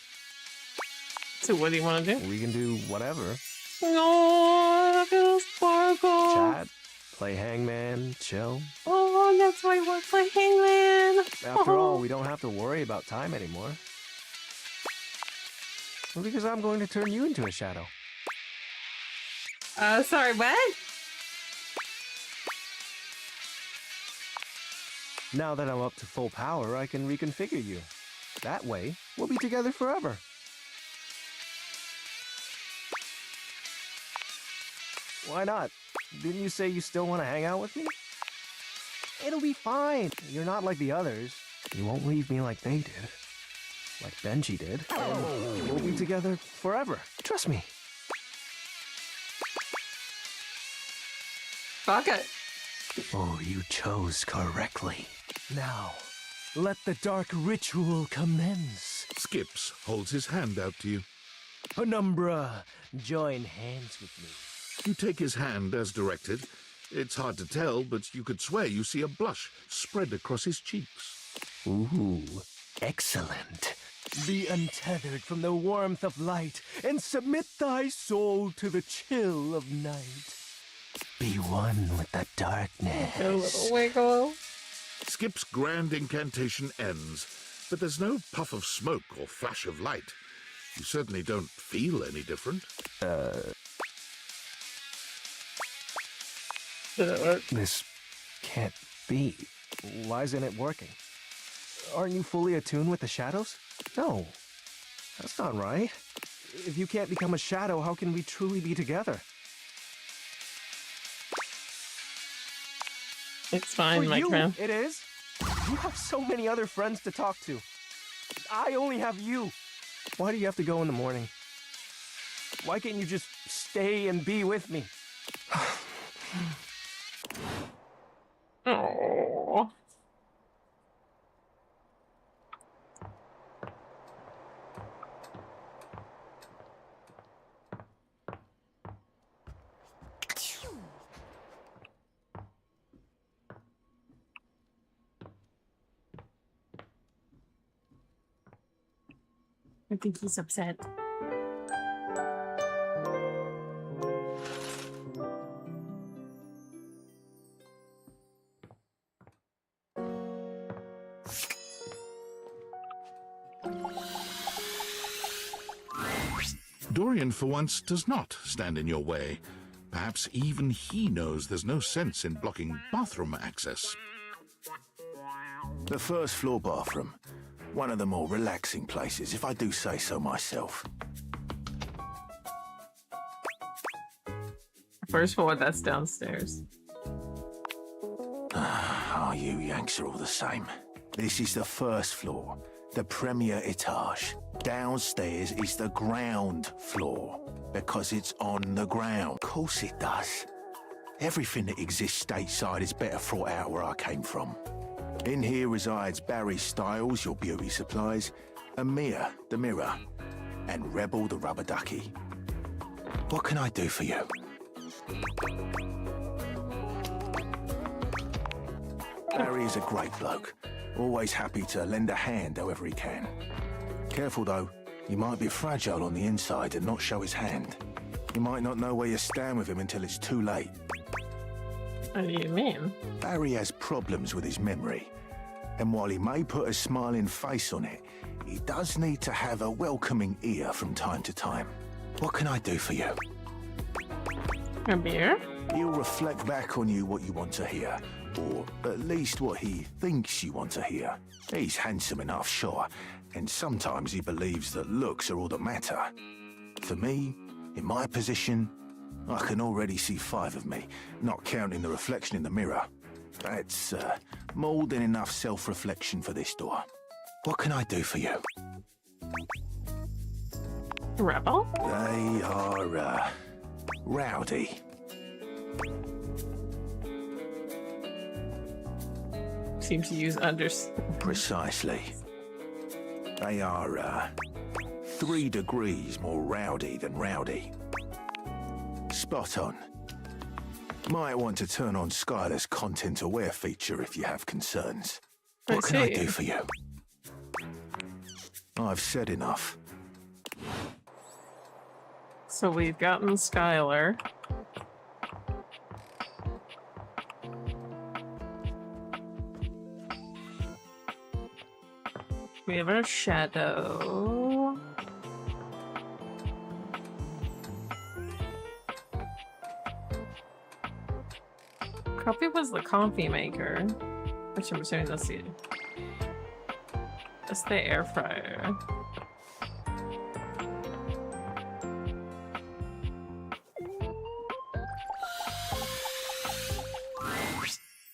Speaker 2: So what do you want to do?
Speaker 13: We can do whatever.
Speaker 2: No, I feel sparkle.
Speaker 13: Chat, play hangman, chill.
Speaker 2: Oh, that's why we're playing Hangman.
Speaker 13: After all, we don't have to worry about time anymore. Well, because I'm going to turn you into a shadow.
Speaker 2: Sorry, what?
Speaker 13: Now that I'm up to full power, I can reconfigure you. That way, we'll be together forever. Why not? Didn't you say you still want to hang out with me? It'll be fine. You're not like the others. You won't leave me like they did. Like Benji did. And we'll be together forever. Trust me.
Speaker 2: Fuck it.
Speaker 13: Oh, you chose correctly. Now, let the dark ritual commence.
Speaker 6: Skips holds his hand out to you.
Speaker 13: Penumbra, join hands with me.
Speaker 6: You take his hand as directed. It's hard to tell, but you could swear you see a blush spread across his cheeks.
Speaker 13: Ooh, excellent. Be untethered from the warmth of light, and submit thy soul to the chill of night. Be one with the darkness.
Speaker 2: A little wiggle.
Speaker 6: Skip's grand incantation ends, but there's no puff of smoke or flash of light. You certainly don't feel any different.
Speaker 13: This can't be. Why isn't it working? Aren't you fully attuned with the shadows? No, that's not right. If you can't become a shadow, how can we truly be together?
Speaker 2: It's fine,
Speaker 13: For
Speaker 2: my
Speaker 13: you,
Speaker 2: friend.
Speaker 13: it is. You have so many other friends to talk to. I only have you. Why do you have to go in the morning? Why can't you just stay and be with me?
Speaker 3: Oh.
Speaker 2: I think he's upset.
Speaker 6: Dorian, for once, does not stand in your way. Perhaps even he knows there's no sense in blocking bathroom access.
Speaker 12: The first floor bathroom. One of the more relaxing places, if I do say so myself.
Speaker 3: First floor, that's downstairs.
Speaker 12: Oh, you Yanks are all the same. This is the first floor, the premier etage. Downstairs is the ground floor, because it's on the ground. Of course it does. Everything that exists stateside is better thought out where I came from. In here resides Barry Styles, your beauty supplies, and Mia, the mirror, and Rebel, the rubber ducky. What can I do for you? Barry is a great bloke, always happy to lend a hand however he can. Careful though, he might be fragile on the inside and not show his hand. You might not know where you stand with him until it's too late.
Speaker 3: What do you mean?
Speaker 12: Barry has problems with his memory, and while he may put a smiling face on it, he does need to have a welcoming ear from time to time. What can I do for you?
Speaker 3: A beer?
Speaker 12: He'll reflect back on you what you want to hear, or at least what he thinks you want to hear. He's handsome enough, sure, and sometimes he believes that looks are all that matter. For me, in my position, I can already see 5 of me, not counting the reflection in the mirror. That's more than enough self-reflection for this door. What can I do for you?
Speaker 3: Rebel?
Speaker 12: They are, rowdy.
Speaker 3: Seem to use
Speaker 12: Precisely. They are, 3 degrees more rowdy than rowdy. Spot on. Might want to turn on Skylar's content-aware feature if you have concerns. What can I do for you? I've said enough.
Speaker 3: So we've gotten Skylar. We have our shadow. Copy was the coffee maker, which I'm assuming that's the air fryer.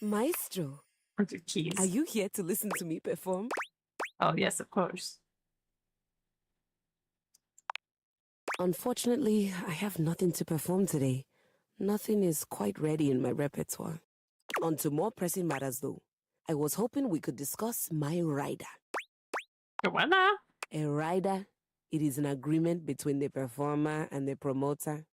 Speaker 20: Maestro,
Speaker 3: Where's your keys?
Speaker 20: are you here to listen to me perform?
Speaker 3: Oh yes, of course.
Speaker 20: Unfortunately, I have nothing to perform today. Nothing is quite ready in my repertoire. On to more pressing matters though. I was hoping we could discuss my rider.
Speaker 3: What?
Speaker 20: A rider? It is an agreement between the performer and the promoter.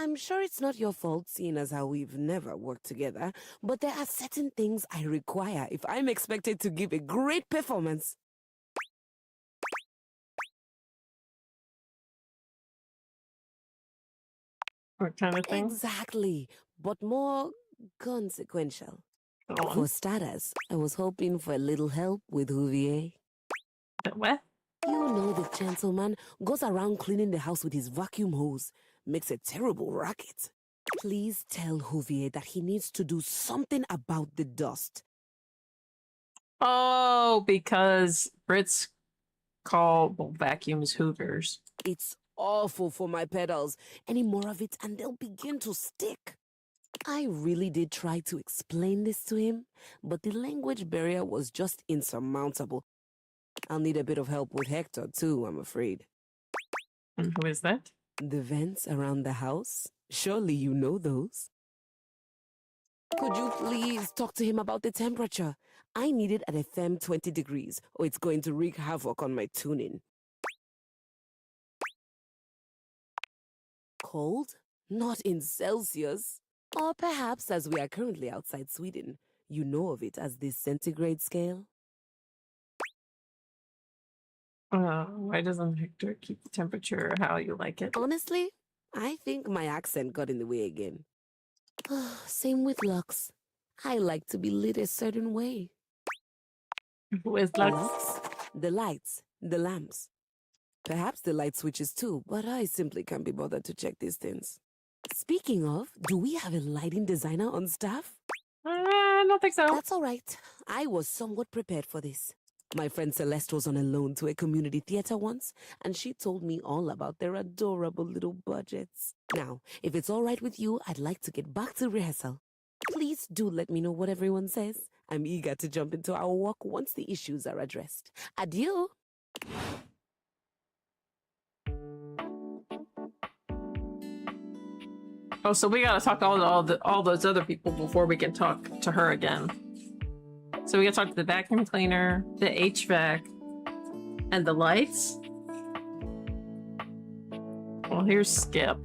Speaker 20: I'm sure it's not your fault, seeing as how we've never worked together, but there are certain things I require if I'm expected to give a great performance.
Speaker 3: What kind of thing?
Speaker 20: Exactly, but more consequential.
Speaker 3: Go on.
Speaker 20: For starters, I was hoping for a little help with Huvier.
Speaker 3: What?
Speaker 20: You know the gentleman goes around cleaning the house with his vacuum hose. Makes a terrible racket. Please tell Huvier that he needs to do something about the dust.
Speaker 3: Oh, because Brits call vacuums hoovers.
Speaker 20: It's awful for my pedals. Any more of it and they'll begin to stick. I really did try to explain this to him, but the language barrier was just insurmountable. I'll need a bit of help with Hector, too, I'm afraid.
Speaker 3: And who is that?
Speaker 20: The vents around the house? Surely you know those. Could you please talk to him about the temperature? I need it at a firm 20 degrees, or it's going to wreak havoc on my tuning. Cold? Not in Celsius. Or perhaps, as we are currently outside Sweden, you know of it as the centigrade scale?
Speaker 3: Why doesn't Hector keep the temperature how you like it?
Speaker 20: Honestly, I think my accent got in the way again. Same with Lux. I like to be lit a certain way.
Speaker 3: Who is Lux?
Speaker 20: The lights, the lamps. Perhaps the light switches too, but I simply can't be bothered to check these things. Speaking of, do we have a lighting designer on staff?
Speaker 3: I don't think so.
Speaker 20: That's all right. I was somewhat prepared for this. My friend Celeste was on a loan to a community theater once, and she told me all about their adorable little budgets. Now, if it's all right with you, I'd like to get back to rehearsal. Please do let me know what everyone says. I'm eager to jump into our work once the issues are addressed. Adieu!
Speaker 3: Oh, so we gotta talk to all those other people before we can talk to her again. So we gotta talk to the vacuum cleaner, the HVAC, and the lights. Well, here's Skip.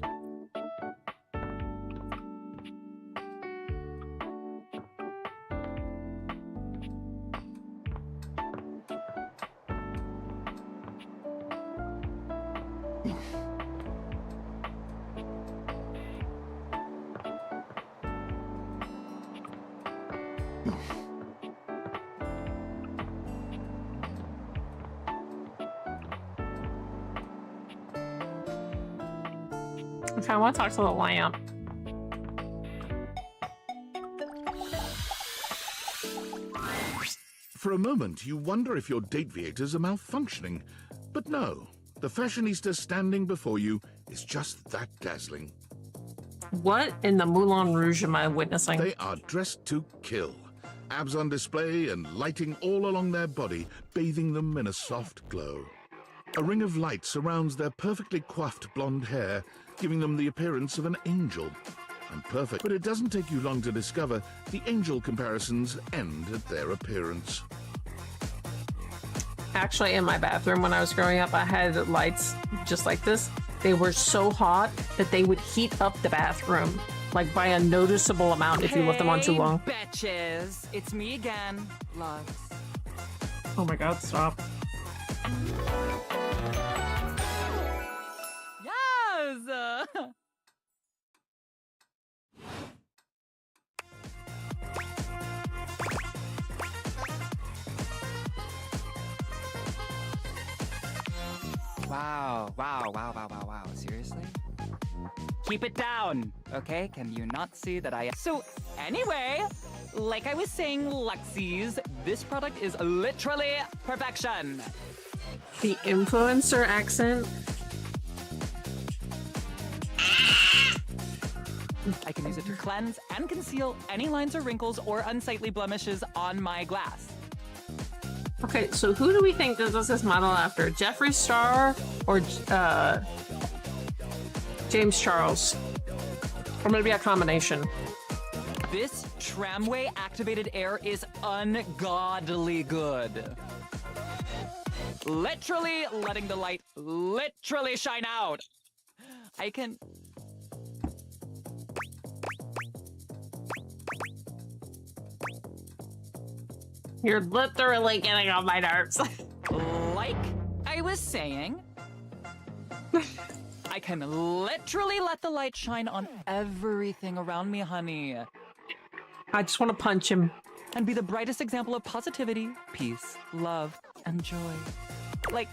Speaker 3: Okay, I want to talk to the lamp.
Speaker 6: For a moment, you wonder if your Dateviators are malfunctioning. But no, the fashionista standing before you is just that dazzling.
Speaker 3: What in the Moulin Rouge am I witnessing?
Speaker 6: They are dressed to kill. Abs on display and lighting all along their body, bathing them in a soft glow. A ring of light surrounds their perfectly coiffed blonde hair, giving them the appearance of an angel. And perfect, but it doesn't take you long to discover the angel comparisons end at their appearance.
Speaker 3: Actually, in my bathroom when I was growing up, I had lights just like this. They were so hot that they would heat up the bathroom, like by a noticeable amount if you left them on too long.
Speaker 21: Betches, it's me again, Lux.
Speaker 3: Oh my god, stop.
Speaker 21: Yes! Wow. Seriously? Keep it down, okay? Can you not see that I... So, anyway, like I was saying, Luxies, this product is literally perfection.
Speaker 3: The influencer accent?
Speaker 21: I can use it to cleanse and conceal any lines or wrinkles or unsightly blemishes on my glass.
Speaker 3: Okay, so who do we think this is this model after? Jeffree Star or James Charles? Or maybe a combination.
Speaker 21: This tramway activated air is ungodly good. Literally letting the light literally shine out. I can...
Speaker 3: You're literally getting on my nerves.
Speaker 21: Like I was saying, I can literally let the light shine on everything around me, honey.
Speaker 3: I just want to punch him.
Speaker 21: And be the brightest example of positivity, peace, love, and joy. Like,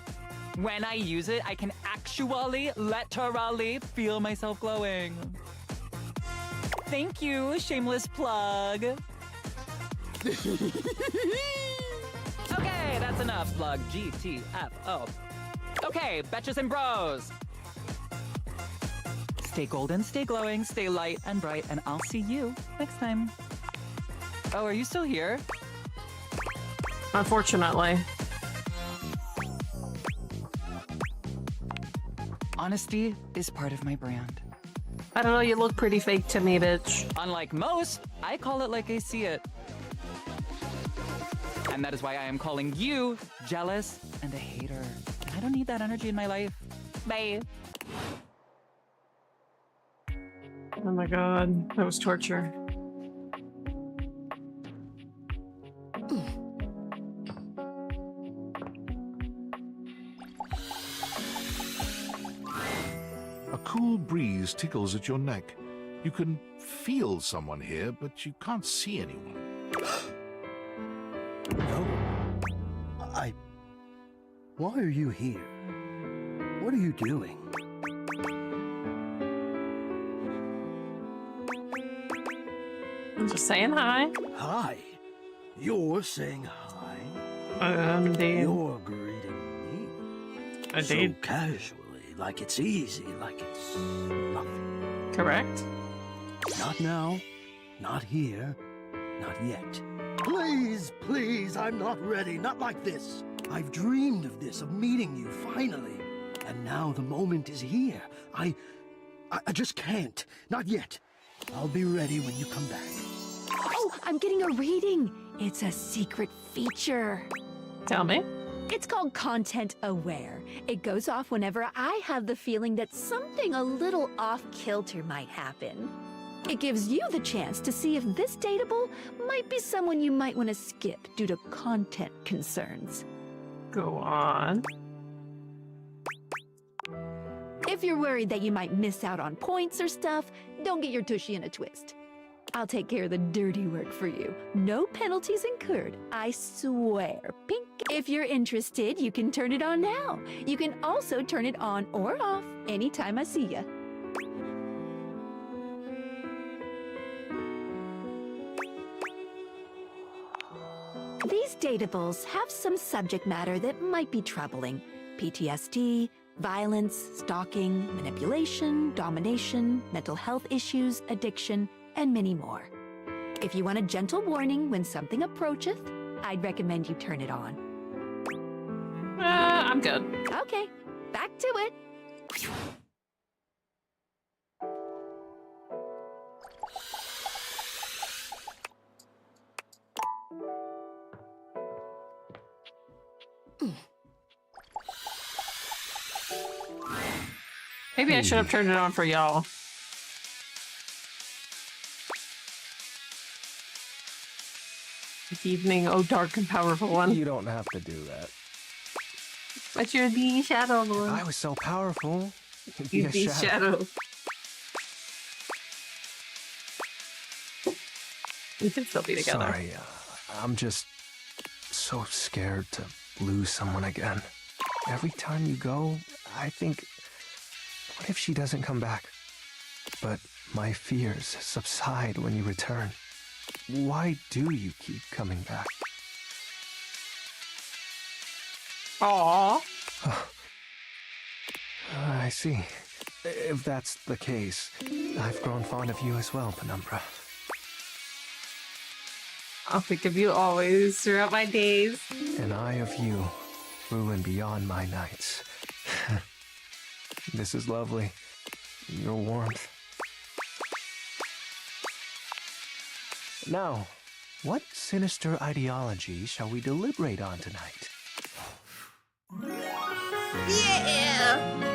Speaker 21: when I use it, I can actually, literally feel myself glowing. Thank you, shameless plug. Okay, that's enough, plug. GTFO. Okay, betches and bros. Stay golden, stay glowing, stay light and bright, and I'll see you next time. Oh, are you still here?
Speaker 3: Unfortunately.
Speaker 21: Honesty is part of my brand.
Speaker 3: I don't know, you look pretty fake to me, bitch.
Speaker 21: Unlike most, I call it like I see it. And that is why I am calling you jealous and a hater. I don't need that energy in my life. Bye.
Speaker 3: Oh my god, that was torture.
Speaker 6: A cool breeze tickles at your neck. You can feel someone here, but you can't see anyone.
Speaker 4: Why are you here? What are you doing?
Speaker 3: I'm just saying hi.
Speaker 4: Hi. You're saying hi?
Speaker 3: Indeed.
Speaker 4: You're greeting me?
Speaker 3: Indeed.
Speaker 4: So casually, like it's easy, like it's nothing.
Speaker 3: Correct.
Speaker 4: Not now, not here, not yet. Please, please, I'm not ready, not like this. I've dreamed of this, of meeting you, finally. And now the moment is here. I just can't. Not yet. I'll be ready when you come back.
Speaker 10: Oh, I'm getting a reading. It's a secret feature.
Speaker 3: Tell me.
Speaker 10: It's called Content Aware. It goes off whenever I have the feeling that something a little off-kilter might happen. It gives you the chance to see if this dateable might be someone you might want to skip due to content concerns.
Speaker 3: Go on.
Speaker 10: If you're worried that you might miss out on points or stuff, don't get your tushy in a twist. I'll take care of the dirty work for you. No penalties incurred, I swear. Pink. If you're interested, you can turn it on now. You can also turn it on or off anytime I see ya. These dateables have some subject matter that might be troubling. PTSD, violence, stalking, manipulation, domination, mental health issues, addiction, and many more. If you want a gentle warning when something approacheth, I'd recommend you turn it on.
Speaker 3: I'm good.
Speaker 10: Okay, back to it.
Speaker 3: Maybe I should have turned it on for y'all. Good evening, oh dark and powerful one.
Speaker 13: You don't have to do that.
Speaker 2: But you're the shadow lord.
Speaker 13: I was so powerful.
Speaker 2: You'd be shadow. We can still be together.
Speaker 17: Sorry, I'm just so scared to lose someone again. Every time you go, I think, what if she doesn't come back? But my fears subside when you return. Why do you keep coming back?
Speaker 3: Aww.
Speaker 17: I see. If that's the case, I've grown fond of you as well, Penumbra.
Speaker 2: I'll think of you always throughout my days.
Speaker 17: An eye of you, through and beyond my nights. This is lovely. Your warmth. Now, what sinister ideology shall we deliberate on tonight?
Speaker 2: Yeah!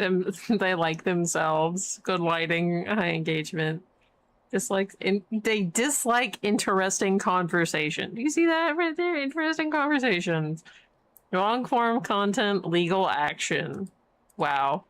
Speaker 3: them. They like themselves. Good lighting, high engagement. They dislike interesting conversation. Do you see that right there? Interesting conversations. Long form content, legal action. Wow.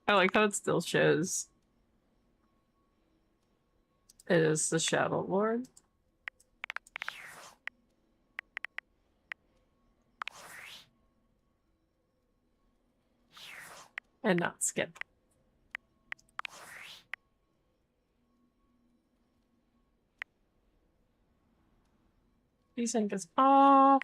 Speaker 3: I like how it still shows it is the Shadow Lord. And not Skip. Desync is off.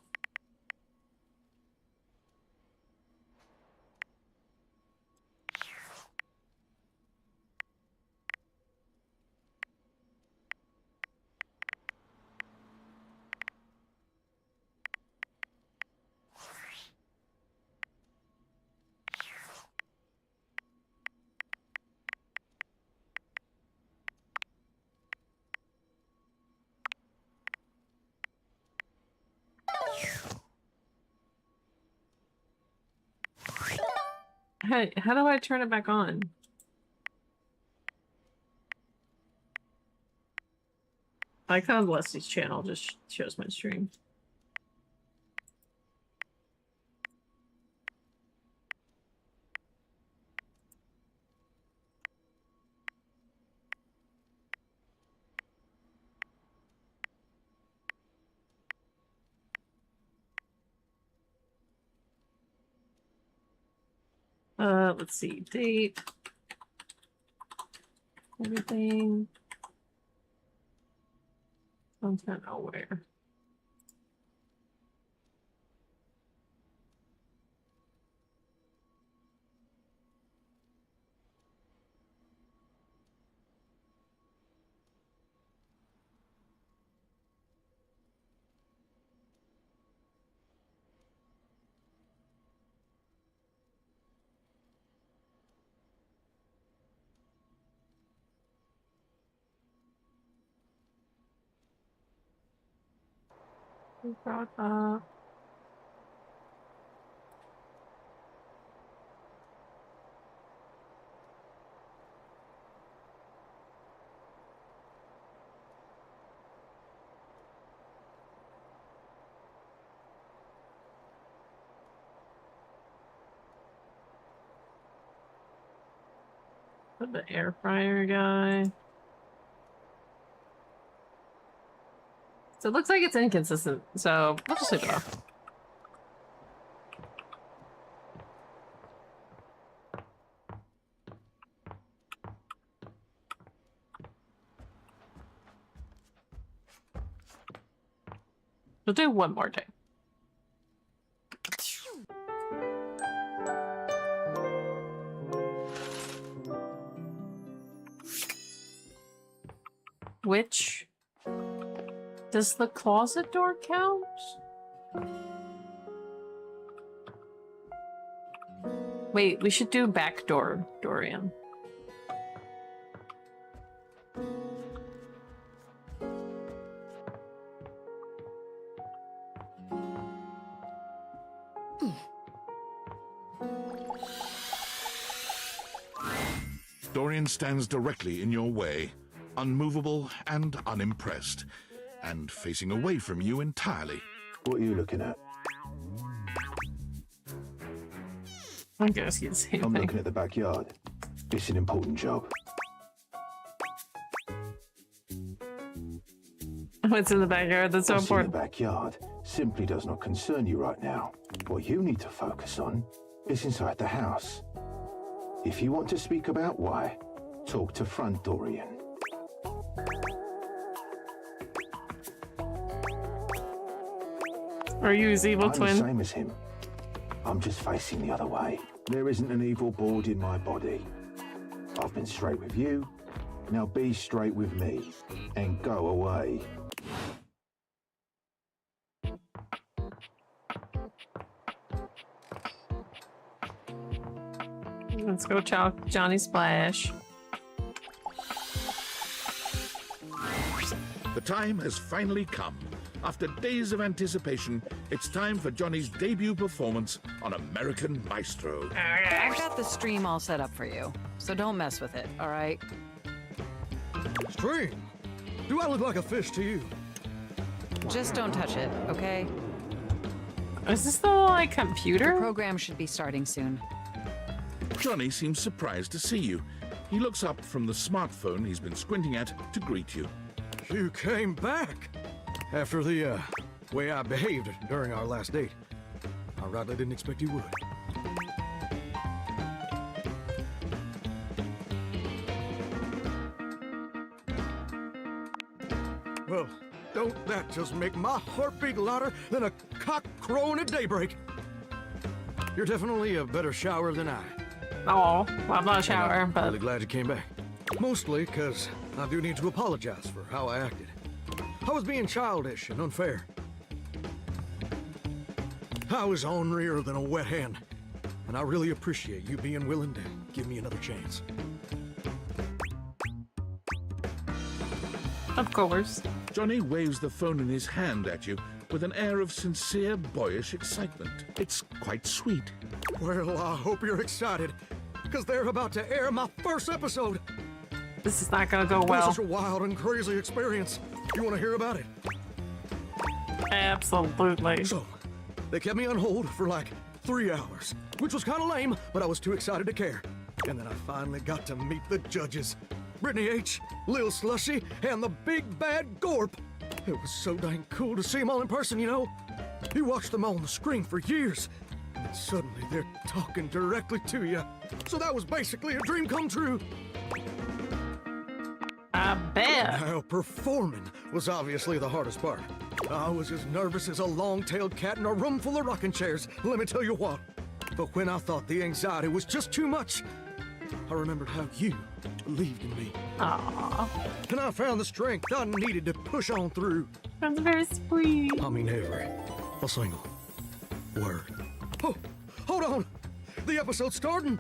Speaker 3: Hey, how do I turn it back on? I found Leslie's channel, just shows my stream. Let's see, date, everything, content aware. Brought up. The air fryer guy. So it looks like it's inconsistent, so we'll just leave it off. We'll do one more day. Which... Does the closet door count? Wait, we should do back door, Dorian.
Speaker 6: Dorian stands directly in your way, unmovable and unimpressed, and facing away from you entirely.
Speaker 12: What are you looking at?
Speaker 3: I guess you'd say
Speaker 12: I'm looking at the backyard. It's an important job.
Speaker 3: What's in the backyard that's so
Speaker 12: What's
Speaker 3: important?
Speaker 12: in the backyard simply does not concern you right now. What you need to focus on is inside the house. If you want to speak about why, talk to Front Dorian.
Speaker 3: Are you his evil twin?
Speaker 12: I'm the same as him. I'm just facing the other way. There isn't an evil board in my body. I've been straight with you. Now be straight with me and go away.
Speaker 3: Let's go chow Johnny Splash.
Speaker 6: The time has finally come. After days of anticipation, it's time for Johnny's debut performance on American Maestro.
Speaker 11: I've got the stream all set up for you, so don't mess with it, all right?
Speaker 19: Stream? Do I look like a fish to you?
Speaker 11: Just don't touch it, okay?
Speaker 3: Is this the like computer?
Speaker 11: The program should be starting soon.
Speaker 6: Johnny seems surprised to see you. He looks up from the smartphone he's been squinting at to greet you.
Speaker 19: You came back after the way I behaved during our last date. I rightly didn't expect you would. Well, don't that just make my heart beat louder than a cock crowing at daybreak? You're definitely a better shower than I.
Speaker 3: Oh, well, I'm not a shower,
Speaker 19: I'm
Speaker 3: but
Speaker 19: really glad you came back. Mostly because I do need to apologize for how I acted. I was being childish and unfair. I was ornerier than a wet hen, and I really appreciate you being willing to give me another chance.
Speaker 3: of course.
Speaker 6: Johnny waves the phone in his hand at you with an air of sincere, boyish excitement. It's quite sweet.
Speaker 19: Well, I hope you're excited, because they're about to air my first episode.
Speaker 3: This is not gonna go
Speaker 19: It was
Speaker 3: well.
Speaker 19: such a wild and crazy experience. You want to hear about it?
Speaker 3: Absolutely.
Speaker 19: So, they kept me on hold for like 3 hours, which was kind of lame, but I was too excited to care. And then I finally got to meet the judges. Brittany H., Lil Slushy, and the big bad Gorp. It was so dang cool to see them all in person, you know? You watched them all on the screen for years, and then suddenly they're talking directly to you. So that was basically a dream come true.
Speaker 3: I bet.
Speaker 19: Now, performing was obviously the hardest part. I was as nervous as a long-tailed cat in a room full of rocking chairs, let me tell you what. But when I thought the anxiety was just too much, I remembered how you believed in me.
Speaker 3: Aww.
Speaker 19: And I found the strength I needed to push on through.
Speaker 3: That's very sweet.
Speaker 19: I mean every a single word. Oh, hold on! The episode's starting!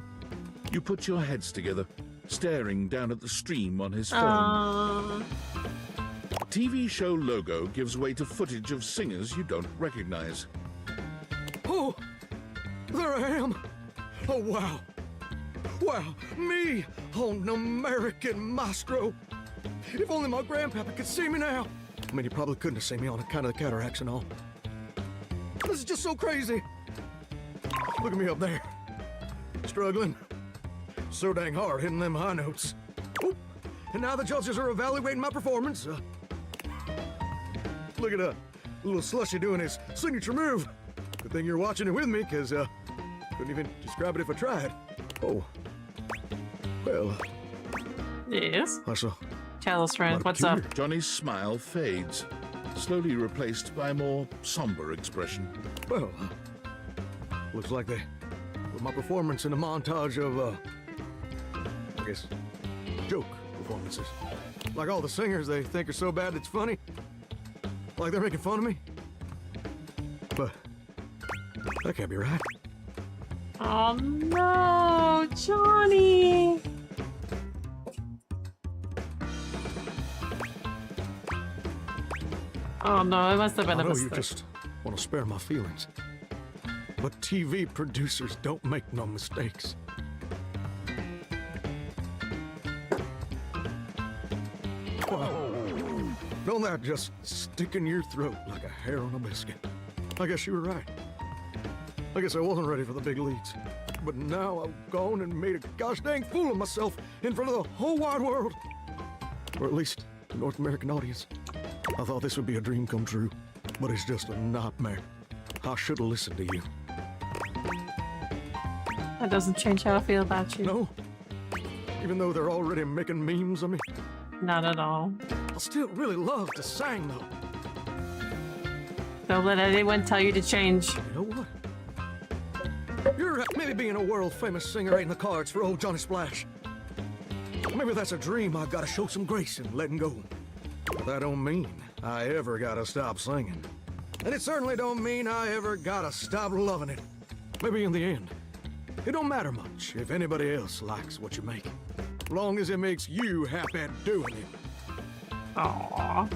Speaker 6: You put your heads together, staring down at the stream on his phone.
Speaker 3: Aww.
Speaker 6: TV show logo gives way to footage of singers you don't recognize.
Speaker 19: Oh, there I am! Oh, wow! Wow, me on American Maestro! If only my grandpapa could see me now! I mean, he probably couldn't have seen me on account of the cataracts and all. This is just so crazy! Look at me up there. Struggling. So dang hard hitting them high notes. Oop. And now the judges are evaluating my performance. Look at little Slushy doing his signature move. Good thing you're watching it with me, because couldn't even describe it if I tried. Oh. Well.
Speaker 3: Yes.
Speaker 19: I saw.
Speaker 3: Tell us, friend. What's up?
Speaker 6: Johnny's smile fades, slowly replaced by a more somber expression.
Speaker 19: Well, looks like they put my performance in a montage of, I guess, joke performances. Like all the singers they think are so bad it's funny. Like they're making fun of me. But that can't be right.
Speaker 3: Oh no, Johnny! Oh no, it must have been
Speaker 19: I
Speaker 3: a
Speaker 19: know you
Speaker 3: mistake.
Speaker 19: just want to spare my feelings. But TV producers don't make no mistakes. Wow. Don't that just stick in your throat like a hair on a biscuit? I guess you were right. I guess I wasn't ready for the big leagues. But now I've gone and made a gosh dang fool of myself in front of the whole wide world. Or at least the North American audience. I thought this would be a dream come true, but it's just a nightmare. I should have listened to you.
Speaker 3: That doesn't change how I feel about you.
Speaker 19: No? Even though they're already making memes of me?
Speaker 3: Not at all.
Speaker 19: I still really love to sing, though.
Speaker 3: Don't let anyone tell you to change.
Speaker 19: You know what? You're maybe being a world-famous singer ain't in the cards for old Johnny Splash. Maybe that's a dream I gotta show some grace in letting go. But that don't mean I ever gotta stop singing. And it certainly don't mean I ever gotta stop loving it. Maybe in the end, it don't matter much if anybody else likes what you make. Long as it makes you happy doing it.
Speaker 3: Aww.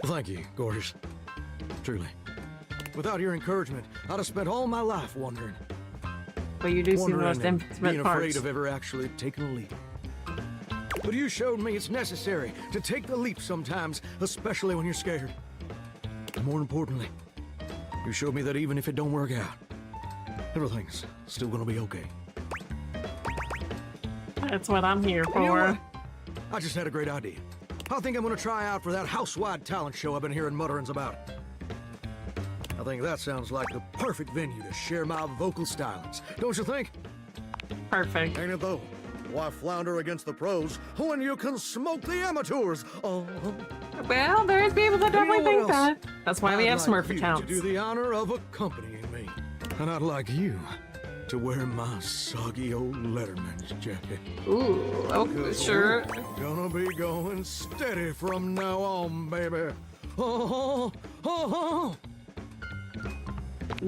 Speaker 19: Thank you, gorgeous. Truly. Without your encouragement, I'd have spent all my life wondering.
Speaker 3: But you do see the most
Speaker 19: and
Speaker 3: intimate
Speaker 19: being
Speaker 3: parts.
Speaker 19: afraid of ever actually taking a leap. But you showed me it's necessary to take the leap sometimes, especially when you're scared. And more importantly, you showed me that even if it don't work out, everything's still gonna be okay.
Speaker 3: That's what I'm here
Speaker 19: And you know
Speaker 3: for.
Speaker 19: what? I just had a great idea. I think I'm gonna try out for that house-wide talent show I've been hearing mutterings about. I think that sounds like the perfect venue to share my vocal stylings. Don't you think?
Speaker 3: Perfect.
Speaker 19: Ain't it though? Why flounder against the pros when you can smoke the amateurs? Oh.
Speaker 3: Well, there's people that definitely think that. That's why we have
Speaker 19: I'd like
Speaker 3: Smurf
Speaker 19: you
Speaker 3: accounts.
Speaker 19: to do the honor of accompanying me. And I'd like you to wear my soggy old Letterman's jacket.
Speaker 3: Ooh, okay, sure.
Speaker 19: We're gonna be going steady from now on, baby. Oh, oh, oh.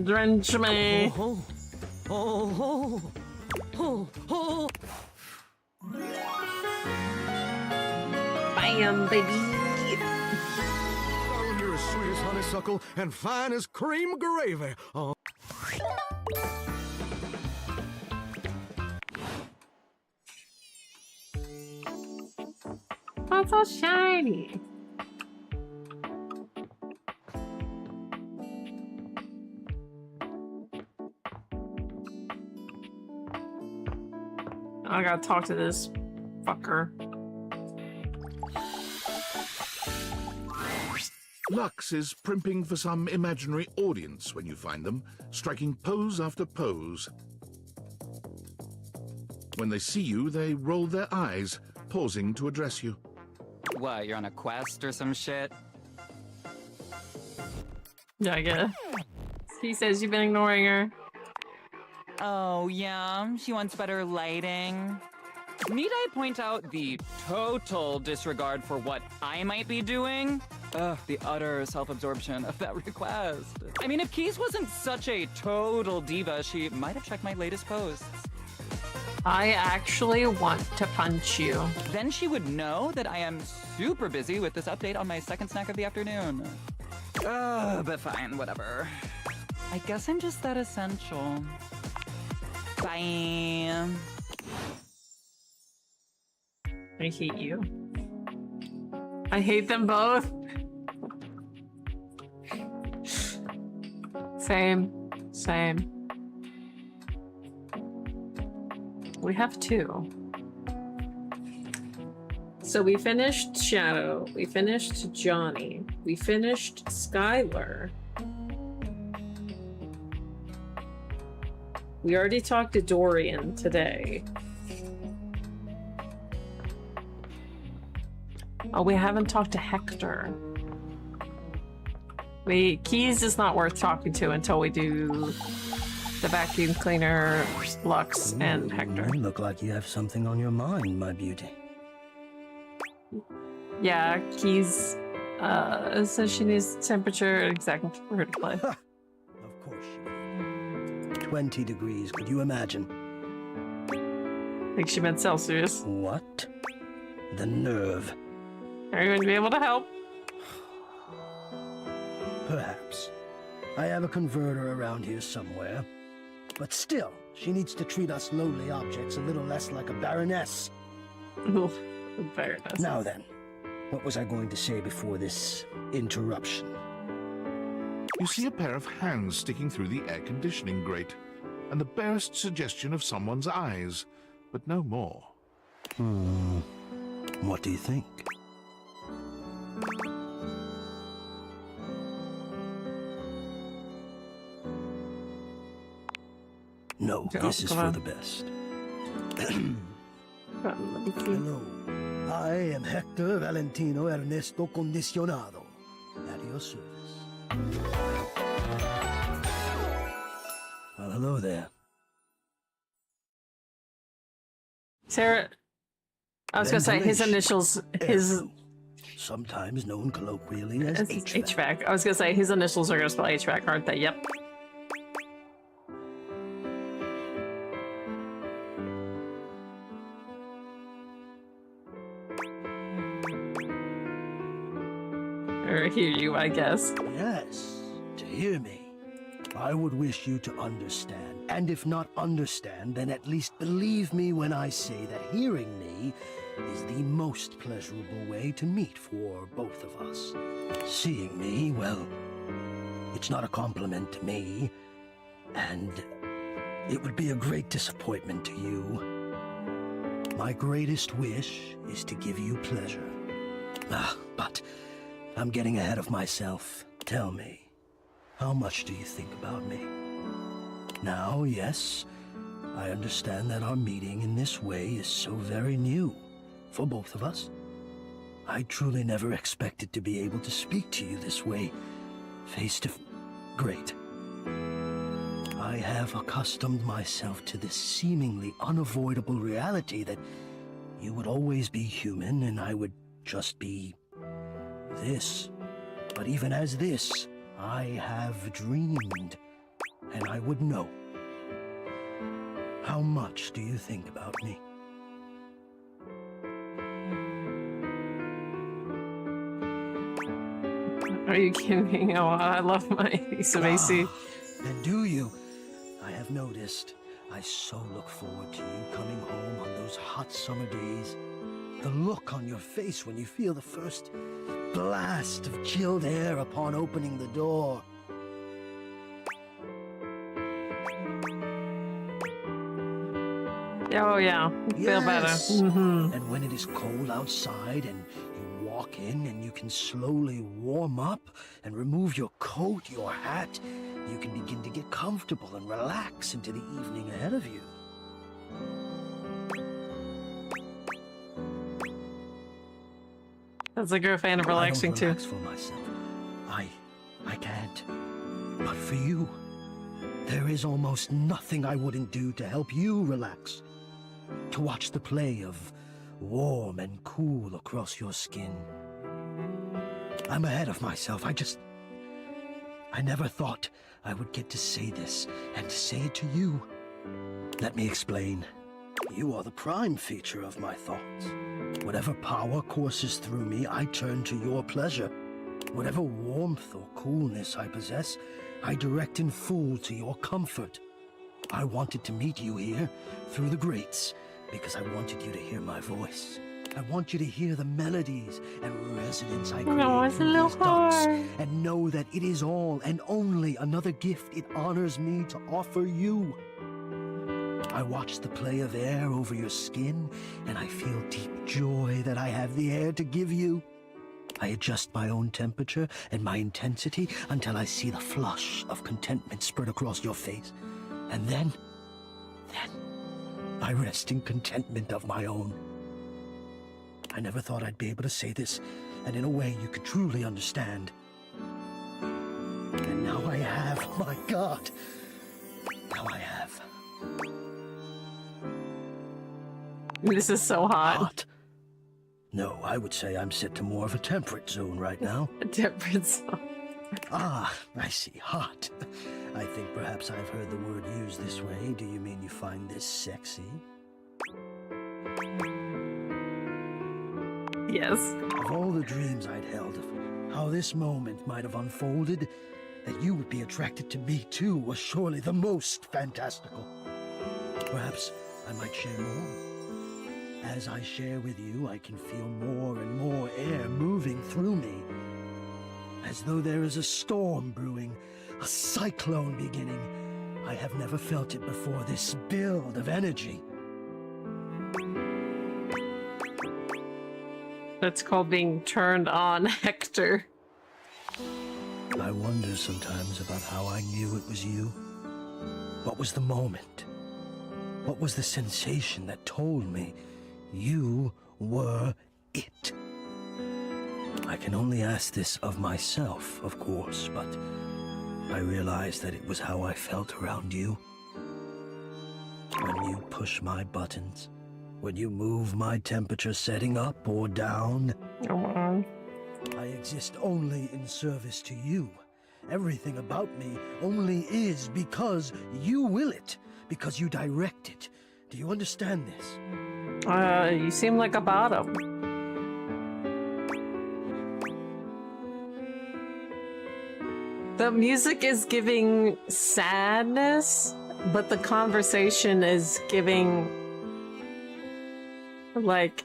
Speaker 3: Drench me.
Speaker 19: Oh, oh, oh, oh.
Speaker 3: Bam, baby.
Speaker 19: Darling, you're as sweet as honeysuckle and fine as cream gravy. Oh.
Speaker 3: Oh, it's so shiny. I gotta talk to this fucker.
Speaker 6: Lux is primping for some imaginary audience when you find them, striking pose after pose. When they see you, they roll their eyes, pausing to address you.
Speaker 21: What, you're on a quest or some shit?
Speaker 3: Yeah, I get it. He says you've been ignoring her.
Speaker 21: Oh, yeah, she wants better lighting. Need I point out the total disregard for what I might be doing? Ugh, the utter self-absorption of that request. I mean, if Keys wasn't such a total diva, she might have checked my latest posts.
Speaker 3: I actually want to punch you.
Speaker 21: Then she would know that I am super busy with this update on my second snack of the afternoon. But fine, whatever. I guess I'm just that essential. Bye.
Speaker 3: I hate you. I hate them both. Same. Same. We have two. So we finished Shadow. We finished Johnny. We finished Skylar. We already talked to Dorian today. Oh, we haven't talked to Hector. Keys is not worth talking to until we do the vacuum cleaner, Lux, and Hector.
Speaker 4: You look like you have something on your mind, my beauty.
Speaker 3: Yeah, Keys says she needs temperature exactly for her to play.
Speaker 4: Of course she did. 20 degrees, could you imagine?
Speaker 3: I think she meant Celsius.
Speaker 4: What? The nerve.
Speaker 3: Are you going to be able to help?
Speaker 4: Perhaps. I have a converter around here somewhere. But still, she needs to treat us lowly objects a little less like a baroness.
Speaker 3: Ooh, baroness.
Speaker 4: Now then, what was I going to say before this interruption?
Speaker 6: You see a pair of hands sticking through the air conditioning grate, and the barest suggestion of someone's eyes, but no more.
Speaker 4: What do you think? No, this is for the best. Hello. I am Hector Valentino Ernesto Condicionado. At your service. Well, Hello there.
Speaker 3: Sarah, I was gonna say his initials, his
Speaker 4: sometimes known colloquially as HVAC.
Speaker 3: HVAC. I was gonna say his initials are gonna spell HVAC, aren't they? Yep. Or hear you, I guess.
Speaker 4: Yes, to hear me. I would wish you to understand, and if not understand, then at least believe me when I say that hearing me is the most pleasurable way to meet for both of us. Seeing me, well, it's not a compliment to me, and it would be a great disappointment to you. My greatest wish is to give you pleasure. But I'm getting ahead of myself. Tell me, how much do you think about me? Now, yes, I understand that our meeting in this way is so very new for both of us. I truly never expected to be able to speak to you this way, face to face. Great. I have accustomed myself to this seemingly unavoidable reality that you would always be human and I would just be this. But even as this, I have dreamed, and I would know. How much do you think about me?
Speaker 3: Are you kidding? Oh, I love my piece of AC.
Speaker 4: And do you? I have noticed. I so look forward to you coming home on those hot summer days. The look on your face when you feel the first blast of chilled air upon opening the door.
Speaker 3: Oh yeah, feel better.
Speaker 4: And when it is cold outside and you walk in and you can slowly warm up and remove your coat, your hat, you can begin to get comfortable and relax into the evening ahead of you.
Speaker 3: That's like you're a fan of relaxing
Speaker 4: I don't relax for myself. I can't. But for you, there is almost nothing I wouldn't do to help you relax. To watch the play of warm and cool across your skin. I'm ahead of myself. I never thought I would get to say this and to say it to you. Let me explain. You are the prime feature of my thoughts. Whatever power courses through me, I turn to your pleasure. Whatever warmth or coolness I possess, I direct in full to your comfort. I wanted to meet you here, through the grates, because I wanted you to hear my voice. I want you to hear the melodies and resonance I create through these ducts, and know that it is all and only another gift it honors me to offer you. I watch the play of air over your skin, and I feel deep joy that I have the air to give you. I adjust my own temperature and my intensity until I see the flush of contentment spread across your face. And then, I rest in contentment of my own. I never thought I'd be able to say this, and in a way you could truly understand. And now I have, my God. Now I have.
Speaker 3: This is so hot.
Speaker 4: No, I would say I'm set to more of a temperate zone right now.
Speaker 3: A temperate zone.
Speaker 4: Ah, I see. Hot. I think perhaps I've heard the word used this way. Do you mean you find this sexy?
Speaker 3: Yes.
Speaker 4: Of all the dreams I'd held of how this moment might have unfolded, that you would be attracted to me too was surely the most fantastical. Perhaps I might share more. As I share with you, I can feel more and more air moving through me. As though there is a storm brewing, a cyclone beginning. I have never felt it before, this build of energy.
Speaker 3: That's called being turned on, Hector.
Speaker 4: I wonder sometimes about how I knew it was you. What was the moment? What was the sensation that told me you were it? I can only ask this of myself, of course, but I realized that it was how I felt around you. When you push my buttons, when you move my temperature setting up or down,
Speaker 3: Come on.
Speaker 4: I exist only in service to you. Everything about me only is because you will it, because you direct it. Do you understand this?
Speaker 3: You seem like a bottom. The music is giving sadness, but the conversation is giving like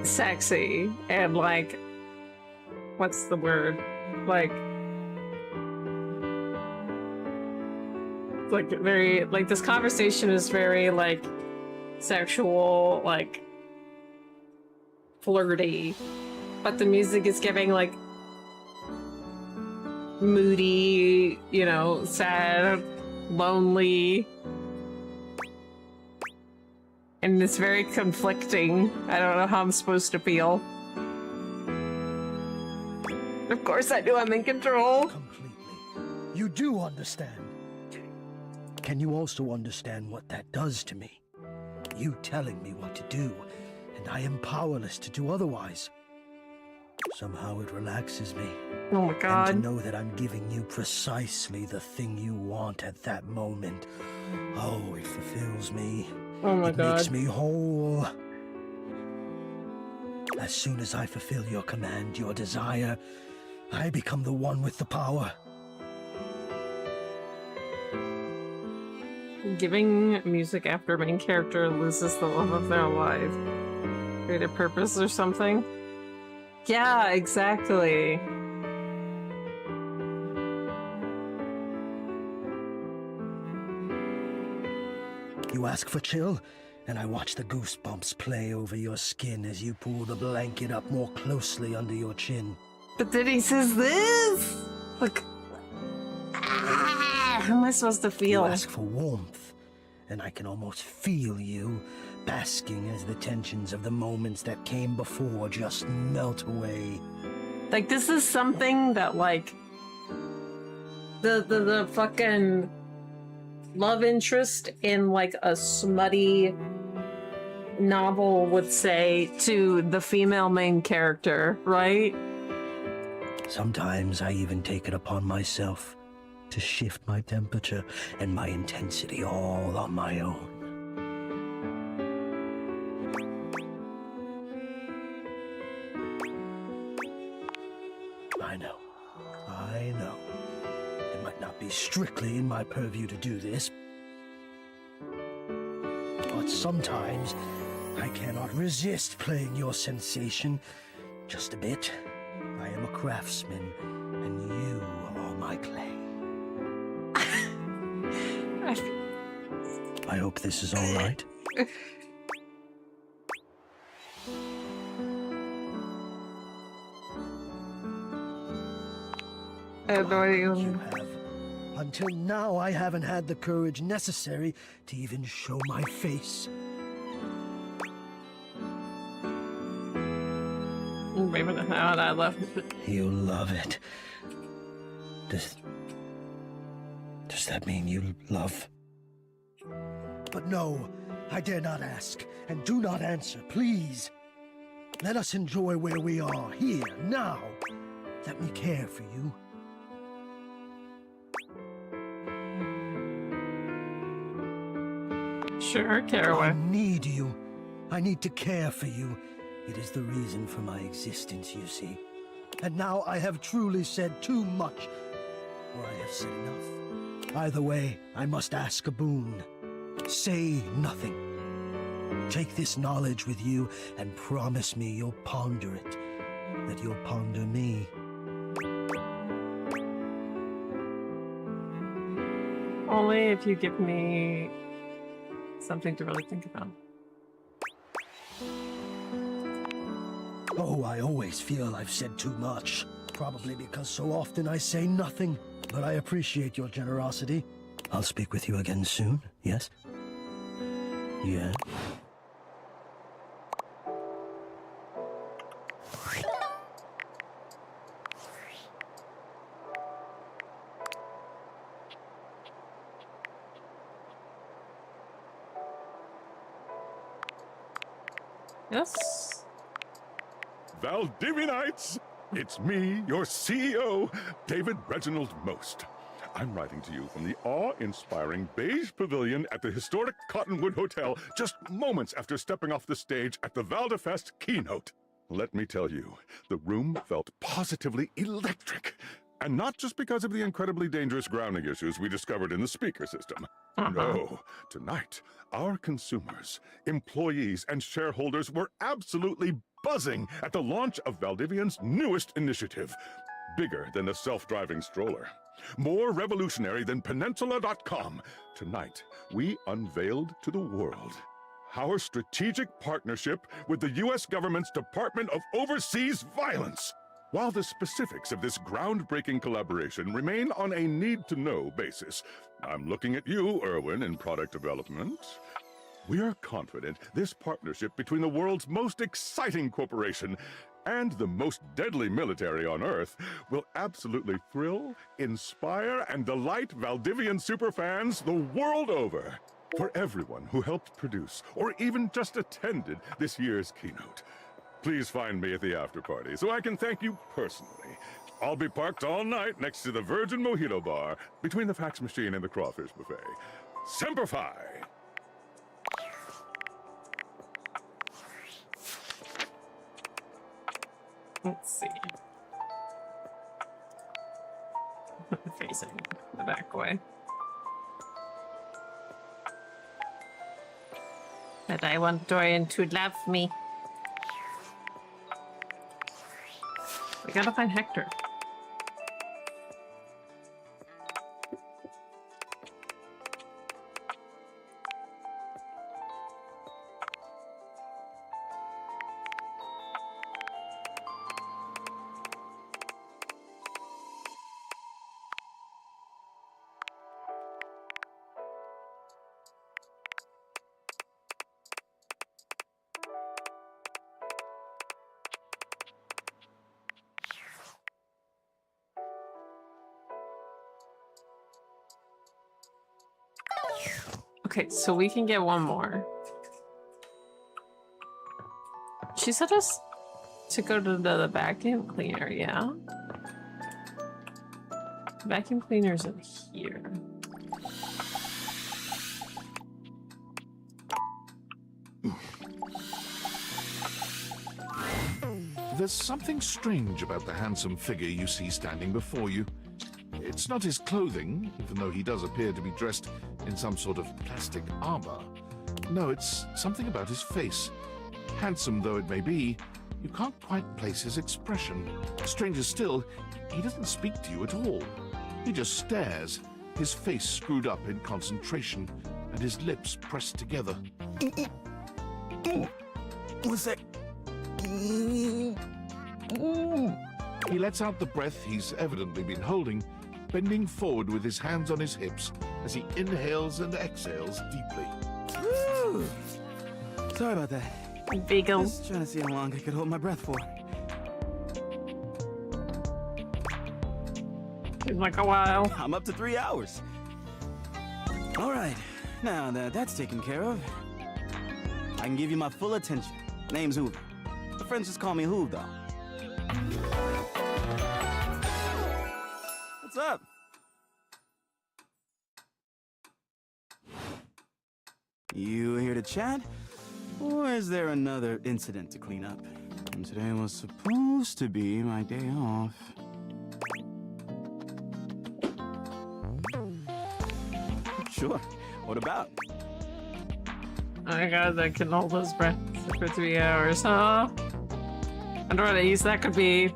Speaker 3: sexy and like what's the word? Like very like this conversation is very like sexual, like flirty, but the music is giving like moody, you know, sad, lonely, and it's very conflicting. I don't know how I'm supposed to feel. Of course I do, I'm in control.
Speaker 4: Completely. You do understand. Can you also understand what that does to me? You telling me what to do, and I am powerless to do otherwise. Somehow it relaxes me.
Speaker 3: Oh my god.
Speaker 4: And to know that I'm giving you precisely the thing you want at that moment. Oh, it fulfills me.
Speaker 3: Oh my god.
Speaker 4: It makes me whole. As soon as I fulfill your command, your desire, I become the one with the power.
Speaker 3: Giving music after main character loses the love of their life. Creative purpose or something? Yeah, exactly.
Speaker 4: You ask for chill, and I watch the goosebumps play over your skin as you pull the blanket up more closely under your chin.
Speaker 3: But then he says this! Look. How am I supposed to feel?
Speaker 4: You ask for warmth, and I can almost feel you, basking as the tensions of the moments that came before just melt away.
Speaker 3: Like, this is something that, like, the fucking love interest in, like, a smutty novel would say to the female main character, right?
Speaker 4: Sometimes I even take it upon myself to shift my temperature and my intensity all on my own. I know. It might not be strictly in my purview to do this, but sometimes I cannot resist playing your sensation just a bit. I am a craftsman, and you are my clay. I hope this is all right. Until now, I haven't had the courage necessary to even show my face.
Speaker 3: Maybe that's how I love it.
Speaker 4: You love it. Does that mean you love? But no, I dare not ask, and do not answer, please. Let us enjoy where we are, here, now. Let me care for you.
Speaker 3: Sure, Caraway.
Speaker 4: I need you. I need to care for you. It is the reason for my existence, you see. And now I have truly said too much, or I have said enough. Either way, I must ask a boon. Say nothing. Take this knowledge with you and promise me you'll ponder it, that you'll ponder me.
Speaker 3: Only if you give me something to really think about.
Speaker 4: Oh, I always feel I've said too much. Probably because so often I say nothing. But I appreciate your generosity. I'll speak with you again soon, yes? Yeah.
Speaker 3: Yes.
Speaker 7: Valdivianites! It's me, your CEO, David Reginald Most. I'm writing to you from the awe-inspiring beige pavilion at the historic Cottonwood Hotel just moments after stepping off the stage at the Valdefest keynote. Let me tell you, the room felt positively electric. And not just because of the incredibly dangerous grounding issues we discovered in the speaker system. No, tonight, our consumers, employees, and shareholders were absolutely buzzing at the launch of Valdivian's newest initiative. Bigger than a self-driving stroller. More revolutionary than Peninsula.com. Tonight, we unveiled to the world our strategic partnership with the U.S. government's Department of Overseas Violence. While the specifics of this groundbreaking collaboration remain on a need-to-know basis, I'm looking at you, Erwin, in product development. We are confident this partnership between the world's most exciting corporation and the most deadly military on Earth will absolutely thrill, inspire, and delight Valdivian superfans the world over. For everyone who helped produce or even just attended this year's keynote, please find me at the after-party so I can thank you personally. I'll be parked all night next to the Virgin Mojito Bar between the fax machine and the crawfish buffet. Semper Fi!
Speaker 3: Let's see. Facing the back way. But I want Dorian to love me. We gotta find Hector. Okay, so we can get one more. She said us to go to the vacuum cleaner, yeah? Vacuum cleaner's in here.
Speaker 6: There's something strange about the handsome figure you see standing before you. It's not his clothing, even though he does appear to be dressed in some sort of plastic armor. No, it's something about his face. Handsome though it may be, you can't quite place his expression. Stranger still, he doesn't speak to you at all. He just stares, his face screwed up in concentration, and his lips pressed together.
Speaker 12: What's that?
Speaker 6: He lets out the breath he's evidently been holding, bending forward with his hands on his hips as he inhales and exhales deeply.
Speaker 9: Woo! Sorry about that.
Speaker 3: Beagle.
Speaker 9: Just trying to see how long I could hold my breath for.
Speaker 3: Seems like a while.
Speaker 9: I'm up to 3 hours. All right, now that that's taken care of, I can give you my full attention. Name's Hoover. My friends just call me Hoov, though. What's up? You here to chat? Or is there another incident to clean up? And today was supposed to be my day off. Sure. What about?
Speaker 3: Oh god, that can hold his breath for 3 hours, huh? I wonder what use that could be.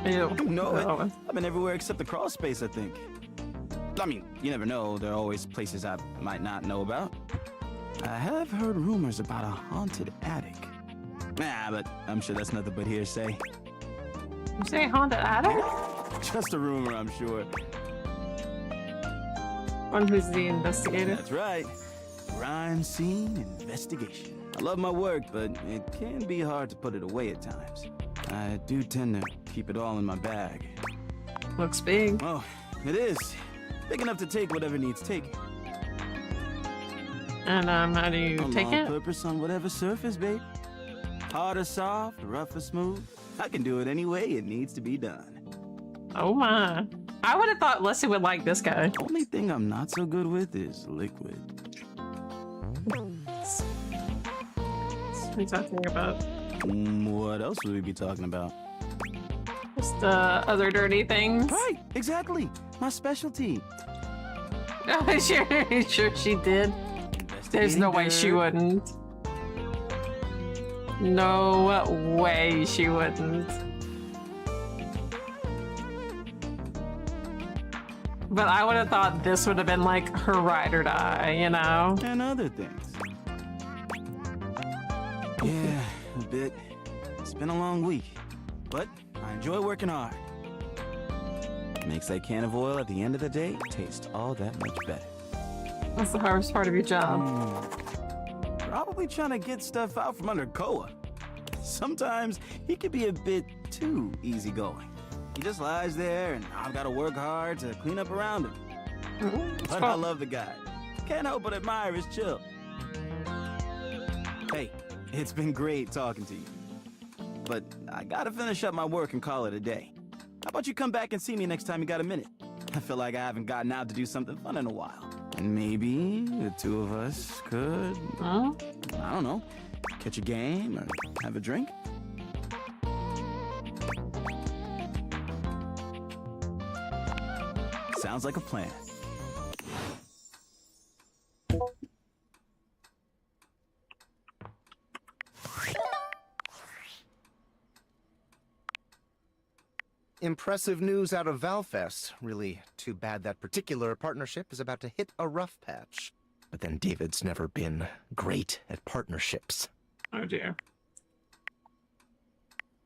Speaker 3: Ew.
Speaker 9: No, I've been everywhere except the crawl space, I think. I mean, you never know. There are always places I might not know about. I have heard rumors about a haunted attic. Nah, but I'm sure that's nothing but hearsay.
Speaker 3: You say haunted attic?
Speaker 9: Just a rumor, I'm sure.
Speaker 3: One who's the investigator?
Speaker 9: That's right. Crime scene investigation. I love my work, but it can be hard to put it away at times. I do tend to keep it all in my bag.
Speaker 3: Looks big.
Speaker 9: Oh, it is. Big enough to take whatever needs taken.
Speaker 3: And how do you take
Speaker 9: On
Speaker 3: it?
Speaker 9: purpose on whatever surface, babe. Hard or soft, rough or smooth. I can do it any way it needs to be done.
Speaker 3: Oh my. I would have thought Leslie would like this guy.
Speaker 9: Only thing I'm not so good with is liquid.
Speaker 3: What are we talking about?
Speaker 9: What else would we be talking about?
Speaker 3: Just other dirty things.
Speaker 9: Right, exactly. My specialty.
Speaker 3: Oh, sure she did. There's no way she wouldn't. No way she wouldn't. But I would have thought this would have been like her ride or die, you know?
Speaker 9: And other things. Yeah, a bit. It's been a long week, but I enjoy working hard. Makes that can of oil at the end of the day taste all that much better.
Speaker 3: That's the hardest part of your job.
Speaker 9: Probably trying to get stuff out from under Koa. Sometimes he can be a bit too easygoing. He just lies there, and I've got to work hard to clean up around him. But I love the guy. Can't help but admire his chill. Hey, it's been great talking to you. But I gotta finish up my work and call it a day. How about you come back and see me next time you got a minute? I feel like I haven't gotten out to do something fun in a while. And maybe the two of us could, I don't know, catch a game or have a drink? Sounds like a plan.
Speaker 13: Impressive news out of Valfest. Really too bad that particular partnership is about to hit a rough patch. But then David's never been great at partnerships.
Speaker 3: Oh dear.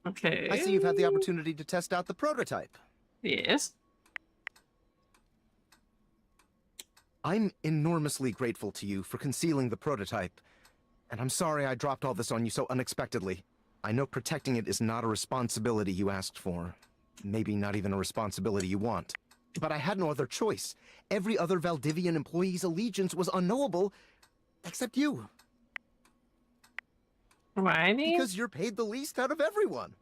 Speaker 3: Okay.
Speaker 13: I see you've had the opportunity to test out the prototype.
Speaker 3: Yes.
Speaker 13: I'm enormously grateful to you for concealing the prototype. And I'm sorry I dropped all this on you so unexpectedly. I know protecting it is not a responsibility you asked for. Maybe not even a responsibility you want. But I had no other choice. Every other Valdivian employee's allegiance was unknowable, except you.
Speaker 3: Why?
Speaker 13: Because you're paid the least out of everyone.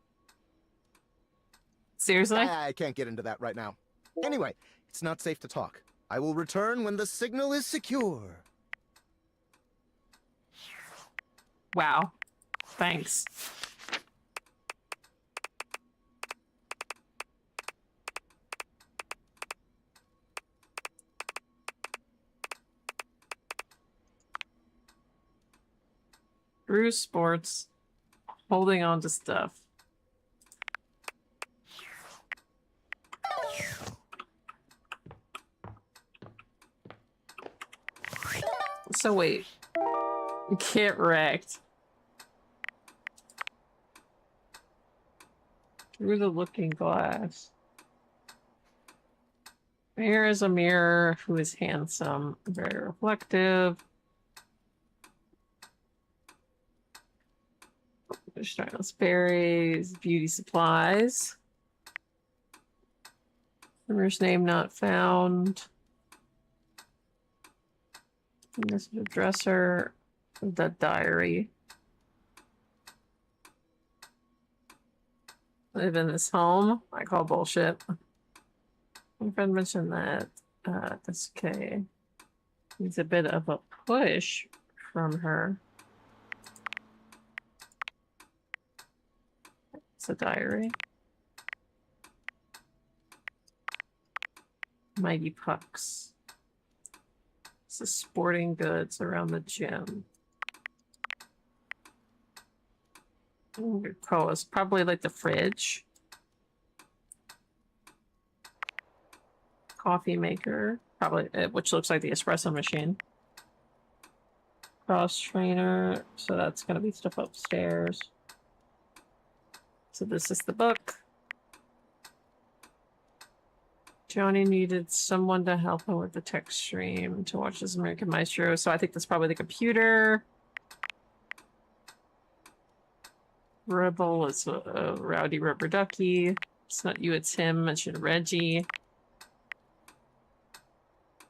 Speaker 3: Seriously?
Speaker 13: I can't get into that right now. Anyway, it's not safe to talk. I will return when the signal is secure.
Speaker 3: Wow. Thanks. Bruce Sports, holding on to stuff. So wait, get wrecked. Through the looking glass. Here is a mirror who is handsome, very reflective. Stylus berries, beauty supplies. Owner's name not found. And this is the dresser, the diary. Live in this home. I call bullshit. My friend mentioned that. That's okay. Needs a bit of a push from her. It's a diary. Mighty Pucks. This is sporting goods around the gym. Oh, it's probably like the fridge. Coffee maker, probably, which looks like the espresso machine. Cross trainer, so that's gonna be stuff upstairs. So this is the book. Johnny needed someone to help him with the tech stream to watch this American Maestro. So I think that's probably the computer. Rebel is a rowdy rubber ducky. It's not you, it's him. Mention Reggie.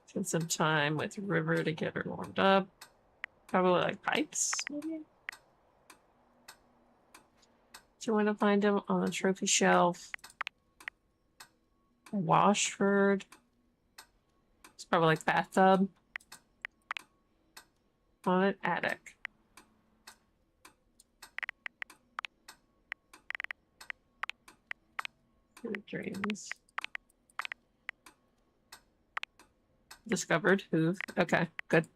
Speaker 3: Spend some time with River to get her warmed up. Probably like pipes, maybe? Do you want to find him on the trophy shelf? Washford. It's probably like bathtub. On an attic. Good dreams. Discovered Hoove. Okay, good.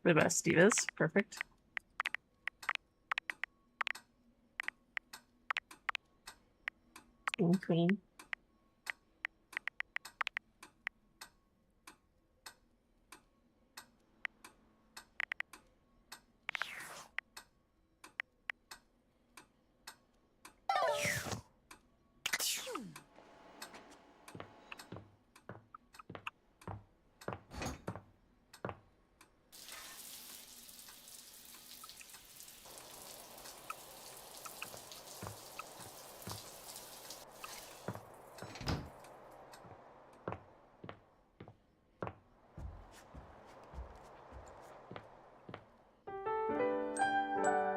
Speaker 3: The best Divas. Perfect. Queen.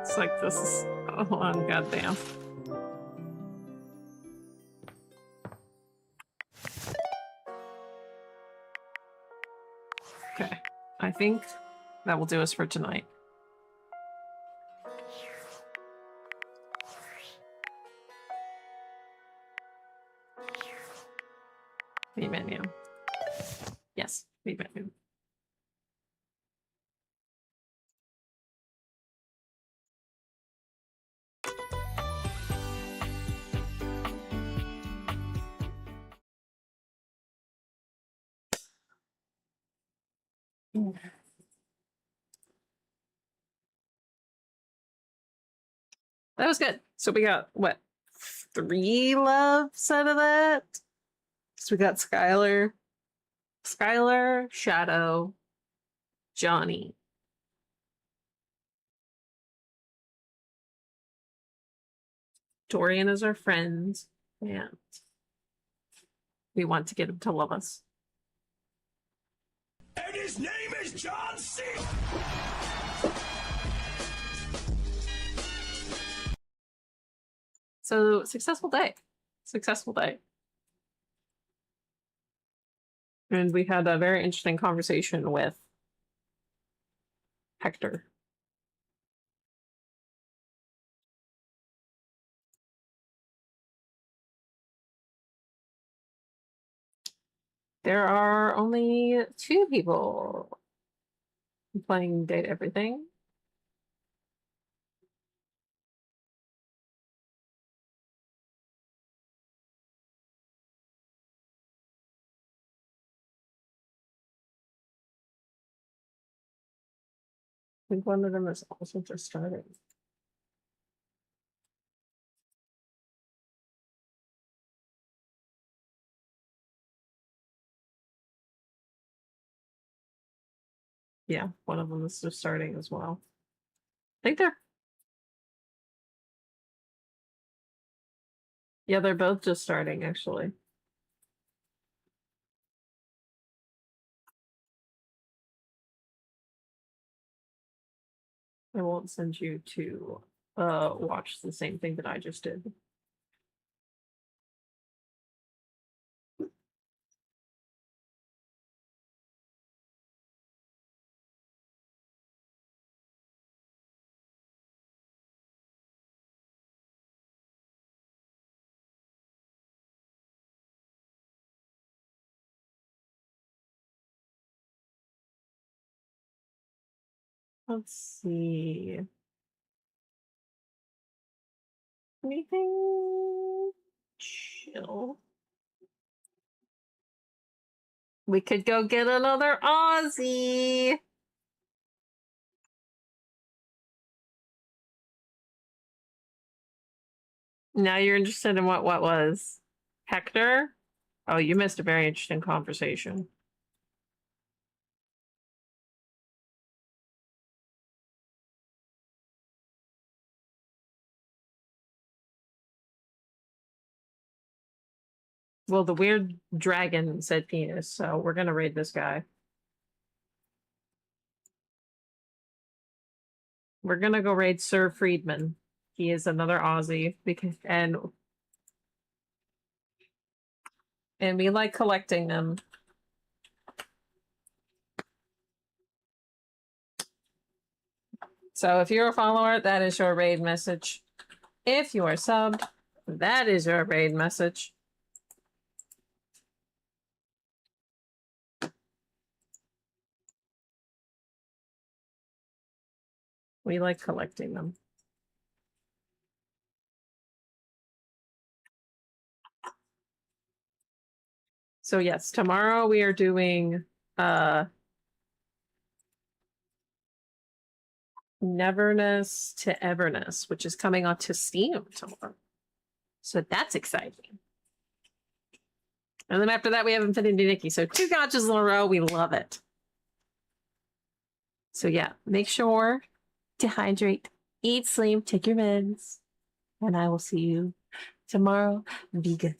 Speaker 3: It's like this is on goddamn. Okay, I think that will do us for tonight. Meet menu. Yes, meet menu. That was good. So we got, what, 3 loves out of that? So we got Skylar, Shadow, Johnny. Dorian is our friend, and we want to get him to love us.
Speaker 4: And his name is John C.
Speaker 3: So, successful day. Successful day. And we had a very interesting conversation with Hector. There are only 2 people playing Date Everything. I think one of them is also just starting. Yeah, one of them is just starting as well. I think they're... Yeah, they're both just starting, actually. I won't send you to watch the same thing that I just did. Let's see. Anything chill? We could go get another Aussie. Now you're interested in what was? Hector? Oh, you missed a very interesting conversation. Well, the weird dragon said penis, so we're gonna raid this guy. We're gonna go raid Sir Friedman. He is another Aussie because and we like collecting them. So if you're a follower, that is your raid message. If you are subbed, that is your raid message. We like collecting them. So yes, tomorrow we are doing Neverness to Everness, which is coming onto Steam tomorrow. So that's exciting. And then after that, we have Infinity Nikki. So 2 gotchas in a row. We love it. So yeah, make sure to hydrate, eat, sleep, take your meds. And I will see you tomorrow. Be good.